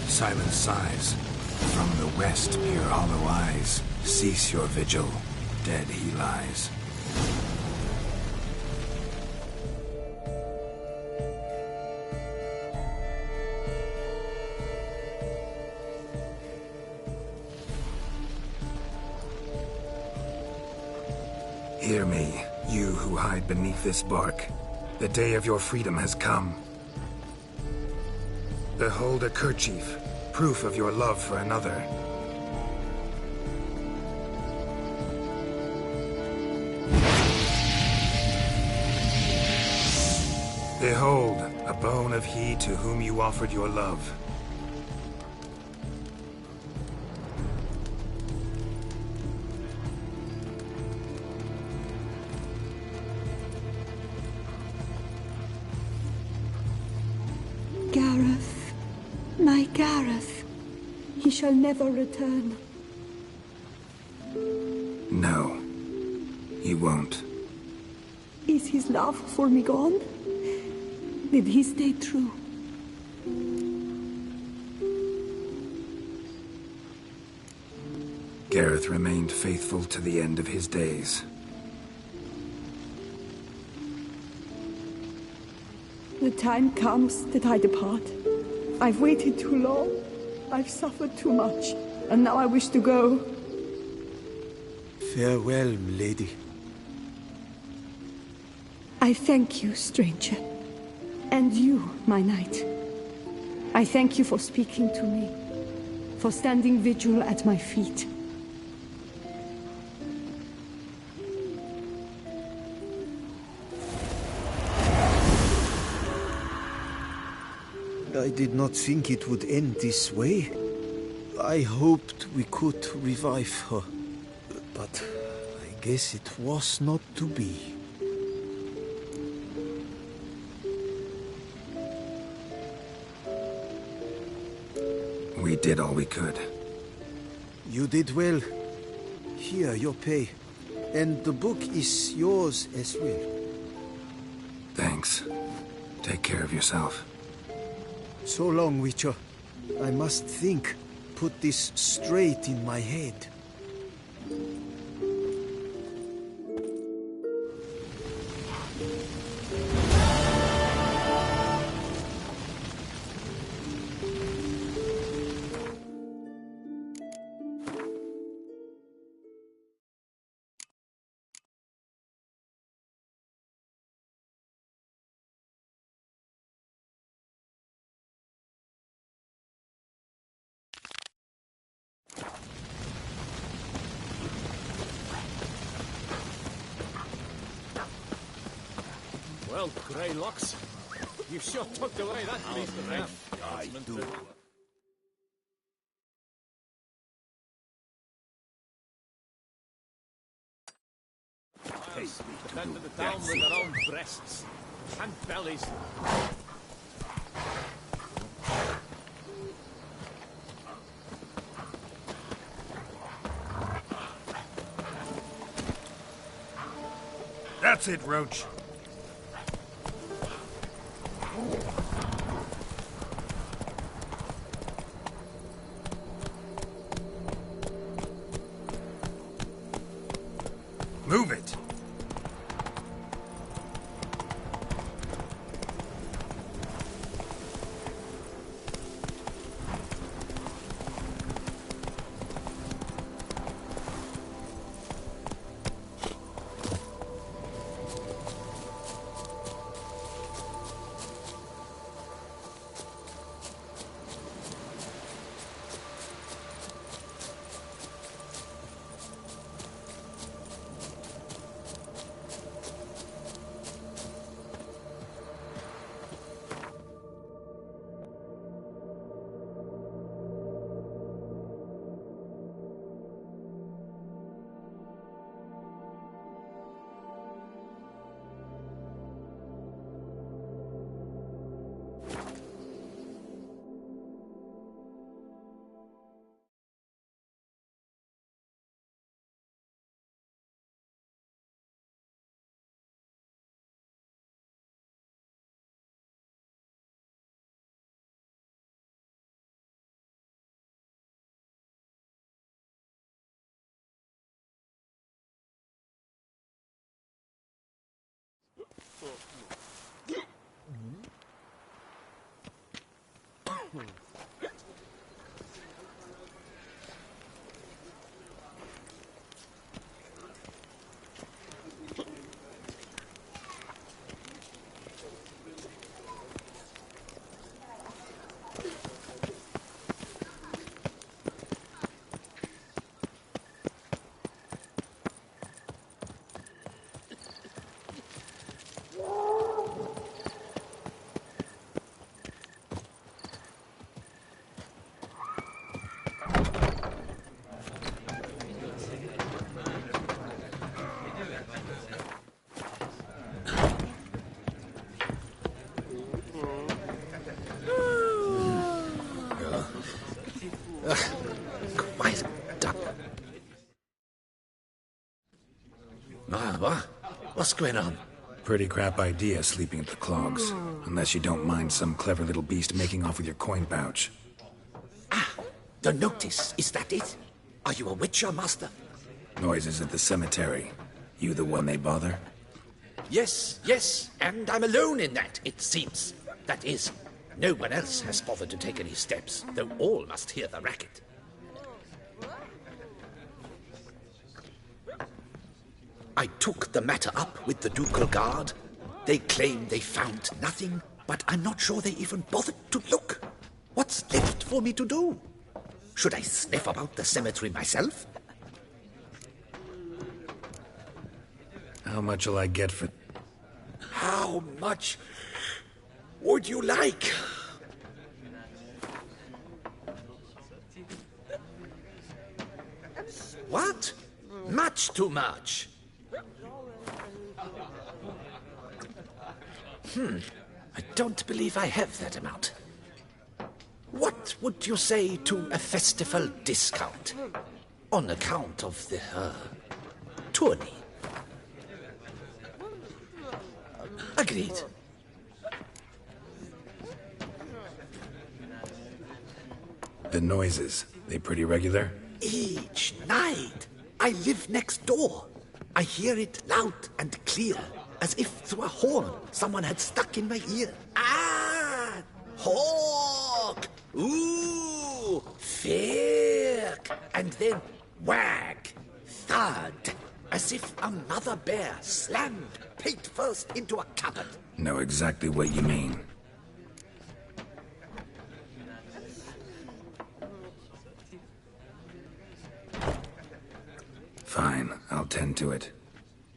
Silent sighs. From the west, peer hollow eyes. Cease your vigil. Dead he lies. Hear me, you who hide beneath this bark. The day of your freedom has come. Behold a kerchief, proof of your love for another. Behold, a bone of he to whom you offered your love. Gareth, my Gareth, he shall never return. No, he won't. Is his love for me gone? Did he stay true? Gareth remained faithful to the end of his days. The time comes that I depart. I've waited too long. I've suffered too much. And now I wish to go. Farewell, lady. I thank you, stranger. And you, my knight. I thank you for speaking to me. For standing vigil at my feet. I did not think it would end this way. I hoped we could revive her. But I guess it was not to be. We did all we could. You did well. Here, your pay. And the book is yours as well. Thanks. Take care of yourself. So long, Witcher. I must think. Put this straight in my head. Well, Greylocks, you sure tucked away that piece of them. I do. I'll pretend to the town with their own breasts and bellies. That's it, Roach. Move it! Quiet down. What's going on? Pretty crap idea sleeping at the clogs. Unless you don't mind some clever little beast making off with your coin pouch. The notice, is that it? Are you a witcher, master? Noises at the cemetery. You the one they bother? Yes, and I'm alone in that, it seems. That is, no one else has bothered to take any steps, though all must hear the racket. I took the matter up with the ducal guard. They claim they found nothing, but I'm not sure they even bothered to look. What's left for me to do? Should I sniff about the cemetery myself? How much will I get for... How much would you like? What? Much too much. I don't believe I have that amount. What would you say to a festival discount? On account of the, tourney? Agreed. The noises, they pretty regular? Each night. I live next door. I hear it loud and clear, as if through a horn someone had stuck in my ear. Ah! Hawk! Ooh! Firk! And then wag! Thud! As if a mother bear slammed pate first into a cupboard. Know exactly what you mean. Fine, I'll tend to it.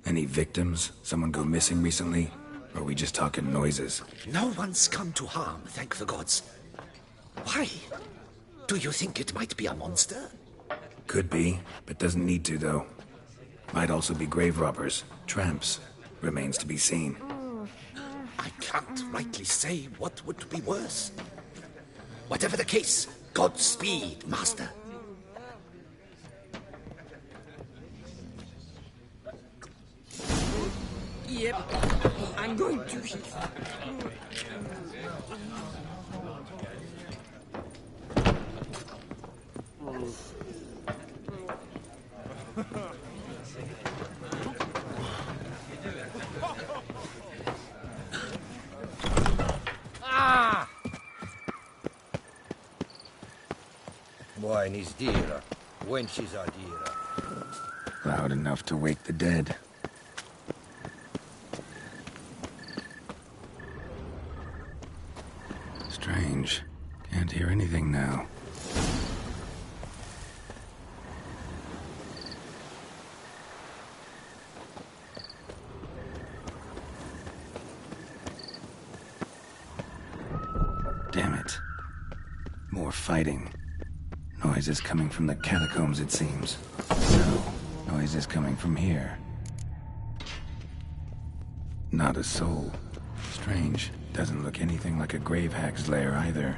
Any victims? Someone go missing recently? Or are we just talking noises? No one's come to harm, thank the gods. Why? Do you think it might be a monster? Could be, but doesn't need to, though. Might also be grave robbers, tramps. Remains to be seen. I can't rightly say what would be worse. Whatever the case, Godspeed, master. Yep, I'm going to. Wine is dearer. Wenches are dearer. Loud enough to wake the dead. Strange. Can't hear anything now. Damn it. More fighting. Noises coming from the catacombs, it seems. No, noises coming from here. Not a soul. Strange. Doesn't look anything like a grave hag's lair either.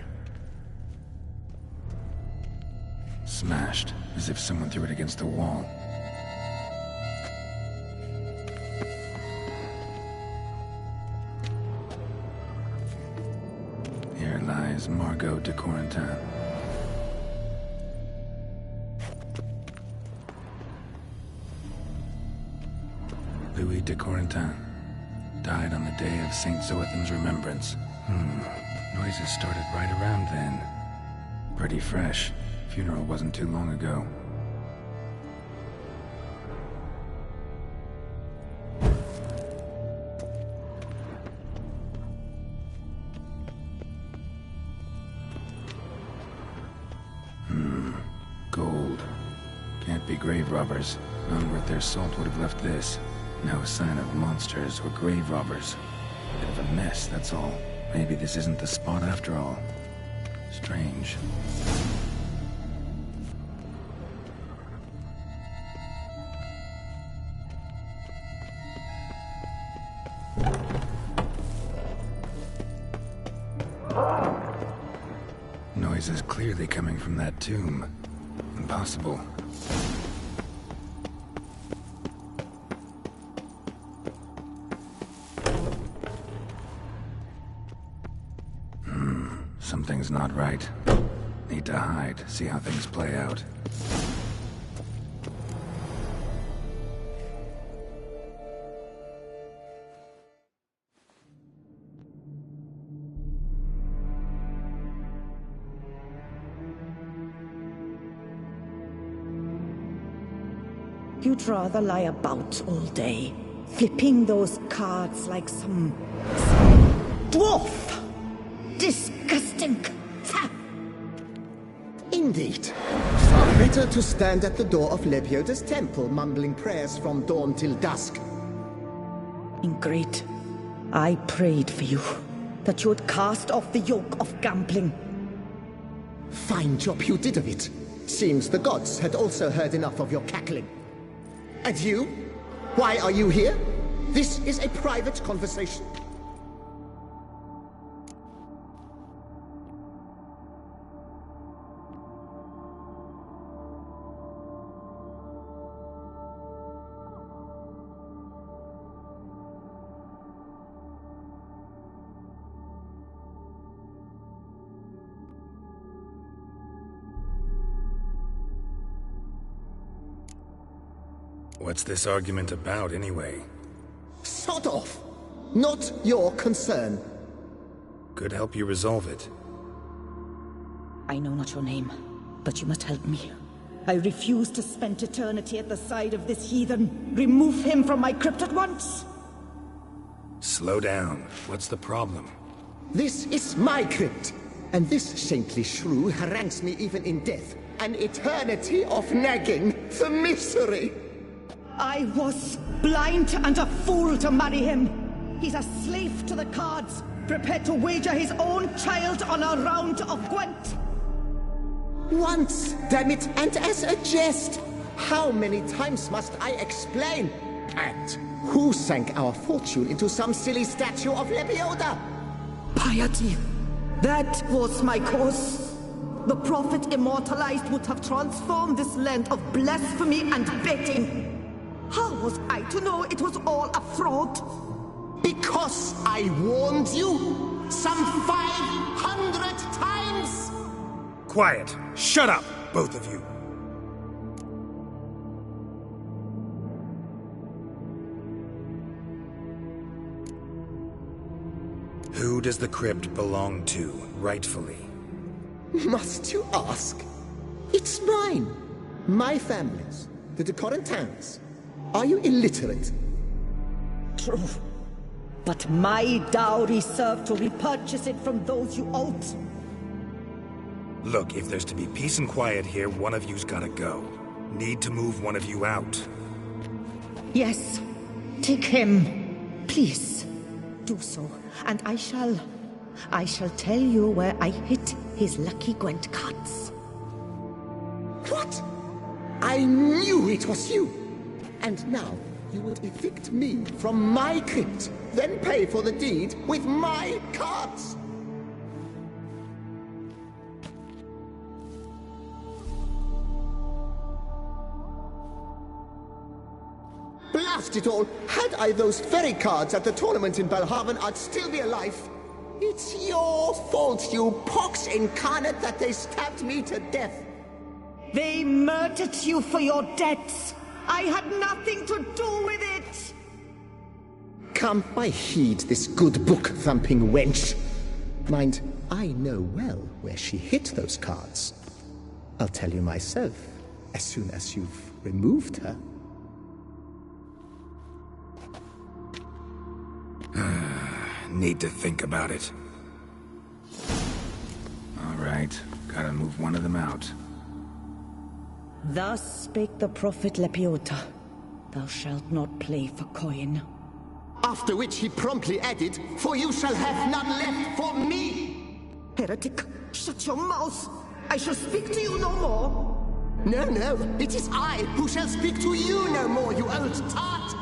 Smashed, as if someone threw it against the wall. Here lies Margot de Corentin. Louis de Corentin. Died on the day of St. Zoethan's remembrance. Noises started right around then. Pretty fresh. Funeral wasn't too long ago. Gold. Can't be grave robbers. None worth their salt would have left this. No sign of monsters or grave robbers. Bit of a mess, that's all. Maybe this isn't the spot after all. Strange. noise is clearly coming from that tomb. Impossible. Something's not right. Need to hide, see how things play out. You'd rather lie about all day, flipping those cards like some dwarf. Disgusting. Indeed. Far better to stand at the door of Lepioda's temple, mumbling prayers from dawn till dusk. Ingrid, I prayed for you, that you would cast off the yoke of gambling. Fine job you did of it. Seems the gods had also heard enough of your cackling. And you? Why are you here? This is a private conversation. What's this argument about, anyway? Sod off! Not your concern. Could help you resolve it. I know not your name, but you must help me. I refuse to spend eternity at the side of this heathen. Remove him from my crypt at once! Slow down. What's the problem? This is my crypt, and this saintly shrew harangues me even in death. An eternity of nagging, the misery! I was blind and a fool to marry him. He's a slave to the cards, prepared to wager his own child on a round of Gwent. Once, damn it, and as a jest. How many times must I explain? And who sank our fortune into some silly statue of Lepioda? Piety. That was my cause. The prophet immortalized would have transformed this land of blasphemy and betting. How was I to know it was all a fraud? Because I warned you some 500 times! Quiet! Shut up, both of you! Who does the crypt belong to, rightfully? Must you ask? It's mine. My family's. The de Corentins. Are you illiterate? True. But my dowry served to repurchase it from those you owed. Look, if there's to be peace and quiet here, one of you's gotta go. Need to move one of you out. Yes. Take him. Please. Do so. And I shall tell you where I hid his lucky Gwent cards. What? I knew it was you! And now, you would evict me from my crypt, then pay for the deed with my cards! Blast it all! Had I those very cards at the tournament in Belhaven, I'd still be alive. It's your fault, you pox incarnate, that they stabbed me to death. They murdered you for your debts. I had nothing to do with it! Come, I heed this good book-thumping wench. Mind, I know well where she hid those cards. I'll tell you myself, as soon as you've removed her. Need to think about it. All right, gotta move one of them out. Thus spake the prophet Lepioda. Thou shalt not play for coin. After which he promptly added, "For you shall have none left for me!" Heretic, shut your mouth! I shall speak to you no more! No, no, it is I who shall speak to you no more, you old tart!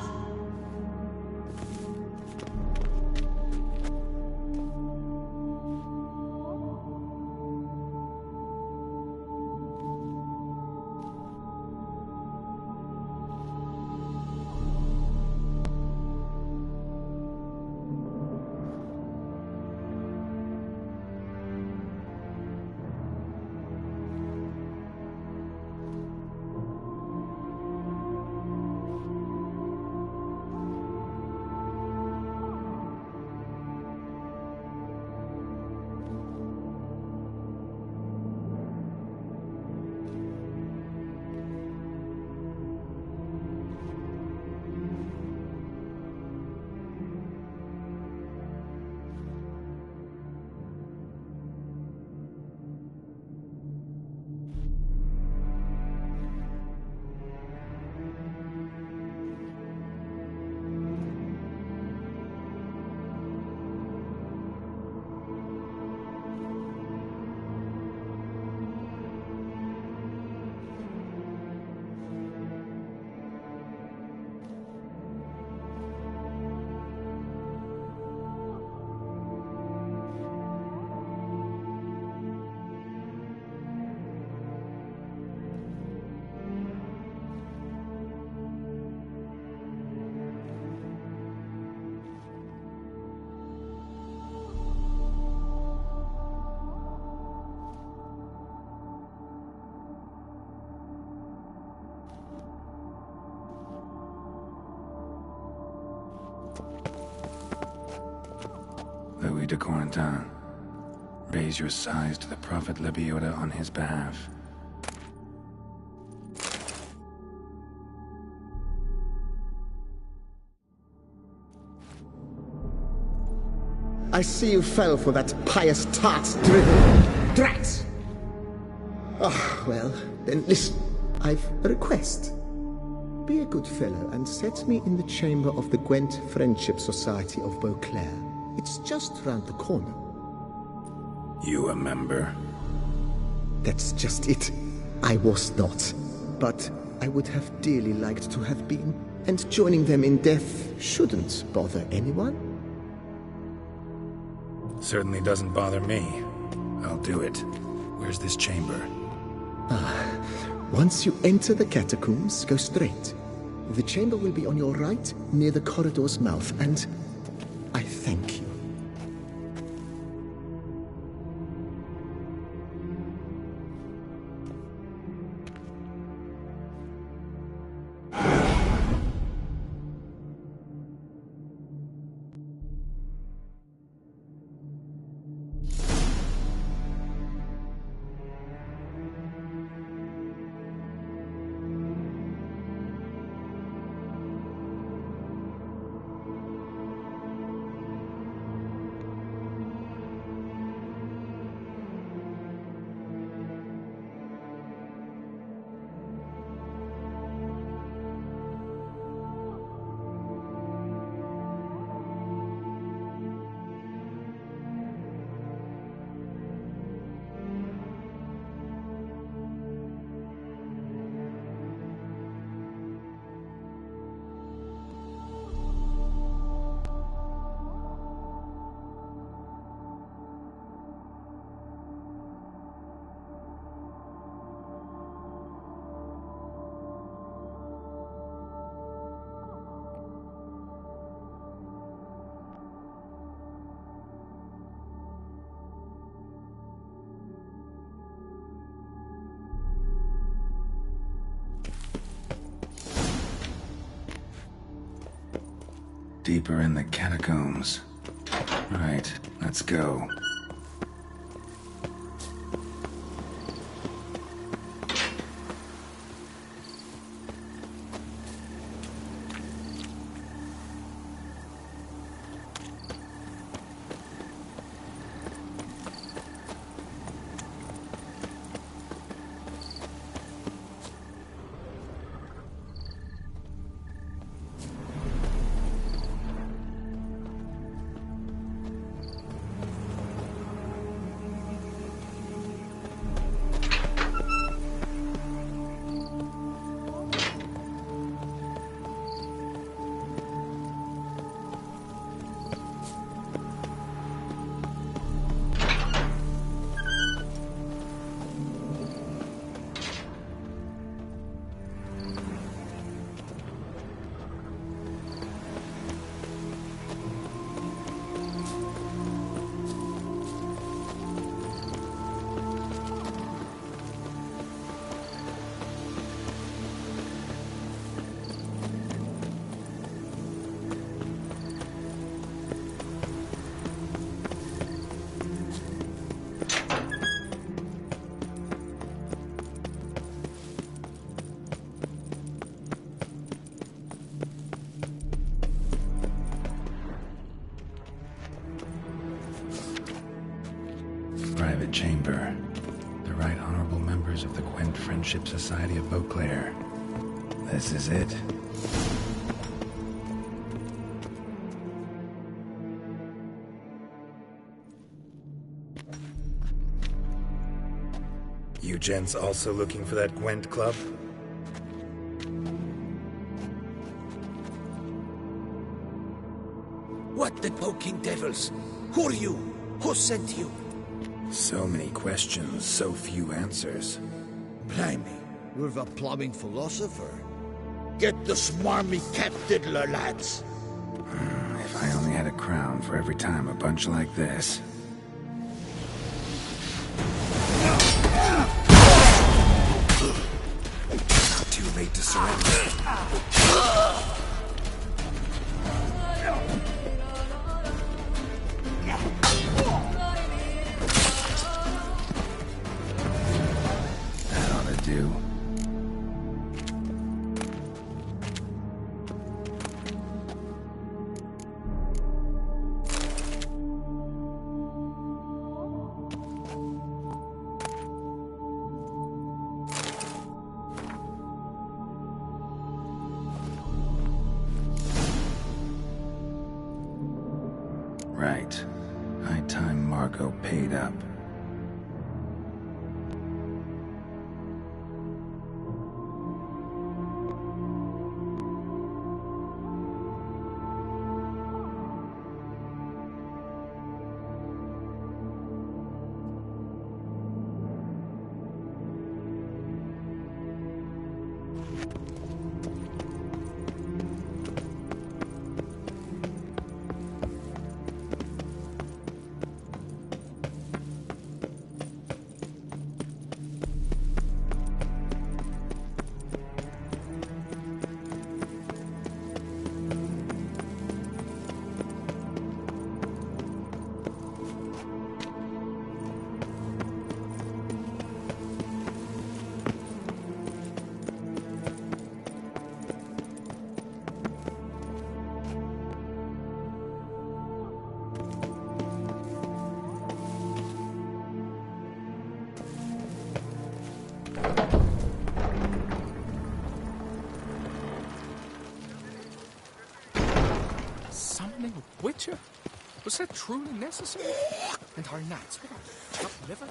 de Corentin. Raise your size to the Prophet Lebioda on his behalf. I see you fell for that pious tart's drivel. Drats! Ah, well, then listen. I've a request. Be a good fellow and set me in the chamber of the Gwent Friendship Society of Beauclair. It's just round the corner. You a member? That's just it. I was not. But I would have dearly liked to have been. And joining them in death shouldn't bother anyone. Certainly doesn't bother me. I'll do it. Where's this chamber? Once you enter the catacombs, go straight. The chamber will be on your right, near the corridor's mouth, and I thank you. Deeper in the catacombs. Right, let's go. Private chamber. The Right Honorable members of the Gwent Friendship Society of Beauclair. This is it. You gents also looking for that Gwent club? What the poking devils? Who are you? Who sent you? So many questions, so few answers. Blimey. We're the plumbing philosopher. Get the smarmy cat diddler, lads. If I only had a crown for every time a bunch like this. Not too late to surrender. do. Right. High time Margot paid up. Summoning a witcher? Was that truly necessary? And our knights, what, chopped liver?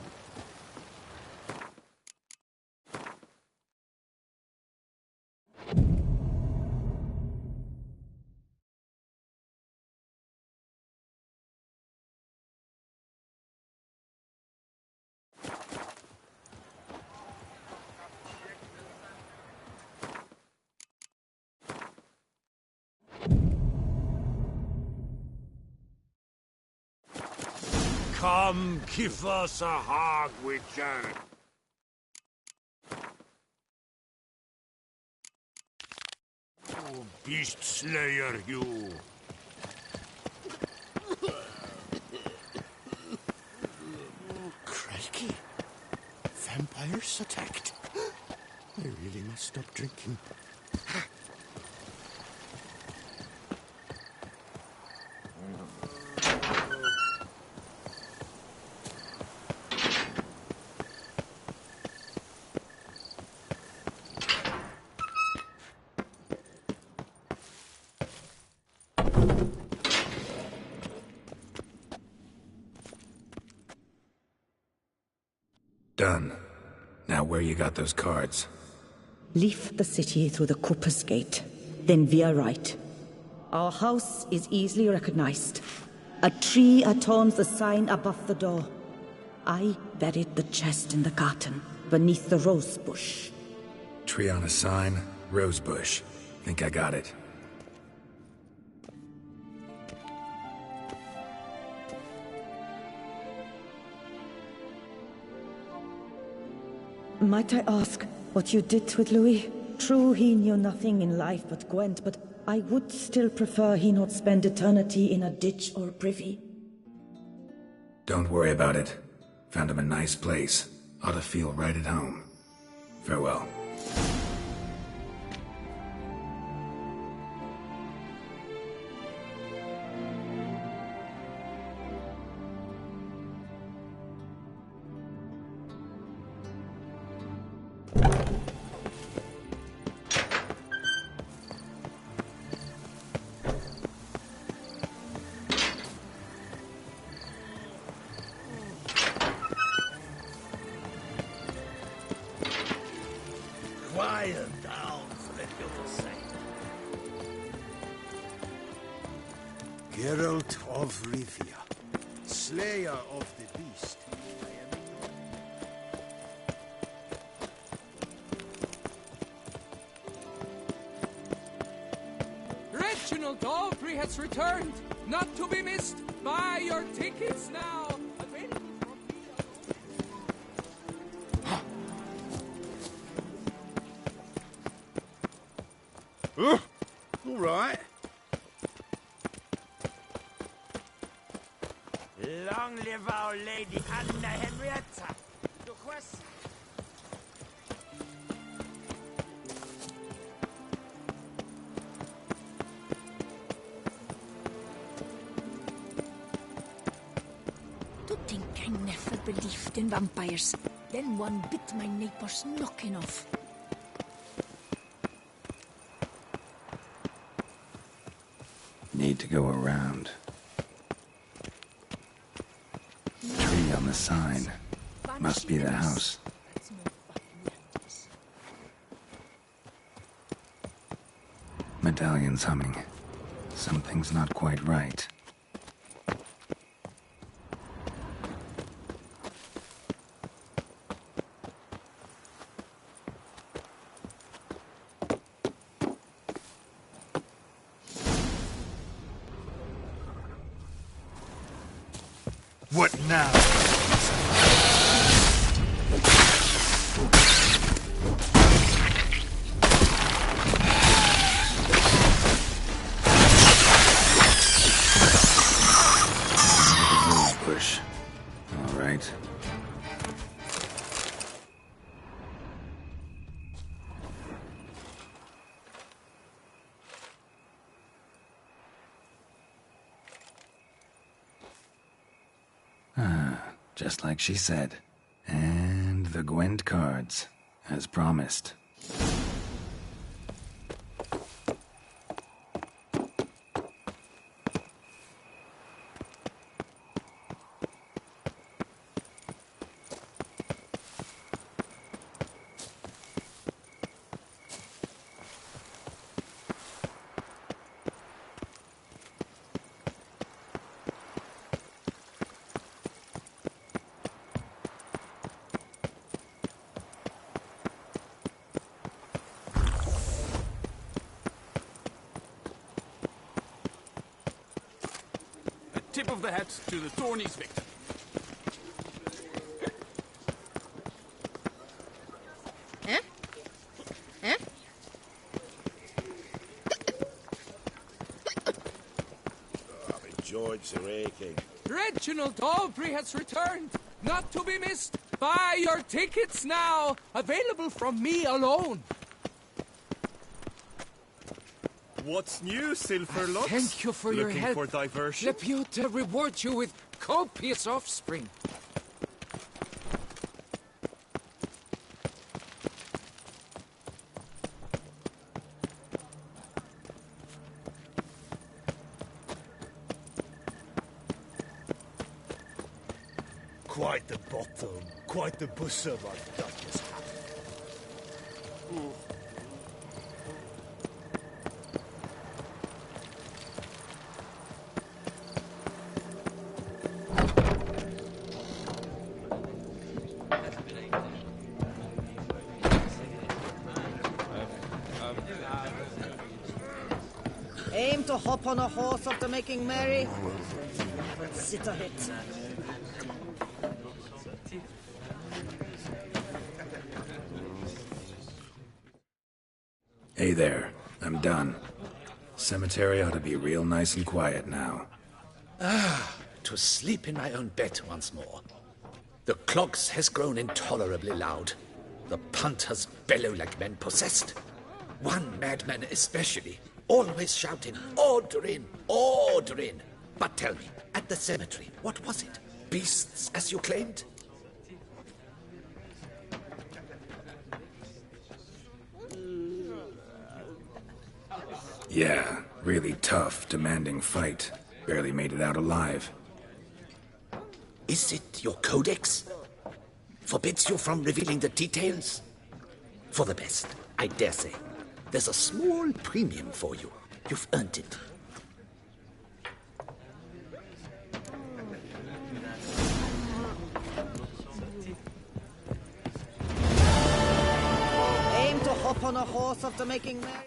Come, give us a hug, Witcher. Oh, beast slayer, you. Crikey. Vampires attacked. I really must stop drinking. Done. Now where you got those cards? Leave the city through the Cooper's Gate. Then veer right. Our house is easily recognized. A tree adorns the sign above the door. I buried the chest in the garden, beneath the rose bush. Tree on a sign, rose bush. Think I got it. Might I ask what you did with Louis? True, he knew nothing in life but Gwent, but I would still prefer he not spend eternity in a ditch or privy. Don't worry about it. Found him a nice place. Ought to feel right at home. Farewell. Quiet down, speculative saint. Geralt of Rivia, slayer of the beast. Reginald Daltrey has returned, not to be missed. Buy your tickets now. All right. Long live our Lady Anna Henrietta. never believed in vampires. Then one bit my neighbor's knocking off. Need to go around. Tree on the sign. Must be the house. Medallion's humming. Something's not quite right. What now? Push. All right. Just like she said. And the Gwent cards, as promised. Tip of the hat to the Thorny's victim. Eh? Eh? George's aching. Reginald Aubrey has returned, not to be missed. Buy your tickets now, available from me alone. What's new, Silverlocks? Thank you for your help. Looking for diversion? Laputa reward you with copious offspring. Quite the bottom, quite the bosom I've done this hat. Aim to hop on a horse after making merry. Sit a hit. Hey there, I'm done. Cemetery ought to be real nice and quiet now. To sleep in my own bed once more. The clogs has grown intolerably loud. The punters bellow like men possessed. One madman especially, always shouting, "Order in! Order in!" But tell me, at the cemetery, what was it? Beasts, as you claimed? Yeah, really tough, demanding fight. Barely made it out alive. Is it your codex? Forbids you from revealing the details? For the best, I dare say. There's a small premium for you. You've earned it. Aim to hop on a horse after making merry.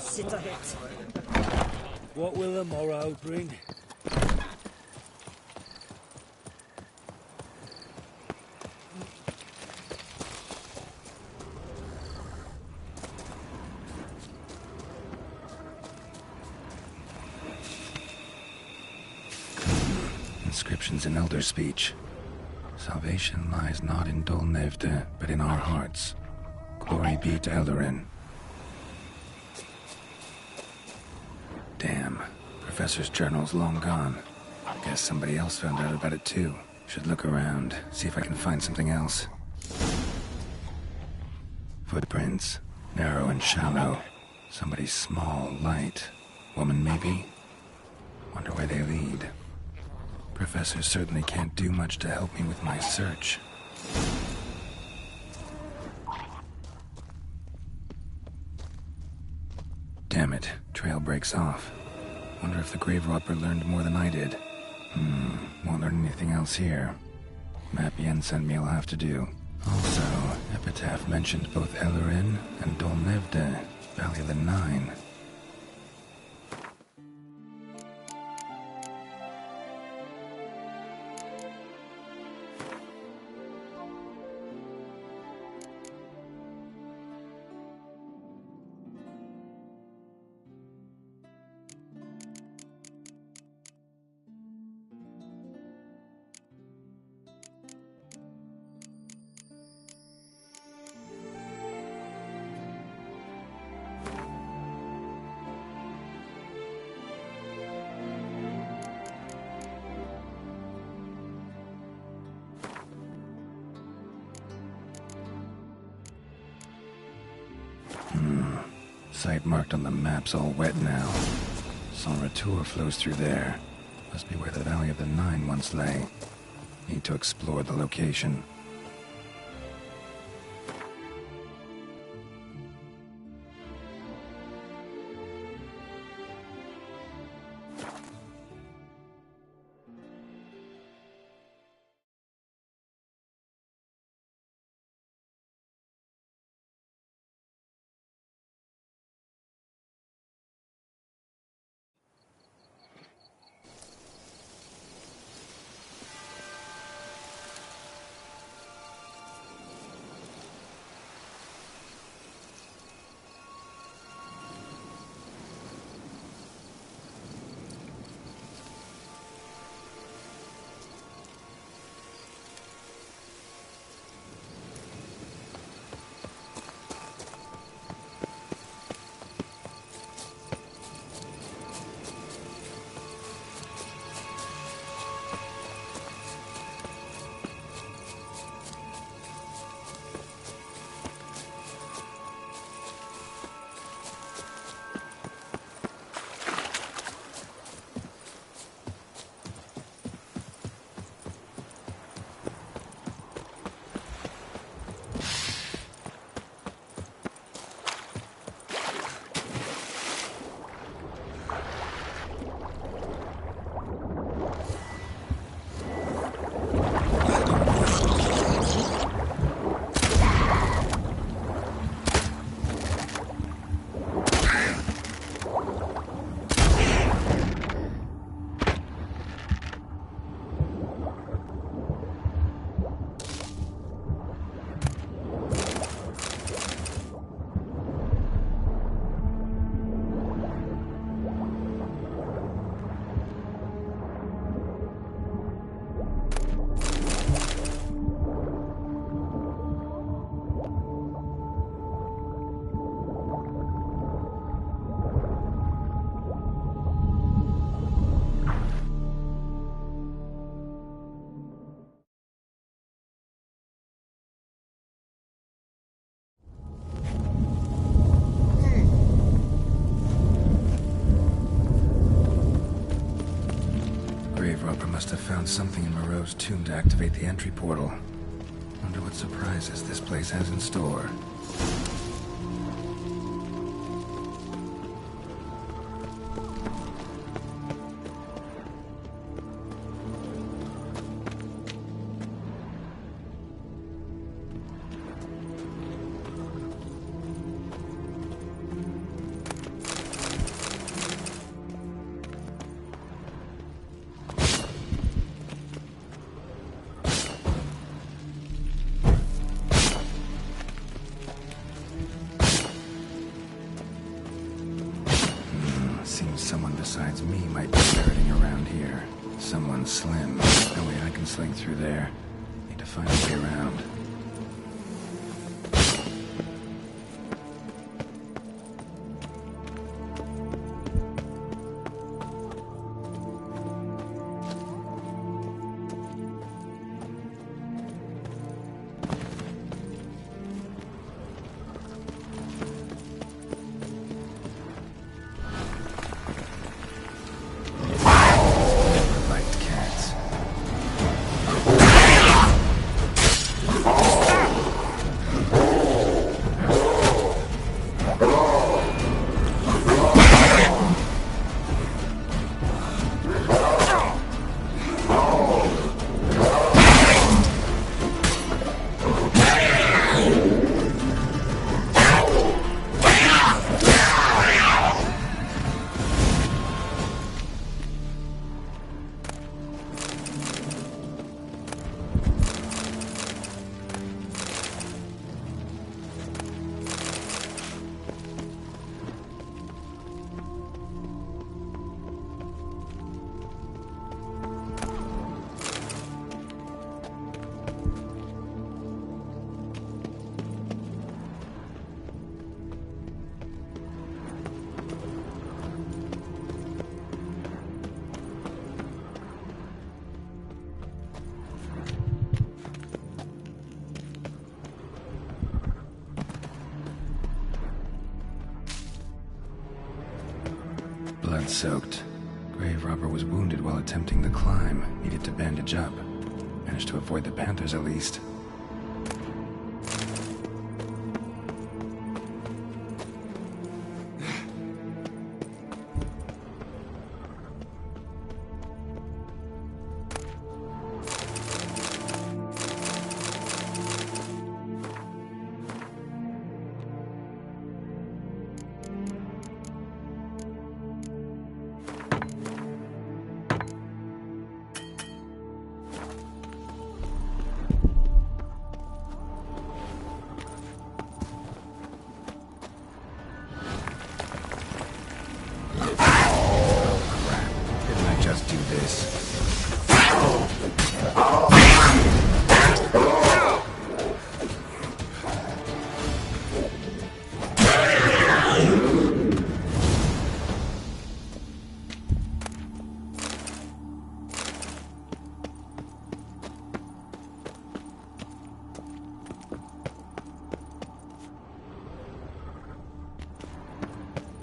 Sit a hit. What will the morrow bring? inscriptions in Elder speech. Salvation lies not in Dolnevde, but in our hearts. Glory be to Eldarin. Damn. Professor's journal's long gone. Guess somebody else found out about it too. Should look around, see if I can find something else. Footprints. Narrow and shallow. Somebody small, light. Woman, maybe? Wonder where they lead. Professor certainly can't do much to help me with my search. Damn it. Trail breaks off. Wonder if the grave robber learned more than I did. Won't learn anything else here. Map Yen sent me will have to do. Also, Epitaph mentioned both Eldarin and Dolnevde, Valley of the Nine. Site marked on the map's all wet now. Sans Retour flows through there. Must be where the Valley of the Nine once lay. Need to explore the location. Must have found something in Moreau's tomb to activate the entry portal. Wonder what surprises this place has in store. Seems someone besides me might be ferreting around here. Someone slim. No way I can slink through there. Need to find a way around. Blood-soaked. Grave robber was wounded while attempting the climb. Needed to bandage up. Managed to avoid the panthers at least.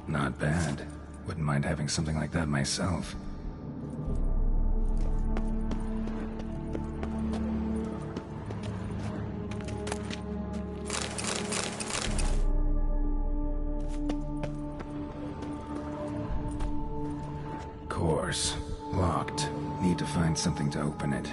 Not bad. Wouldn't mind having something like that myself. Course. Locked. Need to find something to open it.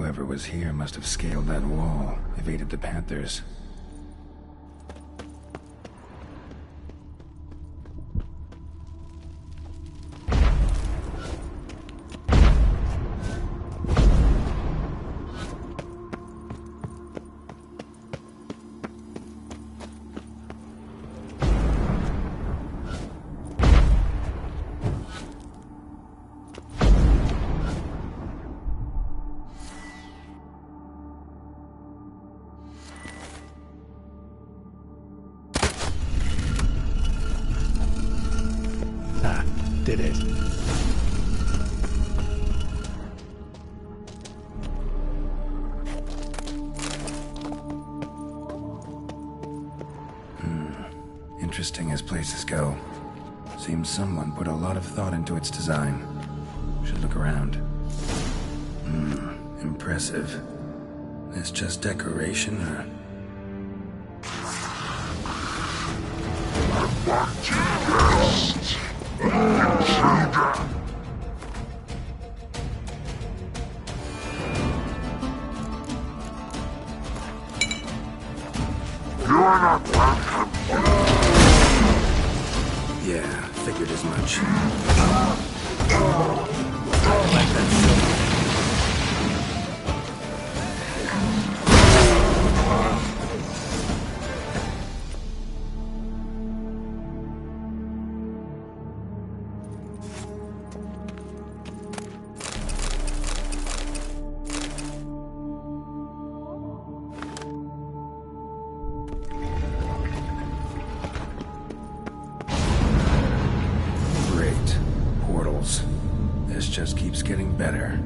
Whoever was here must have scaled that wall, evaded the Panthers. Did it. Interesting as places go. Seems someone put a lot of thought into its design. Should look around. Impressive. This just decoration, or... Yeah, figured as much. Like that. This just keeps getting better.